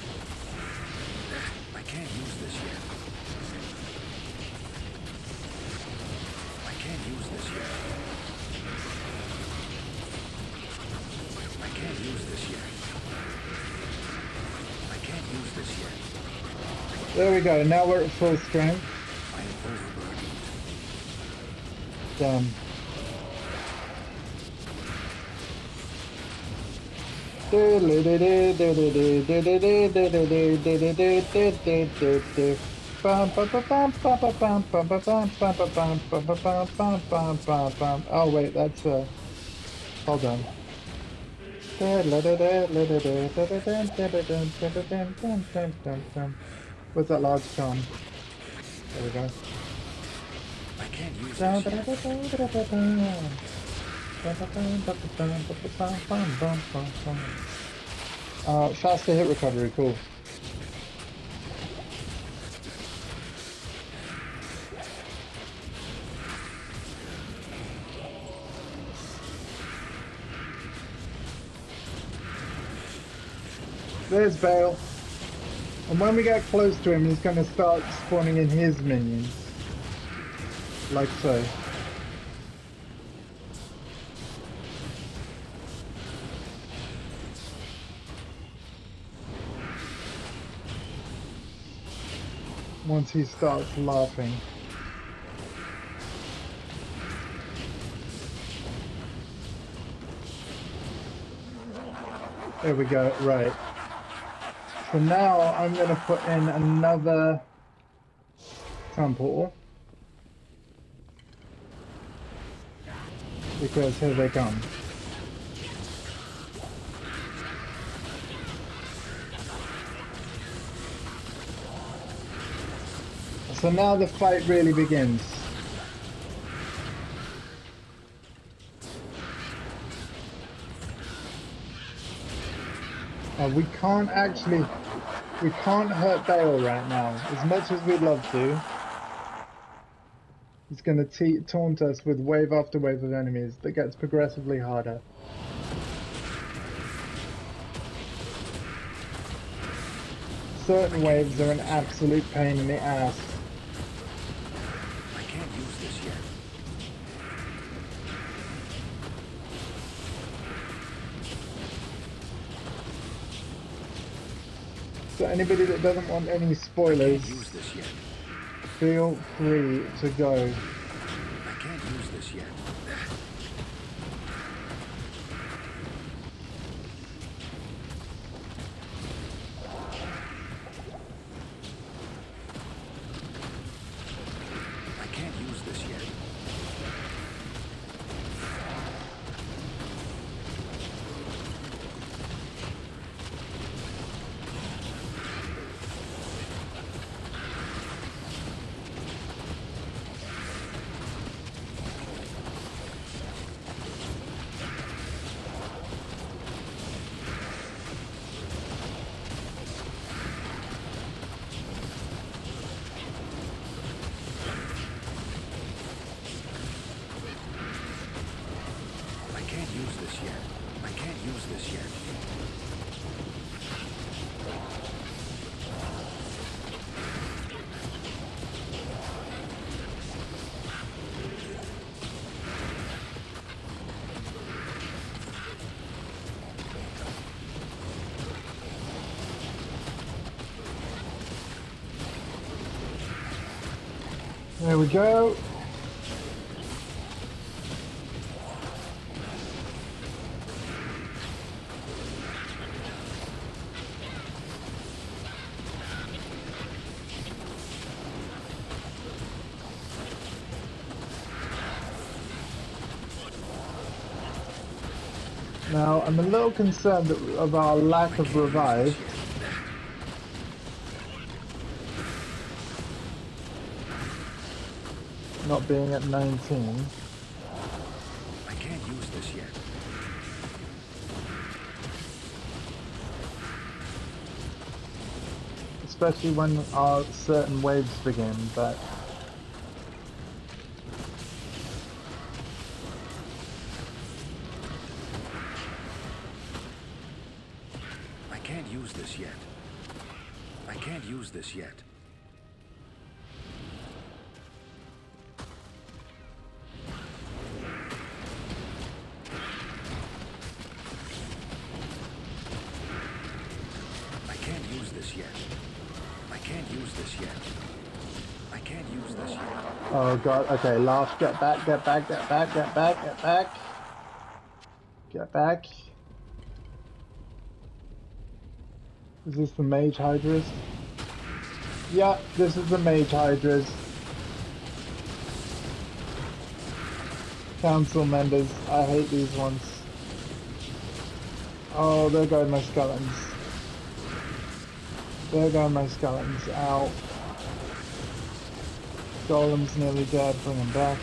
I can't use this yet. I can't use this yet. I can't use this yet. There we go, now we're at full strength. I am overburdened. Done. Oh wait, that's hold on. Where's that large charm? There we go. I can't use this yet. Faster hit recovery, cool. There's Bale. And when we get close to him, he's going to start spawning in his minions. Like so. Once he starts laughing. There we go, right. So now I'm going to put in another temple. Because here they come. So now the fight really begins. We can't hurt Bale right now, as much as we'd love to. He's going to taunt us with wave after wave of enemies that gets progressively harder. Certain waves are an absolute pain in the ass. I can't use this yet. So anybody that doesn't want any spoilers, Use this yet. feel free to go. I can't use this yet. I can't use this yet. I can't use this yet. I can't use this yet. There we go. Now, I'm a little concerned of our lack of revive. Not being at 19. I can't use this yet. Especially when our certain waves begin, but... I can't use this yet. I can't use this yet. I can't use this yet. I can't use this yet. I can't use this yet. Oh god, okay, laugh, get back, get back, get back, get back, get back. Get back. Is this the Mage Hydras? Yeah, this is the Mage Hydras. Council members, I hate these ones. Oh, there go my skeletons. There go my skeletons. Ow. Golem's nearly dead, bring him back.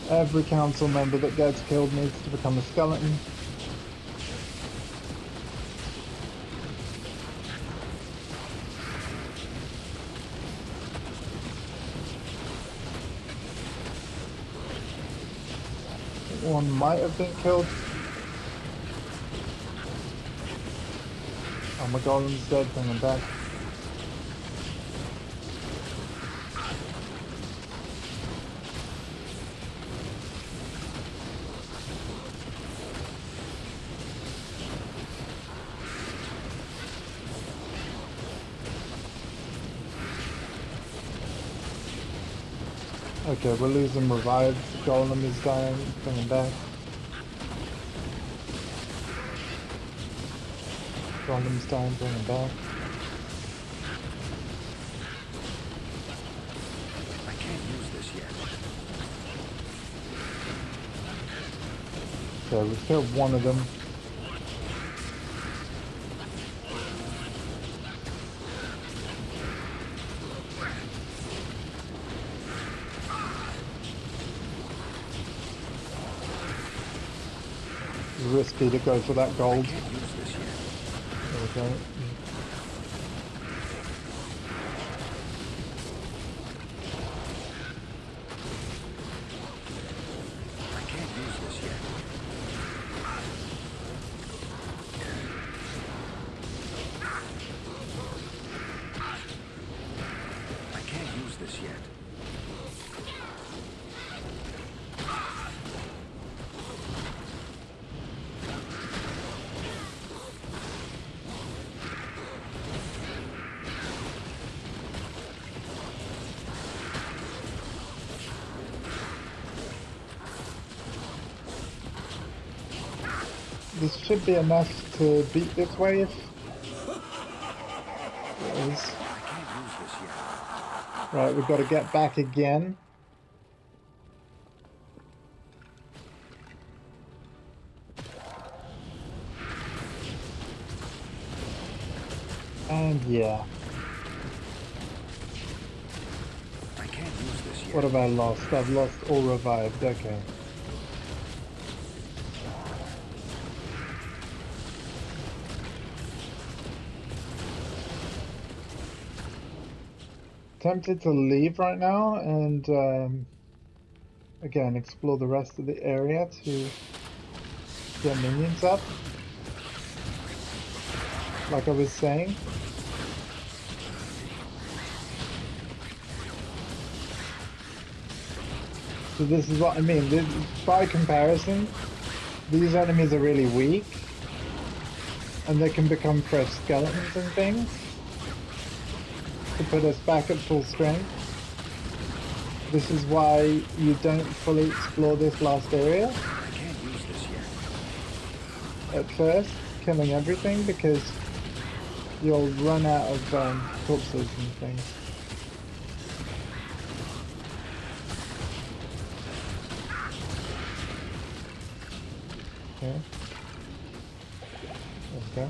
Every council member that gets killed needs to become a skeleton. One might have been killed. Oh, my golem's dead, bring him back. Okay, we're losing revive. Golem is dying, bring him back. Golem's dying, bring him back. I can't use this yet. Okay, we've killed one of them. Risky to go for that gold. I can't use this yet. There we go. I can't use this yet. I can't use this yet. This should be enough to beat this wave. It is. I can't use this yet. Right, we've got to get back again. And yeah. I can't use this yet. What have I lost? I've lost all revived, okay. Tempted to leave right now and again explore the rest of the area to get minions up. Like I was saying. So this is what I mean. By comparison, these enemies are really weak. And they can become fresh skeletons and things. To put us back at full strength. This is why you don't fully explore this last area I can't use this yet. at first, killing everything, because you'll run out of corpses and things. Okay. There we go.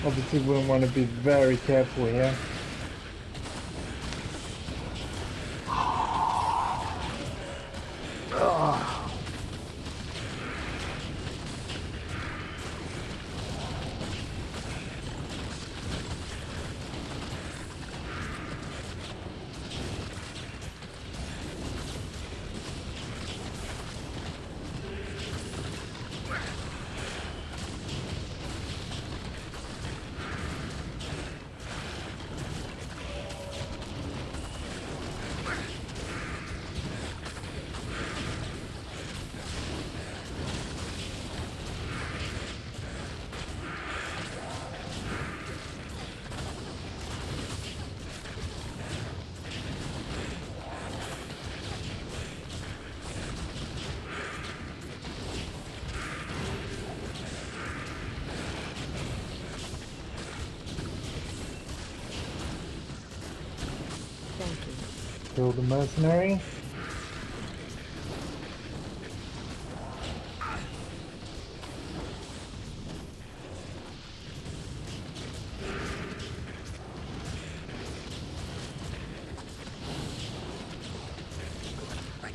Obviously, we want to be very careful here. Kill the mercenary.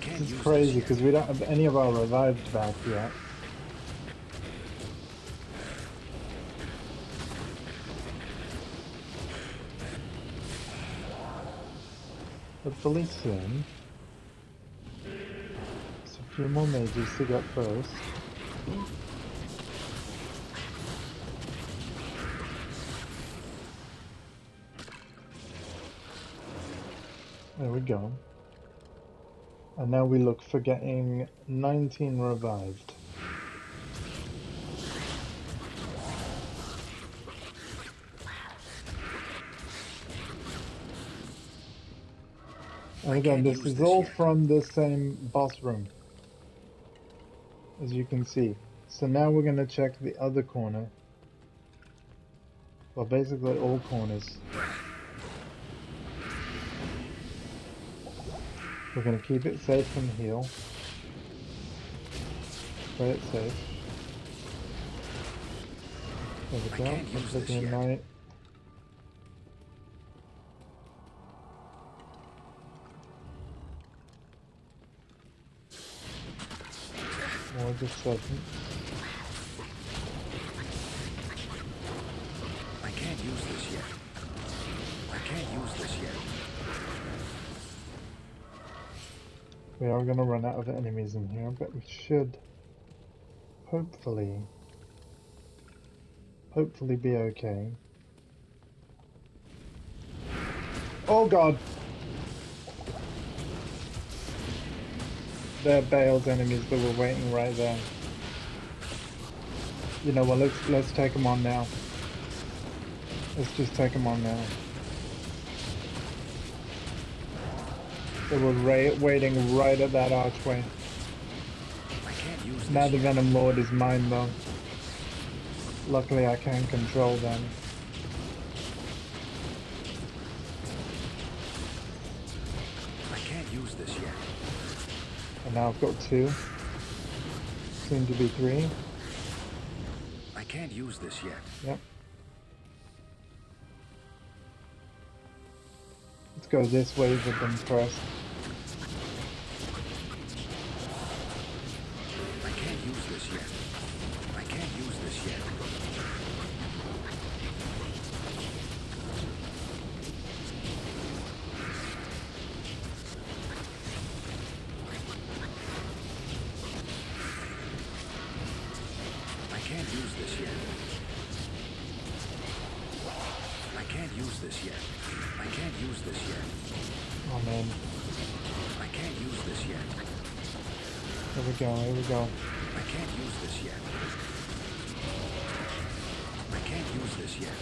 This is crazy because we don't have any of our revives back yet. Hopefully soon. Just a few more mages to get first. There we go. And now we look for getting 19 revived. And again, this is all from the same boss room, as you can see. So now we're going to check the other corner. Well, basically all corners. We're going to keep it safe and heal. Play it safe. There we go. Looks like a night. More just seconds. I can't use this yet. I can't use this yet. We are going to run out of enemies in here, but we should hopefully be okay. Oh god! They're Bale's enemies that were waiting right there. You know what, let's take them on now. Let's just take them on now. They were waiting right at that archway. I can't use Now this the yet. Venom Lord is mine though. Luckily I can control them. I can't use this yet. And now I've got 2. Soon to be 3. I can't use this yet. Yep. Let's go this way with them first. I can't use this yet. I can't use this yet. I can't use this yet. I can't use this yet. I can't use this yet. Oh man. I can't use this yet. Here we go, here we go. I can't use this yet. can't use this yet.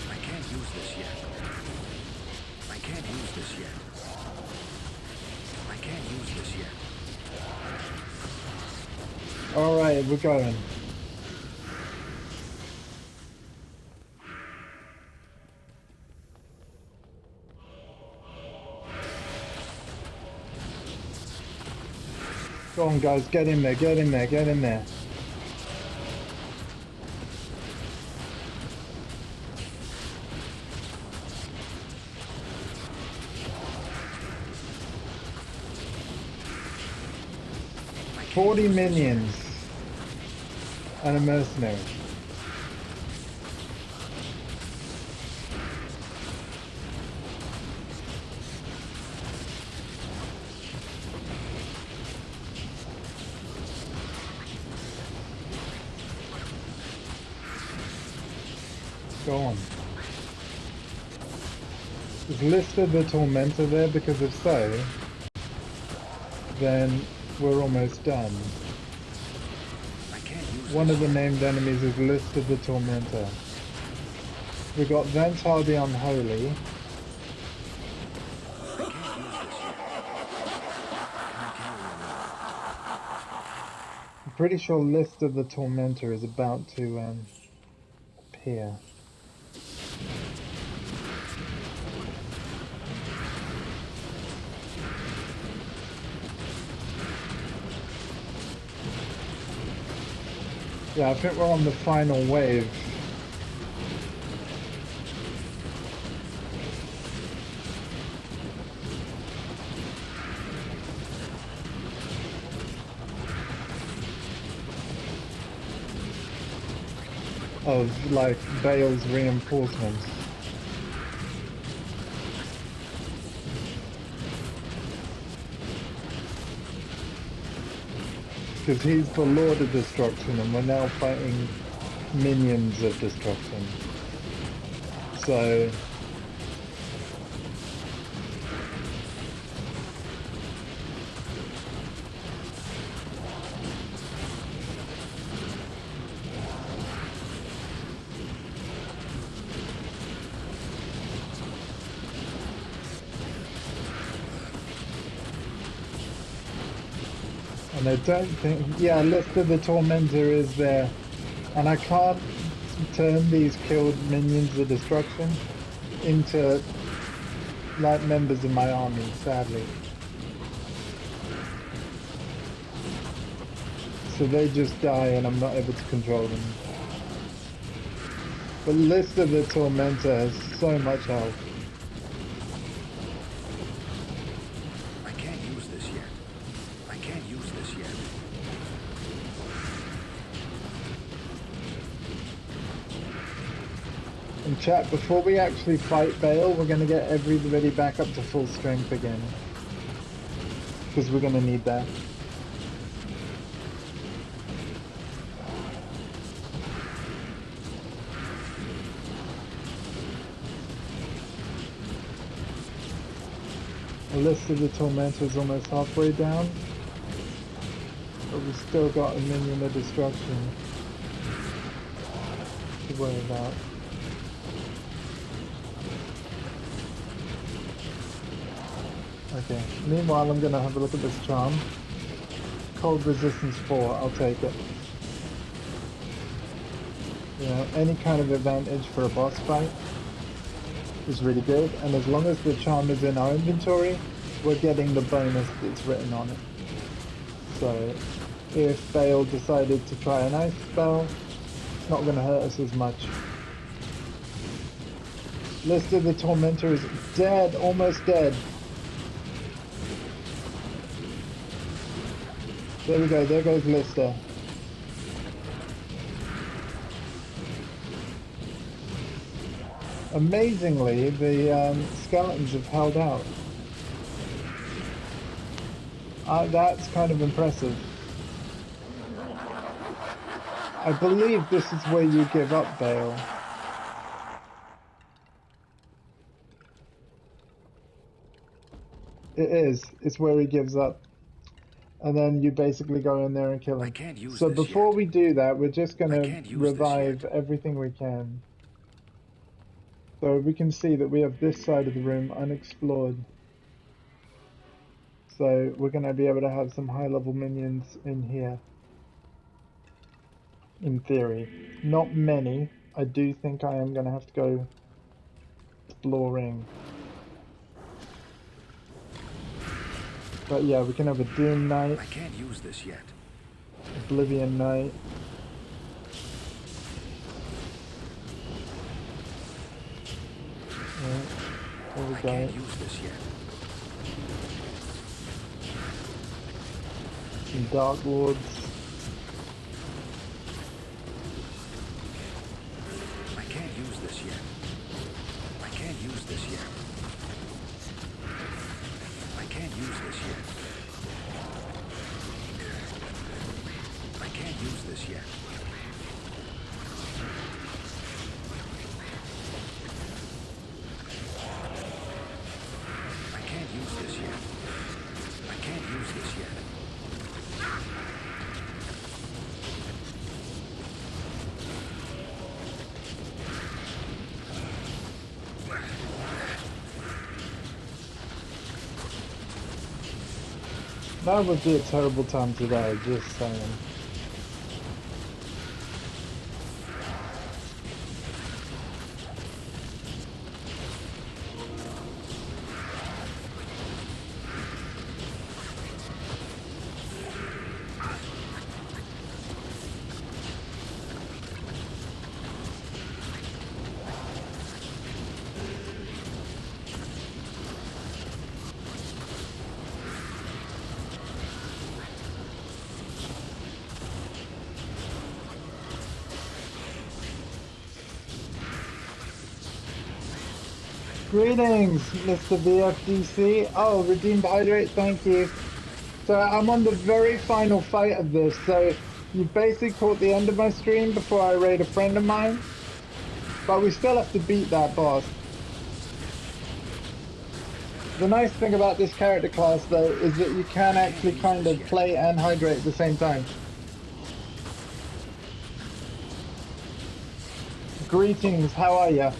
I can't use this yet. I can't use this yet. I can't use this yet. Alright, we're going. Go on, guys, get in there, get in there, get in there. I can't 40 use this yet. minions and a mercenary. Go on. Is listed the Tormentor there? Because if so, then we're almost done. I can't use One this of the yet. named enemies is listed the Tormentor. We got Ventar the Unholy. I can't use this yet. Can I carry a load? I'm pretty sure List of the Tormentor is about to appear. Yeah, I think we're on the final wave. Of like Bale's reinforcements. Because he's the Lord of Destruction and we're now fighting minions of destruction. So and I don't think, yeah, List of the Tormentor is there, and I can't turn these killed minions of destruction into like members of my army, sadly. So they just die and I'm not able to control them. But List of the Tormentor has so much health. I can't use this yet. I can't use this yet. And chat, before we actually fight Bale, we're going to get everybody back up to full strength again. Because we're going to need that. The List of the Tormentor is almost halfway down. But we've still got a minion of destruction to worry about. Okay, meanwhile I'm going to have a look at this charm. Cold resistance 4, I'll take it. You know, any kind of advantage for a boss fight is really good, and as long as the charm is in our inventory, we're getting the bonus that's written on it. So, if Bale decided to try an ice spell, it's not going to hurt us as much. List of the Tormentor is dead, almost dead. There we go, there goes Lister. Amazingly, the skeletons have held out. That's kind of impressive. I believe this is where you give up, Bale. It is. It's where he gives up. and then you basically go in there and kill I him. can't use So this before yet. we do that, we're just I gonna can't use this revive yet. everything we can. So we can see that we have this side of the room unexplored. So we're gonna be able to have some high-level minions in here, in theory. Not many. I do think I am gonna have to go exploring. But yeah, we can have a Doom Knight, I can't use this yet. Oblivion Knight. Yeah, there we I go. can't use this yet. Some Dark Lords. I can't use this yet. I can't use this yet. I can't use this yet. I can't use this yet. I can't use this yet. I can't use this yet. That would be a terrible time to die, just saying. Greetings, Mr. VFDC. Oh, Redeemed Hydrate, thank you. So I'm on the very final fight of this, so you basically caught the end of my stream before I raid a friend of mine. But we still have to beat that boss. The nice thing about this character class, though, is that you can actually kind of play and hydrate at the same time. Greetings, how are ya?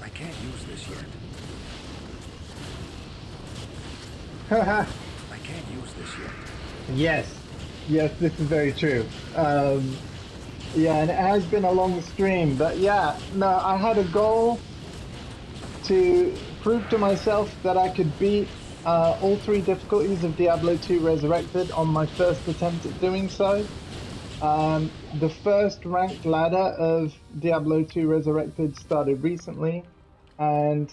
I can't use this yet. Haha. I can't use this yet. Yes. Yes, this is very true. Yeah, and it has been a long stream, but yeah, no, I had a goal to prove to myself that I could beat all 3 difficulties of Diablo 2 Resurrected on my first attempt at doing so. The first ranked ladder of Diablo 2 Resurrected started recently, and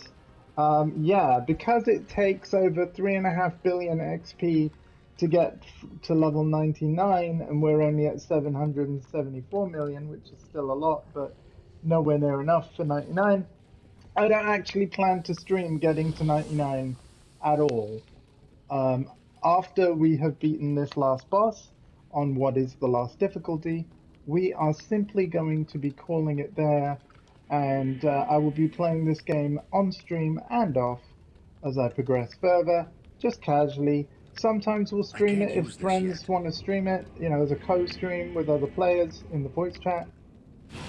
yeah, because it takes over 3.5 billion XP to get to level 99, and we're only at 774 million, which is still a lot, but nowhere near enough for 99. I don't actually plan to stream getting to 99 at all. Um, After we have beaten this last boss on what is the last difficulty, we are simply going to be calling it there, and I will be playing this game on stream and off as I progress further, just casually. Sometimes we'll I stream can't it if use this friends yet. want to stream it, you know, as a co-stream with other players in the voice chat.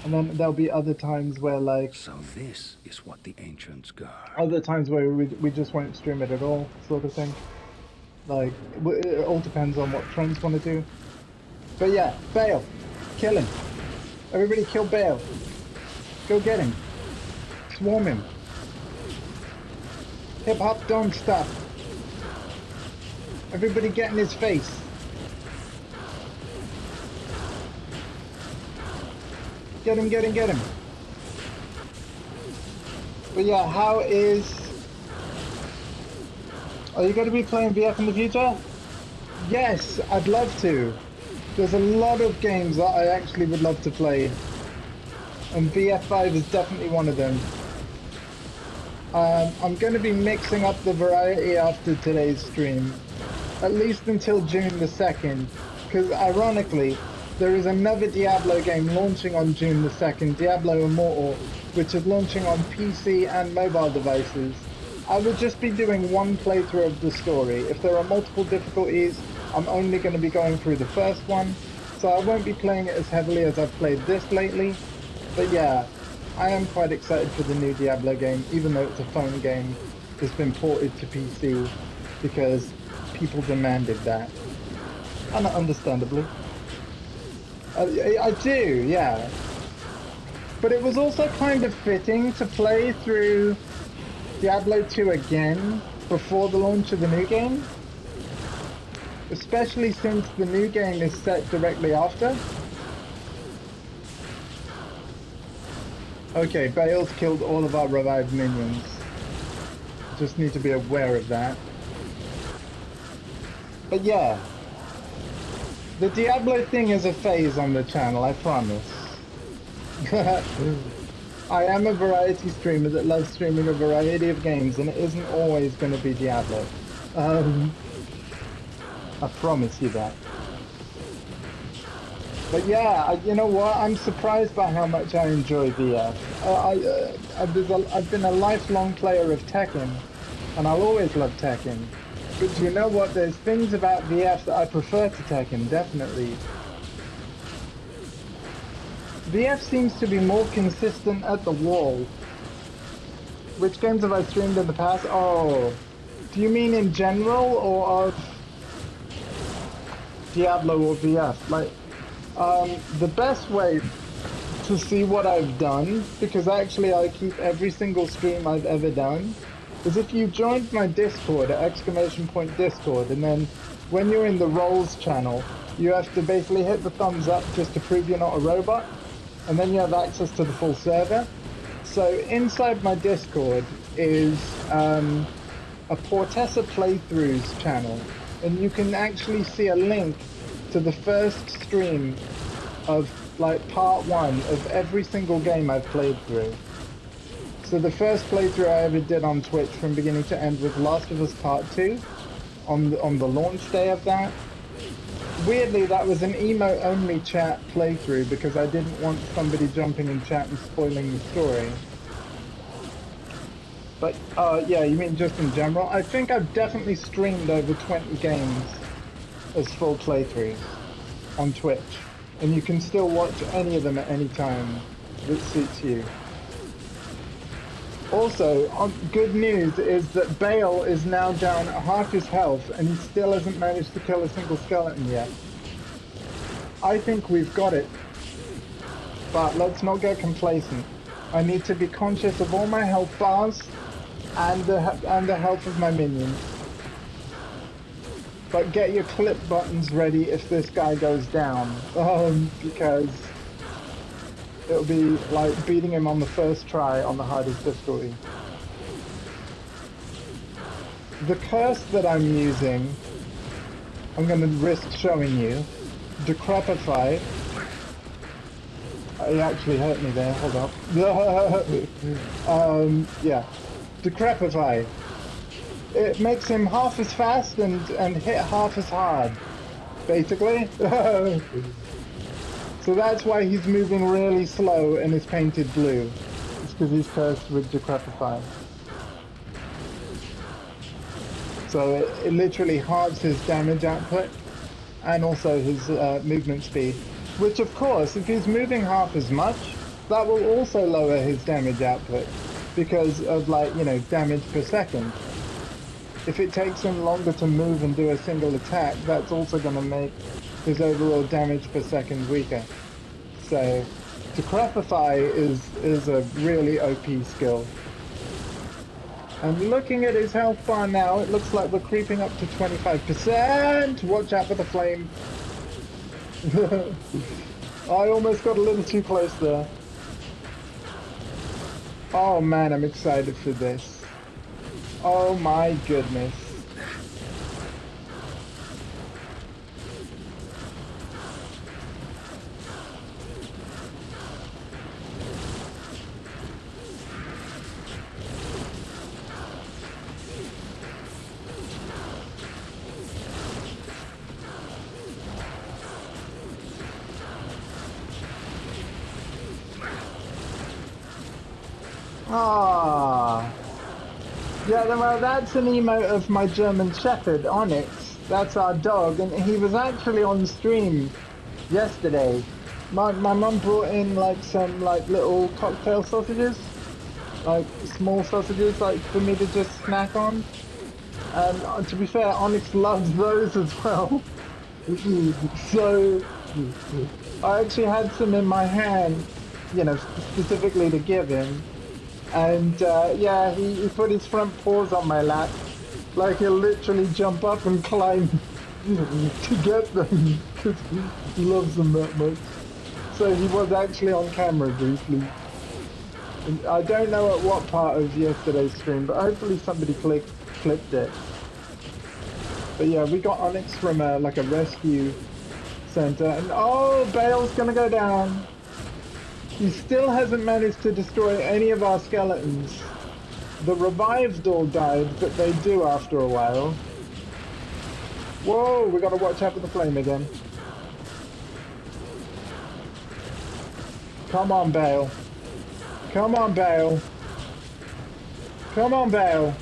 And then there'll be other times where, like, So this is what the ancients guard. other times where we just won't stream it at all, sort of thing. Like, it all depends on what friends want to do. But yeah, Bale, kill him. Everybody kill Bale. Go get him. Swarm him. Hip hop don't stop. Everybody get in his face. Get him, get him, get him. But yeah, how is... Are you going to be playing VF in the future? Yes, I'd love to. There's a lot of games that I actually would love to play. And VF5 is definitely one of them. I'm going to be mixing up the variety after today's stream. At least until June the 2nd. Because ironically, there is another Diablo game launching on June the 2nd, Diablo Immortal, which is launching on PC and mobile devices. I would just be doing one playthrough of the story. If there are multiple difficulties, I'm only going to be going through the first one, so I won't be playing it as heavily as I've played this lately. But yeah, I am quite excited for the new Diablo game, even though it's a phone game that's been ported to PC because people demanded that. And understandably. I do, yeah. But it was also kind of fitting to play through Diablo 2 again before the launch of the new game, especially since the new game is set directly after. Okay, Bale's killed all of our revived minions. Just need to be aware of that. But yeah, the Diablo thing is a phase on the channel, I promise. I am a variety streamer that loves streaming a variety of games, and it isn't always going to be Diablo. I promise you that. But yeah, you know what? I'm surprised by how much I enjoy VF. I've been a lifelong player of Tekken, and I'll always love Tekken. But you know what? There's things about VF that I prefer to Tekken, definitely. VF seems to be more consistent at the wall. Which games have I streamed in the past? Oh, do you mean in general or of Diablo or VF? Like, the best way to see what I've done, because actually I keep every single stream I've ever done, is if you joined my Discord at !Discord, and then when you're in the roles channel, you have to basically hit the thumbs up just to prove you're not a robot, and then you have access to the full server. So inside my Discord is a Portessa Playthroughs channel, and you can actually see a link to the first stream of like part 1 of every single game I've played through. So the first playthrough I ever did on Twitch from beginning to end was Last of Us Part 2 on the launch day of that. Weirdly, that was an emote-only chat playthrough because I didn't want somebody jumping in chat and spoiling the story. But, yeah, you mean just in general? I think I've definitely streamed over 20 games as full playthroughs on Twitch. And you can still watch any of them at any time that suits you. Also, good news is that Bale is now down at half his health and he still hasn't managed to kill a single skeleton yet. I think we've got it. But let's not get complacent. I need to be conscious of all my health bars and the health of my minions. But get your clip buttons ready if this guy goes down, because it'll be like beating him on the first try on the hardest difficulty. The curse that I'm using, I'm going to risk showing you. Decrepify. It actually hurt me there, hold up. Yeah. Decrepify. It makes him half as fast and hit half as hard, basically. So that's why he's moving really slow and is painted blue. It's because he's cursed with Decrepify. So it literally halves his damage output and also his movement speed. Which of course, if he's moving half as much, that will also lower his damage output because of damage per second. If it takes him longer to move and do a single attack, that's also going to make his overall damage per second weaker. So, Decrepify is a really OP skill. And looking at his health bar now, it looks like we're creeping up to 25%! Watch out for the flame! I almost got a little too close there. Oh man, I'm excited for this. Oh my goodness. Ah. Yeah, well, that's an emote of my German Shepherd, Onyx. That's our dog, and he was actually on stream yesterday. My mum brought in like some like little cocktail sausages, like small sausages, like for me to just snack on. And to be fair, Onyx loves those as well. So I actually had some in my hand, you know, specifically to give him. And yeah, he put his front paws on my lap, like he'll literally jump up and climb to get them because he loves them that much. So he was actually on camera briefly. And I don't know at what part of yesterday's stream, but hopefully somebody clipped it. But yeah, we got Onyx from like a rescue center, and oh, Bale's gonna go down. He still hasn't managed to destroy any of our skeletons. The revived all died, but they do after a while. Whoa, we gotta watch out for the flame again. Come on, Bale. Come on, Bale. Come on, Bale.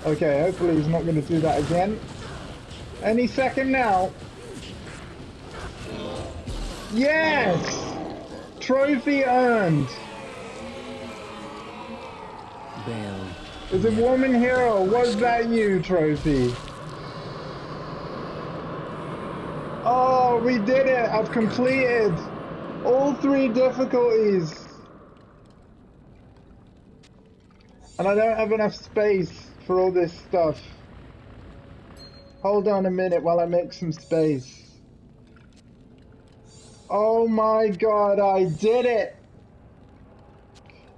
Okay, hopefully he's not going to do that again. Any second now. Yes! Trophy earned. Bale. Is it Woman Hero? Was that you, Trophy? Oh, we did it! I've completed all 3 difficulties. And I don't have enough space for all this stuff. Hold on a minute while I make some space. Oh my god, I did it!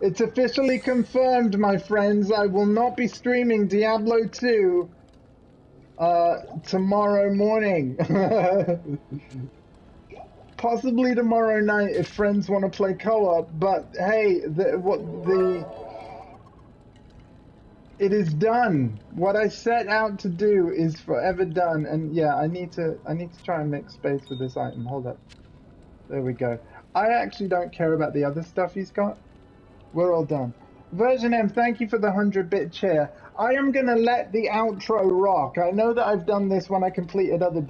It's officially confirmed, my friends. I will not be streaming Diablo 2 tomorrow morning. Possibly tomorrow night if friends want to play co-op, but hey, it is done. What I set out to do is forever done, and yeah, I need to try and make space for this item. Hold up. There we go. I actually don't care about the other stuff he's got. We're all done. Version M, thank you for the 100-bit chair. I am going to let the outro rock. I know that I've done this when I completed other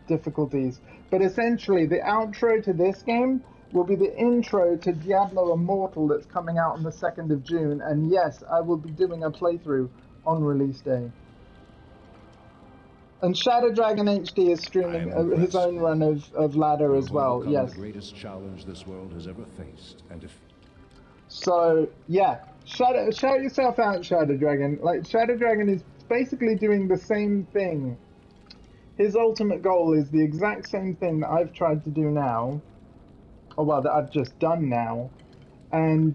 difficulties, but essentially the outro to this game will be the intro to Diablo Immortal that's coming out on the 2nd of June, and yes, I will be doing a playthrough on release day. And Shadow Dragon HD is streaming his own run of Ladder as well, yes. The greatest challenge this world has ever faced, and if so yeah, shout yourself out, Shadow Dragon. Like, Shadow Dragon is basically doing the same thing. His ultimate goal is the exact same thing that I've tried to do now, or well, that I've just done now. And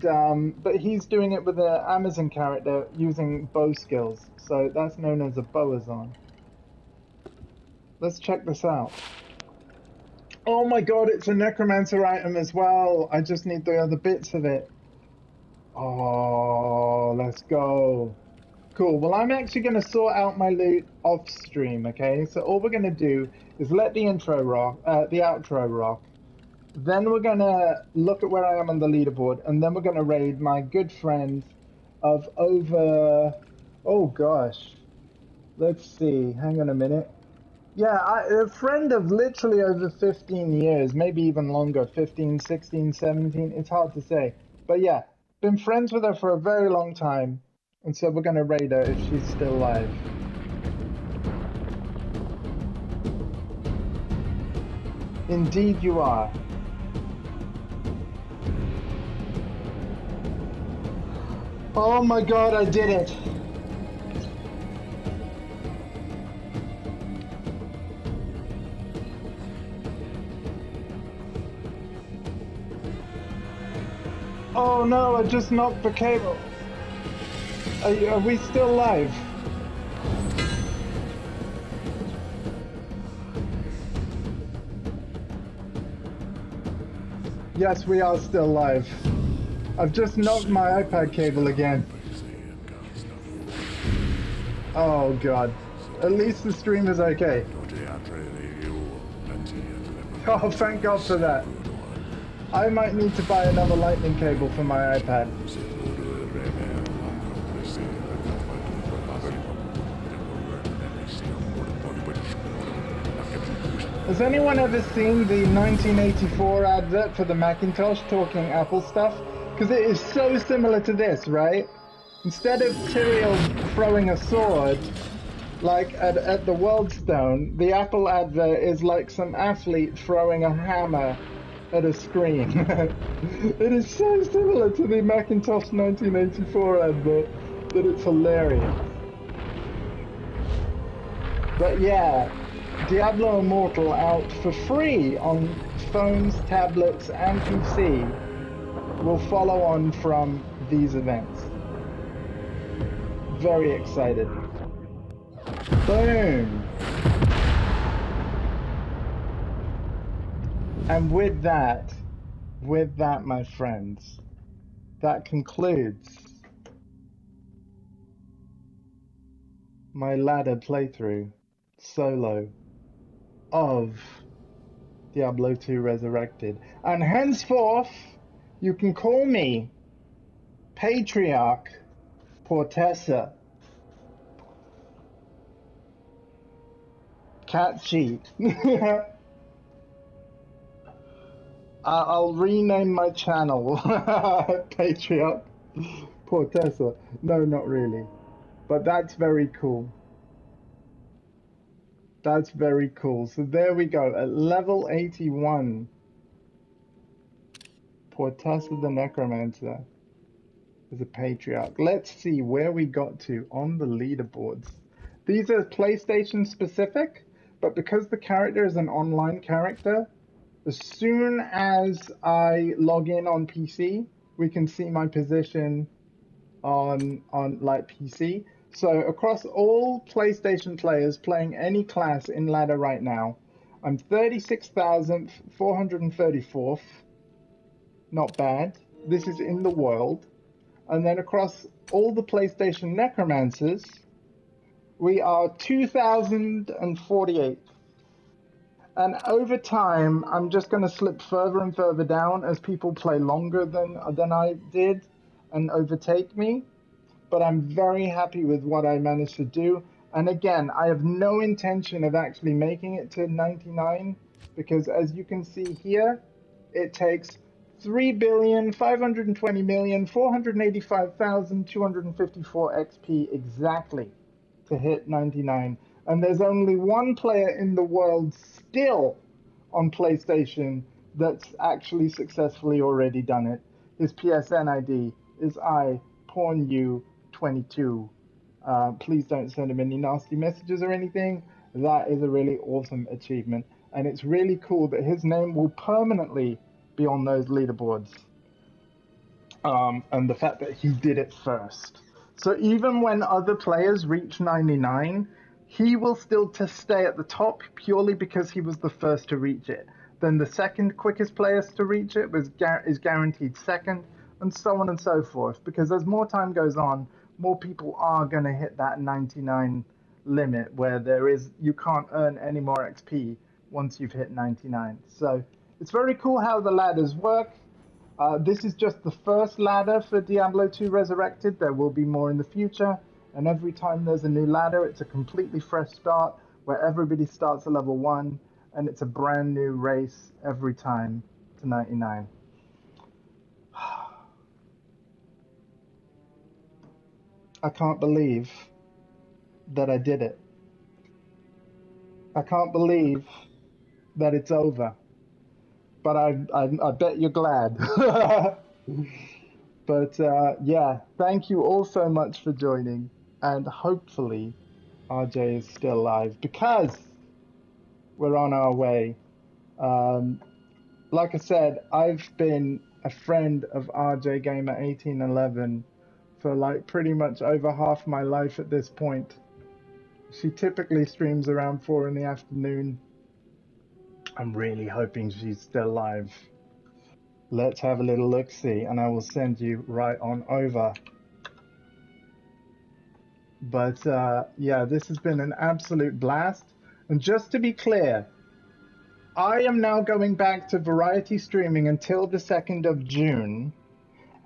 but he's doing it with an Amazon character using bow skills, so that's known as a Boazon. Let's check this out. Oh my god, it's a Necromancer item as well. I just need the other bits of it. Oh, let's go. Cool. Well, I'm actually going to sort out my loot off stream, okay? So all we're going to do is let the intro rock, the outro rock. Then we're going to look at where I am on the leaderboard, and then we're going to raid my good friend of over... Oh, gosh. Let's see. Hang on a minute. Yeah, a friend of literally over 15 years, maybe even longer, 15, 16, 17. It's hard to say. But yeah. Been friends with her for a very long time, and so we're gonna raid her if she's still alive. Indeed you are. Oh my god, I did it! Oh no, I just knocked the cable. Are we still live? Yes, we are still live. I've just knocked my iPad cable again. Oh god. At least the stream is okay. Oh, thank God for that. I might need to buy another lightning cable for my iPad. Has anyone ever seen the 1984 advert for the Macintosh talking Apple stuff? Because it is so similar to this, right? Instead of Tyrael throwing a sword, like at the World Stone, the Apple advert is like some athlete throwing a hammer at a screen. It is so similar to the Macintosh 1984 advert that it's hilarious. But yeah, Diablo Immortal out for free on phones, tablets, and PC will follow on from these events. Very excited. Boom! And with that, my friends, that concludes my ladder playthrough solo of Diablo 2 Resurrected. And henceforth, you can call me Patriarch Portessa. Cat sheet. I'll rename my channel Patriarch Portessa. No, not really. But that's very cool. That's very cool. So there we go. At level 81, Portessa the Necromancer is a patriarch. Let's see where we got to on the leaderboards. These are PlayStation specific, but because the character is an online character, as soon as I log in on PC, we can see my position on like PC. So across all PlayStation players playing any class in ladder right now, I'm 36,434th. Not bad. This is in the world. And then across all the PlayStation Necromancers, we are 2,048. And over time, I'm just going to slip further and further down as people play longer than I did and overtake me. But I'm very happy with what I managed to do. And again, I have no intention of actually making it to 99 because as you can see here, it takes 3,520,485,254 XP exactly to hit 99. And there's only one player in the world still on PlayStation that's actually successfully already done it. His PSN ID is iPornU22. Please don't send him any nasty messages or anything. That is a really awesome achievement. And it's really cool that his name will permanently be on those leaderboards. And the fact that he did it first. So even when other players reach 99, he will still stay at the top purely because he was the first to reach it. Then the second quickest players to reach it is guaranteed second, and so on and so forth. Because as more time goes on, more people are going to hit that 99 limit where you can't earn any more XP once you've hit 99. So it's very cool how the ladders work. This is just the first ladder for Diablo 2 Resurrected. There will be more in the future, and every time there's a new ladder, it's a completely fresh start where everybody starts at level 1, and it's a brand new race every time to 99. I can't believe that I did it. I can't believe that it's over. But I bet you're glad. But yeah, thank you all so much for joining. And hopefully RJ is still alive because we're on our way. Like I said, I've been a friend of RJ Gamer 1811 for like pretty much over half my life at this point. She typically streams around 4 in the afternoon. I'm really hoping she's still alive. Let's have a little look-see, and I will send you right on over. But yeah, this has been an absolute blast. And just to be clear, I am now going back to variety streaming until the 2nd of June.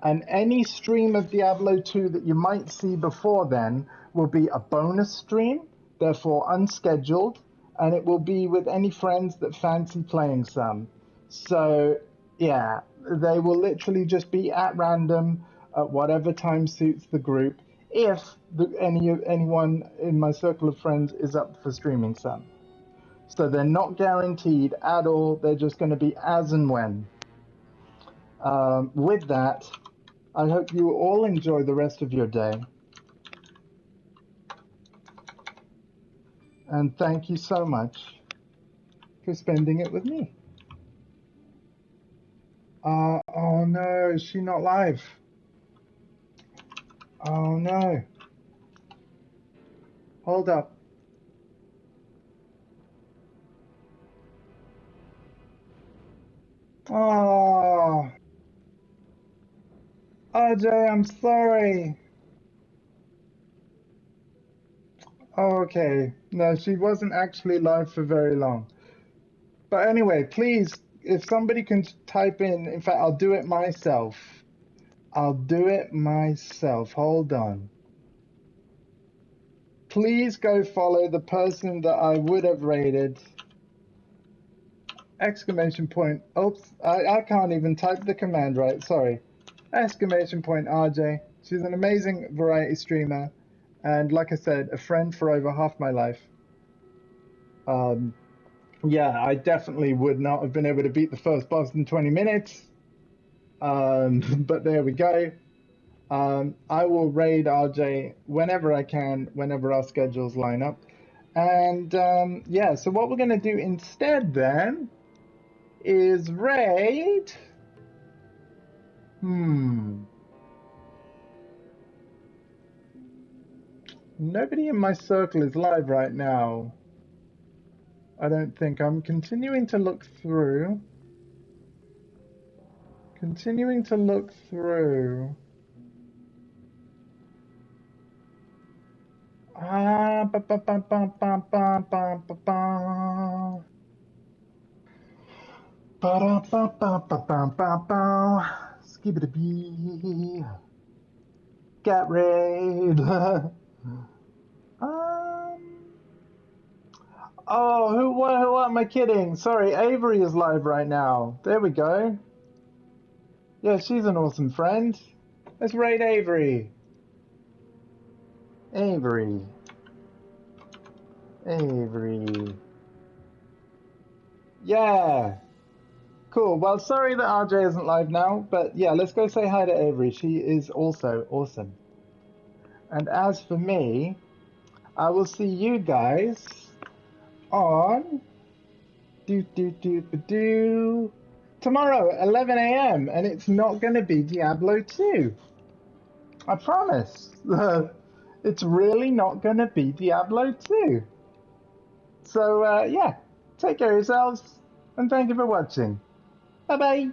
And any stream of Diablo 2 that you might see before then will be a bonus stream, therefore unscheduled, and it will be with any friends that fancy playing some. So, yeah, they will literally just be at random at whatever time suits the group, if anyone in my circle of friends is up for streaming some. So they're not guaranteed at all, they're just going to be as and when. With that, I hope you all enjoy the rest of your day. And thank you so much for spending it with me. Oh no, is she not live? Oh no. Hold up. Oh, RJ, I'm sorry. Oh, okay. No, she wasn't actually live for very long. But anyway, please, if somebody can type in fact, I'll do it myself. I'll do it myself. Hold on. Please go follow the person that I would have rated. Exclamation point. Oops, I can't even type the command right. Sorry. Exclamation point RJ. She's an amazing variety streamer. And like I said, a friend for over half my life. Yeah, I definitely would not have been able to beat the first boss in 20 minutes. But there we go. I will raid RJ whenever I can, whenever our schedules line up. And yeah, so what we're going to do instead then is raid. Nobody in my circle is live right now. I don't think. I'm continuing to look through. Ah, ba ba ba ba ba ba ba ba ba. Ba da ba ba ba ba ba ba. Skibidi Cat raid. Oh, who am I kidding? Sorry, Avery is live right now. There we go. Yeah, she's an awesome friend. Let's raid Avery. Avery. Yeah. Cool. Well, sorry that RJ isn't live now, but yeah, let's go say hi to Avery. She is also awesome. And as for me, I will see you guys on tomorrow at 11 a.m. and it's not going to be Diablo 2. I promise. It's really not going to be Diablo 2. So yeah, take care of yourselves and thank you for watching. Bye bye.